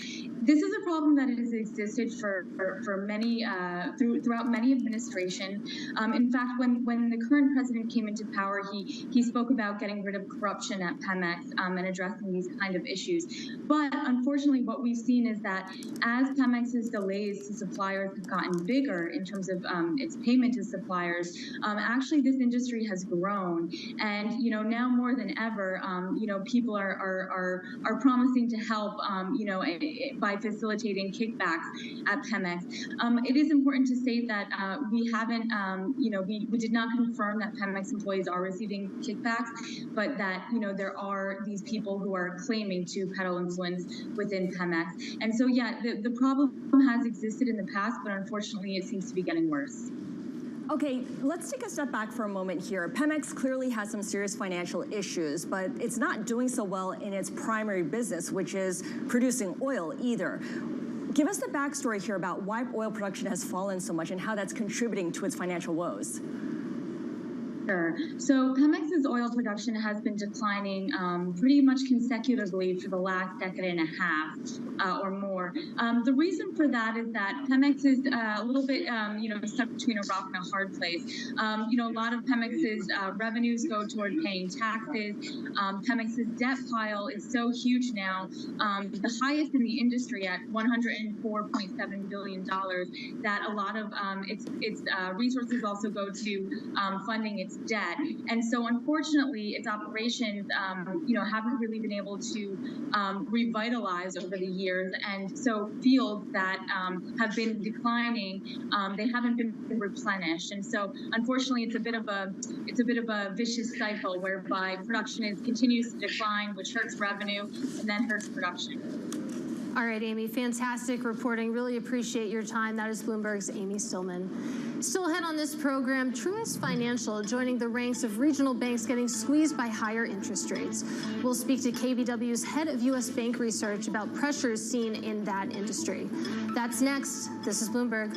this is a problem that has existed for many throughout many administrations. In fact, when the current president came into power, he spoke about getting rid of corruption at Pemex and addressing these kind of issues. But unfortunately, what we've seen is that as Pemex's delays to suppliers have gotten bigger in terms of its payment to suppliers, actually this industry has grown, and now more than ever, people are promising to help, by facilitating kickbacks at Pemex. It is important to state that we haven't, we did not confirm that Pemex employees are receiving kickbacks, but that there are these people who are claiming to peddle influence within Pemex, and so yeah, the problem has existed in the past, but unfortunately, it seems to be getting worse. Okay, let's take a step back for a moment here. Pemex clearly has some serious financial issues, but it's not doing so well in its primary business, which is producing oil either. Give us the backstory here about why oil production has fallen so much and how that's contributing to its financial woes. Sure. So Pemex's oil production has been declining pretty much consecutively for the last decade and a half or more. more. The reason for that is that Pemex is a little bit, stuck between a rock and a hard place. A lot of Pemex's revenues go toward paying taxes. Pemex's debt pile is so huge now, the highest in the industry at $104.7 billion, that a lot of its resources also go to funding its debt. And so unfortunately, its operations, haven't really been able to revitalize over the years. And so fields that have been declining, they haven't been replenished. And so unfortunately, it's a bit of a vicious cycle whereby production continues to decline, which hurts revenue and then hurts production. All right, Amy, fantastic reporting. Really appreciate your time. That is Bloomberg's Amy Stillman. Still ahead on this program, Truist Financial joining the ranks of regional banks getting squeezed by higher interest rates. We'll speak to KBW's head of U.S. Bank Research about pressures seen in that industry. That's next. This is Bloomberg.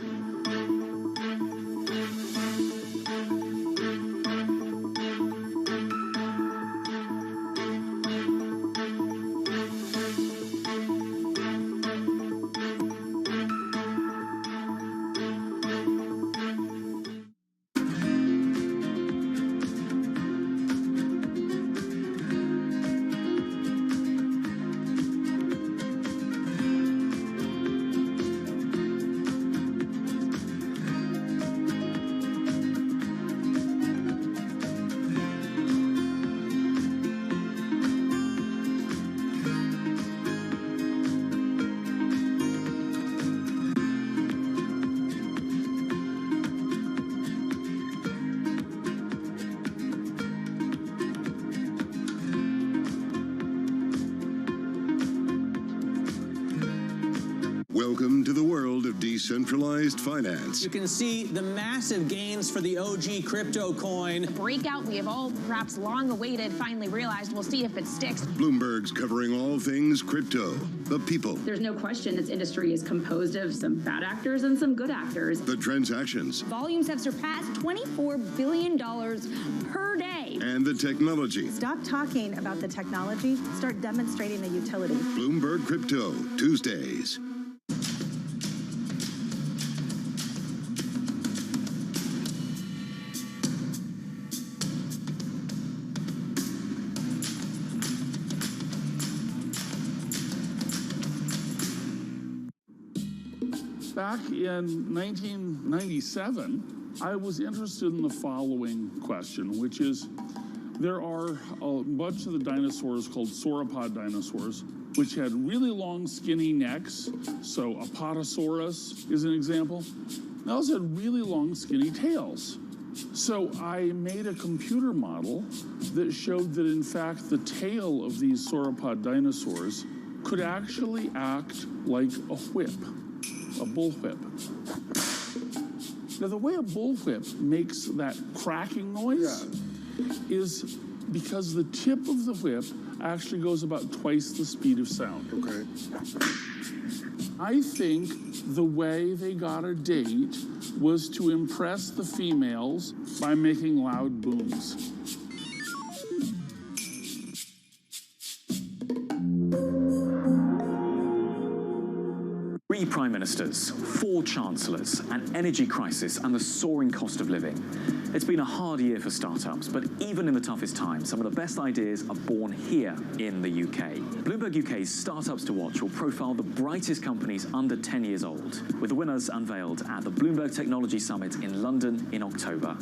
Welcome to the world of decentralized finance. You can see the massive gains for the OG crypto coin. The breakout we have all perhaps long awaited finally realized. We'll see if it sticks. Bloomberg's covering all things crypto, the people. There's no question this industry is composed of some bad actors and some good actors. The transactions. Volumes have surpassed $24 billion per day. And the technology. Stop talking about the technology. Start demonstrating the utility. Bloomberg Crypto, Tuesdays. Back in 1997, I was interested in the following question, which is, there are a bunch of the dinosaurs called sauropod dinosaurs, which had really long, skinny necks. So Apatosaurus is an example. They also had really long, skinny tails. So I made a computer model that showed that, in fact, the tail of these sauropod dinosaurs could actually act like a whip. A bullwhip. Now, the way a bullwhip makes that cracking noise is because the tip of the whip actually goes about twice the speed of sound. Okay. I think the way they got a date was to impress the females by making loud booms. Three prime ministers, 4 chancellors, an energy crisis, and the soaring cost of living. It's been a hard year for startups, but even in the toughest times, some of the best ideas are born here in the UK. Bloomberg UK's Startups to Watch will profile the brightest companies under 10 years old, with the winners unveiled at the Bloomberg Technology Summit in London in October.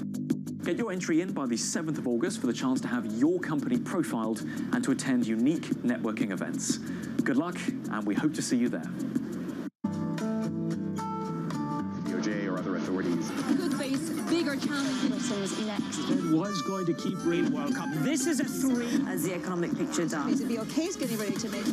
Get your entry in by the 7th of August for the chance to have your company profiled and to attend unique networking events. Good luck, and we hope to see you there. Or other authorities. Could face bigger challenges next. It was going to keep rain World Cup. This is a 3. As the economic picture does. The OK is getting ready to make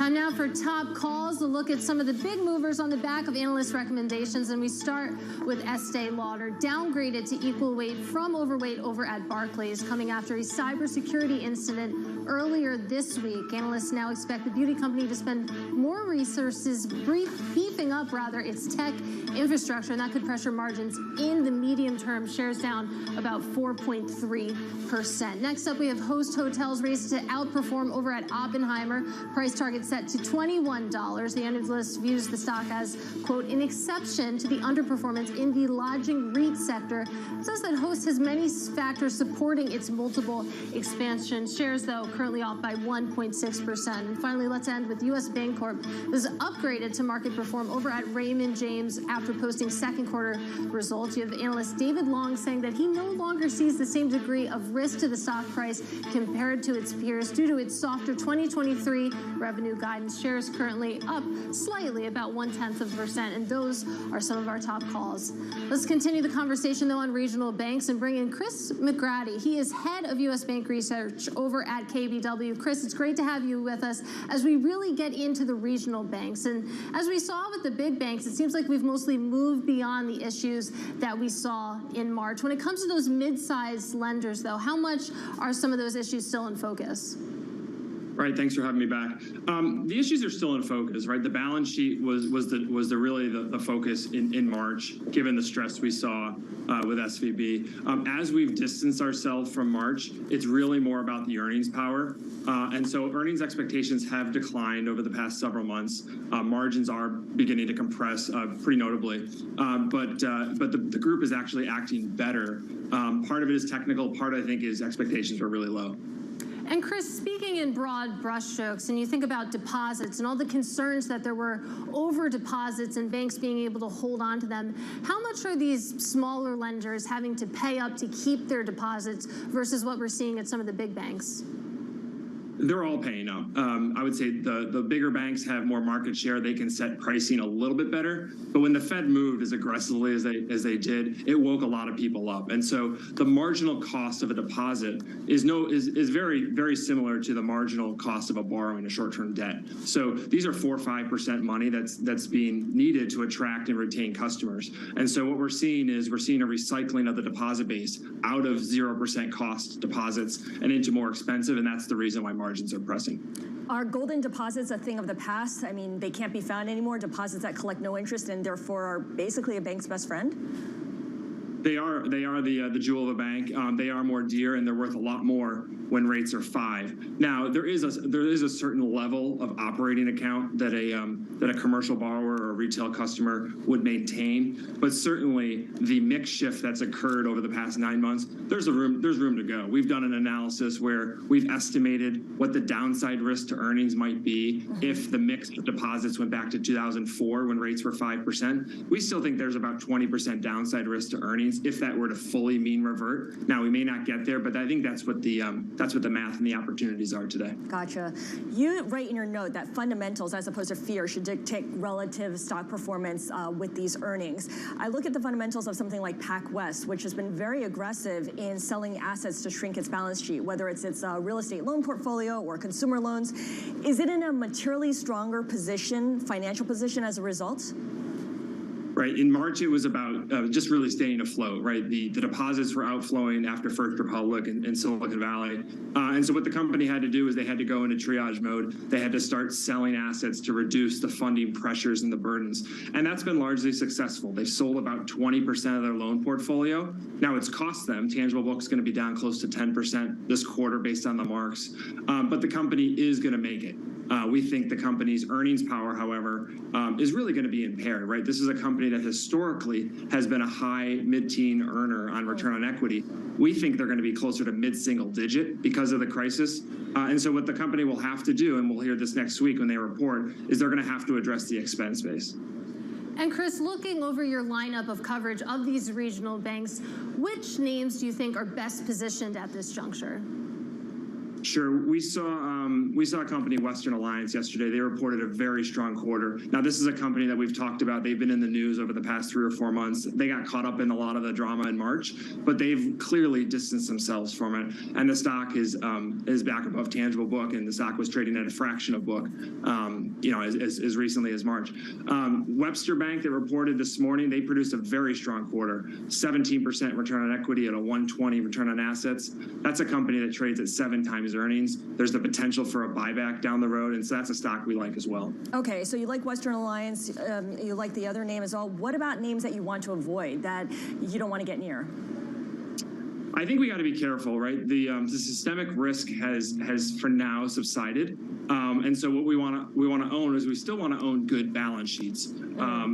Time now for top calls, a look at some of the big movers on the back of analyst recommendations, and we start with Estee Lauder, downgraded to equal weight from overweight over at Barclays, coming after a cybersecurity incident earlier this week. Analysts now expect the beauty company to spend more resources beefing up its tech infrastructure, and that could pressure margins in the medium term. Shares down about 4.3%. Next up, we have Host Hotels raised to outperform over at Oppenheimer. Price target set to $21. The analyst views the stock as, quote, an exception to the underperformance in the lodging REIT sector. It says that Host has many factors supporting its multiple expansion. Shares, though, currently off by 1.6%. And finally, let's end with U.S. Bancorp. This is upgraded to market perform over at Raymond James after posting second quarter results. You have analyst David Long saying that he no longer sees the same degree of risk to the stock price compared to its peers due to its softer 2023 revenue guidance. Shares currently up slightly, about 0.1%, and those are some of our top calls. Let's continue the conversation, though, on regional banks and bring in Chris McGrady. He is head of U.S. Bank Research over at KBW. Chris, it's great to have you with us as we really get into the regional banks. And as we saw with the big banks, it seems like we've mostly moved beyond the issues that we saw in March. When it comes to those mid-sized lenders, though, how much are some of those issues still in focus? Right, thanks for having me back. The issues are still in focus, right? The balance sheet was really the focus in March, given the stress we saw with SVB. As we've distanced ourselves from March, it's really more about the earnings power. And so earnings expectations have declined over the past several months. Margins are beginning to compress pretty notably. But the group is actually acting better. Part of it is technical. Part, I think, is expectations were really low. And Chris, speaking in broad brushstrokes, and you think about deposits and all the concerns that there were over deposits and banks being able to hold on to them, how much are these smaller lenders having to pay up to keep their deposits versus what we're seeing at some of the big banks? They're all paying up. I would say the bigger banks have more market share. They can set pricing a little bit better. But when the Fed moved as aggressively as they did, it woke a lot of people up. And so the marginal cost of a deposit is very, very similar to the marginal cost of a borrowing a short-term debt. So these are 4 or 5% money that's being needed to attract and retain customers. And so what we're seeing a recycling of the deposit base out of 0% cost deposits and into more expensive, and that's the reason why margins are pressing. Are golden deposits a thing of the past? I mean, they can't be found anymore, deposits that collect no interest and therefore are basically a bank's best friend? They are the jewel of a bank. They are more dear, and they're worth a lot more when rates are 5. Now, there is a certain level of operating account that a commercial borrower or a retail customer would maintain, but certainly the mix shift that's occurred over the past 9 months, there's room to go. We've done an analysis where we've estimated what the downside risk to earnings might be if the mix of deposits went back to 2004 when rates were 5%. We still think there's about 20% downside risk to earnings if that were to fully mean revert. Now, we may not get there, but I think that's what the math and the opportunities are today. Gotcha. You write in your note that fundamentals as opposed to fear should dictate relative stock performance with these earnings. I look at the fundamentals of something like PacWest, which has been very aggressive in selling assets to shrink its balance sheet, whether it's its real estate loan portfolio or consumer loans. Is it in a materially stronger financial position as a result? Right. In March, it was about just really staying afloat, right? The deposits were outflowing after First Republic and Silicon Valley. And so what the company had to do is they had to go into triage mode. They had to start selling assets to reduce the funding pressures and the burdens. And that's been largely successful. They've sold about 20% of their loan portfolio. Now it's cost them. Tangible book's going to be down close to 10% this quarter based on the marks. But the company is going to make it. We think the company's earnings power, however, is really going to be impaired, right? This is a company that historically has been a high mid-teen earner on return on equity. We think they're going to be closer to mid-single digit because of the crisis. And so what the company will have to do, and we'll hear this next week when they report, is they're going to have to address the expense base. And Chris, looking over your lineup of coverage of these regional banks, which names do you think are best positioned at this juncture? Sure. We saw a company, Western Alliance, yesterday. They reported a very strong quarter. Now, this is a company that we've talked about. They've been in the news over the past 3 or 4 months. They got caught up in a lot of the drama in March, but they've clearly distanced themselves from it. And the stock is back above tangible book, and the stock was trading at a fraction of book, as recently as March. Webster Bank, that reported this morning, they produced a very strong quarter, 17% return on equity at a 120 return on assets. That's a company that trades at 7 times earnings. There's the potential for a buyback down the road, and so that's a stock we like as well. Okay, so you like Western Alliance, you like the other name as well. What about names that you want to avoid, that you don't want to get near? I think we got to be careful, right? The systemic risk has for now subsided, and so what we want to own is we still want to own good balance sheets.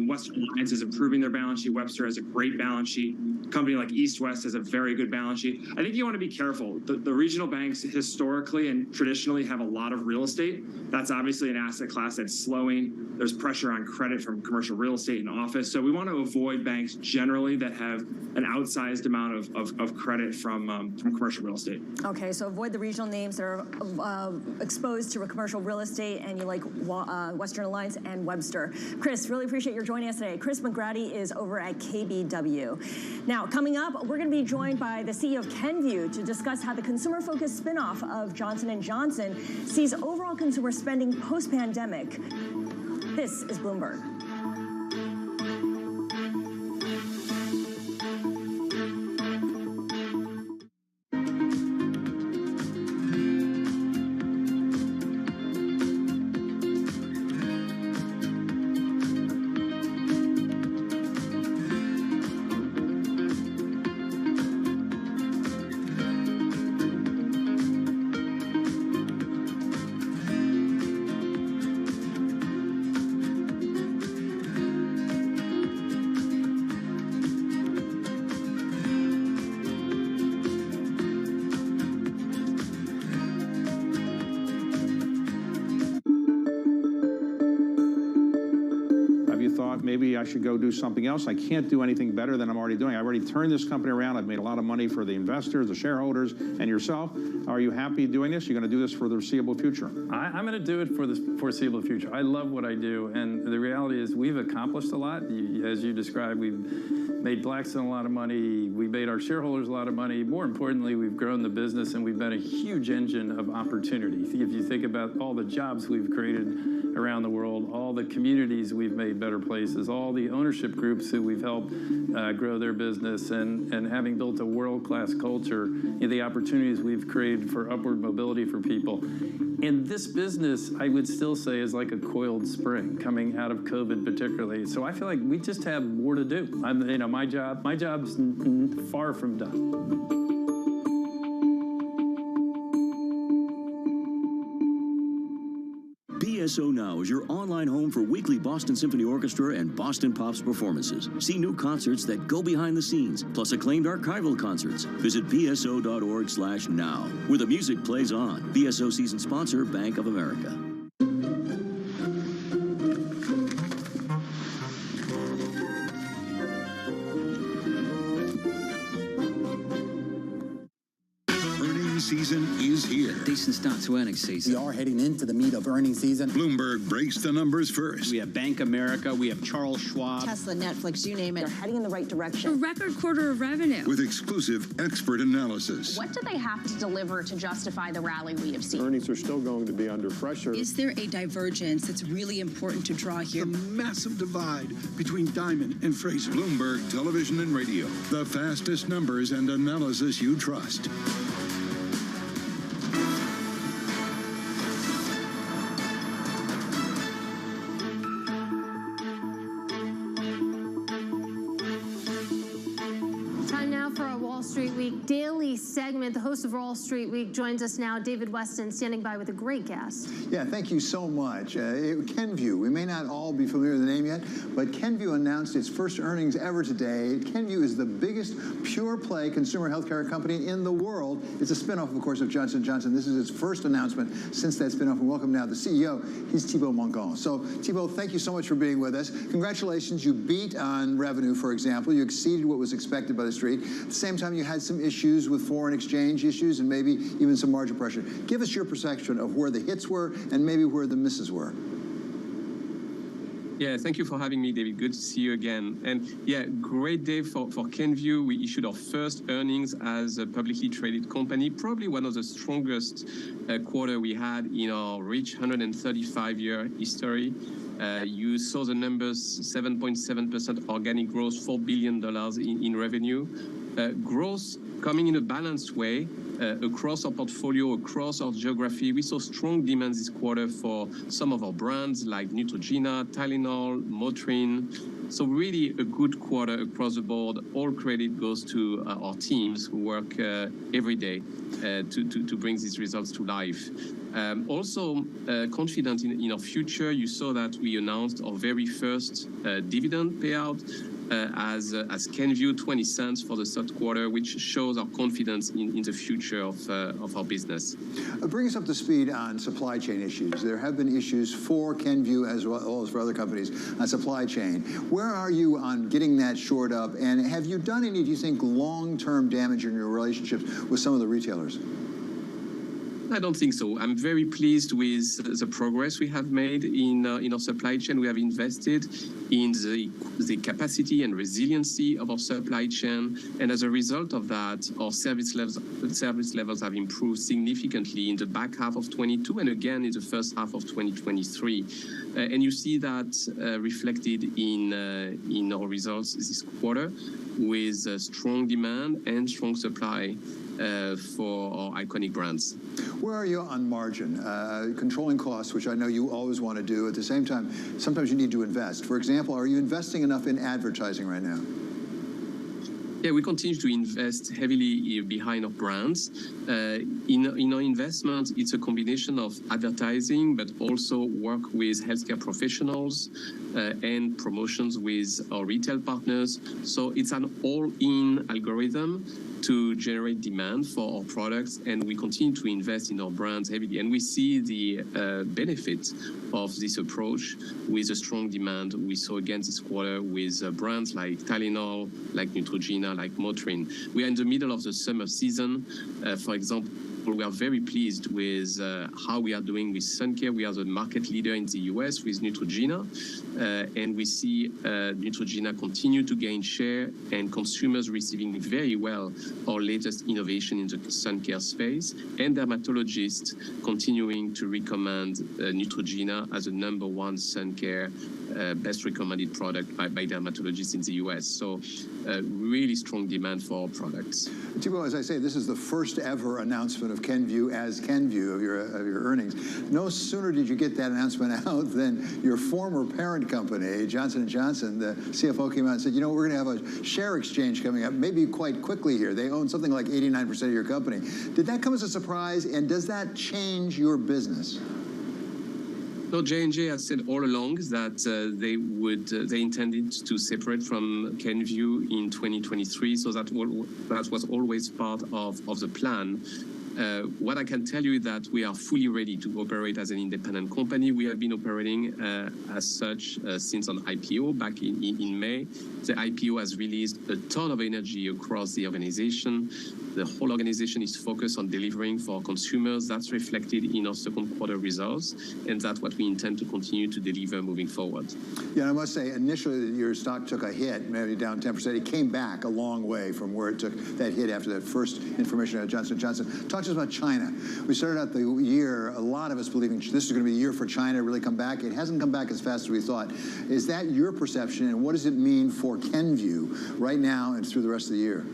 Western Alliance is improving their balance sheet. Webster has a great balance sheet. A company like East West has a very good balance sheet. I think you want to be careful. The regional banks historically and traditionally have a lot of real estate. That's obviously an asset class that's slowing. There's pressure on credit from commercial real estate and office. So we want to avoid banks generally that have an outsized amount of credit from commercial real estate. Okay, so avoid the regional names that are exposed to commercial real estate, and you like Western Alliance and Webster. Chris, really appreciate your joining us today. Chris McGrady is over at KBW. Now, coming up, we're going to be joined by the CEO of Kenvue to discuss how the consumer-focused spinoff of Johnson & Johnson sees overall consumer spending post-pandemic. This is Bloomberg. Maybe I should go do something else. I can't do anything better than I'm already doing. I've already turned this company around. I've made a lot of money for the investors, the shareholders, and yourself. Are you happy doing this? You're going to do this for the foreseeable future? I'm going to do it for the foreseeable future. I love what I do, and the reality is we've accomplished a lot. As you described, we've made Blackstone a lot of money. We made our shareholders a lot of money. More importantly, we've grown the business, and we've been a huge engine of opportunity. If you think about all the jobs we've created around the world, all the communities we've made better places, all the ownership groups who we've helped grow their business, and having built a world-class culture, the opportunities we've created for upward mobility for people. And this business, I would still say, is like a coiled spring coming out of COVID particularly. So I feel like we just have more to do. My job's far from done. BSO Now is your online home for weekly Boston Symphony Orchestra and Boston Pops performances. See new concerts that go behind the scenes, plus acclaimed archival concerts. Visit bso.org/now, where the music plays on. BSO season sponsor, Bank of America. Season is here. Decent start to earnings season. We are heading into the meat of earnings season. Bloomberg breaks the numbers first. We have Bank America, we have Charles Schwab. Tesla, Netflix, you name it. They're heading in the right direction. A record quarter of revenue. With exclusive expert analysis. What do they have to deliver to justify the rally we have seen? Earnings are still going to be under pressure. Is there a divergence that's really important to draw here? The massive divide between Diamond and Fraser. Bloomberg Television and Radio. The fastest numbers and analysis you trust. Daily segment. The host of Wall Street Week joins us now. David Weston standing by with a great guest. Yeah, thank you so much. Kenvue, we may not all be familiar with the name yet, but Kenvue announced its first earnings ever today. Kenvue is the biggest pure-play consumer healthcare company in the world. It's a spinoff, of course, of Johnson & Johnson. This is its first announcement since that spinoff. And welcome now the CEO. He's Thibault Mongon. So, Thibault, thank you so much for being with us. Congratulations. You beat on revenue, for example. You exceeded what was expected by the street. At the same time, you had some issues with foreign exchange issues and maybe even some margin pressure. Give us your perception of where the hits were and maybe where the misses were. Yeah, thank you for having me, David. Good to see you again. And yeah, great day for Kenvue. We issued our first earnings as a publicly traded company, probably one of the strongest quarter we had in our rich 135-year history. You saw the numbers, 7.7% organic growth, $4 billion in revenue. Growth coming in a balanced way across our portfolio, across our geography. We saw strong demand this quarter for some of our brands like Neutrogena, Tylenol, Motrin. So really a good quarter across the board. All credit goes to our teams who work every day to bring these results to life. Also confident in our future. You saw that we announced our very first dividend payout as Kenvue, 20 cents for the third quarter, which shows our confidence in the future of our business. Bring us up to speed on supply chain issues. There have been issues for Kenvue as well as for other companies on supply chain. Where are you on getting that shored up? And have you done any, do you think, long-term damage in your relationships with some of the retailers? I don't think so. I'm very pleased with the progress we have made in our supply chain. We have invested in the capacity and resiliency of our supply chain, and as a result of that, our service levels have improved significantly in the back half of 22 and again in the first half of 2023. And you see that reflected in our results this quarter with strong demand and strong supply for our iconic brands. Where are you on margin? Controlling costs, which I know you always want to do. At the same time, sometimes you need to invest. For example, are you investing enough in advertising right now? Yeah, we continue to invest heavily behind our brands. In our investment, it's a combination of advertising, but also work with healthcare professionals and promotions with our retail partners. So it's an all-in algorithm to generate demand for our products, and we continue to invest in our brands heavily. And we see the benefit of this approach with a strong demand we saw again this quarter with brands like Tylenol, like Neutrogena, like Motrin. We are in the middle of the summer season. For example, we are very pleased with how we are doing with sun care. We are the market leader in the US with Neutrogena, and we see Neutrogena continue to gain share and consumers receiving very well our latest innovation in the sun care space, and dermatologists continuing to recommend Neutrogena as a #1 sun care best recommended product by dermatologists in the US. So really strong demand for our products. Thibaut, as I say, this is the first ever announcement of Kenvue as Kenvue of your earnings. No sooner did you get that announcement out than your former parent company, Johnson & Johnson, the CFO came out and said, you know, we're going to have a share exchange coming up, maybe quite quickly here. They own something like 89% of your company. Did that come as a surprise, and does that change your business? No, J&J has said all along that they intended to separate from Kenvue in 2023, so that was always part of the plan. What I can tell you is that we are fully ready to operate as an independent company. We have been operating as such since an IPO back in May. The IPO has released a ton of energy across the organization. The whole organization is focused on delivering for our consumers. That's reflected in our second quarter results, and that's what we intend to continue to deliver moving forward. Yeah, I must say, initially your stock took a hit, maybe down 10%. It came back a long way from where it took that hit after that first information out of Johnson & Johnson. Talk to us about China. We started out the year, a lot of us believing this is going to be a year for China to really come back. It hasn't come back as fast as we thought. Is that your perception, and what does it mean for Kenvue right now and through the rest of the year?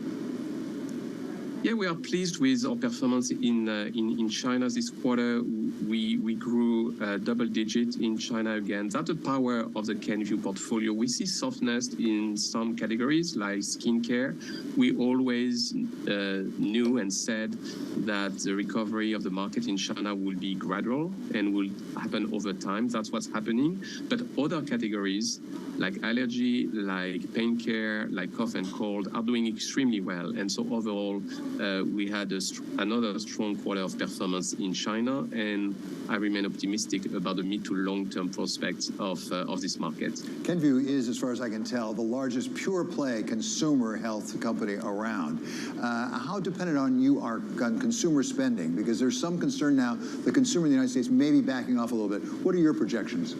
Yeah, we are pleased with our performance in China this quarter. We grew double digit in China again. That's the power of the Kenvue portfolio. We see softness in some categories like skincare. We always knew and said that the recovery of the market in China will be gradual and will happen over time. That's what's happening. But other categories like allergy, like pain care, like cough and cold are doing extremely well. And so overall, we had another strong quarter of performance in China, and I remain optimistic about the mid to long-term prospects of this market. Kenvue is, as far as I can tell, the largest pure-play consumer health company around. How dependent on you are on consumer spending? Because there's some concern now the consumer in the United States may be backing off a little bit. What are your projections?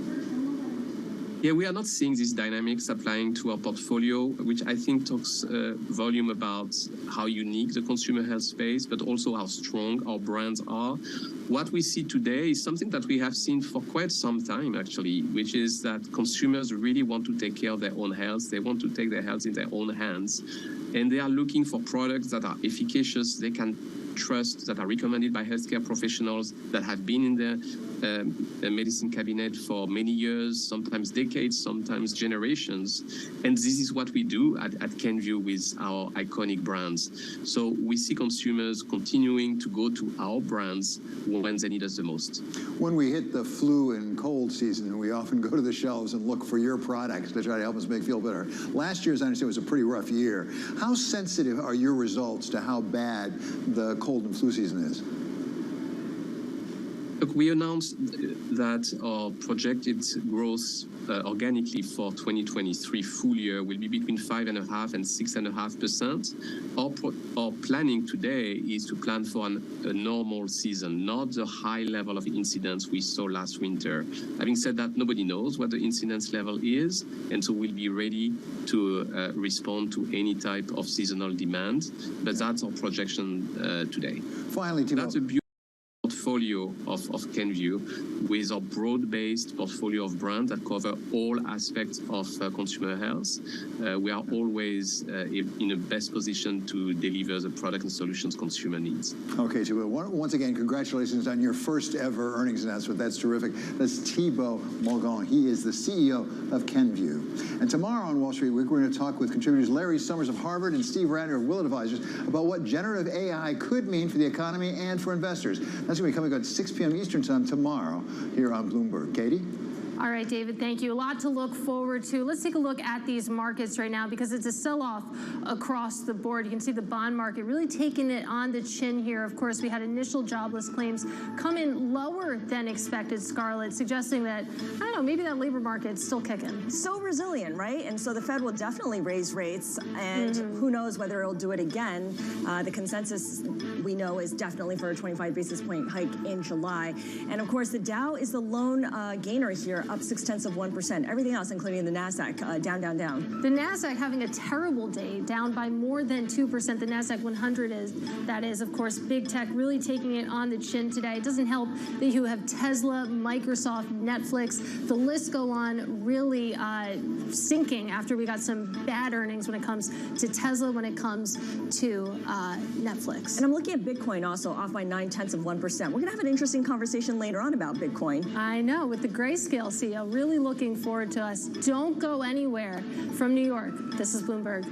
Yeah, we are not seeing these dynamics applying to our portfolio, which I think talks volume about how unique the consumer health space, but also how strong our brands are. What we see today is something that we have seen for quite some time, actually, which is that consumers really want to take care of their own health. They want to take their health in their own hands, and they are looking for products that are efficacious, they can trust, that are recommended by healthcare professionals, that have been in the medicine cabinet for many years, sometimes decades, sometimes generations. And this is what we do at Kenvue with our iconic brands. So we see consumers continuing to go to our brands when they need us the most. When we hit the flu and cold season, we often go to the shelves and look for your products to try to help us feel better. Last year, as I understand, was a pretty rough year. How sensitive are your results to how bad the cold and flu season is? Look, we announced that our projected growth organically for 2023 full year will be between 5.5% and 6.5%. Our planning today is to plan for a normal season, not the high level of incidence we saw last winter. Having said that, nobody knows what the incidence level is, and so we'll be ready to respond to any type of seasonal demand. But that's our projection today. Finally, Thibaut, that's a beautiful portfolio of Kenvue, with our broad-based portfolio of brands that cover all aspects of consumer health. We are always in the best position to deliver the product and solutions consumer needs. Okay, Thibaut, once again, congratulations on your first ever earnings announcement. That's terrific. That's Thibaut Mongon. He is the CEO of Kenvue. And tomorrow on Wall Street Week, we're going to talk with contributors Larry Summers of Harvard and Steve Radner of Willett Advisors about what generative AI could mean for the economy and for investors. That's going to be coming at 6 p.m. Eastern Time tomorrow here on Bloomberg. Katie? All right, David, thank you. A lot to look forward to. Let's take a look at these markets right now because it's a sell-off across the board. You can see the bond market really taking it on the chin here. Of course, we had initial jobless claims come in lower than expected, Scarlett, suggesting that, I don't know, maybe that labor market's still kicking. So resilient, right? And so the Fed will definitely raise rates, and who knows whether it'll do it again. The consensus we know is definitely for a 25 basis point hike in July. And of course, the Dow is the lone gainer here, up 0.6%. Everything else, including the NASDAQ, down, down, down. The NASDAQ having a terrible day, down by more than 2%. The NASDAQ 100 is, of course, big tech really taking it on the chin today. It doesn't help that you have Tesla, Microsoft, Netflix, the list go on, really sinking after we got some bad earnings when it comes to Tesla, when it comes to Netflix. And I'm looking at Bitcoin also off by 0.9%. We're going to have an interesting conversation later on about Bitcoin. I know, with the Grayscale CEO, really looking forward to us. Don't go anywhere from New York. This is Bloomberg.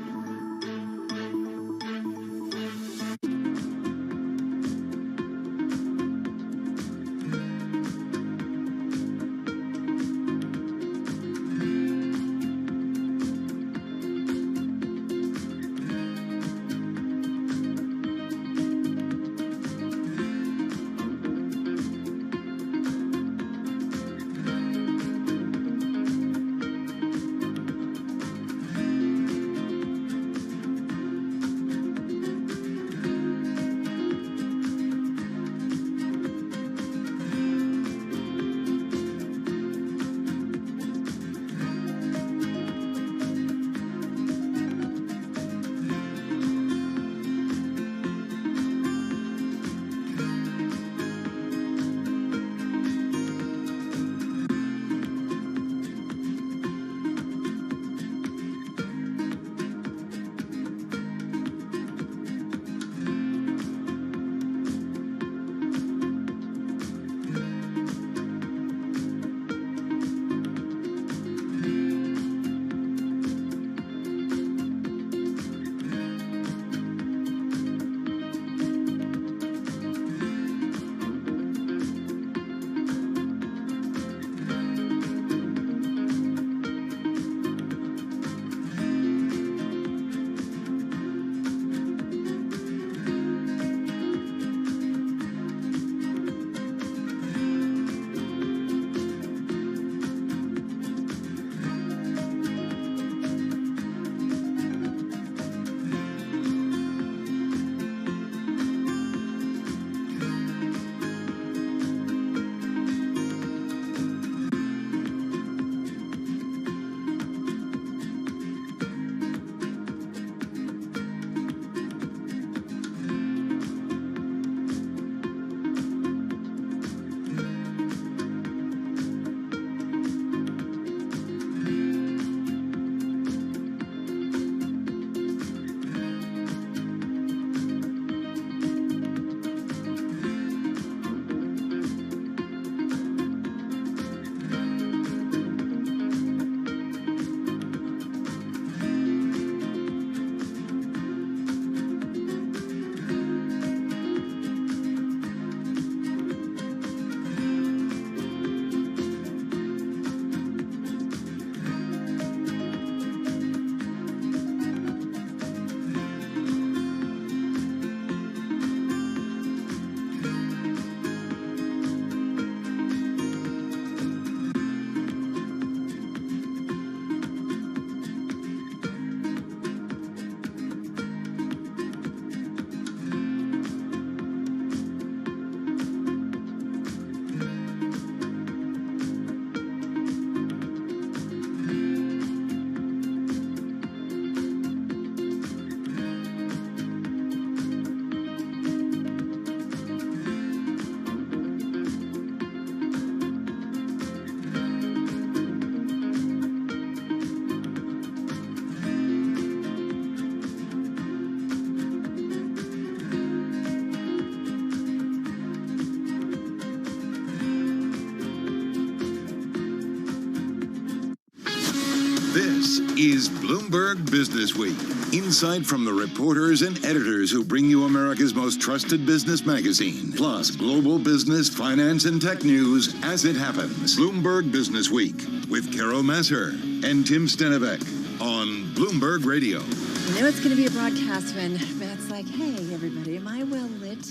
This is Bloomberg Business Week. Insight from the reporters and editors who bring you America's most trusted business magazine. Plus, global business, finance, and tech news as it happens. Bloomberg Business Week with Carol Masser and Tim Stenevec on Bloomberg Radio. I know it's going to be a broadcast when Matt's like, hey, everybody, am I well lit?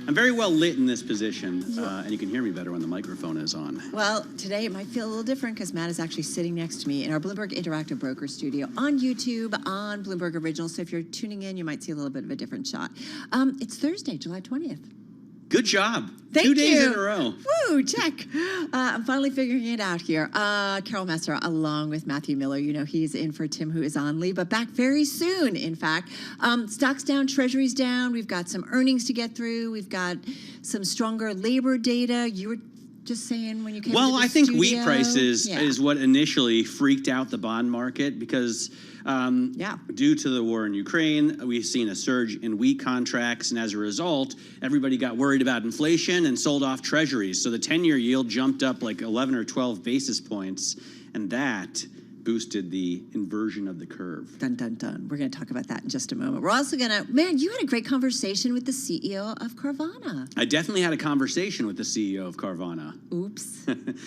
I'm very well lit in this position, and you can hear me better when the microphone is on. Well, today it might feel a little different because Matt is actually sitting next to me in our Bloomberg Interactive Broker Studio on YouTube, on Bloomberg Original. So if you're tuning in, you might see a little bit of a different shot. It's Thursday, July 20th. Good job. Thank 2 days you. in a row. Woo, check. I'm finally figuring it out here. Carol Masser, along with Matthew Miller. You know, he's in for Tim, who is on leave, but back very soon, in fact. Stocks down, treasuries down. We've got some earnings to get through. We've got some stronger labor data. You were just saying when you came to the I think studio. wheat prices is what initially freaked out the bond market because due to the war in Ukraine, we've seen a surge in wheat contracts, and as a result, everybody got worried about inflation and sold off treasuries. So the 10-year yield jumped up like 11 or 12 basis points, and that boosted the inversion of the curve. Dun, dun, dun. We're going to talk about that in just a moment. We're also going to, man, you had a great conversation with the CEO of Carvana. I definitely had a conversation with the CEO of Carvana. Oops.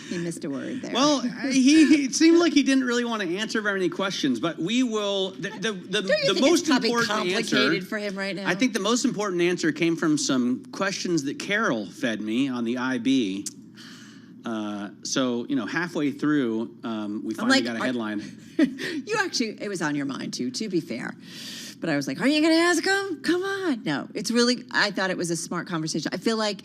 He missed a word there. Well, it seemed like he didn't really want to answer very many questions, but we will. The most important answer for him right now? I think the most important answer came from some questions that Carol fed me on the IB. So, halfway through, we finally got a headline. You actually, it was on your mind too, to be fair. But I was like, are you going to ask him? Come on. No, it's really, I thought it was a smart conversation. I feel like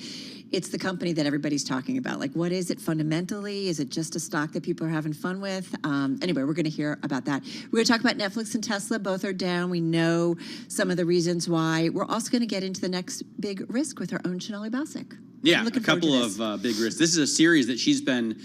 it's the company that everybody's talking about. Like, what is it fundamentally? Is it just a stock that people are having fun with? Anyway, we're going to hear about that. We're going to talk about Netflix and Tesla. Both are down. We know some of the reasons why. We're also going to get into the next big risk with our own Chanel Basic. Yeah, a couple of big risks. This is a series that she's been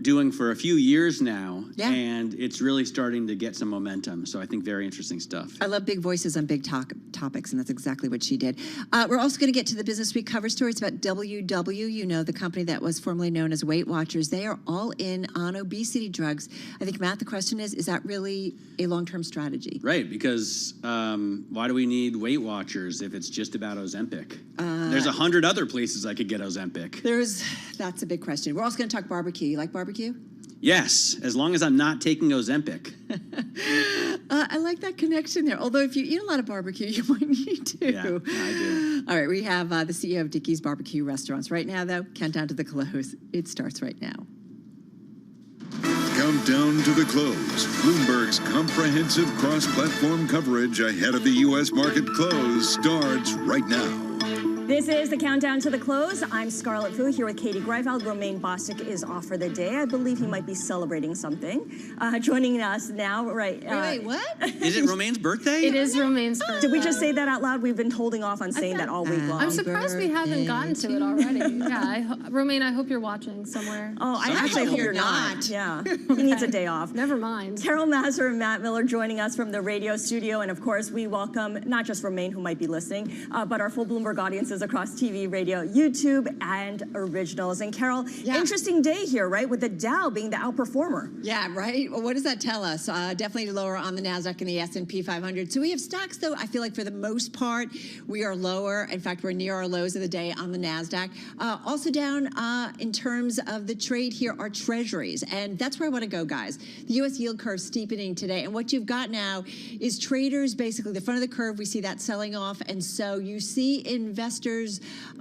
doing for a few years now, and it's really starting to get some momentum. So I think very interesting stuff. I love big voices on big topics, and that's exactly what she did. We're also going to get to the Business Week cover story. It's about WW, the company that was formerly known as Weight Watchers. They are all in on obesity drugs. I think, Matt, the question is that really a long-term strategy? Right, because why do we need Weight Watchers if it's just about Ozempic? There's 100 other places I could get Ozempic. That's a big question. We're also going to talk barbecue. You like barbecue? Yes, as long as I'm not taking Ozempic. I like that connection there. Although if you eat a lot of barbecue, you might need to. Yeah, I do. All right, we have the CEO of Dickey's Barbecue Restaurants. Right now, though, countdown to the close. It starts right now. Countdown to the close. Bloomberg's comprehensive cross-platform coverage ahead of the U.S. market close starts right now. This is the countdown to the close. I'm Scarlett Fu here with Katie Greifeld. Romain Bostic is off for the day. I believe he might be celebrating something. Joining us now, right? Wait, what? Is it Romain's birthday? It is Romain's birthday. Did we just say that out loud? We've been holding off on saying that all week long. I'm surprised we haven't gotten to it already. Yeah, Romain, I hope you're watching somewhere. Oh, I actually hope you're not. Yeah, he needs a day off. Never mind. Carol Masser and Matt Miller joining us from the radio studio. And of course, we welcome not just Romain, who might be listening, but our full Bloomberg audiences across TV, radio, YouTube, and originals. And Carol, interesting day here, right? With the Dow being the outperformer. Yeah, right? Well, what does that tell us? Definitely lower on the NASDAQ and the S&P 500. So we have stocks, though, I feel like for the most part, we are lower. In fact, we're near our lows of the day on the NASDAQ. Also down in terms of the trade here are treasuries. And that's where I want to go, guys. The U.S. yield curve steepening today. And what you've got now is traders, basically the front of the curve, we see that selling off. And so you see investors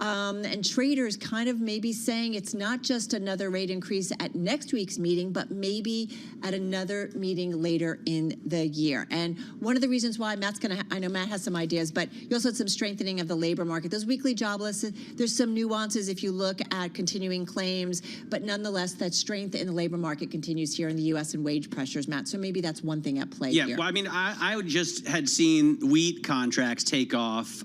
and traders kind of maybe saying it's not just another rate increase at next week's meeting, but maybe at another meeting later in the year. And one of the reasons why I know Matt has some ideas, but you also had some strengthening of the labor market. Those weekly job lists, there's some nuances if you look at continuing claims, but nonetheless, that strength in the labor market continues here in the U.S. and wage pressures, Matt. So maybe that's one thing at play here. Yeah, well, I mean, I just had seen wheat contracts take off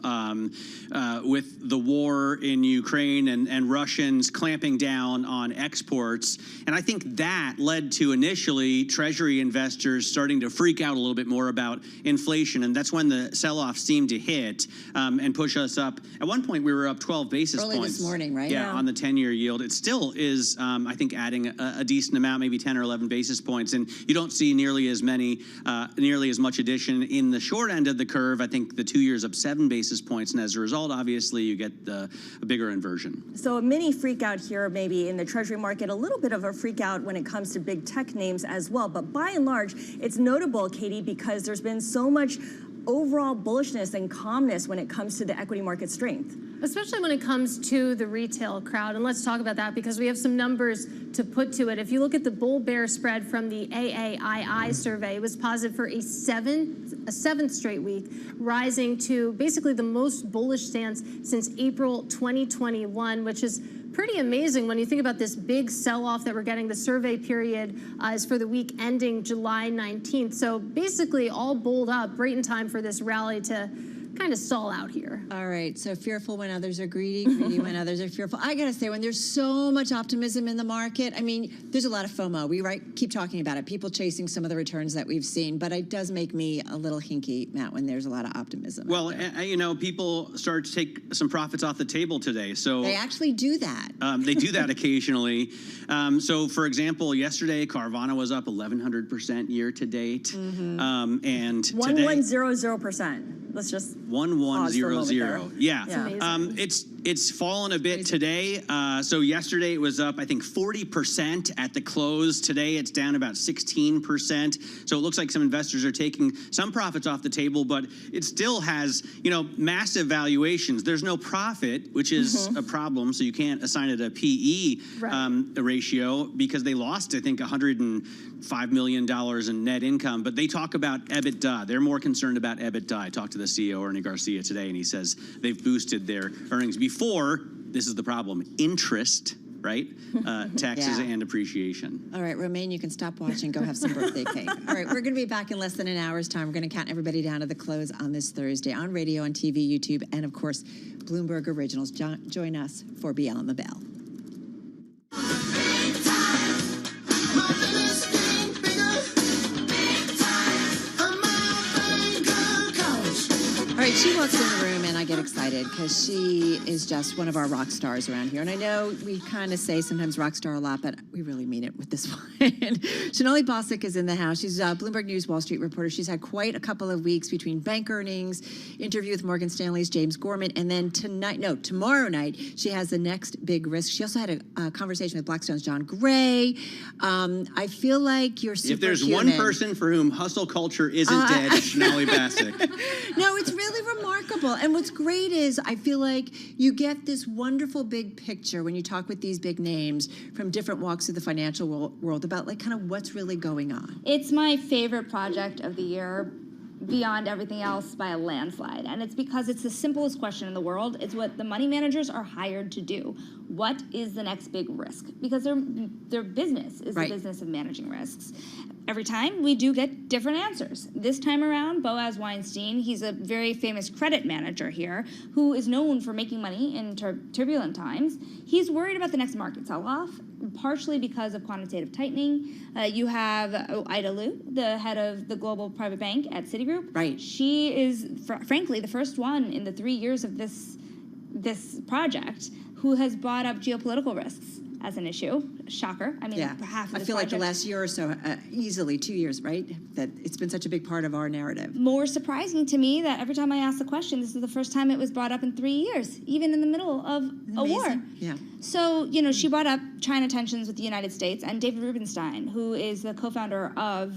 with with the war in Ukraine and Russians clamping down on exports. And I think that led to initially Treasury investors starting to freak out a little bit more about inflation. And that's when the sell-off seemed to hit and push us up. At one point, we were up 12 basis points. Early this morning, right? Yeah, on the 10-year yield. It still is, I think, adding a decent amount, maybe 10 or 11 basis points. And you don't see nearly as much addition in the short end of the curve. I think the 2 years up 7 basis points. And as a result, obviously, you get a bigger inversion. So a mini freak out here maybe in the Treasury market, a little bit of a freak out when it comes to big tech names as well. But by and large, it's notable, Katie, because there's been so much overall bullishness and calmness when it comes to the equity market strength. Especially when it comes to the retail crowd. And let's talk about that because we have some numbers to put to it. If you look at the bull-bear spread from the AAII survey, it was positive for a seventh straight week, rising to basically the most bullish stance since April 2021, which is pretty amazing when you think about this big sell-off that we're getting. The survey period is for the week ending July 19th. So basically all bulled up right in time for this rally to kind of stall out here. All right, so fearful when others are greedy, greedy when others are fearful. I gotta say, when there's so much optimism in the market, I mean, there's a lot of FOMO. We keep talking about it, people chasing some of the returns that we've seen, but it does make me a little hinky, Matt, when there's a lot of optimism. Well, you know, people start to take some profits off the table today. So they actually do that. They do that occasionally. So, for example, yesterday, Carvana was up 1,100% year to date. And today, 1100%. Let's just 1100. Yeah. It's it's fallen a bit today. So yesterday it was up, I think, 40% at the close. Today it's down about 16%. So it looks like some investors are taking some profits off the table, but it still has, you know, massive valuations. There's no profit, which is a problem. So you can't assign it a PE ratio because they lost, I think, $105 million in net income. But they talk about EBITDA. They're more concerned about EBITDA. I talked to the CEO, Ernie Garcia, today, and he says they've boosted their earnings. Before, this is the problem, interest, right? Taxes and depreciation. All right, Romaine, you can stop watching, go have some birthday cake. All right, we're going to be back in less than an hour's time. We're going to count everybody down to the close on this Thursday on radio, on TV, YouTube, and of course, Bloomberg Originals. Join us for Beyond the Bell. All right, she walks in the room and I get excited because she is just one of our rock stars around here. And I know we kind of say sometimes rock star a lot, but we really mean it with this one. Sonali Basak is in the house. She's a Bloomberg News Wall Street reporter. She's had quite a couple of weeks between bank earnings, interview with Morgan Stanley's James Gorman, and then tomorrow night, she has the next big risk. She also had a conversation with Blackstone's John Gray. I feel like you're superhuman. If there's one person for whom hustle culture isn't dead, it's Sonali Basak. No, it's really remarkable. And what's great is I feel like you get this wonderful big picture when you talk with these big names from different walks of the financial world about like kind of what's really going on. It's my favorite project of the year, beyond everything else, by a landslide. And it's because it's the simplest question in the world. It's what the money managers are hired to do. What is the next big risk? Because their business is the business of managing risks. Every time we do get different answers. This time around, Boaz Weinstein, he's a very famous credit manager here who is known for making money in turbulent times. He's worried about the next market sell-off, partially because of quantitative tightening. You have Ida Liu, the head of the global private bank at Citigroup. Right. She is, frankly, the first one in the 3 years of this project who has brought up geopolitical risks as an issue. Shocker. I mean, half of the I feel like the last year or so, easily 2 years, right? That it's been such a big part of our narrative. More surprising to me that every time I ask the question, this is the first time it was brought up in 3 years, even in the middle of a war. Yeah. So, you know, she brought up China tensions with the United States, and David Rubenstein, who is the co-founder of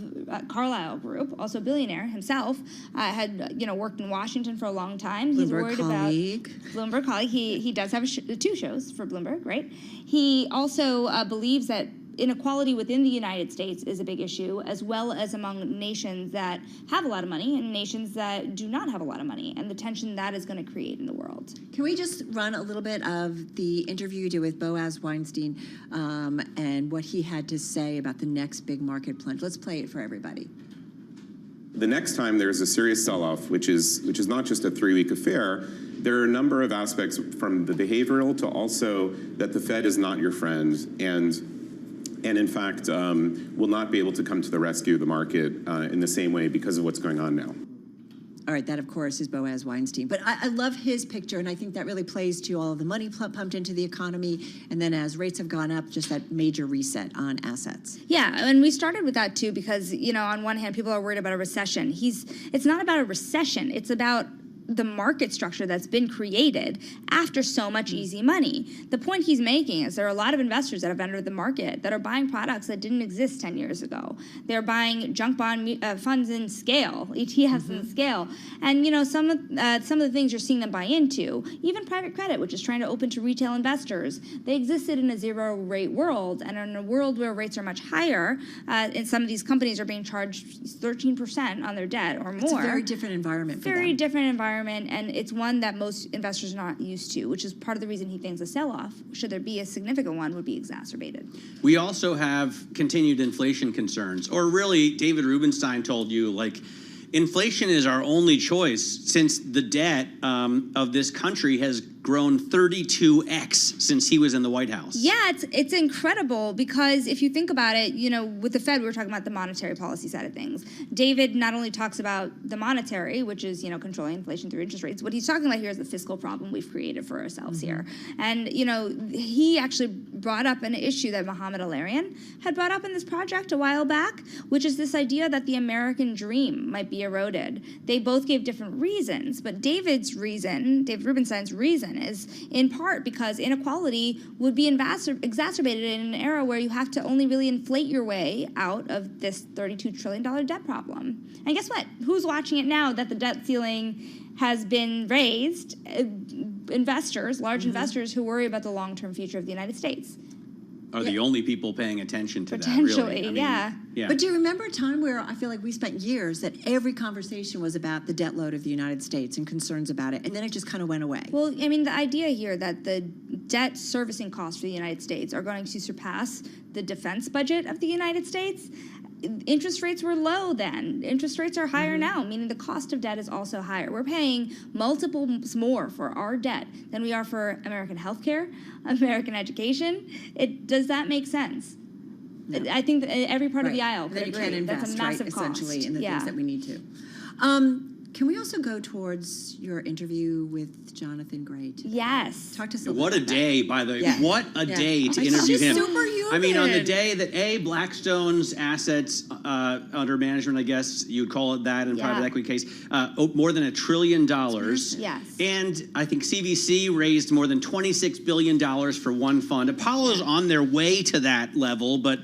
Carlyle Group, also a billionaire himself, had, you know, worked in Washington for a long time. He's worried about Bloomberg colleague. He does have 2 shows for Bloomberg, right? He also believes that inequality within the United States is a big issue, as well as among nations that have a lot of money and nations that do not have a lot of money, and the tension that is going to create in the world. Can we just run a little bit of the interview you did with Boaz Weinstein and what he had to say about the next big market plunge? Let's play it for everybody. the next time there's a serious sell-off, which is not just a 3-week affair, there are a number of aspects from the behavioral to also that the Fed is not your friend and in fact will not be able to come to the rescue of the market in the same way because of what's going on now. All right, that, of course, is Boaz Weinstein. But I love his picture, and I think that really plays to all of the money pumped into the economy, and then as rates have gone up, just that major reset on assets. Yeah, and we started with that, too, because, you know, on one hand, people are worried about a recession. It's not about a recession. It's about the market structure that's been created after so much easy money. The point he's making is there are a lot of investors that have entered the market that are buying products that didn't exist 10 years ago. They're buying junk bond funds in scale, ETFs in scale. And, you know, some of the things you're seeing them buy into, even private credit, which is trying to open to retail investors, they existed in a zero-rate world. And in a world where rates are much higher, and some of these companies are being charged 13% on their debt or more. It's a very different environment for them. Very different environment. And it's one that most investors are not used to, which is part of the reason he thinks a sell-off, should there be a significant one, would be exacerbated. We also have continued inflation concerns, or really, David Rubenstein told you, like, inflation is our only choice since the debt of this country has grown 32x since he was in the White House. Yeah, it's incredible because if you think about it, you know, with the Fed, we were talking about the monetary policy side of things. David not only talks about the monetary, which is, you know, controlling inflation through interest rates. What he's talking about here is the fiscal problem we've created for ourselves here. And, you know, he actually brought up an issue that Mohamed El-Erian had brought up in this project a while back, which is this idea that the American dream might be eroded. They both gave different reasons, but David Rubenstein's reason is in part because inequality would be exacerbated in an era where you have to only really inflate your way out of this $32 trillion debt problem. And guess what? Who's watching it now that the debt ceiling has been raised? Investors, large investors who worry about the long-term future of the United States. Are the only people paying attention to Potentially, that, really. I mean, yeah. But do you remember a time where I feel like we spent years that every conversation was about the debt load of the United States and concerns about it, and then it just kind of went away? Well, I mean, the idea here that the debt servicing costs for the United States are going to surpass the defense budget of the United States. Interest rates were low then. Interest rates are higher now, meaning the cost of debt is also higher. We're paying multiples more for our debt than we are for American healthcare, American education. Does that make sense? No. I think that every part of the aisle could agree. That's a massive cost. Essentially, in the things that we need to. Can we also go towards your interview with Jonathan Gray today? Yes. Talk to us a little What a day, by the way. Yeah. What a day to interview him. Superhuman. I mean, on the day that Blackstone's assets under management, I guess you would call it that in private equity case, more than $1 trillion. Yes. And I think CVC raised more than $26 billion for one fund. Apollo's on their way to that level, but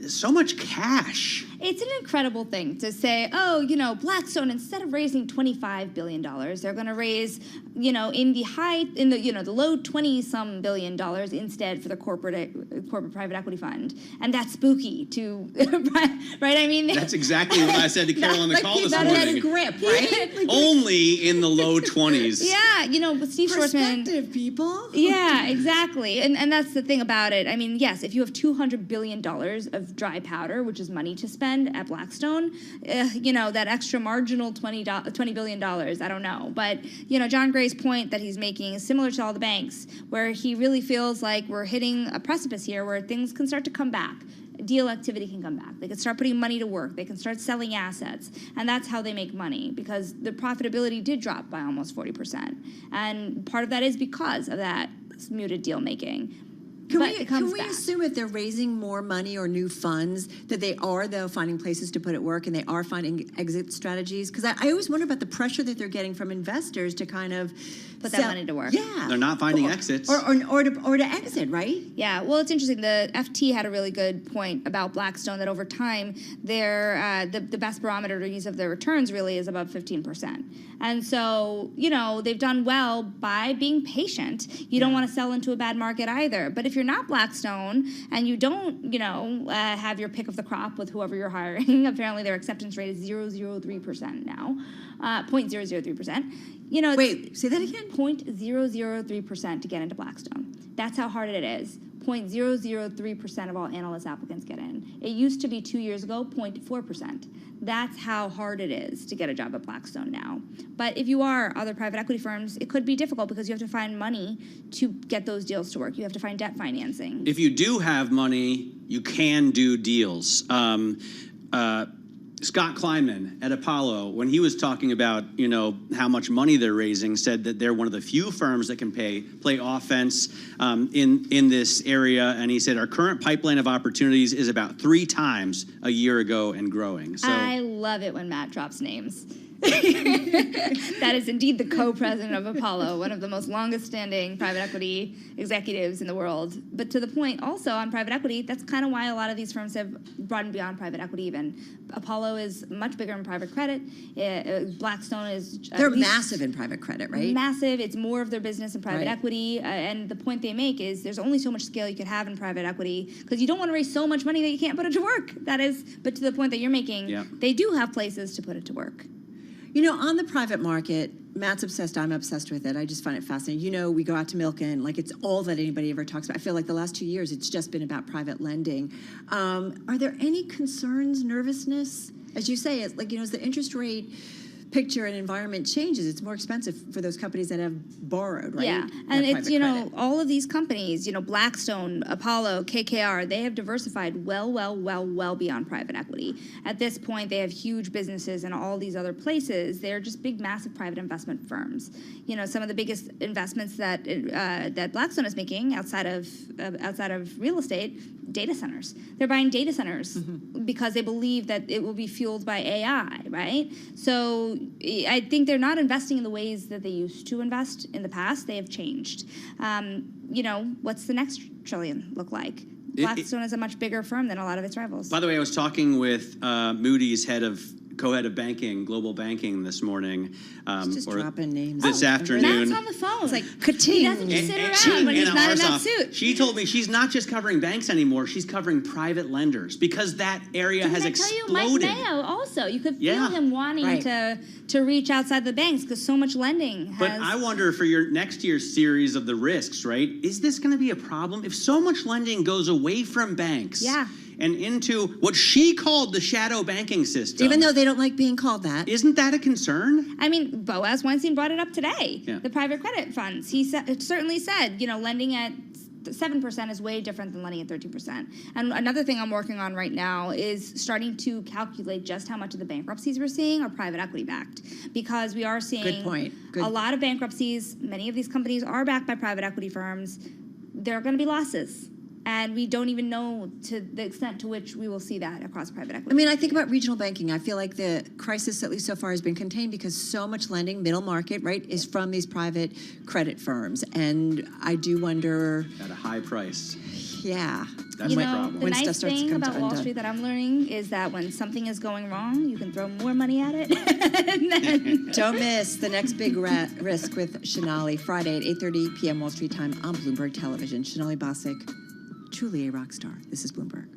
so much cash. It's an incredible thing to say, oh, you know, Blackstone, instead of raising $25 billion, they're going to raise, you know, the low 20-some billion dollars instead for the corporate private equity fund. And that's spooky to, right? I mean, that's exactly what I said to Carol on the call this morning. That grip, right? Only in the low 20s. Yeah, you know, with Steve Schwarzman. Perspective, people. Yeah, exactly. And that's the thing about it. I mean, yes, if you have $200 billion of dry powder, which is money to spend at Blackstone, you know, that extra marginal $20 billion, I don't know. But, you know, John Gray's point that he's making is similar to all the banks, where he really feels like we're hitting a precipice here where things can start to come back. Deal activity can come back. They can start putting money to work. They can start selling assets. And that's how they make money, because the profitability did drop by almost 40%. And part of that is because of that muted deal making. Can we assume if they're raising more money or new funds that they are, though, finding places to put it work and they are finding exit strategies? Because I always wonder about the pressure that they're getting from investors to kind of put that money to work. Yeah. They're not finding exits. Or to exit, right? Yeah. Well, it's interesting. The FT had a really good point about Blackstone that over time, the best barometer to use of their returns really is above 15%. And so, you know, they've done well by being patient. You don't want to sell into a bad market either. But if you're not Blackstone and you don't, you know, have your pick of the crop with whoever you're hiring, apparently their acceptance rate is 0.003% now, 0.003%. You know, wait, say that again. 0.003% to get into Blackstone. That's how hard it is. 0.003% of all analyst applicants get in. It used to be 2 years ago, 0.4%. That's how hard it is to get a job at Blackstone now. But if you are other private equity firms, it could be difficult because you have to find money to get those deals to work. You have to find debt financing. If you do have money, you can do deals. Scott Kleinman at Apollo, when he was talking about, you know, how much money they're raising, said that they're one of the few firms that can play offense in this area. And he said our current pipeline of opportunities is about 3 times a year ago and growing. So I love it when Matt drops names. That is indeed the co-president of Apollo, one of the most longest-standing private equity executives in the world. But to the point also on private equity, that's kind of why a lot of these firms have broadened beyond private equity even. Apollo is much bigger in private credit. Blackstone is... They're massive in private credit, right? Massive. It's more of their business in private equity. And the point they make is there's only so much scale you could have in private equity because you don't want to raise so much money that you can't put it to work. That is, but to the point that you're making, they do have places to put it to work. You know, on the private market, Matt's obsessed, I'm obsessed with it. I just find it fascinating. You know, we go out to Milken, like it's all that anybody ever talks about. I feel like the last 2 years, it's just been about private lending. Are there any concerns, nervousness? As you say, it's like, you know, as the interest rate picture and environment changes, it's more expensive for those companies that have borrowed, right? Yeah, and it's, you know, all of these companies, you know, Blackstone, Apollo, KKR, they have diversified well beyond private equity. At this point, they have huge businesses in all these other places. They're just big, massive private investment firms. You know, some of the biggest investments that that Blackstone is making outside of real estate, data centers. They're buying data centers because they believe that it will be fueled by AI, right? So I think they're not investing in the ways that they used to invest in the past. They have changed. You know, what's the next trillion look like? Blackstone is a much bigger firm than a lot of its rivals. By the way, I was talking with Moody's co-head of banking, global banking this morning. Just dropping names. This afternoon. Matt's on the phone. It's like, ka-ting. He doesn't just sit around when he's not in that suit. She told me she's not just covering banks anymore, she's covering private lenders because that area has exploded. Tell you, Mike Mayo also, you could feel him wanting to reach outside the banks because so much lending has... But I wonder for your next year's series of the risks, right? Is this going to be a problem? If so much lending goes away from banks and into what she called the shadow banking system. Even though they don't like being called that. Isn't that a concern? I mean, Boaz Weinstein brought it up today, the private credit funds. He certainly said, you know, lending at 7% is way different than lending at 13%. And another thing I'm working on right now is starting to calculate just how much of the bankruptcies we're seeing are private equity backed. Because we are seeing a lot of bankruptcies. Many of these companies are backed by private equity firms. There are going to be losses. And we don't even know to the extent to which we will see that across private equity. I mean, I think about regional banking. I feel like the crisis, at least so far, has been contained because so much lending, middle market, right, is from these private credit firms. And I do wonder... At a high price. Yeah. That's my problem. The nice thing about Wall Street that I'm learning is that when something is going wrong, you can throw more money at it. Don't miss the next big risk with Shonali, Friday at 8:30 p.m. Wall Street time on Bloomberg Television. Shonali Bosick, truly a rock star. This is Bloomberg.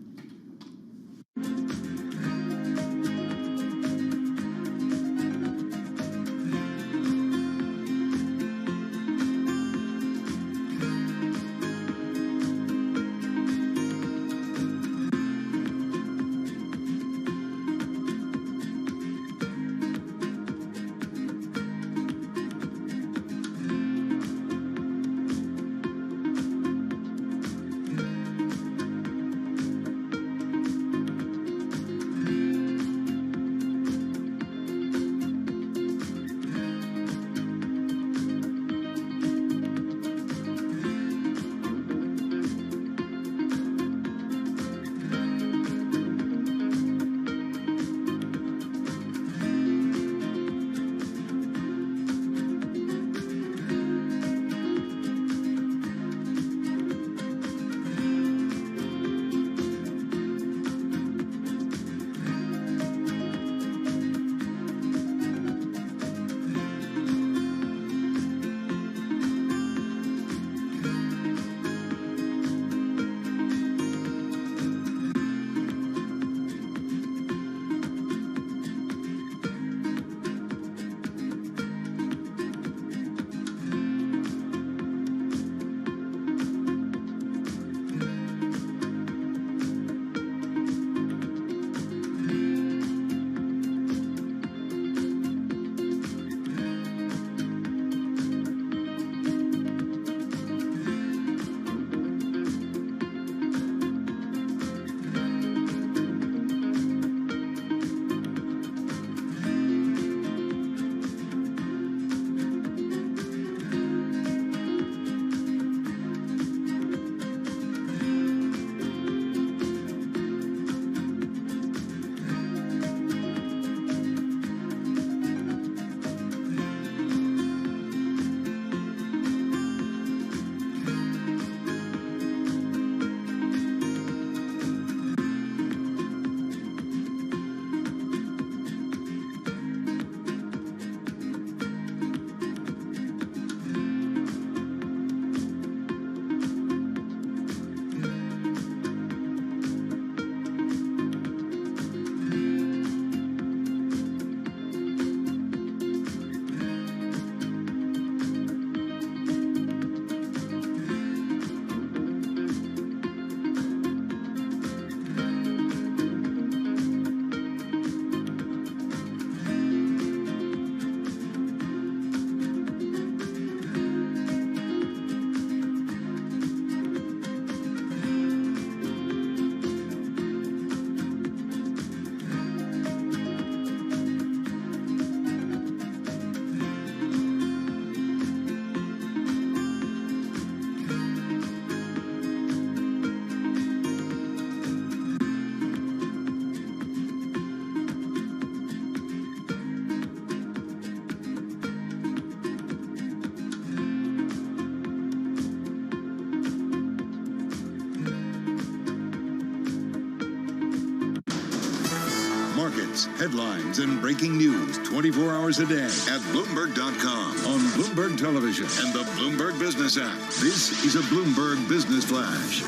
markets, headlines, and breaking news 24 hours a day at Bloomberg.com, on Bloomberg Television, and the Bloomberg Business app. This is a Bloomberg Business Flash.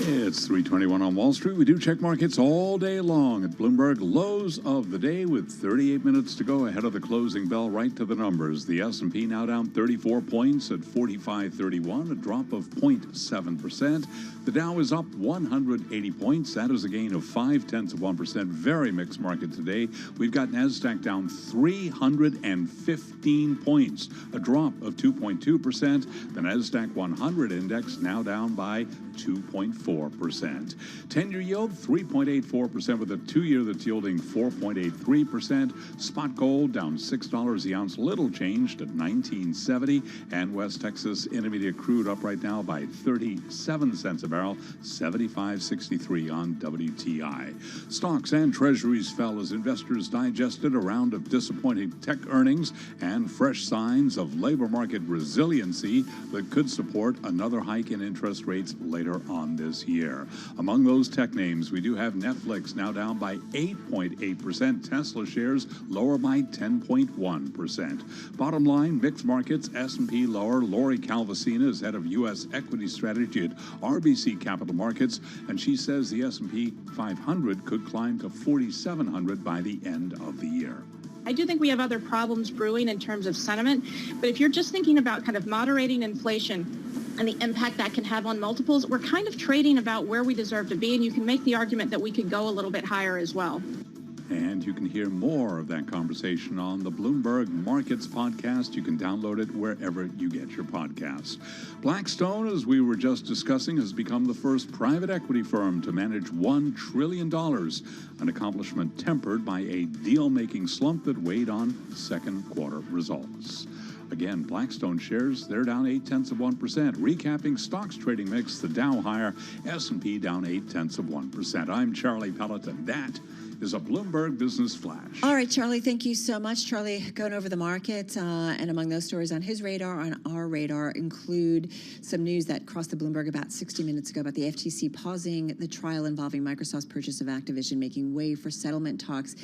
It's 3:21 on Wall Street. We do check markets all day long at Bloomberg. Lows of the day with 38 minutes to go ahead of the closing bell. Right to the numbers. The S&P now down 34 points at 45.31, a drop of 0.7%. The Dow is up 180 points. That is a gain of 0.5%. Very mixed market today. We've got NASDAQ down 315 points, a drop of 2.2%. The NASDAQ 100 index now down by 2.4%. 10-year yield, 3.84%, with a 2-year that's yielding 4.83%. Spot gold down $6 the ounce, little changed at $19.70. And West Texas Intermediate crude up right now by 37 cents a barrel, 75.63 on WTI. Stocks and treasuries fell as investors digested a round of disappointing tech earnings and fresh signs of labor market resiliency that could support another hike in interest rates later on this year. Among those tech names, we do have Netflix now down by 8.8%. Tesla shares lower by 10.1%. Bottom line, mixed markets, S&P lower. Lori Calvasina is head of U.S. equity strategy at RBC Capital Markets, and she says the S&P 500 could climb to 4,700 by the end of the year. I do think we have other problems brewing in terms of sentiment, but if you're just thinking about kind of moderating inflation and the impact that can have on multiples, we're kind of trading about where we deserve to be, and you can make the argument that we could go a little bit higher as well. And you can hear more of that conversation on the Bloomberg Markets podcast. You can download it wherever you get your podcasts. Blackstone, as we were just discussing, has become the first private equity firm to manage $1 trillion, an accomplishment tempered by a deal-making slump that weighed on second quarter results. Again, Blackstone shares, they're down 0.8%. Recapping stocks trading mix, the Dow higher, S&P down 0.8%. I'm Charlie Pelleton. That is a Bloomberg Business Flash. All right, Charlie, thank you so much. Charlie, going over the market, and among those stories on his radar, on our radar, include some news that crossed the Bloomberg about 60 minutes ago about the FTC pausing the trial involving Microsoft's purchase of Activision, making way for settlement talks.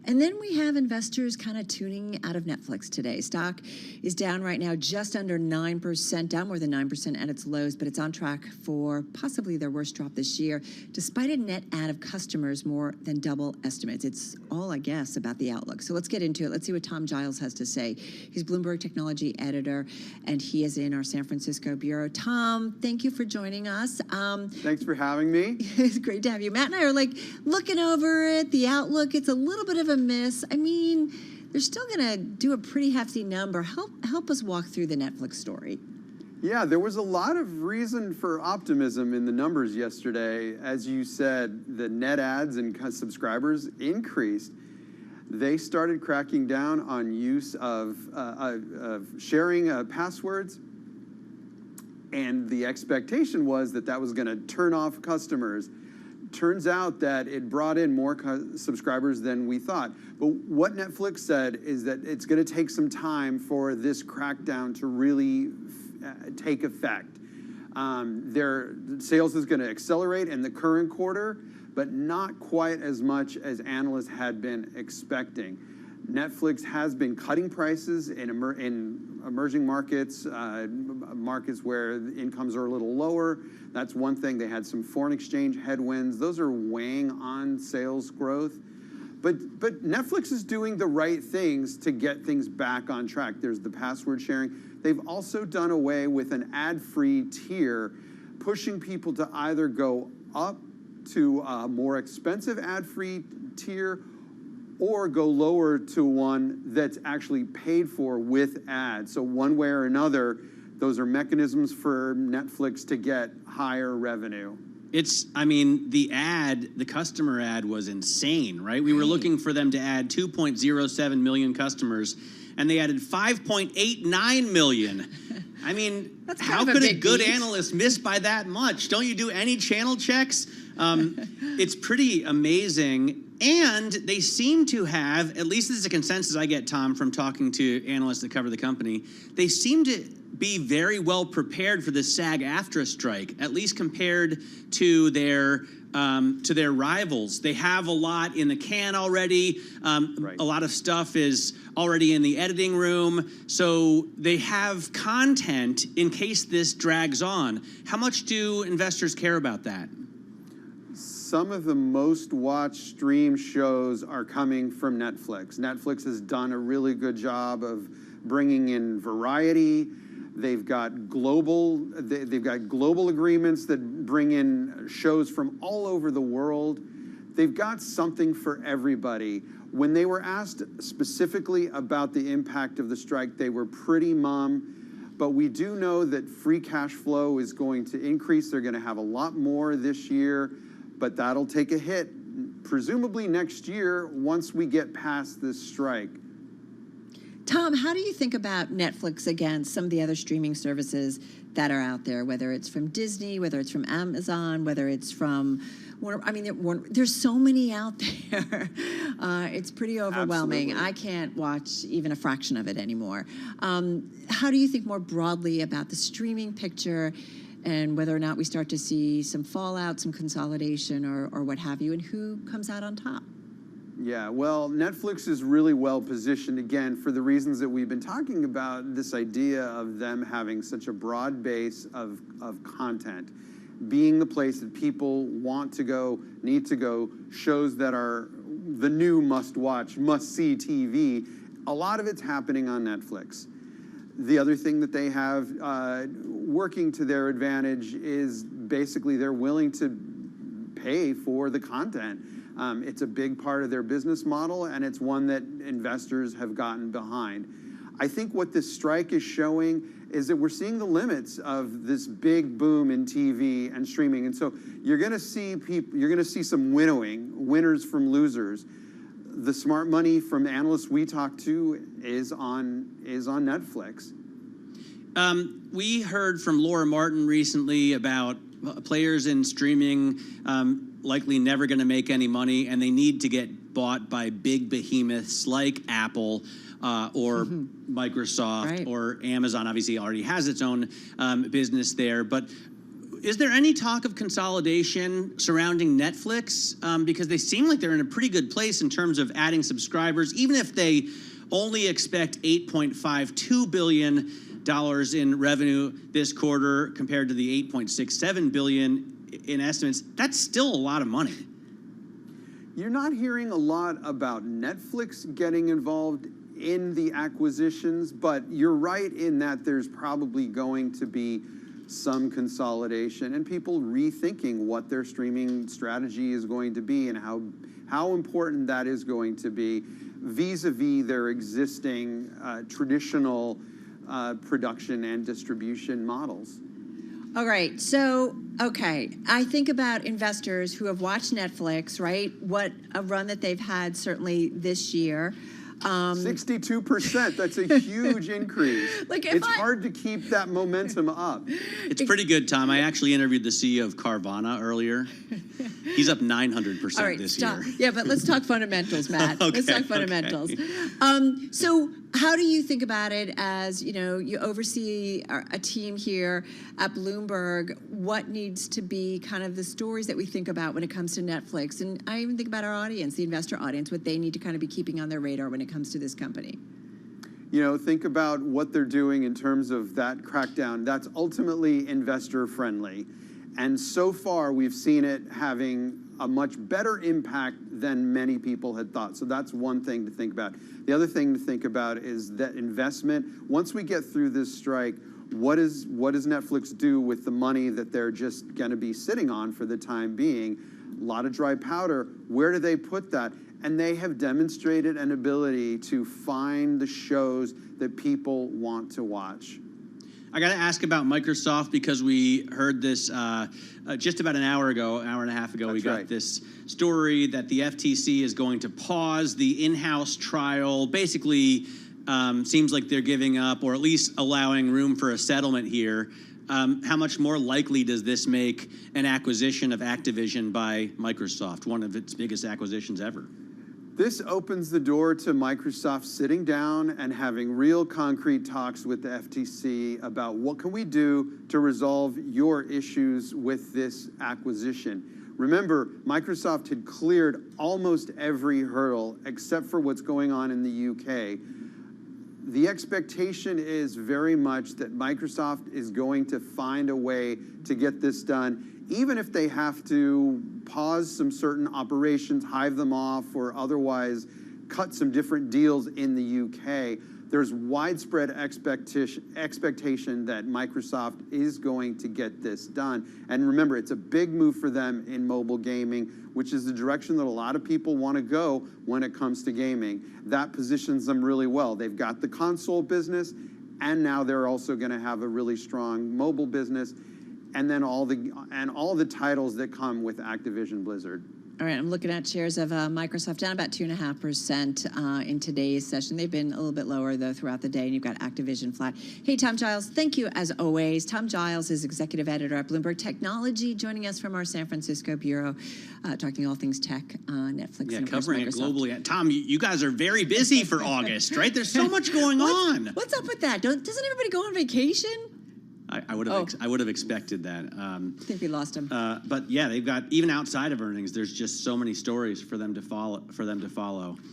And then we have investors kind of tuning out of Netflix today. Stock is down right now just under 9%, down more than 9% at its lows, but it's on track for possibly their worst drop this year, despite a net add of customers more than double estimates. It's all, I guess, about the outlook. So let's get into it. Let's see what Tom Giles has to say. He's Bloomberg Technology Editor, and he is in our San Francisco bureau. Tom, thank you for joining us. Thanks for having me. It's great to have you. Matt and I are looking over it. The outlook, it's a little bit of a miss. I mean, they're still going to do a pretty hefty number. Help us walk through the Netflix story. Yeah, there was a lot of reason for optimism in the numbers yesterday. As you said, the net adds and subscribers increased. They started cracking down on use of sharing passwords, and the expectation was that that was going to turn off customers. Turns out that it brought in more subscribers than we thought. But what Netflix said is that it's going to take some time for this crackdown to really take effect. Their sales is going to accelerate in the current quarter, but not quite as much as analysts had been expecting. Netflix has been cutting prices in emerging markets, markets where incomes are a little lower. That's one thing. They had some foreign exchange headwinds. Those are weighing on sales growth. But Netflix is doing the right things to get things back on track. There's the password sharing. They've also done away with an ad-free tier, pushing people to either go up to a more expensive ad-free tier or go lower to one that's actually paid for with ads. So one way or another, those are mechanisms for Netflix to get higher revenue. The customer ad was insane, right? We were looking for them to add 2.07 million customers, and they added 5.89 million. How could a good analyst miss by that much? Don't you do any channel checks? It's pretty amazing. And they seem to have, at least this is a consensus I get, Tom, from talking to analysts that cover the company, they seem to be very well prepared for this SAG-AFTRA strike, at least compared to their rivals. They have a lot in the can already. A lot of stuff is already in the editing room. So they have content in case this drags on. How much do investors care about that? Some of the most watched stream shows are coming from Netflix. Netflix has done a really good job of bringing in variety. They've got global agreements that bring in shows from all over the world. They've got something for everybody. When they were asked specifically about the impact of the strike, they were pretty mum. But we do know that free cash flow is going to increase. They're going to have a lot more this year, but that'll take a hit, presumably next year, once we get past this strike. Tom, how do you think about Netflix against some of the other streaming services that are out there, whether it's from Disney, whether it's from Amazon, whether it's from Warner? I mean, there's so many out there. It's pretty overwhelming. Absolutely. I can't watch even a fraction of it anymore. How do you think more broadly about the streaming picture and whether or not we start to see some fallout, some consolidation, or what have you, and who comes out on top? Yeah, well, Netflix is really well positioned, again, for the reasons that we've been talking about, this idea of them having such a broad base of content, being the place that people want to go, need to go, shows that are the new must-watch, must-see TV. A lot of it's happening on Netflix. The other thing that they have working to their advantage is basically they're willing to pay for the content. It's a big part of their business model, and it's one that investors have gotten behind. I think what this strike is showing is that we're seeing the limits of this big boom in TV and streaming, and so you're going to see some winnowing, winners from losers. The smart money from analysts we talk to is on Netflix. We heard from Laura Martin recently about players in streaming likely never going to make any money, and they need to get bought by big behemoths like Apple or Microsoft or Amazon. Obviously, already has its own business there. But is there any talk of consolidation surrounding Netflix? Because they seem like they're in a pretty good place in terms of adding subscribers, even if they only expect $8.52 billion in revenue this quarter compared to the $8.67 billion in estimates. That's still a lot of money. You're not hearing a lot about Netflix getting involved in the acquisitions, but you're right in that there's probably going to be some consolidation and people rethinking what their streaming strategy is going to be and how important that is going to be vis-a-vis their existing traditional production and distribution models. All right. So, okay. I think about investors who have watched Netflix, right? What a run that they've had certainly this year. 62%. That's a huge increase. It's hard to keep that momentum up. It's pretty good, Tom. I actually interviewed the CEO of Carvana earlier. He's up 900% this year. Yeah, but let's talk fundamentals, Matt. Let's talk fundamentals. So how do you think about it as, you oversee a team here at Bloomberg? What needs to be kind of the stories that we think about when it comes to Netflix? And I even think about our audience, the investor audience, what they need to kind of be keeping on their radar when it comes to this company. Think about what they're doing in terms of that crackdown. That's ultimately investor friendly. And so far, we've seen it having a much better impact than many people had thought. So that's one thing to think about. The other thing to think about is that investment. Once we get through this strike, what does Netflix do with the money that they're just going to be sitting on for the time being? A lot of dry powder. Where do they put that? And they have demonstrated an ability to find the shows that people want to watch. I got to ask about Microsoft because we heard this just about an hour and a half ago. We got this story that the FTC is going to pause the in-house trial. Basically, seems like they're giving up or at least allowing room for a settlement here. How much more likely does this make an acquisition of Activision by Microsoft, one of its biggest acquisitions ever? This opens the door to Microsoft sitting down and having real concrete talks with the FTC about what can we do to resolve your issues with this acquisition. Remember, Microsoft had cleared almost every hurdle except for what's going on in the UK. The expectation is very much that Microsoft is going to find a way to get this done, even if they have to pause some certain operations, hive them off, or otherwise cut some different deals in the UK. There's widespread expectation that Microsoft is going to get this done. And remember, it's a big move for them in mobile gaming, which is the direction that a lot of people want to go when it comes to gaming. That positions them really well. They've got the console business, and now they're also going to have a really strong mobile business, and then all the titles that come with Activision Blizzard. All right, I'm looking at shares of Microsoft down about 2.5% in today's session. They've been a little bit lower, though, throughout the day, and you've got Activision flat. Hey, Tom Giles, thank you, as always. Tom Giles is executive editor at Bloomberg Technology, joining us from our San Francisco bureau, talking all things tech, Netflix, yeah, and covering it Microsoft. globally. Tom, you guys are very busy for August, right? There's so much going on. What's up with that? Doesn't everybody go on vacation? I would have expected that. I think we lost him. But yeah, they've got, even outside of earnings, there's just so many stories for them to follow.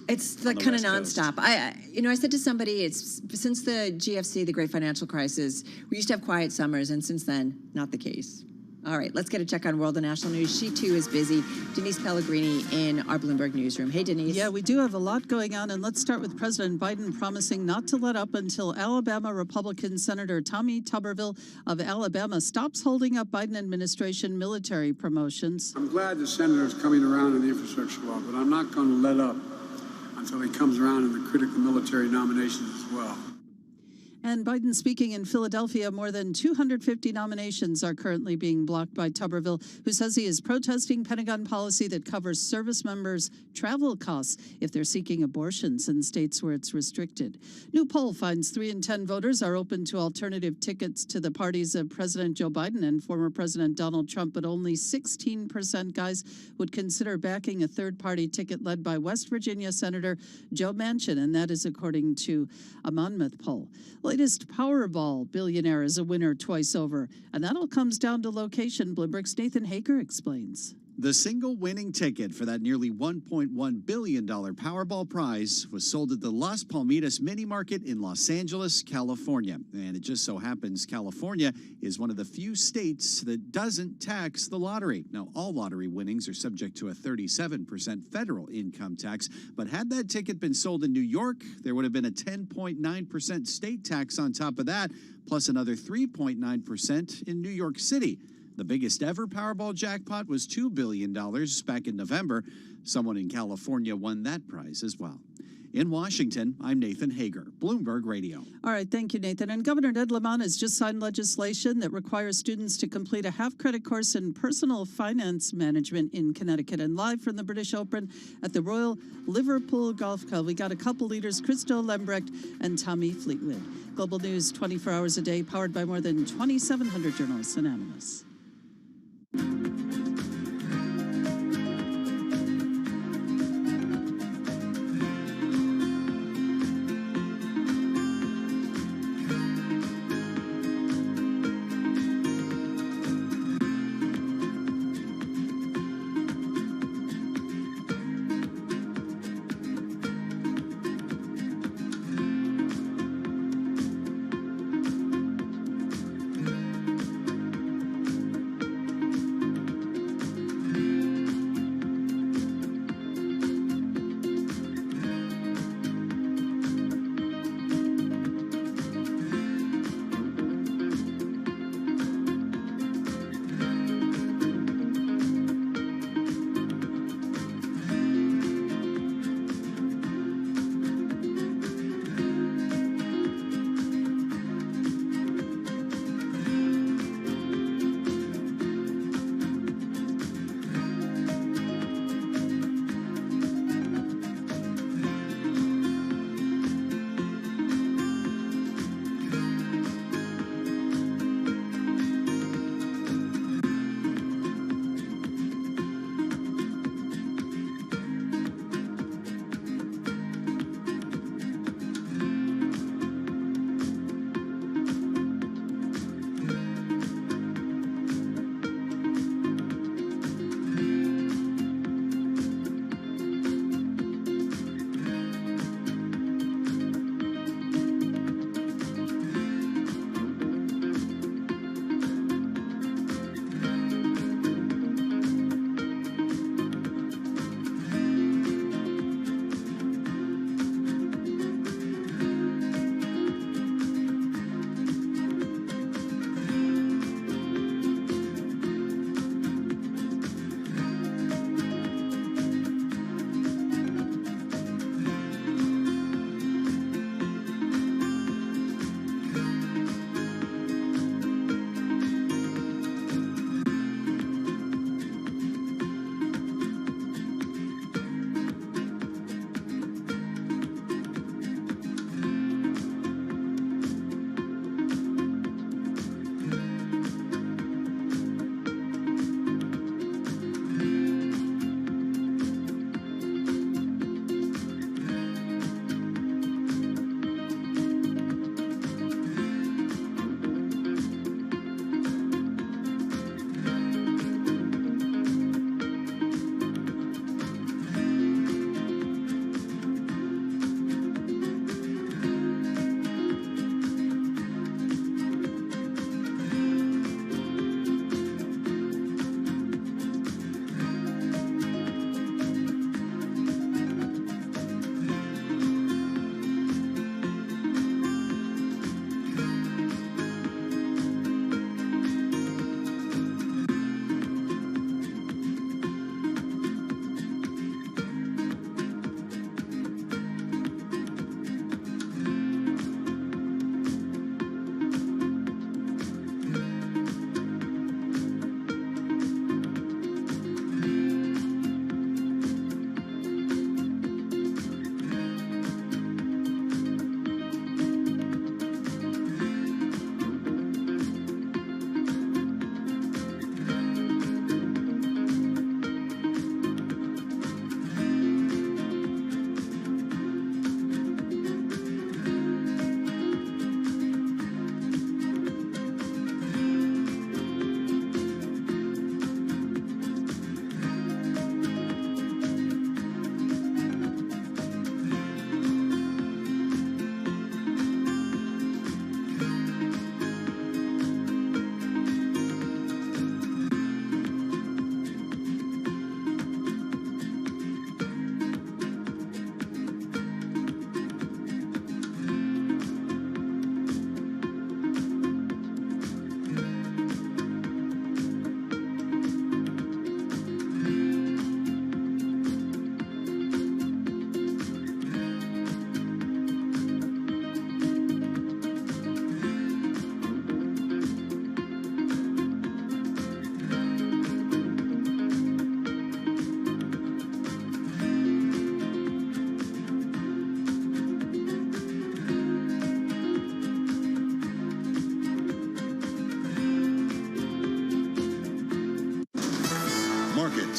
It's the kind of nonstop. I said to somebody, it's since the GFC, the Great Financial Crisis, we used to have quiet summers, and since then, not the case. All right, let's get a check on world and national news. She, too, is busy. Denise Pellegrini in our Bloomberg newsroom. Hey, Denise. Yeah, we do have a lot going on, and let's start with President Biden promising not to let up until Alabama Republican Senator Tommy Tuberville of Alabama stops holding up Biden administration military promotions. I'm glad the senator's coming around on the infrastructure law, but I'm not going to let up until he comes around in the critical military nominations as well. And Biden speaking in Philadelphia, more than 250 nominations are currently being blocked by Tuberville, who says he is protesting Pentagon policy that covers service members' travel costs if they're seeking abortions in states where it's restricted. New poll finds 3 in 10 voters are open to alternative tickets to the parties of President Joe Biden and former President Donald Trump, but only 16% guys would consider backing a third-party ticket led by West Virginia Senator Joe Manchin, and that is according to a Monmouth poll. Latest Powerball billionaire is a winner twice over, and that all comes down to location. Bloomberg's Nathan Hager explains. The single winning ticket for that nearly $1.1 billion Powerball prize was sold at the Las Palmitas Mini Market in Los Angeles, California. And it just so happens California is one of the few states that doesn't tax the lottery. Now, all lottery winnings are subject to a 37% federal income tax. But had that ticket been sold in New York, there would have been a 10.9% state tax on top of that, plus another 3.9% in New York City. The biggest ever Powerball jackpot was $2 billion back in November. Someone in California won that prize as well. In Washington, I'm Nathan Hager, Bloomberg Radio. All right, thank you, Nathan. And Governor Ned Lamont has just signed legislation that requires students to complete a half-credit course in personal finance management in Connecticut. And live from the British Open at the Royal Liverpool Golf Club, we got a couple leaders, Christo Lembrecht and Tommy Fleetwood. Global News 24 hours a day, powered by more than 2,700 journalists and analysts.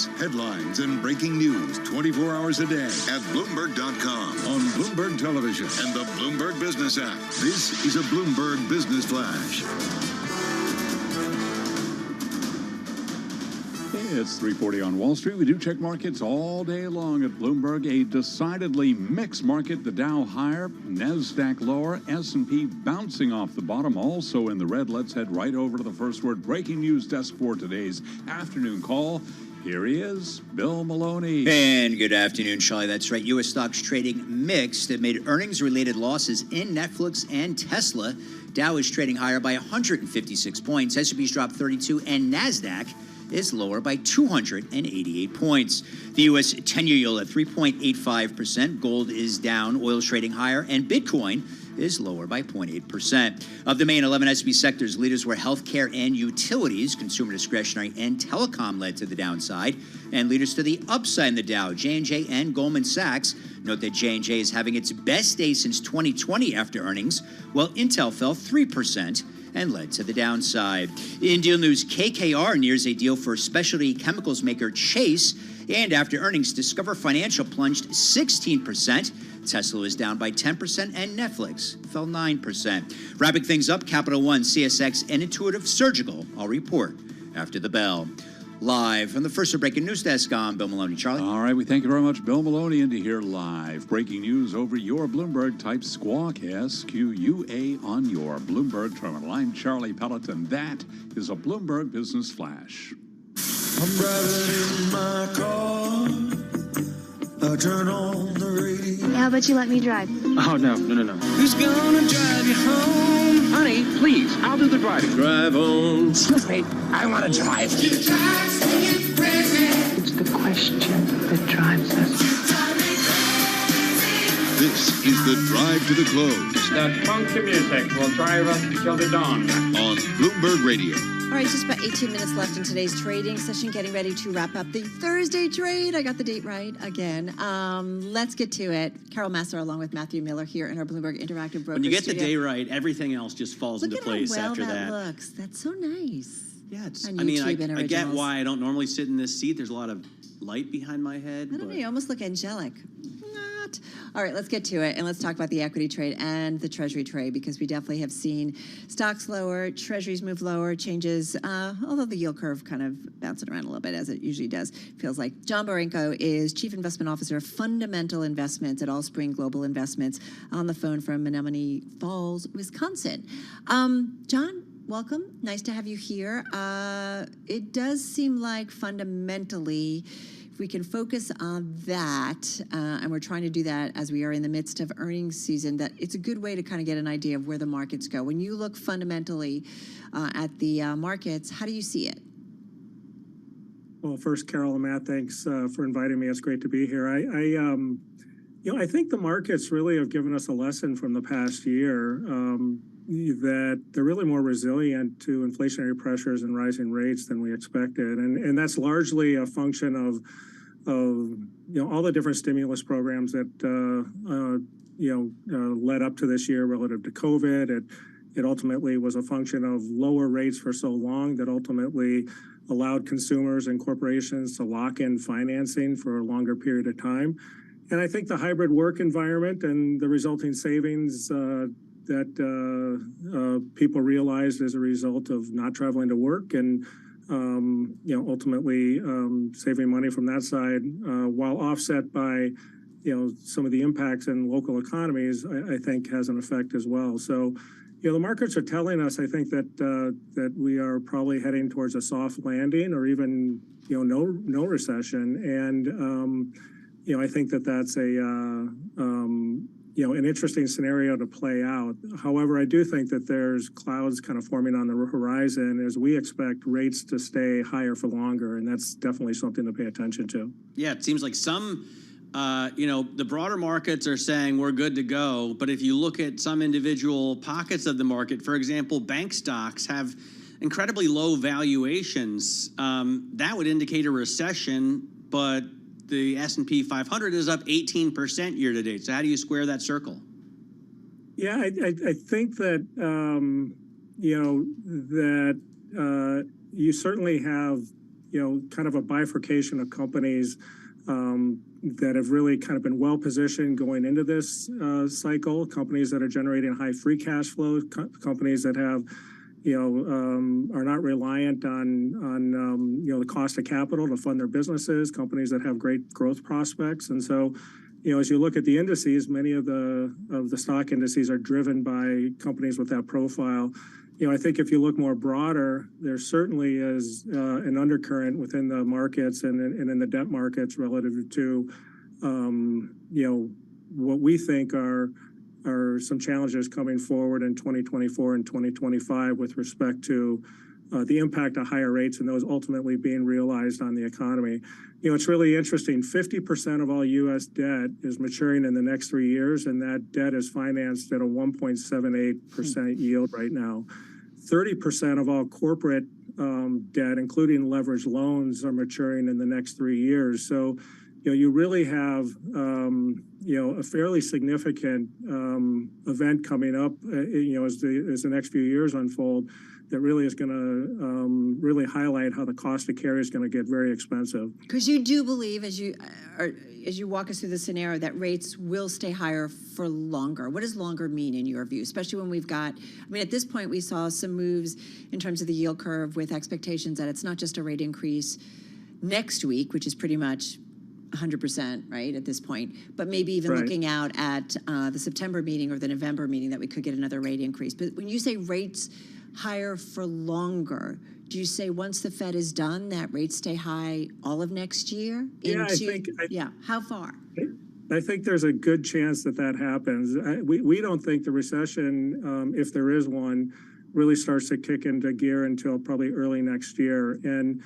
markets, headlines, and breaking news 24 hours a day at Bloomberg.com, on Bloomberg Television, and the Bloomberg Business app. This is a Bloomberg Business Flash. It's 3:40 on Wall Street. We do check markets all day long at Bloomberg. A decidedly mixed market. The Dow higher, NASDAQ lower, S&P bouncing off the bottom, also in the red. Let's head right over to the first word breaking news desk for today's afternoon call. Here he is, Bill Maloney. And good afternoon, Charlie. That's right. U.S. stocks trading mixed amid earnings-related losses in Netflix and Tesla. Dow is trading higher by 156 points. S&P's dropped 32, and NASDAQ is lower by 288 points. The U.S. 10-year yield at 3.85%. Gold is down. Oil's trading higher. And Bitcoin is lower by 0.8%. Of the main 11 S&P sectors, leaders were healthcare and utilities. Consumer discretionary and telecom led to the downside. And leaders to the upside in the Dow, J&J and Goldman Sachs. Note that J&J is having its best day since 2020 after earnings, while Intel fell 3% and led to the downside. In deal news, KKR nears a deal for specialty chemicals maker Chase, and after earnings, Discover Financial plunged 16%. Tesla was down by 10%, and Netflix fell 9%. Wrapping things up, Capital One, CSX, and Intuitive Surgical all report after the bell. Live from the first breaking news desk, I'm Bill Maloney. Charlie? All right, we thank you very much, Bill Maloney. And to hear live breaking news over your Bloomberg, type Squawk, SQUA, on your Bloomberg terminal. I'm Charlie Pelleton. That is a Bloomberg Business Flash. I'm driving in my car. I turn on the radio. How about you let me drive? Oh, no. Who's gonna drive you home? Honey, please, I'll do the driving. Drive on. Excuse me, I want to drive. It's the question that drives us. This is the Drive to the Close. That funky music will drive us till the dawn. On Bloomberg Radio. All right, just about 18 minutes left in today's trading session, getting ready to wrap up the Thursday trade. I got the date right again. Let's get to it. Carol Massar along with Matthew Miller here in our Bloomberg Interactive Broker When you get Studio. the day right, everything else just falls into place after that. Look at how well that looks. That's so nice. Yeah, I get why I don't normally sit in this seat. There's a lot of light behind my head. I don't know, you almost look angelic. Not. All right, let's get to it, and let's talk about the equity trade and the Treasury trade, because we definitely have seen stocks lower, Treasuries move lower, changes, although the yield curve kind of bouncing around a little bit, as it usually does, feels like. John Borenko is Chief Investment Officer of Fundamental Investments at Allspring Global Investments, on the phone from Menominee Falls, Wisconsin. John, welcome. Nice to have you here. It does seem like fundamentally, if we can focus on that, and we're trying to do that as we are in the midst of earnings season, that it's a good way to kind of get an idea of where the markets go. When you look fundamentally at the markets, how do you see it? Well, first, Carol and Matt, thanks for inviting me. It's great to be here. I think the markets really have given us a lesson from the past year, that they're really more resilient to inflationary pressures and rising rates than we expected, and that's largely a function of all the different stimulus programs that led up to this year relative to COVID. It ultimately was a function of lower rates for so long that ultimately allowed consumers and corporations to lock in financing for a longer period of time. And I think the hybrid work environment and the resulting savings that people realized as a result of not traveling to work and ultimately saving money from that side, while offset by some of the impacts in local economies, I think has an effect as well. So the markets are telling us, I think, that we are probably heading towards a soft landing or even no recession, and I think that's an interesting scenario to play out. However, I do think that there's clouds kind of forming on the horizon as we expect rates to stay higher for longer, and that's definitely something to pay attention to. Yeah, it seems like some, the broader markets are saying we're good to go, but if you look at some individual pockets of the market, for example, bank stocks have incredibly low valuations. That would indicate a recession, but the S&P 500 is up 18% year to date. So how do you square that circle? Yeah, I think that you certainly have kind of a bifurcation of companies that have really kind of been well positioned going into this cycle. Companies that are generating high free cash flow, companies that have, are not reliant on the cost of capital to fund their businesses, companies that have great growth prospects. And so, as you look at the indices, many of the stock indices are driven by companies with that profile. I think if you look more broader, there certainly is an undercurrent within the markets and in the debt markets relative to, what we think are some challenges coming forward in 2024 and 2025 with respect to the impact of higher rates and those ultimately being realized on the economy. It's really interesting. 50% of all U.S. debt is maturing in the next 3 years, and that debt is financed at a 1.78% yield right now. 30% of all corporate debt, including leveraged loans, are maturing in the next 3 years. So, you really have, a fairly significant event coming up, as the next few years unfold, that really is going to really highlight how the cost of carry is going to get very expensive. Because you do believe, as you walk us through the scenario, that rates will stay higher for longer. What does longer mean in your view, especially when we've got, at this point we saw some moves in terms of the yield curve with expectations that it's not just a rate increase next week, which is pretty much 100%, right, at this point, but maybe even looking out at the September meeting or the November meeting that we could get another rate increase. But when you say rates higher for longer, do you say once the Fed is done that rates stay high all of next year? How far? I think there's a good chance that happens. We don't think the recession, if there is one, really starts to kick into gear until probably early next year. And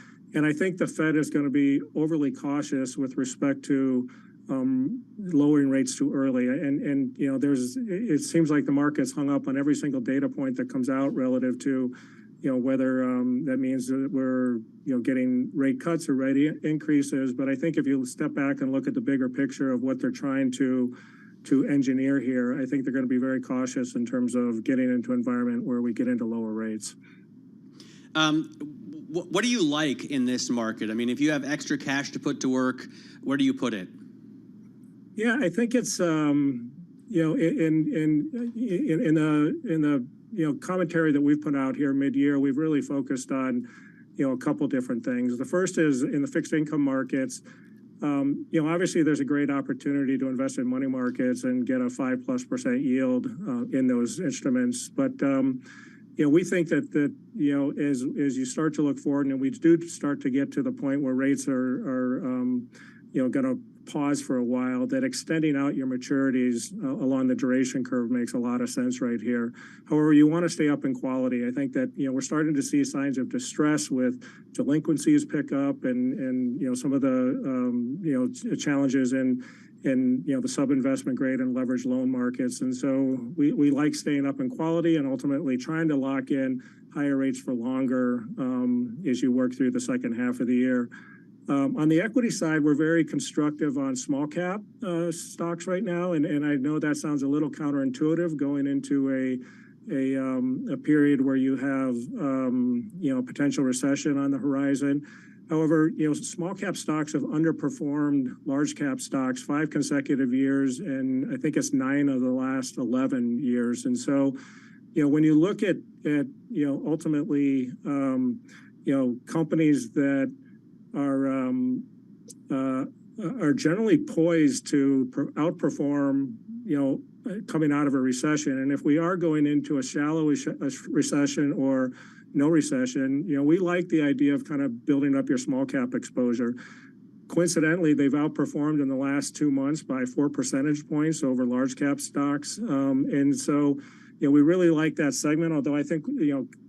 I think the Fed is going to be overly cautious with respect to lowering rates too early. And it seems like the market's hung up on every single data point that comes out relative to, whether that means that we're, getting rate cuts or rate increases. But I think if you step back and look at the bigger picture of what they're trying to engineer here, I think they're going to be very cautious in terms of getting into an environment where we get into lower rates. What do you like in this market? If you have extra cash to put to work, where do you put it? Yeah, I think it's in the commentary that we've put out here mid-year, we've really focused on a couple different things. The first is in the fixed income markets. Obviously there's a great opportunity to invest in money markets and get a 5+% yield in those instruments. But we think that as you start to look forward, and we do start to get to the point where rates are going to pause for a while, that extending out your maturities along the duration curve makes a lot of sense right here. However, you want to stay up in quality. I think that we're starting to see signs of distress with delinquencies pick up and some of the challenges in the sub-investment grade and leveraged loan markets. And so we like staying up in quality and ultimately trying to lock in higher rates for longer as you work through the second half of the year. On the equity side, we're very constructive on small cap stocks right now, and I know that sounds a little counterintuitive going into a period where you have potential recession on the horizon. However, small cap stocks have underperformed large cap stocks 5 consecutive years, and I think it's 9 of the last 11 years. And so, when you look at ultimately, companies that are generally poised to outperform, coming out of a recession. And if we are going into a shallow recession or no recession, we like the idea of kind of building up your small cap exposure. Coincidentally, they've outperformed in the last 2 months by 4 percentage points over large cap stocks. And so, we really like that segment, although I think,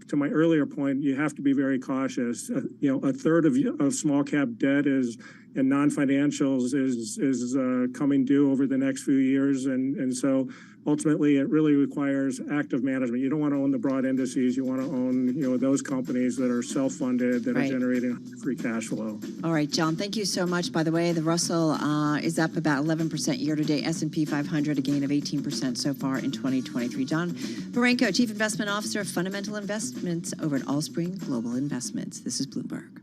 to my earlier point, you have to be very cautious. A third of small cap debt and non-financials is coming due over the next few years. And so ultimately it really requires active management. You don't want to own the broad indices. You want to own, those companies that are self-funded, that are generating free cash flow. All right, John, thank you so much. By the way, the Russell is up about 11% year to date. S&P 500, a gain of 18% so far in 2023. John Baranko, Chief Investment Officer of Fundamental Investments over at Allspring Global Investments. This is Bloomberg.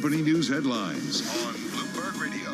company news headlines on Bloomberg Radio.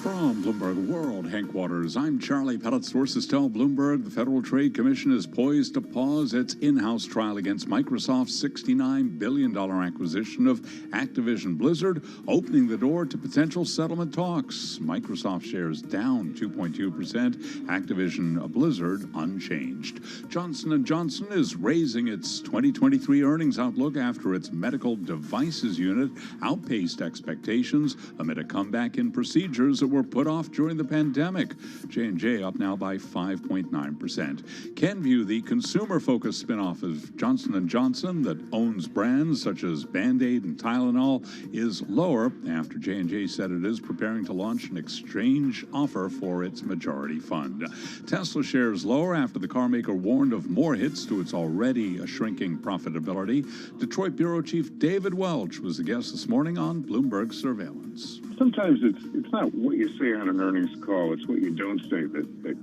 From Bloomberg World Headquarters, I'm Charlie Pellet. Sources tell Bloomberg the Federal Trade Commission is poised to pause its in-house trial against Microsoft's $69 billion acquisition of Activision Blizzard, opening the door to potential settlement talks. Microsoft shares down 2.2%, Activision Blizzard unchanged. Johnson & Johnson is raising its 2023 earnings outlook after its medical devices unit outpaced expectations amid a comeback in procedures that were put off during the pandemic. J&J up now by 5.9%. Kenvue, the consumer-focused spinoff of Johnson & Johnson that owns brands such as Band-Aid and Tylenol, is lower after J&J said it is preparing to launch an exchange offer for its majority fund. Tesla shares lower after the carmaker warned of more hits to its already shrinking profitability. Detroit Bureau Chief David Welch was the guest this morning on Bloomberg Surveillance. Sometimes it's not what you say on an earnings call, it's what you don't say that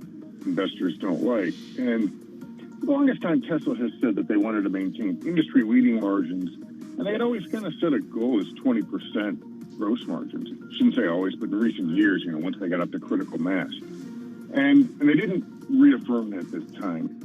investors don't like. And for the longest time, Tesla has said that they wanted to maintain industry-leading margins, and they had always kind of set a goal as 20% gross margins. Shouldn't say always, but in recent years, once they got up to critical mass. And they didn't reaffirm that this time.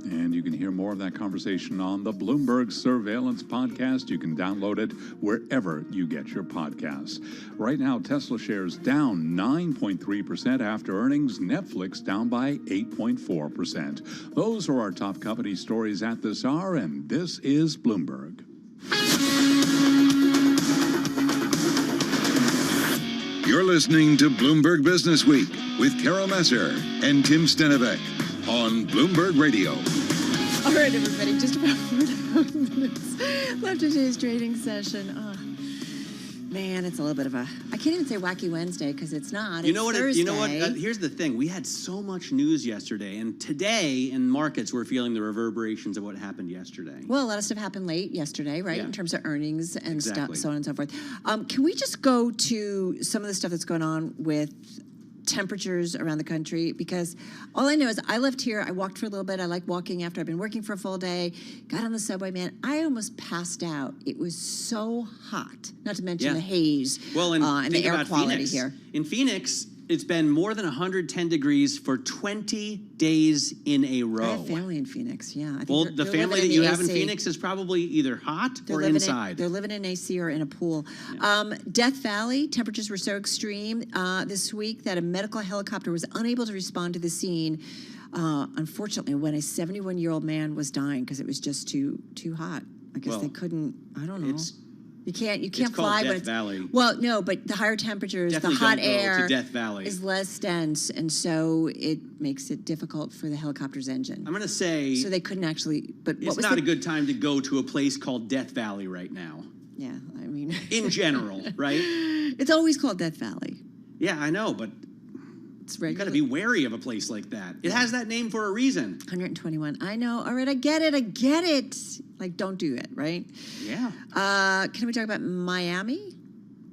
And you can hear more of that conversation on the Bloomberg Surveillance podcast. You can download it wherever you get your podcasts. Right now, Tesla shares down 9.3% after earnings. Netflix down by 8.4%. Those are our top company stories at this hour, and this is Bloomberg. You're listening to Bloomberg Business Week with Carol Messer and Tim Stenevec on Bloomberg Radio. All right, everybody, just about 45 minutes left of today's trading session. Oh, man, it's a little bit of a, I can't even say wacky Wednesday because it's not. You know what? Thursday. Here's the thing. We had so much news yesterday, and today in markets, we're feeling the reverberations of what happened yesterday. Well, a lot of stuff happened late yesterday, right? Yeah. In terms of earnings and Exactly. stuff, so on and so forth. Can we just go to some of the stuff that's going on with temperatures around the country? Because all I know is I left here, I walked for a little bit. I like walking after I've been working for a full day. Got on the subway, man. I almost passed out. It was so hot. Not to mention the haze and the air quality Phoenix. here. In Phoenix, it's been more than 110 degrees for 20 days in a row. I have family in Phoenix, yeah. I think Well, the they're family living that you the have in AC. Phoenix is probably either hot or inside. They're living in AC or in a pool. Death Valley, temperatures were so extreme this week that a medical helicopter was unable to respond to the scene, unfortunately, when a 71-year-old man was dying because it was just too hot. I guess they couldn't, I don't know. You can't fly called when Death Valley. Well, no, but the higher temperatures, Definitely the hot don't go air to Death Valley. is less dense, and so it makes it difficult for the helicopter's engine. I'm going to say... So they couldn't actually... But it's not a good time to go to a place called Death Valley right now. Yeah, I mean... In general, right? It's always called Death Valley. Yeah, I know, but you got to be wary of a place like that. It has that name for a reason. 121. I know. All right, I get it. Like, don't do it, right? Yeah. Can we talk about Miami?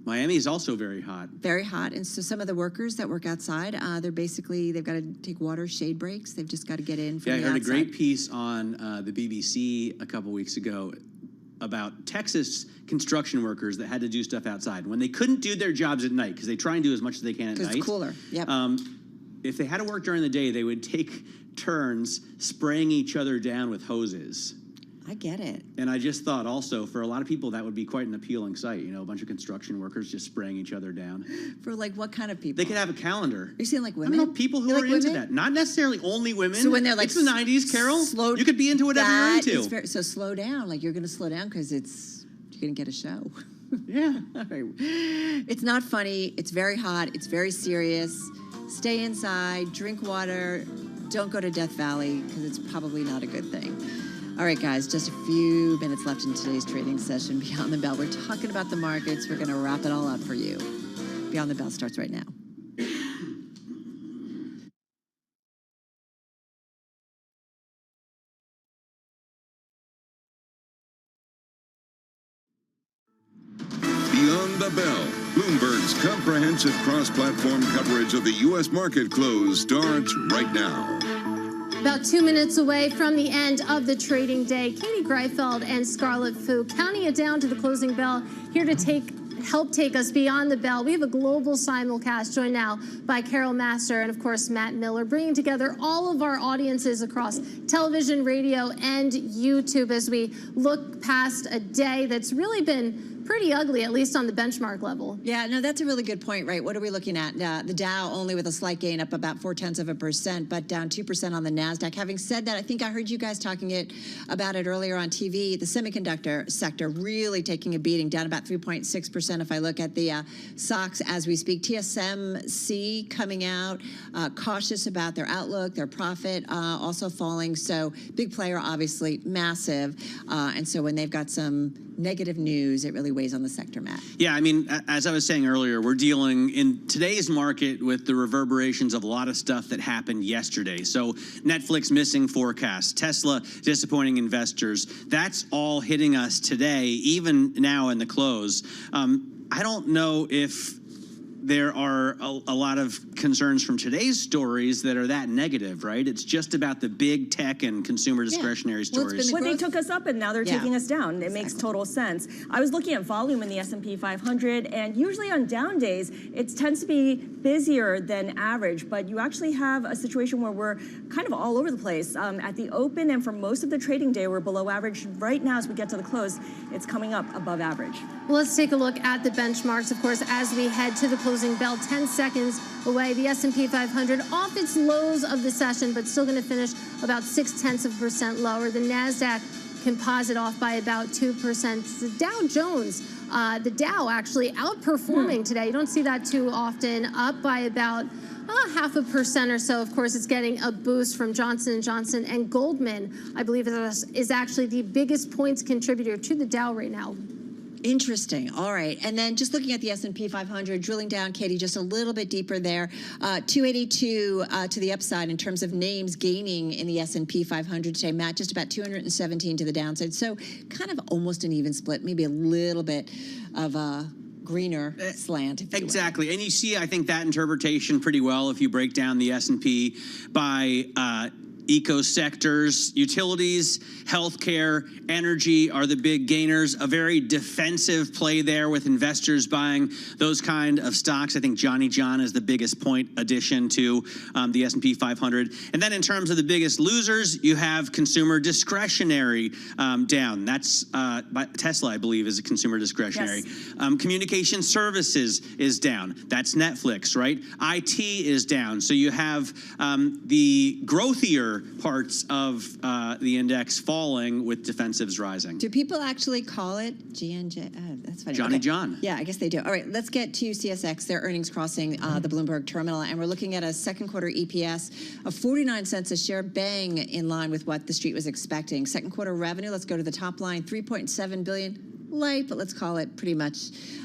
Miami is also very hot. Very hot. And so some of the workers that work outside, they've got to take water shade breaks. They've just got to get in from Yeah, I the heard outside. a great piece on the BBC a couple weeks ago about Texas construction workers that had to do stuff outside when they couldn't do their jobs at night because they try and do as much as they can at night. Because it's cooler. Yep. If they had to work during the day, they would take turns spraying each other down with hoses. I get it. And I just thought also, for a lot of people, that would be quite an appealing sight. A bunch of construction workers just spraying each other down. For like what kind of people? They could have a calendar. Are you saying like women? I don't know, people who are into that. Not necessarily only women. So when they're like... It's the 90s, Carol. You could be into whatever you're into. So slow down. Like you're going to slow down because you're going to get a show. Yeah. All right. It's not funny. It's very hot. It's very serious. Stay inside. Drink water. Don't go to Death Valley because it's probably not a good thing. All right, guys, just a few minutes left in today's trading session. Beyond the Bell, we're talking about the markets. We're going to wrap it all up for you. Beyond the Bell starts right now. Beyond the Bell, Bloomberg's comprehensive cross-platform coverage of the U.S. market close starts right now. About 2 minutes away from the end of the trading day, Katie Greifeld and Scarlett Fu counting it down to the closing bell, here to help take us beyond the bell. We have a global simulcast joined now by Carol Master and, of course, Matt Miller, bringing together all of our audiences across television, radio, and YouTube as we look past a day that's really been pretty ugly, at least on the benchmark level. Yeah, no, that's a really good point, right? What are we looking at? The Dow only with a slight gain, up about 0.4%, but down 2% on the NASDAQ. Having said that, I think I heard you guys talking about it earlier on TV. The semiconductor sector really taking a beating, down about 3.6% if I look at the stocks as we speak. TSMC coming out, cautious about their outlook, their profit also falling. So big player, obviously massive. And so when they've got some negative news, it really weighs on the sector, Matt. Yeah, I mean, as I was saying earlier, we're dealing in today's market with the reverberations of a lot of stuff that happened yesterday. So Netflix missing forecasts, Tesla disappointing investors. That's all hitting us today, even now in the close. I don't know if there are a lot of concerns from today's stories that are that negative, right? It's just about the big tech and consumer discretionary stories. Well, they took us up and now they're taking us down. It makes total sense. I was looking at volume in the S&P 500, and usually on down days, it tends to be busier than average, but you actually have a situation where we're kind of all over the place. At the open and for most of the trading day, we're below average. Right now, as we get to the close, it's coming up above average. Well, let's take a look at the benchmarks, of course, as we head to the closing bell, 10 seconds away. The S&P 500 off its lows of the session, but still going to finish about 0.6% lower. The NASDAQ composite off by about 2%. The Dow Jones, the Dow actually outperforming today. You don't see that too often, up by about 0.5% or so. Of course, it's getting a boost from Johnson & Johnson, and Goldman, I believe, is actually the biggest points contributor to the Dow right now. Interesting. All right. And then just looking at the S&P 500, drilling down, Katie, just a little bit deeper there. 282 to the upside in terms of names gaining in the S&P 500 today. Matt, just about 217 to the downside. So kind of almost an even split, maybe a little bit of a greener slant. Exactly. And you see, I think, that interpretation pretty well if you break down the S&P by eco sectors. Utilities, healthcare, energy are the big gainers. A very defensive play there with investors buying those kind of stocks. I think Johnny John is the biggest point addition to the S&P 500. And then in terms of the biggest losers, you have consumer discretionary down. That's Tesla, I believe, is a consumer discretionary. Yes. Communication services is down. That's Netflix, right? IT is down. So you have the growthier parts of the index falling with defensives rising. Do people actually call it GNJ? That's funny. Johnny John. Yeah, I guess they do. All right, let's get to CSX. Their earnings crossing the Bloomberg terminal, and we're looking at a second quarter EPS of 49 cents a share, bang in line with what the street was expecting. Second quarter revenue, let's go to the top line, 3.7 billion. Light, but let's call it pretty much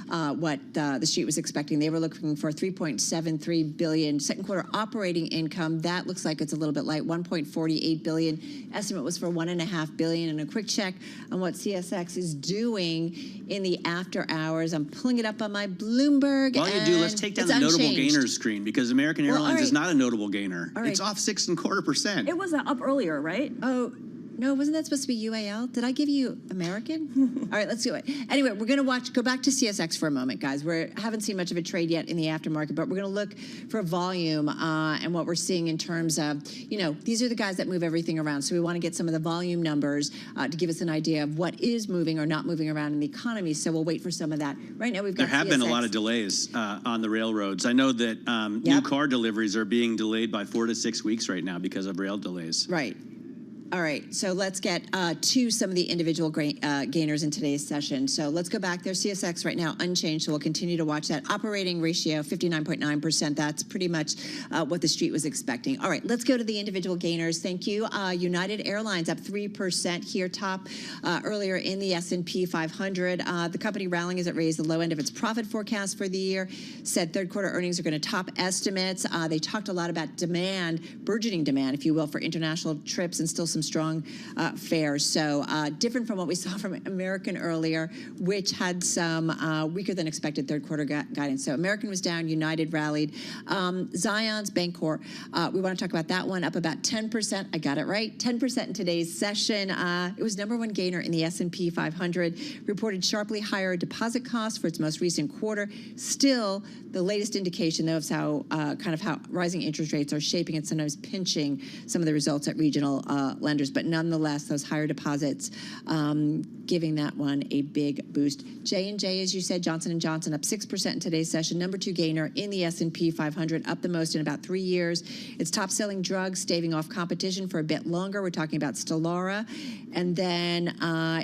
what the street was expecting. They were looking for 3.73 billion. Second quarter operating income, that looks like it's a little bit light, 1.48 billion. Estimate was for 1.5 billion. And a quick check on what CSX is doing in the after hours. I'm pulling it up on my Bloomberg. While you do, let's take down the notable gainers screen, because American Airlines is not a notable gainer. It's off 6.25%. It was up earlier, right? Oh. No, wasn't that supposed to be UAL? Did I give you American? All right, let's do it. Anyway, we're going to go back to CSX for a moment, guys. We haven't seen much of a trade yet in the aftermarket, but we're going to look for volume and what we're seeing in terms of, these are the guys that move everything around. So we want to get some of the volume numbers to give us an idea of what is moving or not moving around in the economy. So we'll wait for some of that. Right now we've got There have been a lot of delays on the railroads. I know that new car deliveries are being delayed by 4 to 6 weeks right now because of rail delays. Right. All right, so let's get to some of the individual gainers in today's session. So let's go back there. CSX right now unchanged, so we'll continue to watch that. Operating ratio, 59.9%. That's pretty much what the street was expecting. All right, let's go to the individual gainers. Thank you. United Airlines up 3% here, top earlier in the S&P 500. The company rallying as it raised the low end of its profit forecast for the year. Said third quarter earnings are going to top estimates. They talked a lot about demand, burgeoning demand, if you will, for international trips, and still some strong fares. So different from what we saw from American earlier, which had some weaker than expected third quarter guidance. So American was down, United rallied. Zion's Bancorp, we want to talk about that one, up about 10%. I got it right, 10% in today's session. It was number one gainer in the S&P 500, reported sharply higher deposit costs for its most recent quarter. Still, the latest indication, though, of how how rising interest rates are shaping and sometimes pinching some of the results at regional lenders. But nonetheless, those higher deposits giving that one a big boost. J&J, as you said, Johnson & Johnson up 6% in today's session, number two gainer in the S&P 500, up the most in about 3 years. Its top-selling drug staving off competition for a bit longer. We're talking about Stelara. And then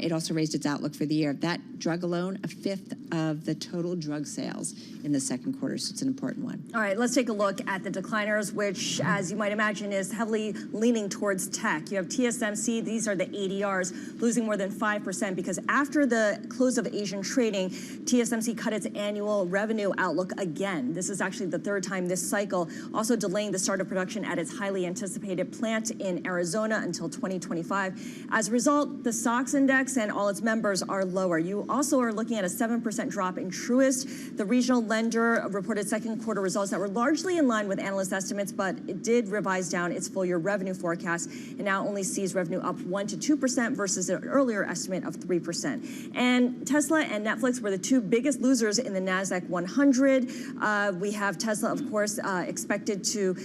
it also raised its outlook for the year. That drug alone, a fifth of the total drug sales in the second quarter, so it's an important one. All right, let's take a look at the decliners, which, as you might imagine, is heavily leaning towards tech. You have TSMC, these are the ADRs, losing more than 5% because after the close of Asian trading, TSMC cut its annual revenue outlook again. This is actually the third time this cycle, also delaying the start of production at its highly anticipated plant in Arizona until 2025. As a result, the SOX index and all its members are lower. You also are looking at a 7% drop in Truist. The regional lender reported second quarter results that were largely in line with analyst estimates, but it did revise down its full year revenue forecast and now only sees revenue up 1% to 2% versus an earlier estimate of 3%. And Tesla and Netflix were the two biggest losers in the NASDAQ 100. We have Tesla, of course, expected to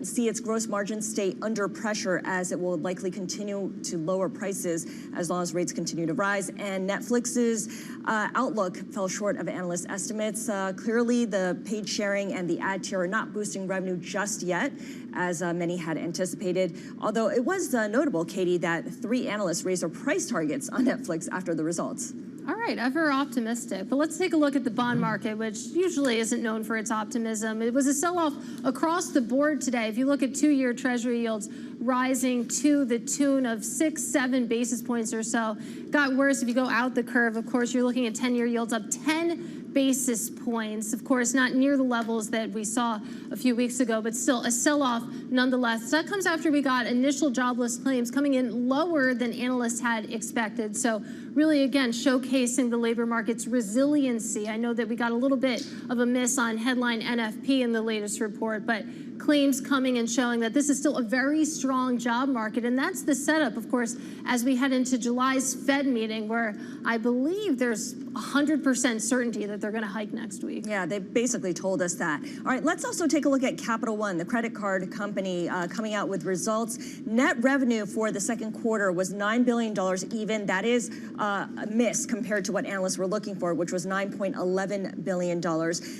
see its gross margin stay under pressure as it will likely continue to lower prices as long as rates continue to rise. And Netflix's outlook fell short of analyst estimates. Clearly, the paid sharing and the ad tier are not boosting revenue just yet, as many had anticipated. Although it was notable, Katie, that 3 analysts raised their price targets on Netflix after the results. All right, ever optimistic. But let's take a look at the bond market, which usually isn't known for its optimism. It was a sell-off across the board today. If you look at 2-year Treasury yields rising to the tune of 6-7 basis points or so. Got worse if you go out the curve. Of course, you're looking at 10-year yields up 10 basis points. Of course, not near the levels that we saw a few weeks ago, but still a sell-off nonetheless. That comes after we got initial jobless claims coming in lower than analysts had expected. So really, again, showcasing the labor market's resiliency. I know that we got a little bit of a miss on headline NFP in the latest report, but claims coming and showing that this is still a very strong job market. And that's the setup, of course, as we head into July's Fed meeting, where I believe there's 100% certainty that they're going to hike next week. Yeah, they basically told us that. All right, let's also take a look at Capital One, the credit card company, coming out with results. Net revenue for the second quarter was $9 billion even. That is a miss compared to what analysts were looking for, which was $9.11 billion.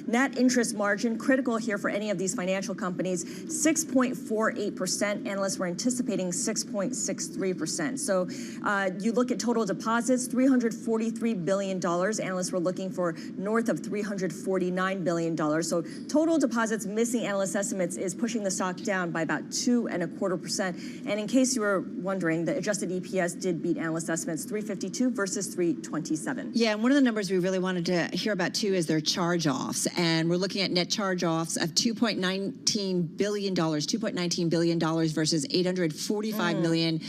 Net interest margin, critical here for any of these financial companies, 6.48%. Analysts were anticipating 6.63%. So you look at total deposits, $343 billion. Analysts were looking for north of $349 billion. So total deposits missing analyst estimates is pushing the stock down by about 2.25%. And in case you were wondering, the adjusted EPS did beat analyst estimates, $3.52 versus $3.27. Yeah, and one of the numbers we really wanted to hear about too is their charge-offs, and we're looking at net charge-offs of $2.19 billion versus $845 million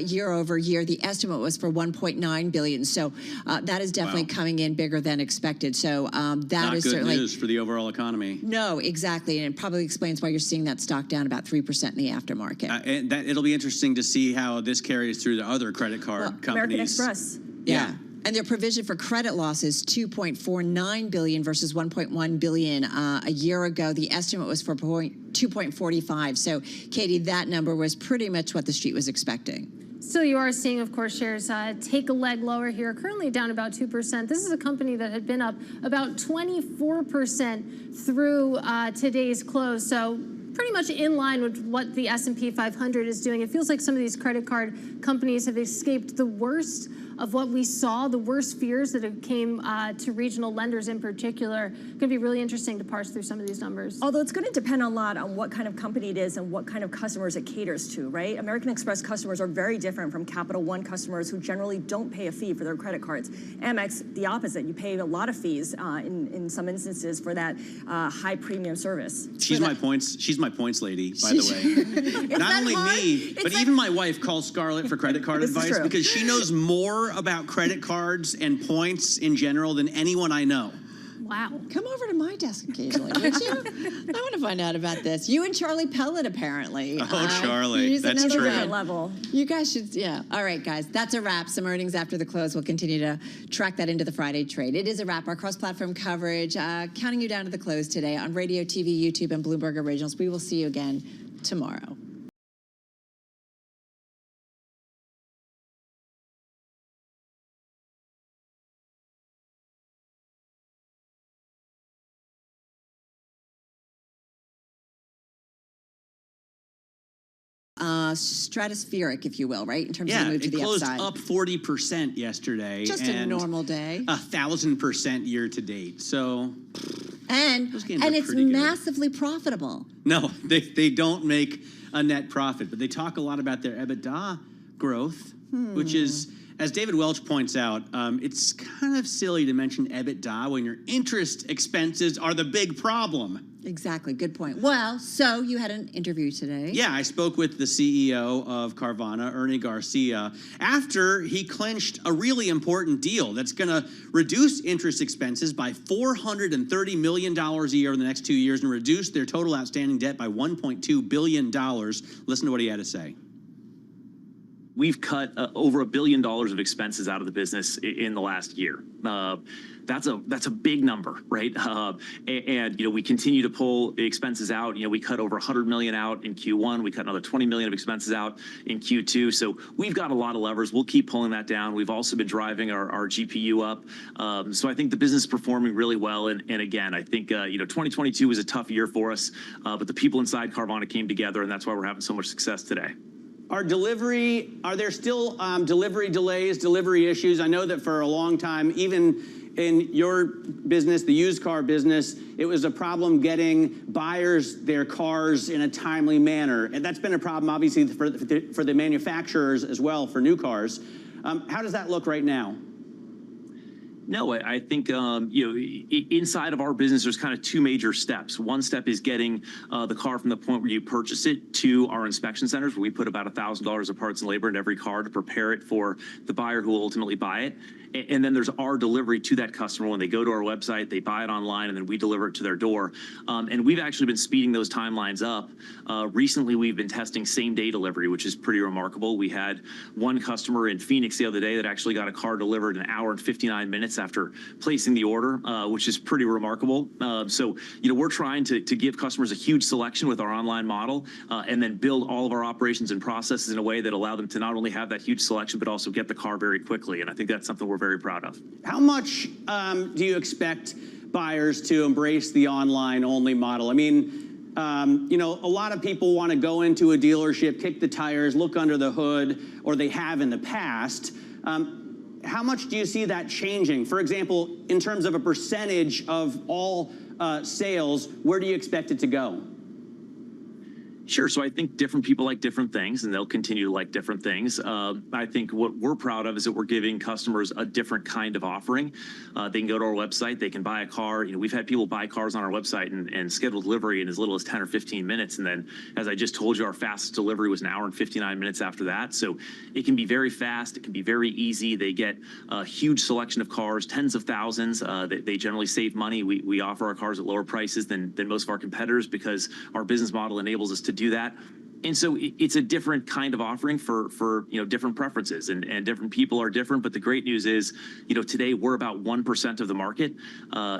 year over year. The estimate was for $1.9 billion, so that is definitely coming in bigger than expected. So that is certainly not good news for the overall economy. No, exactly, and it probably explains why you're seeing that stock down about 3% in the aftermarket. And that it'll be interesting to see how this carries through to other credit card companies. American Express. Yeah. And their provision for credit losses, $2.49 billion versus $1.1 billion a year ago. The estimate was for $2.45. So, Katie, that number was pretty much what the street was expecting. So you are seeing, of course, shares take a leg lower here, currently down about 2%. This is a company that had been up about 24% through today's close. So pretty much in line with what the S&P 500 is doing. It feels like some of these credit card companies have escaped the worst of what we saw, the worst fears that have came to regional lenders in particular. Going to be really interesting to parse through some of these numbers. Although it's going to depend a lot on what kind of company it is and what kind of customers it caters to, right? American Express customers are very different from Capital One customers who generally don't pay a fee for their credit cards. Amex, the opposite. You pay a lot of fees in some instances for that high premium service. She's my points lady, by the way. Not only me, but even my wife calls Scarlett for credit card advice because she knows more about credit cards and points in general than anyone I know. Wow. Come over to my desk occasionally, would you? I want to find out about this. You and Charlie Pellet, apparently. Oh, Charlie. That's true. Level. You guys should, yeah. All right, guys. That's a wrap. Some earnings after the close. We'll continue to track that into the Friday trade. It is a wrap. Our cross-platform coverage, counting you down to the close today on radio, TV, YouTube, and Bloomberg Originals. We will see you again tomorrow. Stratospheric, if you will, right? In terms of the move to the upside. Yeah, it closed up 40% yesterday. Just a normal day. 1,000% year to date. So, and it's massively profitable. No, they don't make a net profit, but they talk a lot about their EBITDA growth, which is, as David Welch points out, it's kind of silly to mention EBITDA when your interest expenses are the big problem. Exactly. Good point. Well, so you had an interview today. Yeah, I spoke with the CEO of Carvana, Ernie Garcia, after he clinched a really important deal that's going to reduce interest expenses by $430 million a year in the next 2 years and reduce their total outstanding debt by $1.2 billion. Listen to what he had to say. We've cut over $1 billion of expenses out of the business in the last year. That's a big number, right? And we continue to pull the expenses out. We cut over 100 million out in Q1. We cut another 20 million of expenses out in Q2. So we've got a lot of levers. We'll keep pulling that down. We've also been driving our GPU up. So I think the business is performing really well. And again, I think 2022 was a tough year for us, but the people inside Carvana came together, and that's why we're having so much success today. Are there still delivery delays, delivery issues? I know that for a long time, even in your business, the used car business, it was a problem getting buyers their cars in a timely manner. And that's been a problem, obviously, for the manufacturers as well, for new cars. How does that look right now? No, I think inside of our business, there's kind of two major steps. One step is getting the car from the point where you purchase it to our inspection centers, where we put about $1,000 of parts and labor into every car to prepare it for the buyer who will ultimately buy it. And then there's our delivery to that customer. When they go to our website, they buy it online, and then we deliver it to their door. And we've actually been speeding those timelines up. Recently, we've been testing same-day delivery, which is pretty remarkable. We had one customer in Phoenix the other day that actually got a car delivered in 1 hour and 59 minutes after placing the order, which is pretty remarkable. So, we're trying to give customers a huge selection with our online model, and then build all of our operations and processes in a way that allow them to not only have that huge selection, but also get the car very quickly. And I think that's something we're very proud of. How much do you expect buyers to embrace the online-only model? I mean, a lot of people want to go into a dealership, kick the tires, look under the hood, or they have in the past. How much do you see that changing? For example, in terms of a percentage of all sales, where do you expect it to go? Sure. So I think different people like different things, and they'll continue to like different things. I think what we're proud of is that we're giving customers a different kind of offering. They can go to our website. They can buy a car. We've had people buy cars on our website and schedule delivery in as little as 10 or 15 minutes. And then, as I just told you, our fastest delivery was 1 hour and 59 minutes after that. So it can be very fast. It can be very easy. They get a huge selection of cars, tens of thousands. They generally save money. We offer our cars at lower prices than most of our competitors because our business model enables us to do that. And so it's a different kind of offering for different preferences, and different people are different. But the great news is, today we're about 1% of the market.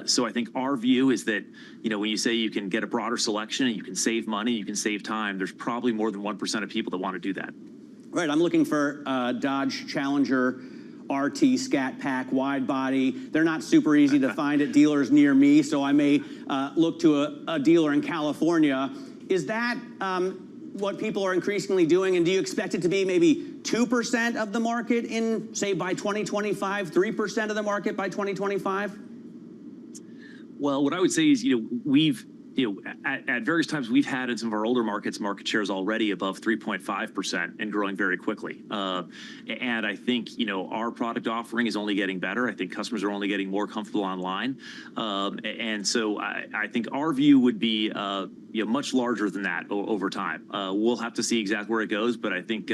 So I think our view is that, when you say you can get a broader selection and you can save money, you can save time, there's probably more than 1% of people that want to do that. Right. I'm looking for Dodge Challenger RT Scat Pack wide body. They're not super easy to find at dealers near me, so I may look to a dealer in California. Is that what people are increasingly doing? And do you expect it to be maybe 2% of the market in, say, by 2025, 3% of the market by 2025? Well, what I would say is, we've, at various times we've had in some of our older markets, market shares already above 3.5% and growing very quickly. And I think, our product offering is only getting better. I think customers are only getting more comfortable online. And so I think our view would be, much larger than that over time. We'll have to see exactly where it goes, but I think,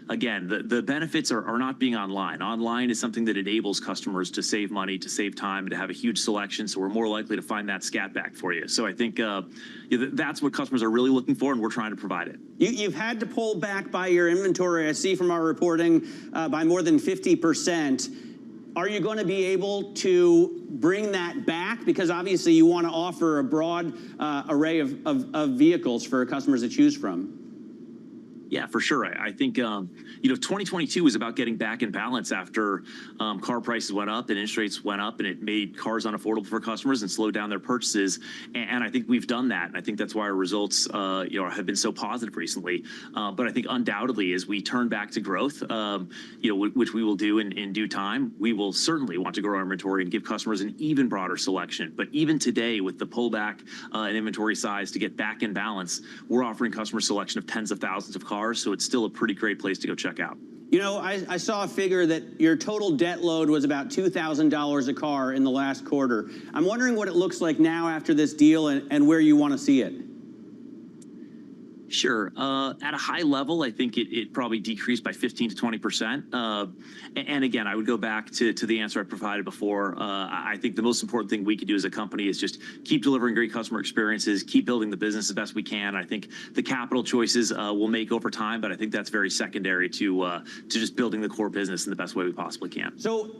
again, the benefits are not being online. Online is something that enables customers to save money, to save time, and to have a huge selection, so we're more likely to find that scat back for you. So I think that's what customers are really looking for, and we're trying to provide it. You've had to pull back by your inventory, I see from our reporting, by more than 50%. Are you going to be able to bring that back? Because obviously you want to offer a broad array of vehicles for customers to choose from. Yeah, for sure. I think, 2022 was about getting back in balance after car prices went up and interest rates went up, and it made cars unaffordable for customers and slowed down their purchases. And I think we've done that. And I think that's why our results, have been so positive recently. But I think undoubtedly, as we turn back to growth, which we will do in due time, we will certainly want to grow our inventory and give customers an even broader selection. But even today, with the pullback in inventory size to get back in balance, we're offering customer selection of tens of thousands of cars. So it's still a pretty great place to go check out. I saw a figure that your total debt load was about $2,000 a car in the last quarter. I'm wondering what it looks like now after this deal and where you want to see it. Sure. At a high level, I think it probably decreased by 15 to 20%. And again, I would go back to the answer I provided before. I think the most important thing we could do as a company is just keep delivering great customer experiences, keep building the business as best we can. I think the capital choices we'll make over time, but I think that's very secondary to just building the core business in the best way we possibly can. So,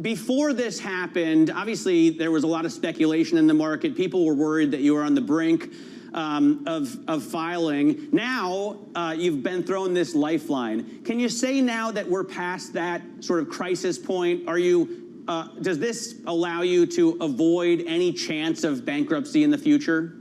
before this happened, obviously there was a lot of speculation in the market. People were worried that you were on the brink of filing. Now you've been thrown this lifeline. Can you say now that we're past that sort of crisis point? Does this allow you to avoid any chance of bankruptcy in the future?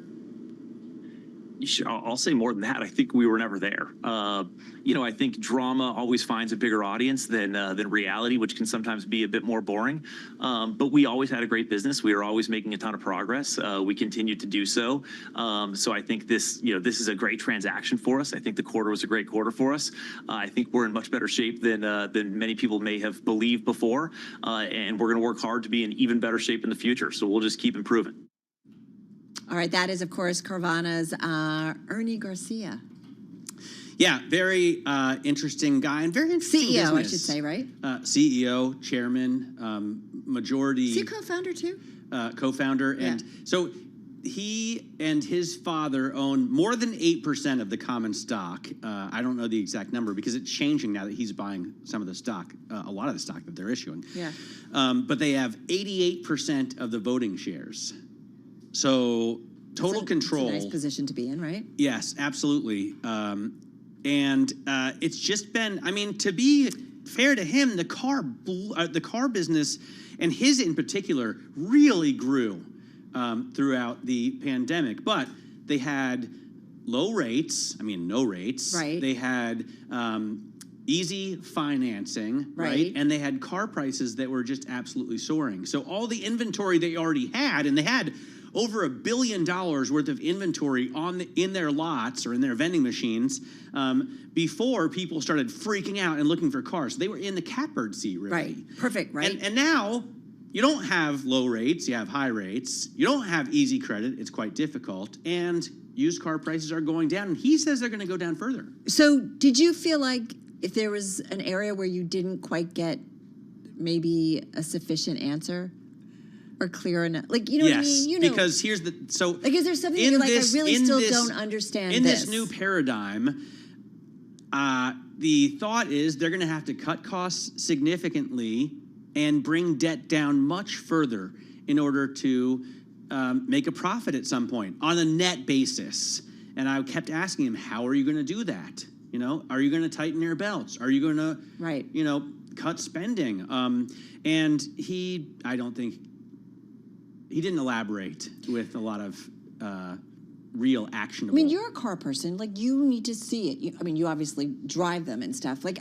I'll say more than that. I think we were never there. I think drama always finds a bigger audience than reality, which can sometimes be a bit more boring. But we always had a great business. We were always making a ton of progress. We continued to do so. So I think this is a great transaction for us. I think the quarter was a great quarter for us. I think we're in much better shape than many people may have believed before. And we're going to work hard to be in even better shape in the future. So we'll just keep improving. All right, that is, of course, Carvana's Ernie Garcia. Yeah, very interesting guy and very interesting CEO, business. I should say, right? CEO, chairman, majority. Is he a co-founder too? Co-founder. And so he and his father own more than 8% of the common stock. I don't know the exact number because it's changing now that he's buying some of the stock, a lot of the stock that they're issuing. Yeah. But they have 88% of the voting shares. So total control. It's a nice position to be in, right? Yes, absolutely. And it's just been, to be fair to him, the car business, and his in particular, really grew throughout the pandemic. But they had low rates, no rates. Right. They had easy financing, right? And they had car prices that were just absolutely soaring. So all the inventory they already had, and they had over $1 billion worth of inventory in their lots or in their vending machines before people started freaking out and looking for cars. So they were in the catbird seat, really. Right, perfect, right? And now you don't have low rates, you have high rates. You don't have easy credit, it's quite difficult. And used car prices are going down. And he says they're going to go down further. So did you feel like if there was an area where you didn't quite get maybe a sufficient answer? Or clear enough, what I mean? Because here's is there something you're like, I really still don't understand in this new paradigm? The thought is they're going to have to cut costs significantly and bring debt down much further in order to make a profit at some point on a net basis. And I kept asking him, how are you going to do that? Are you going to tighten your belts? Are you going to, cut spending? And I don't think. He didn't elaborate with a lot of real actionable. I mean, you're a car person. Like, you need to see it. You obviously drive them and stuff. Like,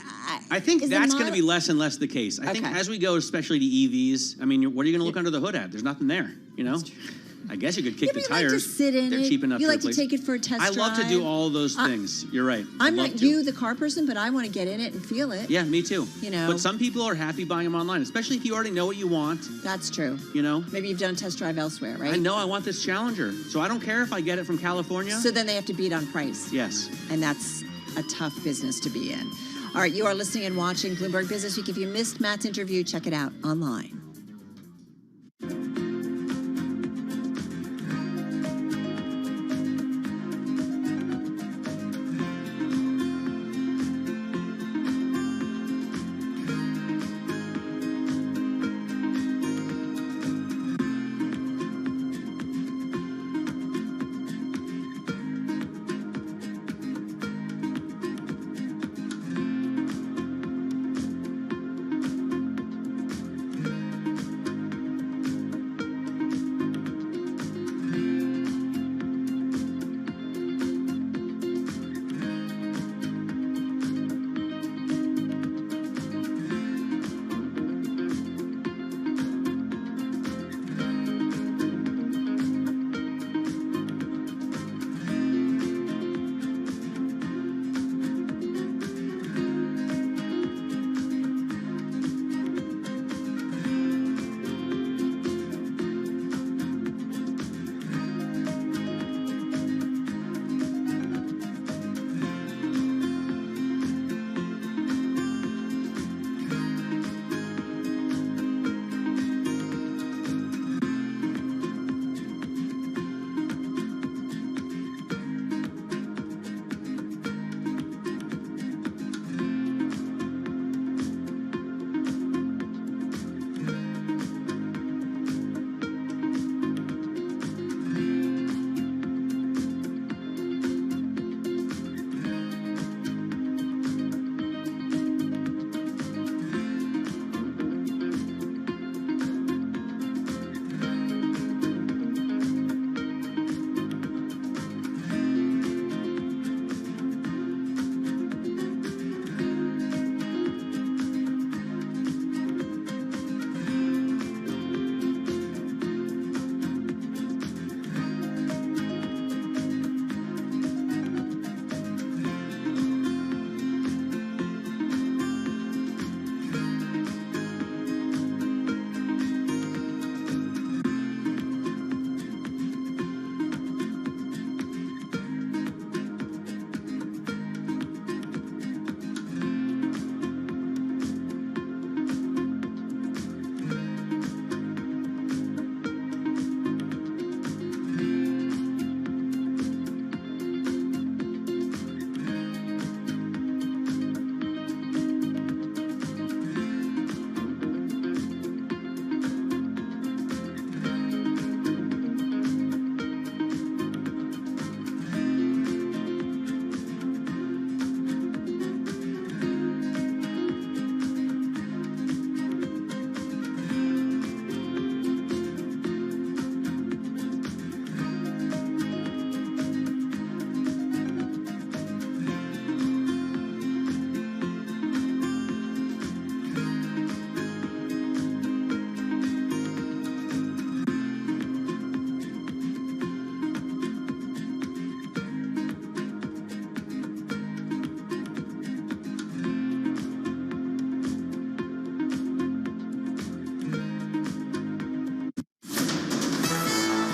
I think that's going to be less and less the case. I think as we go, especially to EVs, I mean, what are you going to look under the hood at? There's nothing there, you know? I guess you could kick the tires. Like to sit in They're it. cheap enough You to like to replace. take it for a test drive. I love to do all those things. You're right. I'm not you, the car person, but I want to get in it and feel it. Yeah, me too. You know. But some people are happy buying them online, especially if you already know what you want. That's true. You know. Maybe you've done a test drive elsewhere, right? I know I want this Challenger, so I don't care if I get it from California. So then they have to beat on price. Yes. And that's a tough business to be in. All right, you are listening and watching Bloomberg Business Week. If you missed Matt's interview, check it out online.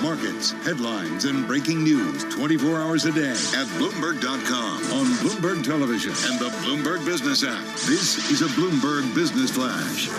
Markets, headlines, and breaking news 24 hours a day at Bloomberg.com, on Bloomberg Television, and the Bloomberg Business app. This is a Bloomberg Business Flash.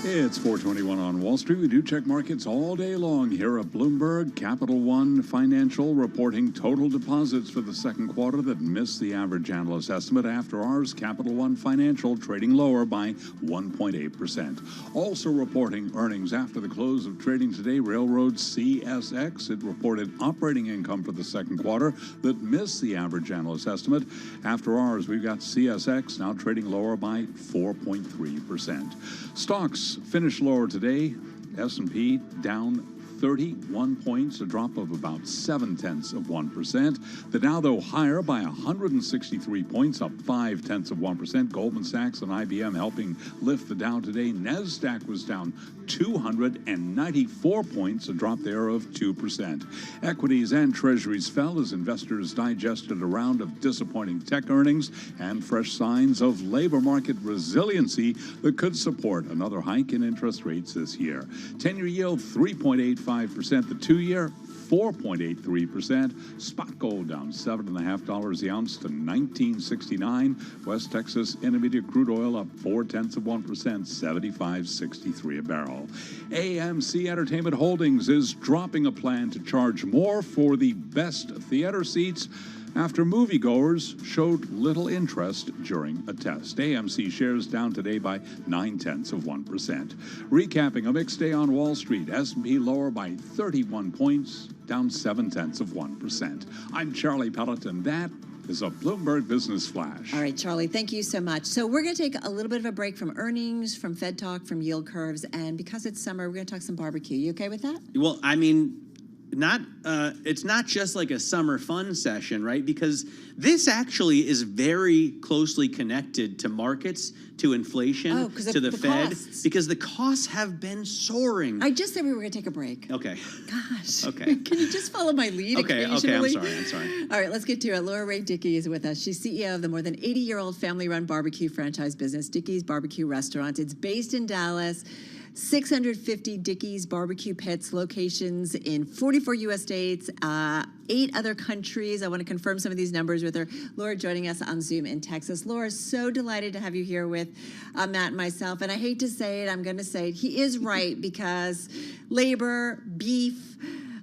It's 4:21 on Wall Street. We do check markets all day long here at Bloomberg. Capital One Financial reporting total deposits for the second quarter that missed the average analyst estimate. After ours, Capital One Financial trading lower by 1.8%. Also reporting earnings after the close of trading today, Railroad CSX. It reported operating income for the second quarter that missed the average analyst estimate. After ours, we've got CSX now trading lower by 4.3%. Stocks finished lower today. S&P down 31 points, a drop of about 0.7%. The Dow, though, higher by 163 points, up 0.5%. Goldman Sachs and IBM helping lift the Dow today. NASDAQ was down 294 points, a drop there of 2%. Equities and treasuries fell as investors digested a round of disappointing tech earnings and fresh signs of labor market resiliency that could support another hike in interest rates this year. 10-year yield 3.85%, the 2-year 4.83%. Spot gold down $7.50 the ounce to $19.69. West Texas Intermediate crude oil up 0.4%, $75.63 a barrel. AMC Entertainment Holdings is dropping a plan to charge more for the best theater seats after moviegoers showed little interest during a test. AMC shares down today by 0.9%. Recapping a mixed day on Wall Street, S&P lower by 31 points, down 0.7%. I'm Charlie Pelleton. That is a Bloomberg Business Flash. All right, Charlie, thank you so much. So we're going to take a little bit of a break from earnings, from Fed talk, from yield curves, and because it's summer, we're going to talk some barbecue. You okay with that? Well, I mean, it's not just like a summer fun session, right? Because this actually is very closely connected to markets, to inflation, to the Fed, because the costs have been soaring. I just said we were going to take a break. Okay. Gosh. Okay. Can you just follow my lead occasionally? Okay, I'm sorry. All right, let's get to it. Laura Ray Dickey is with us. She's CEO of the more than 80-year-old family-run barbecue franchise business, Dickey's Barbecue Restaurants. It's based in Dallas. 650 Dickey's barbecue pits, locations in 44 U.S. states, 8 other countries. I want to confirm some of these numbers with her. Laura joining us on Zoom in Texas. Laura, so delighted to have you here with Matt and myself. And I hate to say it, I'm going to say it. He is right, because labor, beef,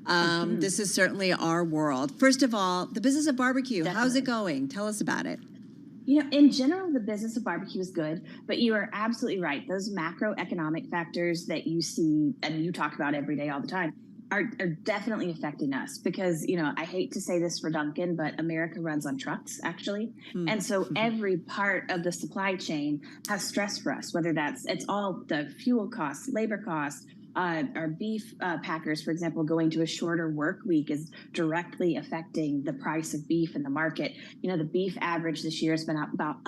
this is certainly our world. First of all, the business of barbecue, how's it going? Tell us about it. You know, in general, the business of barbecue is good, but you are absolutely right. Those macroeconomic factors that you see and you talk about every day all the time are definitely affecting us because, you know, I hate to say this for Duncan, but America runs on trucks, actually. And so every part of the supply chain has stress for us, whether it's all the fuel costs, labor costs. Our beef packers, for example, going to a shorter work week is directly affecting the price of beef in the market. You know, the beef average this year has been about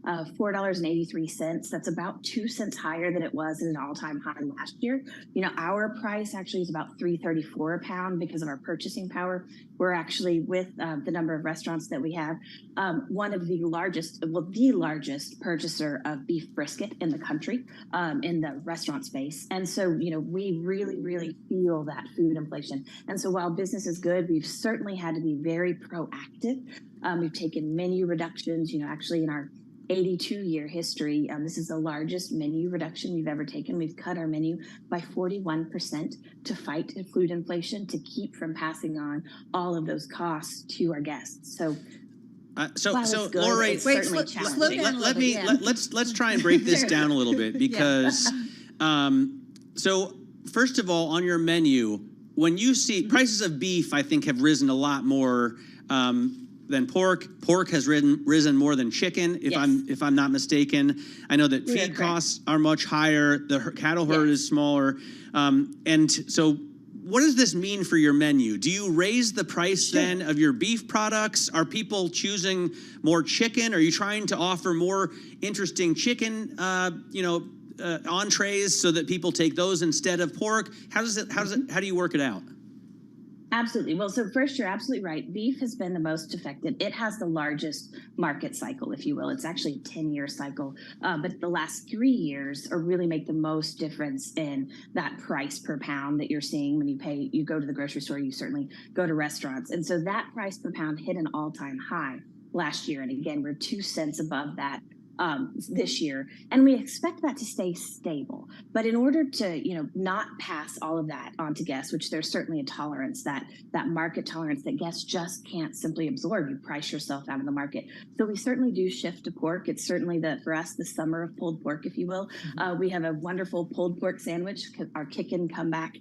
$4.83. That's about 2 cents higher than it was at an all-time high last year. You know, our price actually is about $3.34 a pound because of our purchasing power. We're actually, with the number of restaurants that we have, one of the largest purchaser of beef brisket in the country in the restaurant space. And so, you know, we really, really feel that food inflation. And so while business is good, we've certainly had to be very proactive. We've taken menu reductions, you know, actually in our 82-year history. This is the largest menu reduction we've ever taken. We've cut our menu by 41% to fight food inflation, to keep from passing on all of those costs to our guests. So Laura, let's try and break this down a little bit, because so first of all, on your menu, when you see prices of beef, I think have risen a lot more than pork. Pork has risen more than chicken, if I'm not mistaken. I know that feed costs are much higher. The cattle herd is smaller, and so what does this mean for your menu? Do you raise the price then of your beef products? Are people choosing more chicken? Are you trying to offer more interesting chicken, entrees so that people take those instead of pork? How do you work it out? Absolutely. Well, so first, you're absolutely right. Beef has been the most affected. It has the largest market cycle, if you will. It's actually a 10-year cycle. But the last 3 years really make the most difference in that price per pound that you're seeing when you go to the grocery store, you certainly go to restaurants. And so that price per pound hit an all-time high last year. And again, we're 2 cents above that this year, and we expect that to stay stable. But in order to, not pass all of that on to guests, which there's certainly a tolerance, that market tolerance that guests just can't simply absorb, you price yourself out of the market. So we certainly do shift to pork. It's certainly for us the summer of pulled pork, if you will. We have a wonderful pulled pork sandwich, our Kickin' Comeback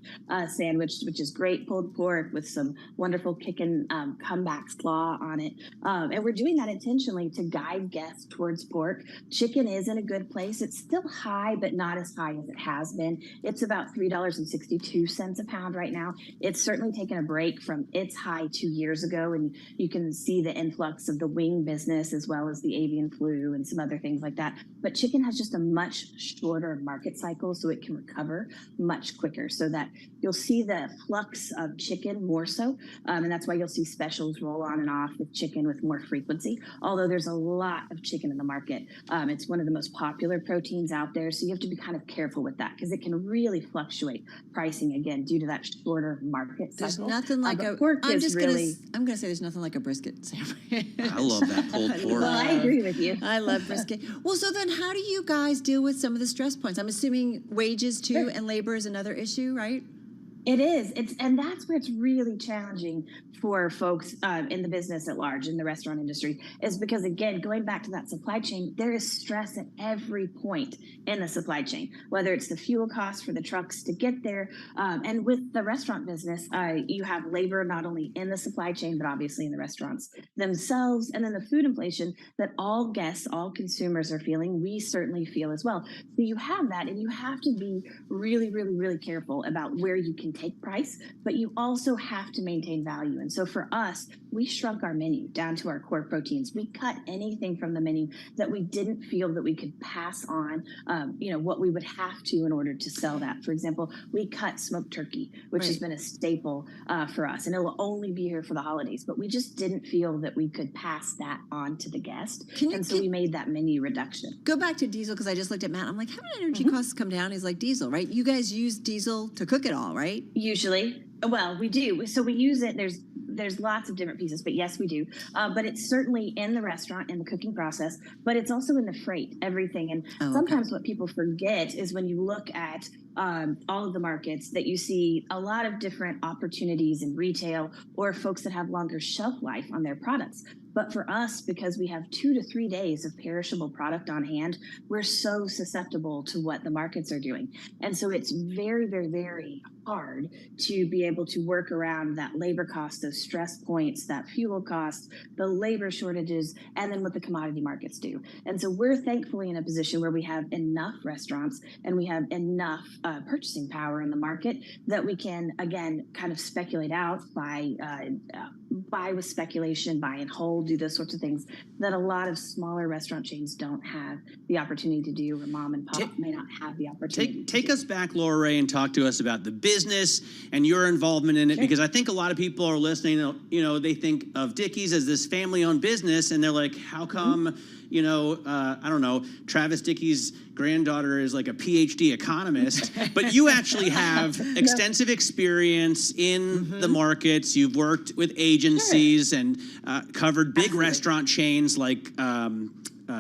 sandwich, which is great pulled pork with some wonderful Kickin' Comeback slaw on it. And we're doing that intentionally to guide guests towards pork. Chicken is in a good place. It's still high, but not as high as it has been. It's about $3.62 a pound right now. It's certainly taken a break from its high 2 years ago, and you can see the influx of the wing business as well as the avian flu and some other things like that. But chicken has just a much shorter market cycle, so it can recover much quicker, so that you'll see the flux of chicken more so, and that's why you'll see specials roll on and off with chicken with more frequency, although there's a lot of chicken in the market. It's one of the most popular proteins out there, so you have to be kind of careful with that because it can really fluctuate pricing again due to that shorter market There's cycle. nothing like a pork I'm is just really. I'm gonna say there's nothing like a brisket sandwich. I love that pulled pork. Well, I agree with you. I love brisket. Well, so then how do you guys deal with some of the stress points? I'm assuming wages too, Sure. and labor is another issue, right? It is. And that's where it's really challenging for folks in the business at large, in the restaurant industry, is because, again, going back to that supply chain, there is stress at every point in the supply chain, whether it's the fuel costs for the trucks to get there. And with the restaurant business, you have labor not only in the supply chain, but obviously in the restaurants themselves. And then the food inflation that all guests, all consumers are feeling, we certainly feel as well. So you have that, and you have to be really, really, really careful about where you can take price, but you also have to maintain value. And so for us, we shrunk our menu down to our core proteins. We cut anything from the menu that we didn't feel that we could pass on, what we would have to in order to sell that. For example, we cut smoked turkey, which has been a staple for us, and it will only be here for the holidays, but we just didn't feel that we could pass that on to the guest. So we made that menu reduction. Go back to diesel, because I just looked at Matt. I'm like, how did energy costs come down? He's like, diesel, right? You guys use diesel to cook it all, right? Usually. Well, we do. So we use it. There's lots of different pieces, but yes, we do. But it's certainly in the restaurant, in the cooking process, but it's also in the freight, everything. And sometimes what people forget is when you look at all of the markets that you see a lot of different opportunities in retail or folks that have longer shelf life on their products. But for us, because we have 2 to 3 days of perishable product on hand, we're so susceptible to what the markets are doing. And so it's very, very, very hard to be able to work around that labor cost, those stress points, that fuel cost, the labor shortages, and then what the commodity markets do. And so we're thankfully in a position where we have enough restaurants and we have enough purchasing power in the market that we can, again, kind of speculate out, buy with speculation, buy and hold, do those sorts of things that a lot of smaller restaurant chains don't have the opportunity to do, or mom and pop may not have the opportunity. Take us back, Laura Ray, and talk to us about the business and your involvement in it, because I think a lot of people are listening, they think of Dickies as this family-owned business, and they're like, how come, I don't know, Travis Dickey's granddaughter is like a PhD economist, but you actually have extensive experience in the markets. You've worked with agencies and covered big restaurant chains like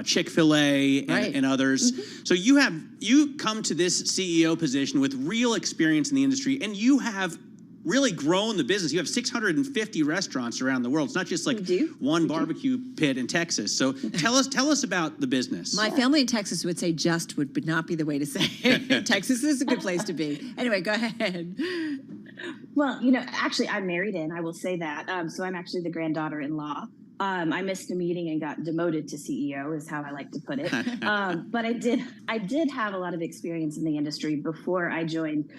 Chick-fil-A and others. So you come to this CEO position with real experience in the industry, and you have really grown the business. You have 650 restaurants around the world. It's not just like one barbecue pit in Texas. So tell us about the business. My family in Texas would say just would not be the way to say it. Texas is a good place to be. Anyway, go ahead. Well, actually, I'm married in, I will say that. So I'm actually the granddaughter-in-law. I missed a meeting and got demoted to CEO, is how I like to put it. But I did have a lot of experience in the industry before I joined.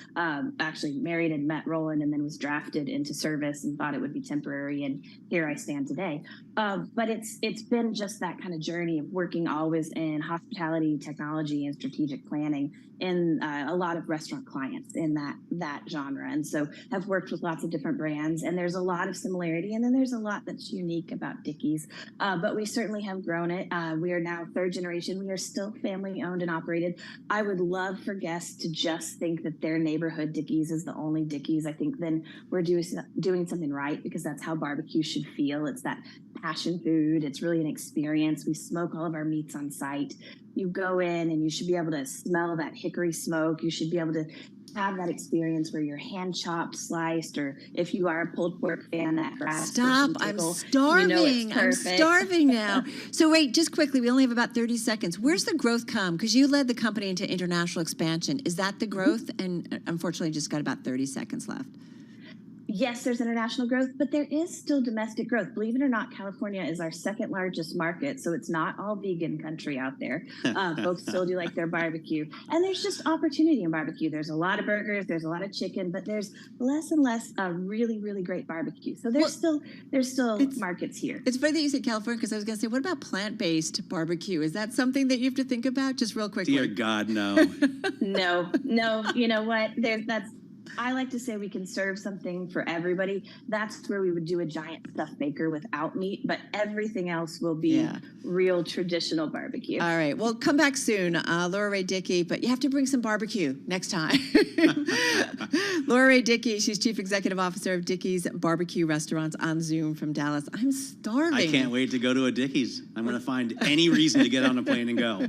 Actually married and met Roland, and then was drafted into service and thought it would be temporary, and here I stand today. But it's been just that kind of journey of working always in hospitality, technology, and strategic planning in a lot of restaurant clients in that genre. And so I've worked with lots of different brands, and there's a lot of similarity, and then there's a lot that's unique about Dickies. But we certainly have grown it. We are now third generation. We are still family owned and operated. I would love for guests to just think that their neighborhood Dickies is the only Dickies. I think then we're doing something right, because that's how barbecue should feel. It's that passion food. It's really an experience. We smoke all of our meats on site. You go in and you should be able to smell that hickory smoke. You should be able to have that experience where you're hand chopped, sliced, or if you are a pulled pork fan, that grass. Stop! I'm starving. I'm starving now. So wait, just quickly. We only have about 30 seconds. Where's the growth come? Because you led the company into international expansion. Is that the growth? And unfortunately, just got about 30 seconds left. Yes, there's international growth, but there is still domestic growth. Believe it or not, California is our second largest market, so it's not all vegan country out there. Folks still do like their barbecue. And there's just opportunity in barbecue. There's a lot of burgers, there's a lot of chicken, but there's less and less really, really great barbecue. So there's still markets here. It's funny that you said California, because I was going to say, what about plant-based barbecue? Is that something that you have to think about? Just real quickly. Dear God, no. No. You know what? I like to say we can serve something for everybody. That's where we would do a giant stuffed baker without meat, but everything else will be real traditional barbecue. All right. Well, come back soon, Laura Ray Dickey, but you have to bring some barbecue next time. Laura Ray Dickey, she's Chief Executive Officer of Dickey's Barbecue Restaurants on Zoom from Dallas. I'm starving. I can't wait to go to a Dickey's. I'm going to find any reason to get on a plane and go.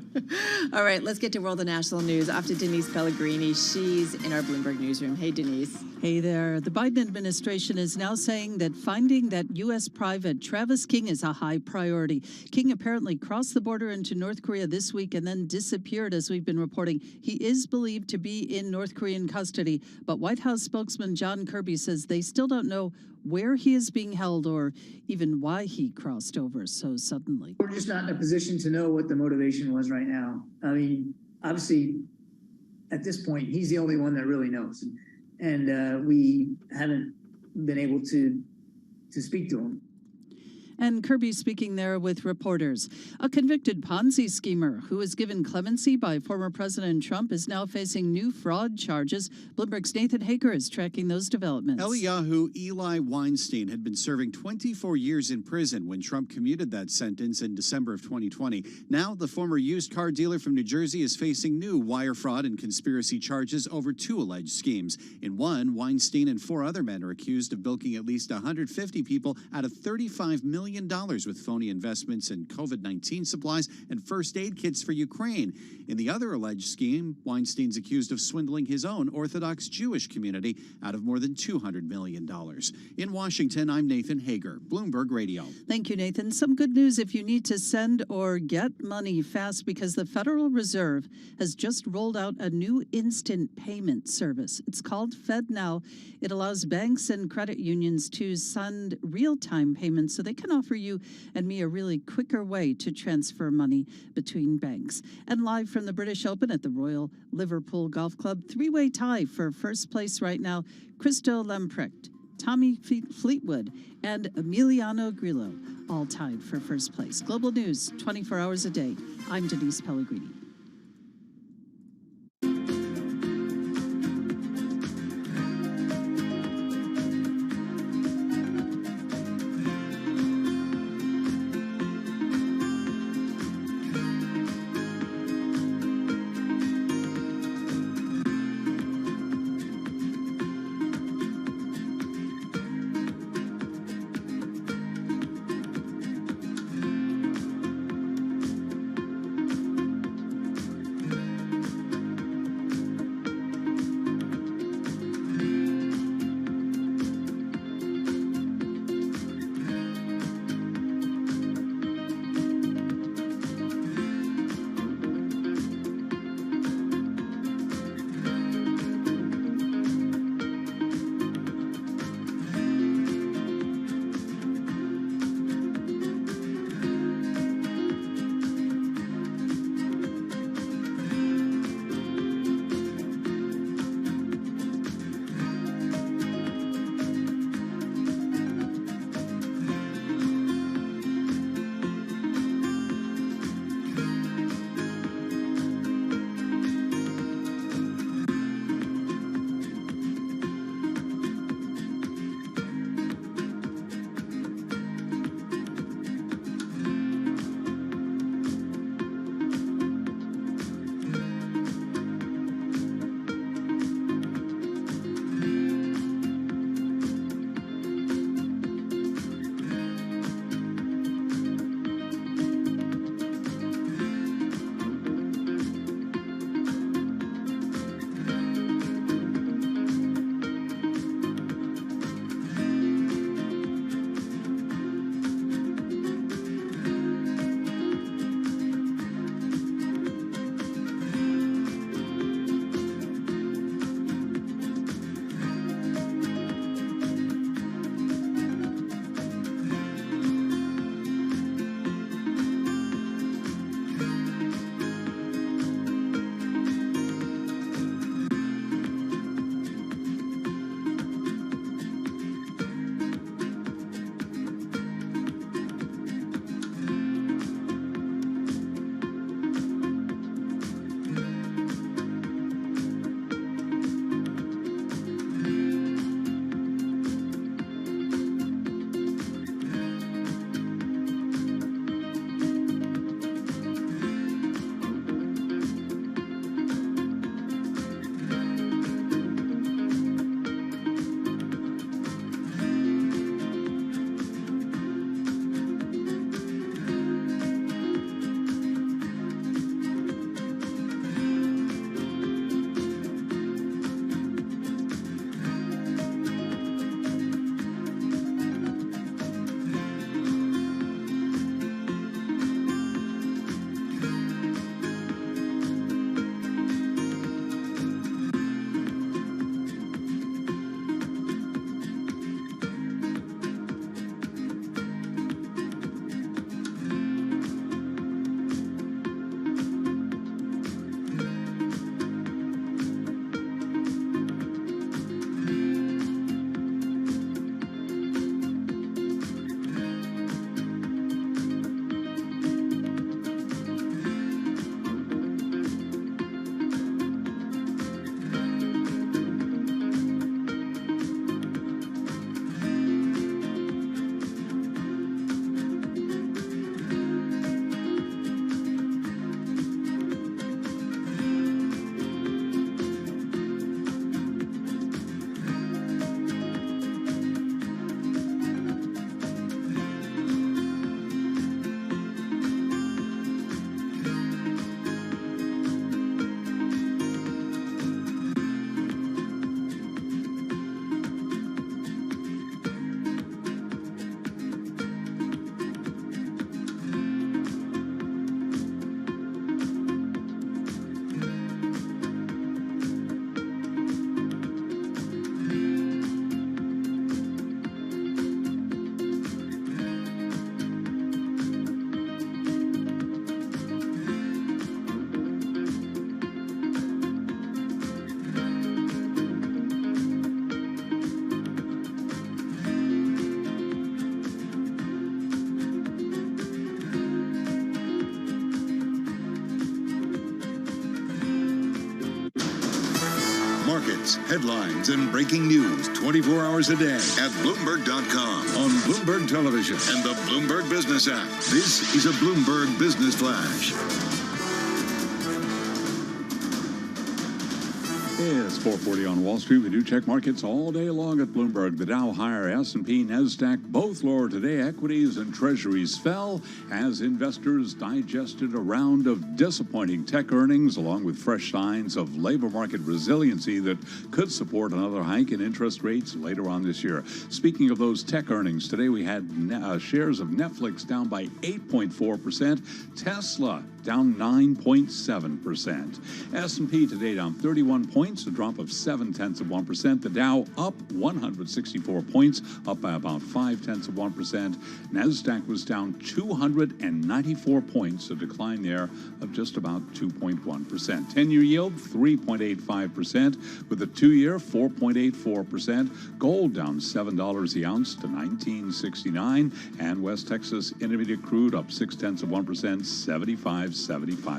All right. Let's get to world and national news. Off to Denise Pellegrini. She's in our Bloomberg newsroom. Hey, Denise. Hey there. The Biden administration is now saying that finding that U.S. private Travis King is a high priority. King apparently crossed the border into North Korea this week and then disappeared, as we've been reporting. He is believed to be in North Korean custody, but White House spokesman John Kirby says they still don't know where he is being held or even why he crossed over so suddenly. We're just not in a position to know what the motivation was right now. I mean, obviously, at this point, he's the only one that really knows. And we haven't been able to speak to him. And Kirby speaking there with reporters. A convicted Ponzi schemer who was given clemency by former President Trump is now facing new fraud charges. Bloomberg's Nathan Hager is tracking those developments. Eliyahu Eli Weinstein had been serving 24 years in prison when Trump commuted that sentence in December of 2020. Now, the former used car dealer from New Jersey is facing new wire fraud and conspiracy charges over two alleged schemes. In one, Weinstein and four other men are accused of bilking at least 150 people out of $35 million with phony investments in COVID-19 supplies and first aid kits for Ukraine. In the other alleged scheme, Weinstein's accused of swindling his own Orthodox Jewish community out of more than $200 million. In Washington, I'm Nathan Hager, Bloomberg Radio. Thank you, Nathan. Some good news if you need to send or get money fast, because the Federal Reserve has just rolled out a new instant payment service. It's called FedNow. It allows banks and credit unions to send real-time payments so they can offer you and me a really quicker way to transfer money between banks. And live from the British Open at the Royal Liverpool Golf Club, three-way tie for first place right now. Christo Lamprecht, Tommy Fleetwood, and Emiliano Grillo all tied for first place. Global News, 24 hours a day. I'm Denise Pellegrini. markets, headlines, and breaking news 24 hours a day at Bloomberg.com, on Bloomberg Television, and the Bloomberg Business app. This is a Bloomberg Business Flash. It's 4:40 on Wall Street. We do check markets all day long at Bloomberg. The Dow higher, S&P, NASDAQ both lower today. Equities and treasuries fell as investors digested a round of disappointing tech earnings, along with fresh signs of labor market resiliency that could support another hike in interest rates later on this year. Speaking of those tech earnings, today we had shares of Netflix down by 8.4%, Tesla down 9.7%. S&P today down 31 points, a drop of 0.7%. The Dow up 164 points, up by about 0.5%. NASDAQ was down 294 points, a decline there of just about 2.1%. 10-year yield 3.85%, with the 2-year 4.84%. Gold down $7 the ounce to $19.69, and West Texas Intermediate crude up 0.6%, $75.75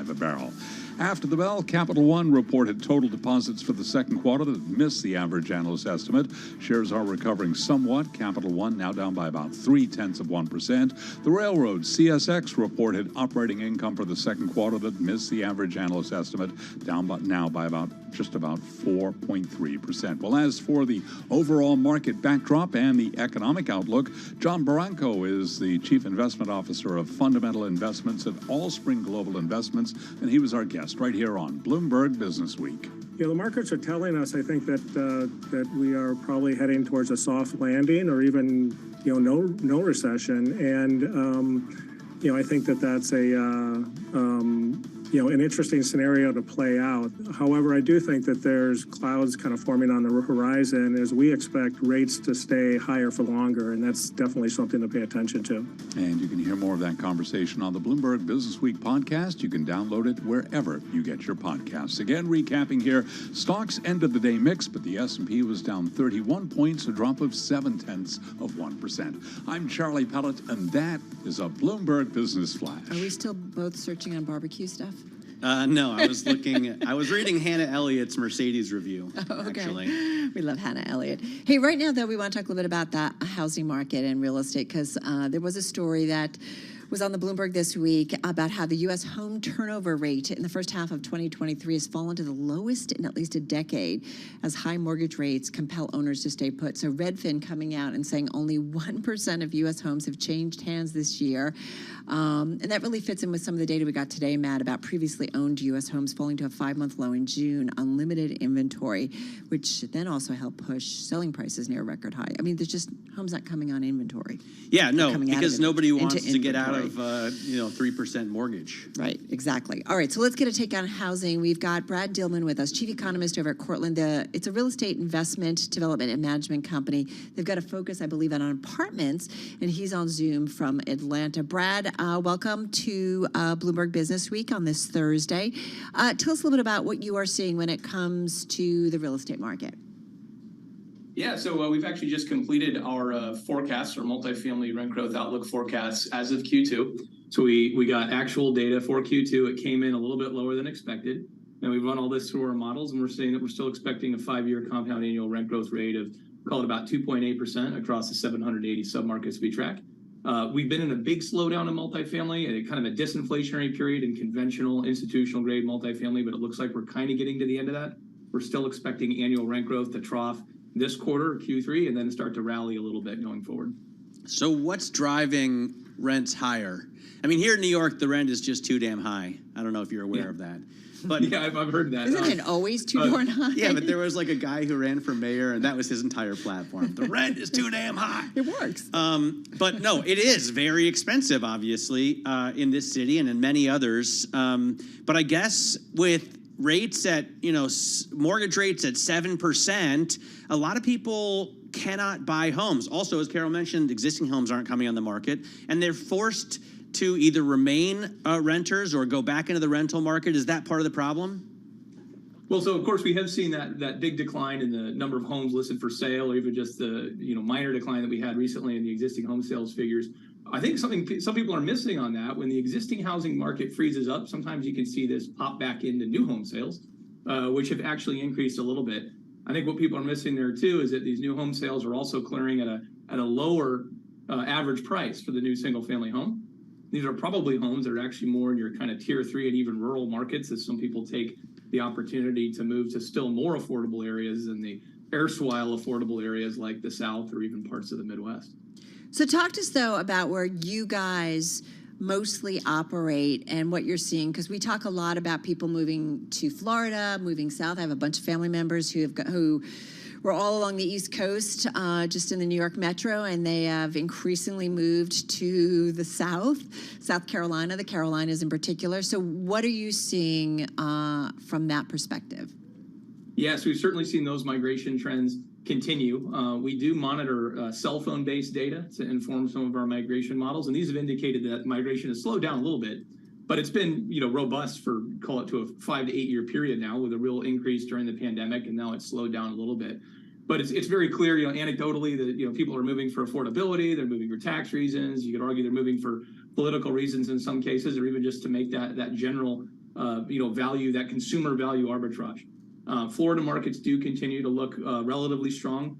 a barrel. After the bell, Capital One reported total deposits for the second quarter that missed the average analyst estimate. Shares are recovering somewhat. Capital One now down by about 0.3%. The railroad CSX reported operating income for the second quarter that missed the average analyst estimate, down now by just about 4.3%. Well, as for the overall market backdrop and the economic outlook, John Barranco is the Chief Investment Officer of Fundamental Investments at Allspring Global Investments, and he was our guest right here on Bloomberg Business Week. Yeah, the markets are telling us, I think, that we are probably heading towards a soft landing, or even no recession, and I think that's an interesting scenario to play out. However, I do think that there's clouds kind of forming on the horizon as we expect rates to stay higher for longer, and that's definitely something to pay attention to. And you can hear more of that conversation on the Bloomberg Business Week podcast. You can download it wherever you get your podcasts. Again, recapping here, stocks ended the day mixed, but the S&P was down 31 points, a drop of 0.7%. I'm Charlie Pellet, and that is a Bloomberg Business Flash. Are we still both searching on barbecue stuff? No, I was I was reading Hannah Elliott's Mercedes review, actually. We love Hannah Elliott. Hey, right now, though, we want to talk a little bit about the housing market and real estate, because there was a story that was on the Bloomberg this week about how the U.S. home turnover rate in the first half of 2023 has fallen to the lowest in at least a decade, as high mortgage rates compel owners to stay put. So Redfin coming out and saying only 1% of U.S. homes have changed hands this year. And that really fits in with some of the data we got today, Matt, about previously owned U.S. homes falling to a 5-month low in June on limited inventory, which then also helped push selling prices near a record high. I mean, there's just homes not coming on inventory. Yeah, no, because nobody wants to get out of 3% mortgage. Right, exactly. All right, so let's get a take on housing. We've got Brad Dillman with us, chief economist over at Cortland. It's a real estate investment, development, and management company. They've got a focus, I believe, on apartments, and he's on Zoom from Atlanta. Brad, welcome to Bloomberg Business Week on this Thursday. Tell us a little bit about what you are seeing when it comes to the real estate market. Yeah, so we've actually just completed our forecasts, our multifamily rent growth outlook forecasts as of Q2. So we got actual data for Q2. It came in a little bit lower than expected. And we've run all this through our models, and we're saying that we're still expecting a 5-year compound annual rent growth rate of, call it about 2.8% across the 780 submarkets we track. We've been in a big slowdown in multifamily, and a kind of a disinflationary period in conventional institutional grade multifamily, but it looks like we're kind of getting to the end of that. We're still expecting annual rent growth to trough this quarter, Q3, and then start to rally a little bit going forward. So what's driving rents higher? I mean, here in New York, the rent is just too damn high. I don't know if you're aware of that. But yeah, I've heard that. Isn't it always too darn high? Yeah, but there was like a guy who ran for mayor, and that was his entire platform. The rent is too damn high. It works. But no, it is very expensive, obviously, in this city and in many others. But I guess with rates at, mortgage rates at 7%, a lot of people cannot buy homes. Also, as Carol mentioned, existing homes aren't coming on the market, and they're forced to either remain renters or go back into the rental market. Is that part of the problem? Well, so of course we have seen that big decline in the number of homes listed for sale, or even just the minor decline that we had recently in the existing home sales figures. I think some people are missing on that. When the existing housing market freezes up, sometimes you can see this pop back into new home sales, which have actually increased a little bit. I think what people are missing there too is that these new home sales are also clearing at a lower average price for the new single family home. These are probably homes that are actually more in your kind of tier 3 and even rural markets, as some people take the opportunity to move to still more affordable areas than the erstwhile affordable areas like the South or even parts of the Midwest. So talk to us, though, about where you guys mostly operate and what you're seeing, because we talk a lot about people moving to Florida, moving south. I have a bunch of family members who were all along the East Coast, just in the New York metro, and they have increasingly moved to the South Carolina, the Carolinas in particular. So what are you seeing from that perspective? Yes, we've certainly seen those migration trends continue. We do monitor cell phone-based data to inform some of our migration models, and these have indicated that migration has slowed down a little bit, but it's been robust for, call it, to a 5 to 8 year period now, with a real increase during the pandemic, and now it's slowed down a little bit. But it's very clear, anecdotally, that people are moving for affordability, they're moving for tax reasons. You could argue they're moving for political reasons in some cases, or even just to make that general value, that consumer value arbitrage. Florida markets do continue to look relatively strong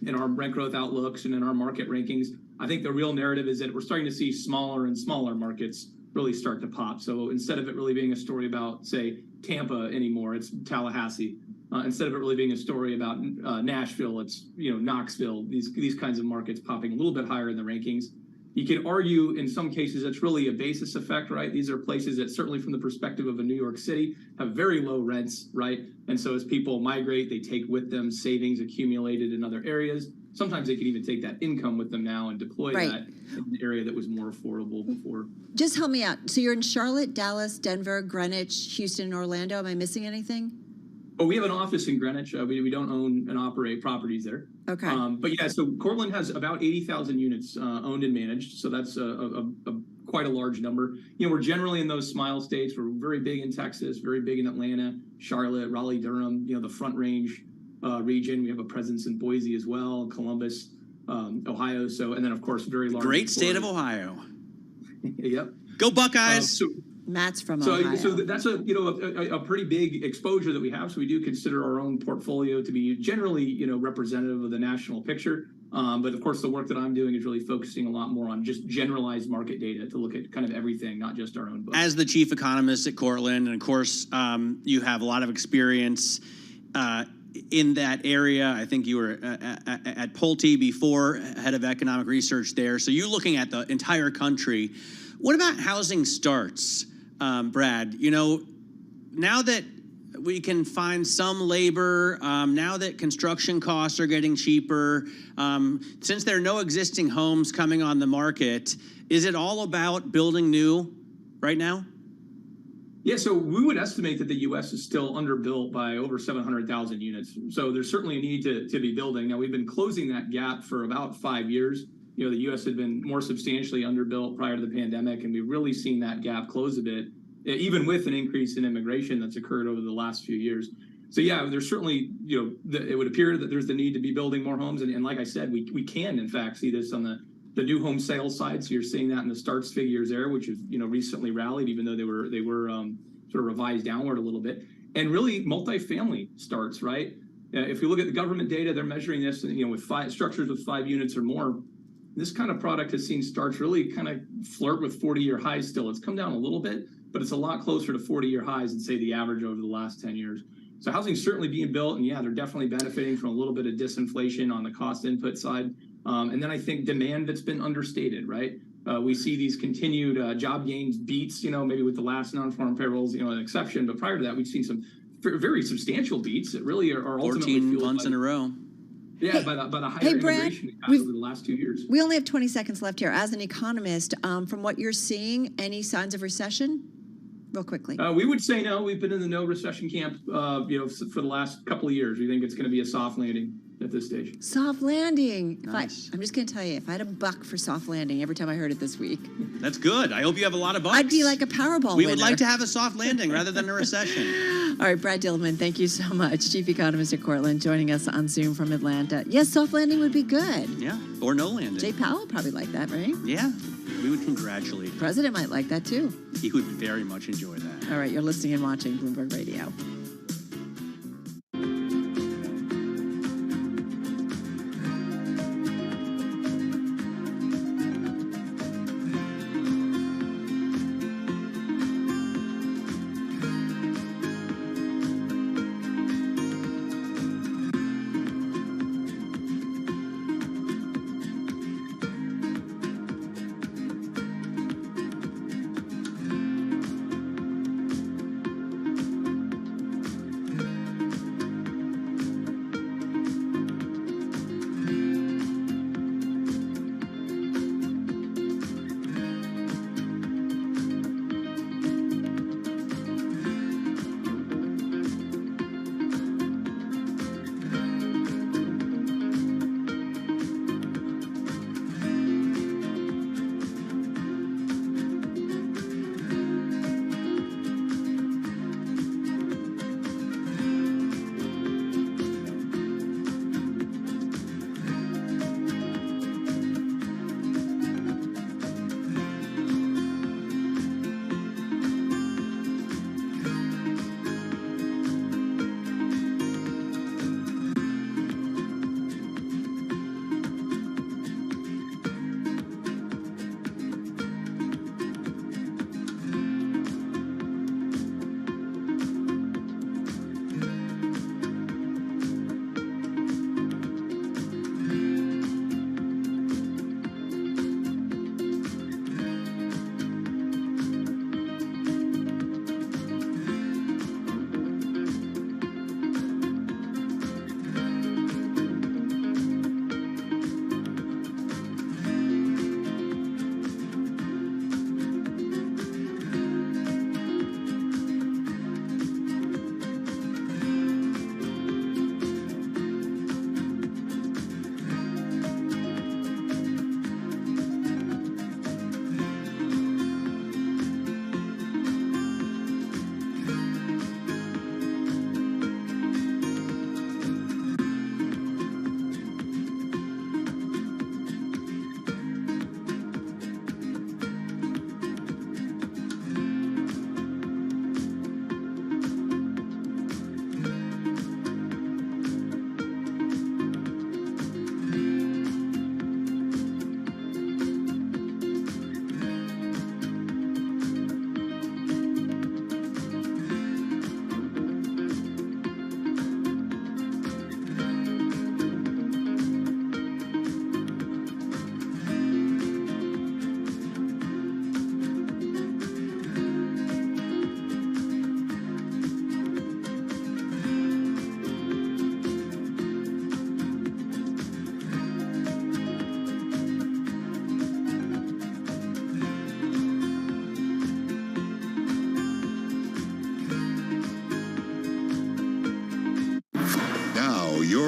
in our rent growth outlooks and in our market rankings. I think the real narrative is that we're starting to see smaller and smaller markets really start to pop. So instead of it really being a story about, say, Tampa anymore, it's Tallahassee. Instead of it really being a story about Nashville, it's Knoxville. These kinds of markets popping a little bit higher in the rankings. You could argue in some cases it's really a basis effect, right? These are places that, certainly from the perspective of a New York City, have very low rents, right? And so as people migrate, they take with them savings accumulated in other areas. Sometimes they can even take that income with them now and deploy that in an area that was more affordable before. Just help me out. So you're in Charlotte, Dallas, Denver, Greenwich, Houston, and Orlando. Am I missing anything? Oh, we have an office in Greenwich. We don't own and operate properties there. Okay. But yeah, so Cortland has about 80,000 units owned and managed. So that's quite a large number. We're generally in those smile states. We're very big in Texas, very big in Atlanta, Charlotte, Raleigh, Durham, the Front Range region. We have a presence in Boise as well, Columbus, Ohio. So, and then of course, very large. Great state of Ohio. Yep. Go Buckeyes. Matt's from Ohio. So that's a pretty big exposure that we have. So we do consider our own portfolio to be generally, representative of the national picture. But of course, the work that I'm doing is really focusing a lot more on just generalized market data to look at kind of everything, not just our own book. As the chief economist at Cortland, and of course, you have a lot of experience in that area. I think you were at Pulte before, head of economic research there. So you're looking at the entire country. What about housing starts, Brad? Now that we can find some labor, now that construction costs are getting cheaper, since there are no existing homes coming on the market, is it all about building new right now? Yeah, so we would estimate that the U.S. is still underbuilt by over 700,000 units. So there's certainly a need to be building. Now, we've been closing that gap for about 5 years. The U.S. had been more substantially underbuilt prior to the pandemic, and we've really seen that gap close a bit, even with an increase in immigration that's occurred over the last few years. So yeah, there's certainly, it would appear that there's the need to be building more homes. And like I said, we can, in fact, see this on the new home sales side. So you're seeing that in the starts figures there, which have, recently rallied, even though they were sort of revised downward a little bit. And really multifamily starts, right? If you look at the government data, they're measuring this, with structures with 5 units or more. This kind of product has seen starts really kind of flirt with 40-year highs still. It's come down a little bit, but it's a lot closer to 40-year highs than, say, the average over the last 10 years. So housing's certainly being built, and yeah, they're definitely benefiting from a little bit of disinflation on the cost input side. And then I think demand that's been understated, right? We see these continued job gains beats, maybe with the last non-farm payrolls, an exception. But prior to that, we've seen some very substantial beats that really are ultimately 14 months in a row. Yeah, by the higher immigration we had over the last 2 years. We only have 20 seconds left here. As an economist, from what you're seeing, any signs of recession? Real quickly. We would say no. We've been in the no recession camp, for the last couple of years. We think it's going to be a soft landing at this stage. Soft landing. Nice. I'm just going to tell you, if I had $1 for soft landing every time I heard it this week. That's good. I hope you have a lot of bucks. I'd be like a Powerball We winner. would like to have a soft landing rather than a recession. All right, Brad Dillman, thank you so much. Chief Economist at Cortland, joining us on Zoom from Atlanta. Yes, soft landing would be good. Yeah, or no landing. Jay Powell would probably like that, right? Yeah, we would congratulate. President might like that too. He would very much enjoy that. All right, you're listening and watching Bloomberg Radio.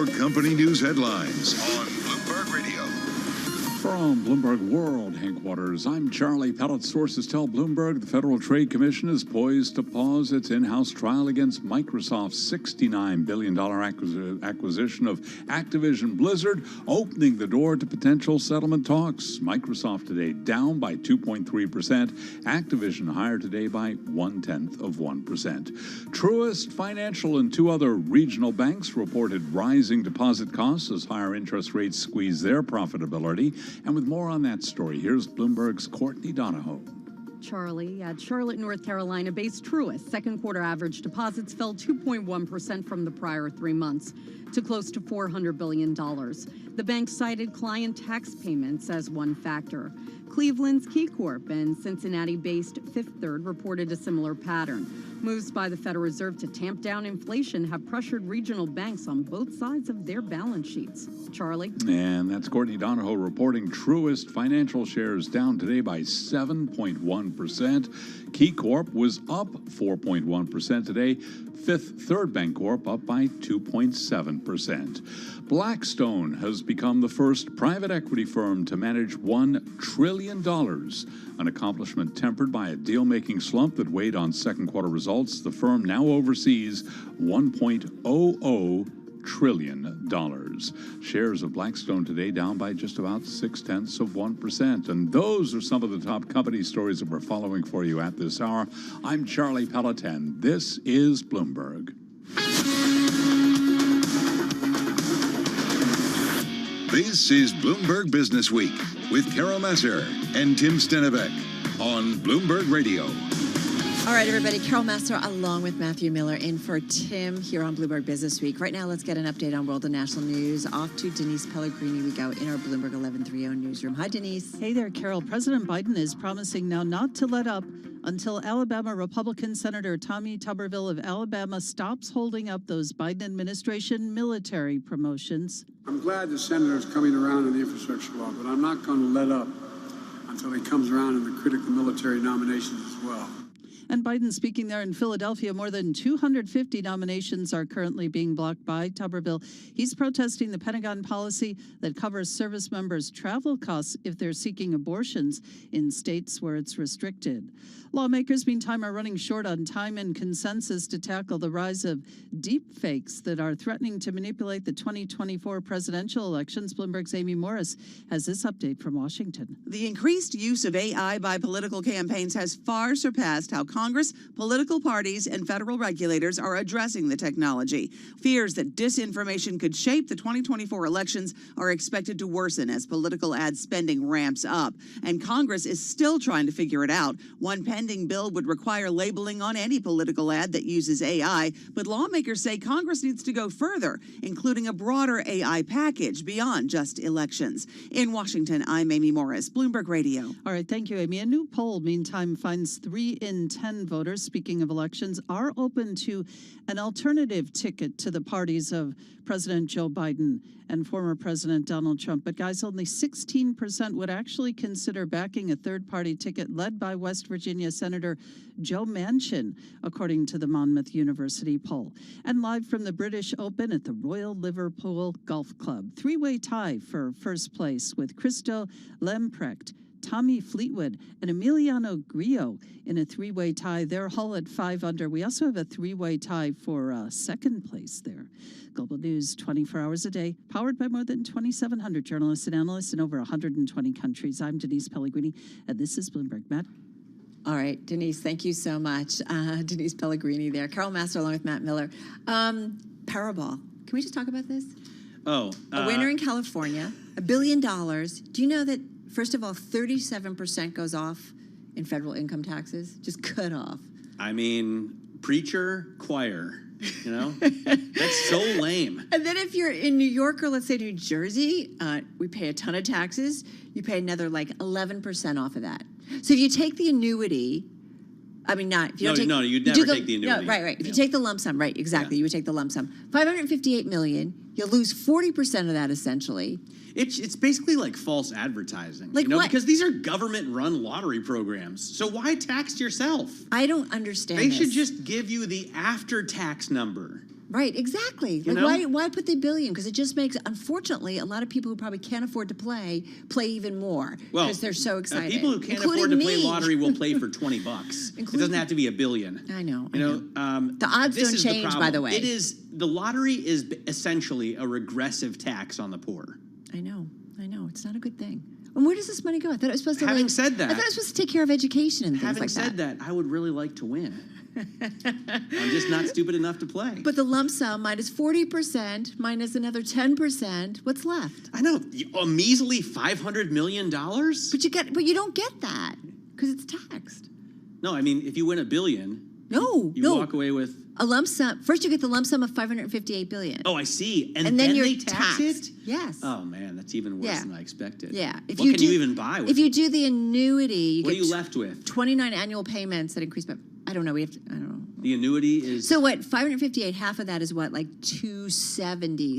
your company news headlines on Bloomberg Radio. From Bloomberg World headquarters, I'm Charlie Pellet. Sources tell Bloomberg the Federal Trade Commission is poised to pause its in-house trial against Microsoft's $69 billion acquisition of Activision Blizzard, opening the door to potential settlement talks. Microsoft today down by 2.3%. Activision higher today by 0.1%. Truist Financial and two other regional banks reported rising deposit costs as higher interest rates squeeze their profitability. And with more on that story, here's Bloomberg's Courtney Donahoe. Charlie, at Charlotte, North Carolina-based Truist, second quarter average deposits fell 2.1% from the prior 3 months to close to $400 billion. The bank cited client tax payments as one factor. Cleveland's KeyCorp and Cincinnati-based Fifth Third reported a similar pattern. Moves by the Federal Reserve to tamp down inflation have pressured regional banks on both sides of their balance sheets. Charlie? And that's Courtney Donahoe reporting Truist Financial shares down today by 7.1%. KeyCorp was up 4.1% today. Fifth Third Bancorp up by 2.7%. Blackstone has become the first private equity firm to manage $1 trillion, an accomplishment tempered by a deal-making slump that weighed on second quarter results. The firm now oversees $1.00 trillion. Shares of Blackstone today down by just about 0.6%. And those are some of the top company stories that we're following for you at this hour. I'm Charlie Pellet, and this is Bloomberg. This is Bloomberg Business Week with Carol Masser and Tim Stenevec on Bloomberg Radio. All right, everybody. Carol Masser along with Matthew Miller in for Tim here on Bloomberg Business Week. Right now, let's get an update on world and national news. Off to Denise Pellegrini we go in our Bloomberg 1130 newsroom. Hi, Denise. Hey there, Carol. President Biden is promising now not to let up until Alabama Republican Senator Tommy Tuberville of Alabama stops holding up those Biden administration military promotions. I'm glad the senator's coming around on the infrastructure law, but I'm not going to let up until he comes around in the critical military nominations as well. And Biden speaking there in Philadelphia, more than 250 nominations are currently being blocked by Tuberville. He's protesting the Pentagon policy that covers service members' travel costs if they're seeking abortions in states where it's restricted. Lawmakers, meantime, are running short on time and consensus to tackle the rise of deep fakes that are threatening to manipulate the 2024 presidential elections. Bloomberg's Amy Morris has this update from Washington. The increased use of AI by political campaigns has far surpassed how Congress, political parties, and federal regulators are addressing the technology. Fears that disinformation could shape the 2024 elections are expected to worsen as political ad spending ramps up. And Congress is still trying to figure it out. One pending bill would require labeling on any political ad that uses AI, but lawmakers say Congress needs to go further, including a broader AI package beyond just elections. In Washington, I'm Amy Morris, Bloomberg Radio. All right, thank you, Amy. A new poll, meantime, finds 3 in 10 voters, speaking of elections, are open to an alternative ticket to the parties of President Joe Biden and former President Donald Trump. But guys, only 16% would actually consider backing a third-party ticket led by West Virginia Senator Joe Manchin, according to the Monmouth University poll. And live from the British Open at the Royal Liverpool Golf Club, 3-way tie for first place with Christo Lamprecht, Tommy Fleetwood, and Emiliano Grillo in a 3-way tie. They're all at 5 under. We also have a 3-way tie for second place there. Global News 24 hours a day, powered by more than 2,700 journalists and analysts in over 120 countries. I'm Denise Pellegrini, and this is Bloomberg. Matt? All right, Denise, thank you so much. Denise Pellegrini there. Carol Masser along with Matt Miller. Powerball. Can we just talk about this? A winner in California, $1 billion. Do you know that, first of all, 37% goes off in federal income taxes? Just cut off. I mean, preacher, choir, you know? That's so lame. And then if you're in New York or let's say New Jersey, we pay a ton of taxes. You pay another like 11% off of that. So if you take the annuity, I mean, not if you don't take. No, you'd never take the annuity. No, right. If you take the lump sum, right, exactly, you would take the lump sum. $558 million. You'll lose 40% of that essentially. It's basically like false advertising, like, you know, what? because these are government-run lottery programs. So why tax yourself? I don't understand. They should just give you the after-tax number. Right, exactly. You Like, know? why put the billion? Because it just makes, unfortunately, a lot of people who probably can't afford to play even more Well, because they're so excited. people who can't including afford to play me. lottery will play for $20. It doesn't have to be $1 billion. I know. You know, the odds this don't is change, by problem. the way. It is the lottery is essentially a regressive tax on the poor. I know. It's not a good thing. And where does this money go? I thought it was supposed to. Having said that, I thought it was supposed to take care of education and things Having like said that, I would really like to win. I'm just not stupid enough to play. But the lump sum minus 40%, minus another 10%. What's left? I know, a measly $500 million. But you don't get that because it's taxed. No, I mean, if you win $1 billion, you walk away with a lump sum. First, you get the lump sum of $558 billion. Oh, I see. And then then you're they tax taxed. it? Yes. Oh, man, that's even worse than I expected. Yeah. What can you even buy with If you do the annuity, what are get you left with? 29 annual payments that increase by, I don't know. I don't know. The annuity is. So what, 558, half of that is what, like 270.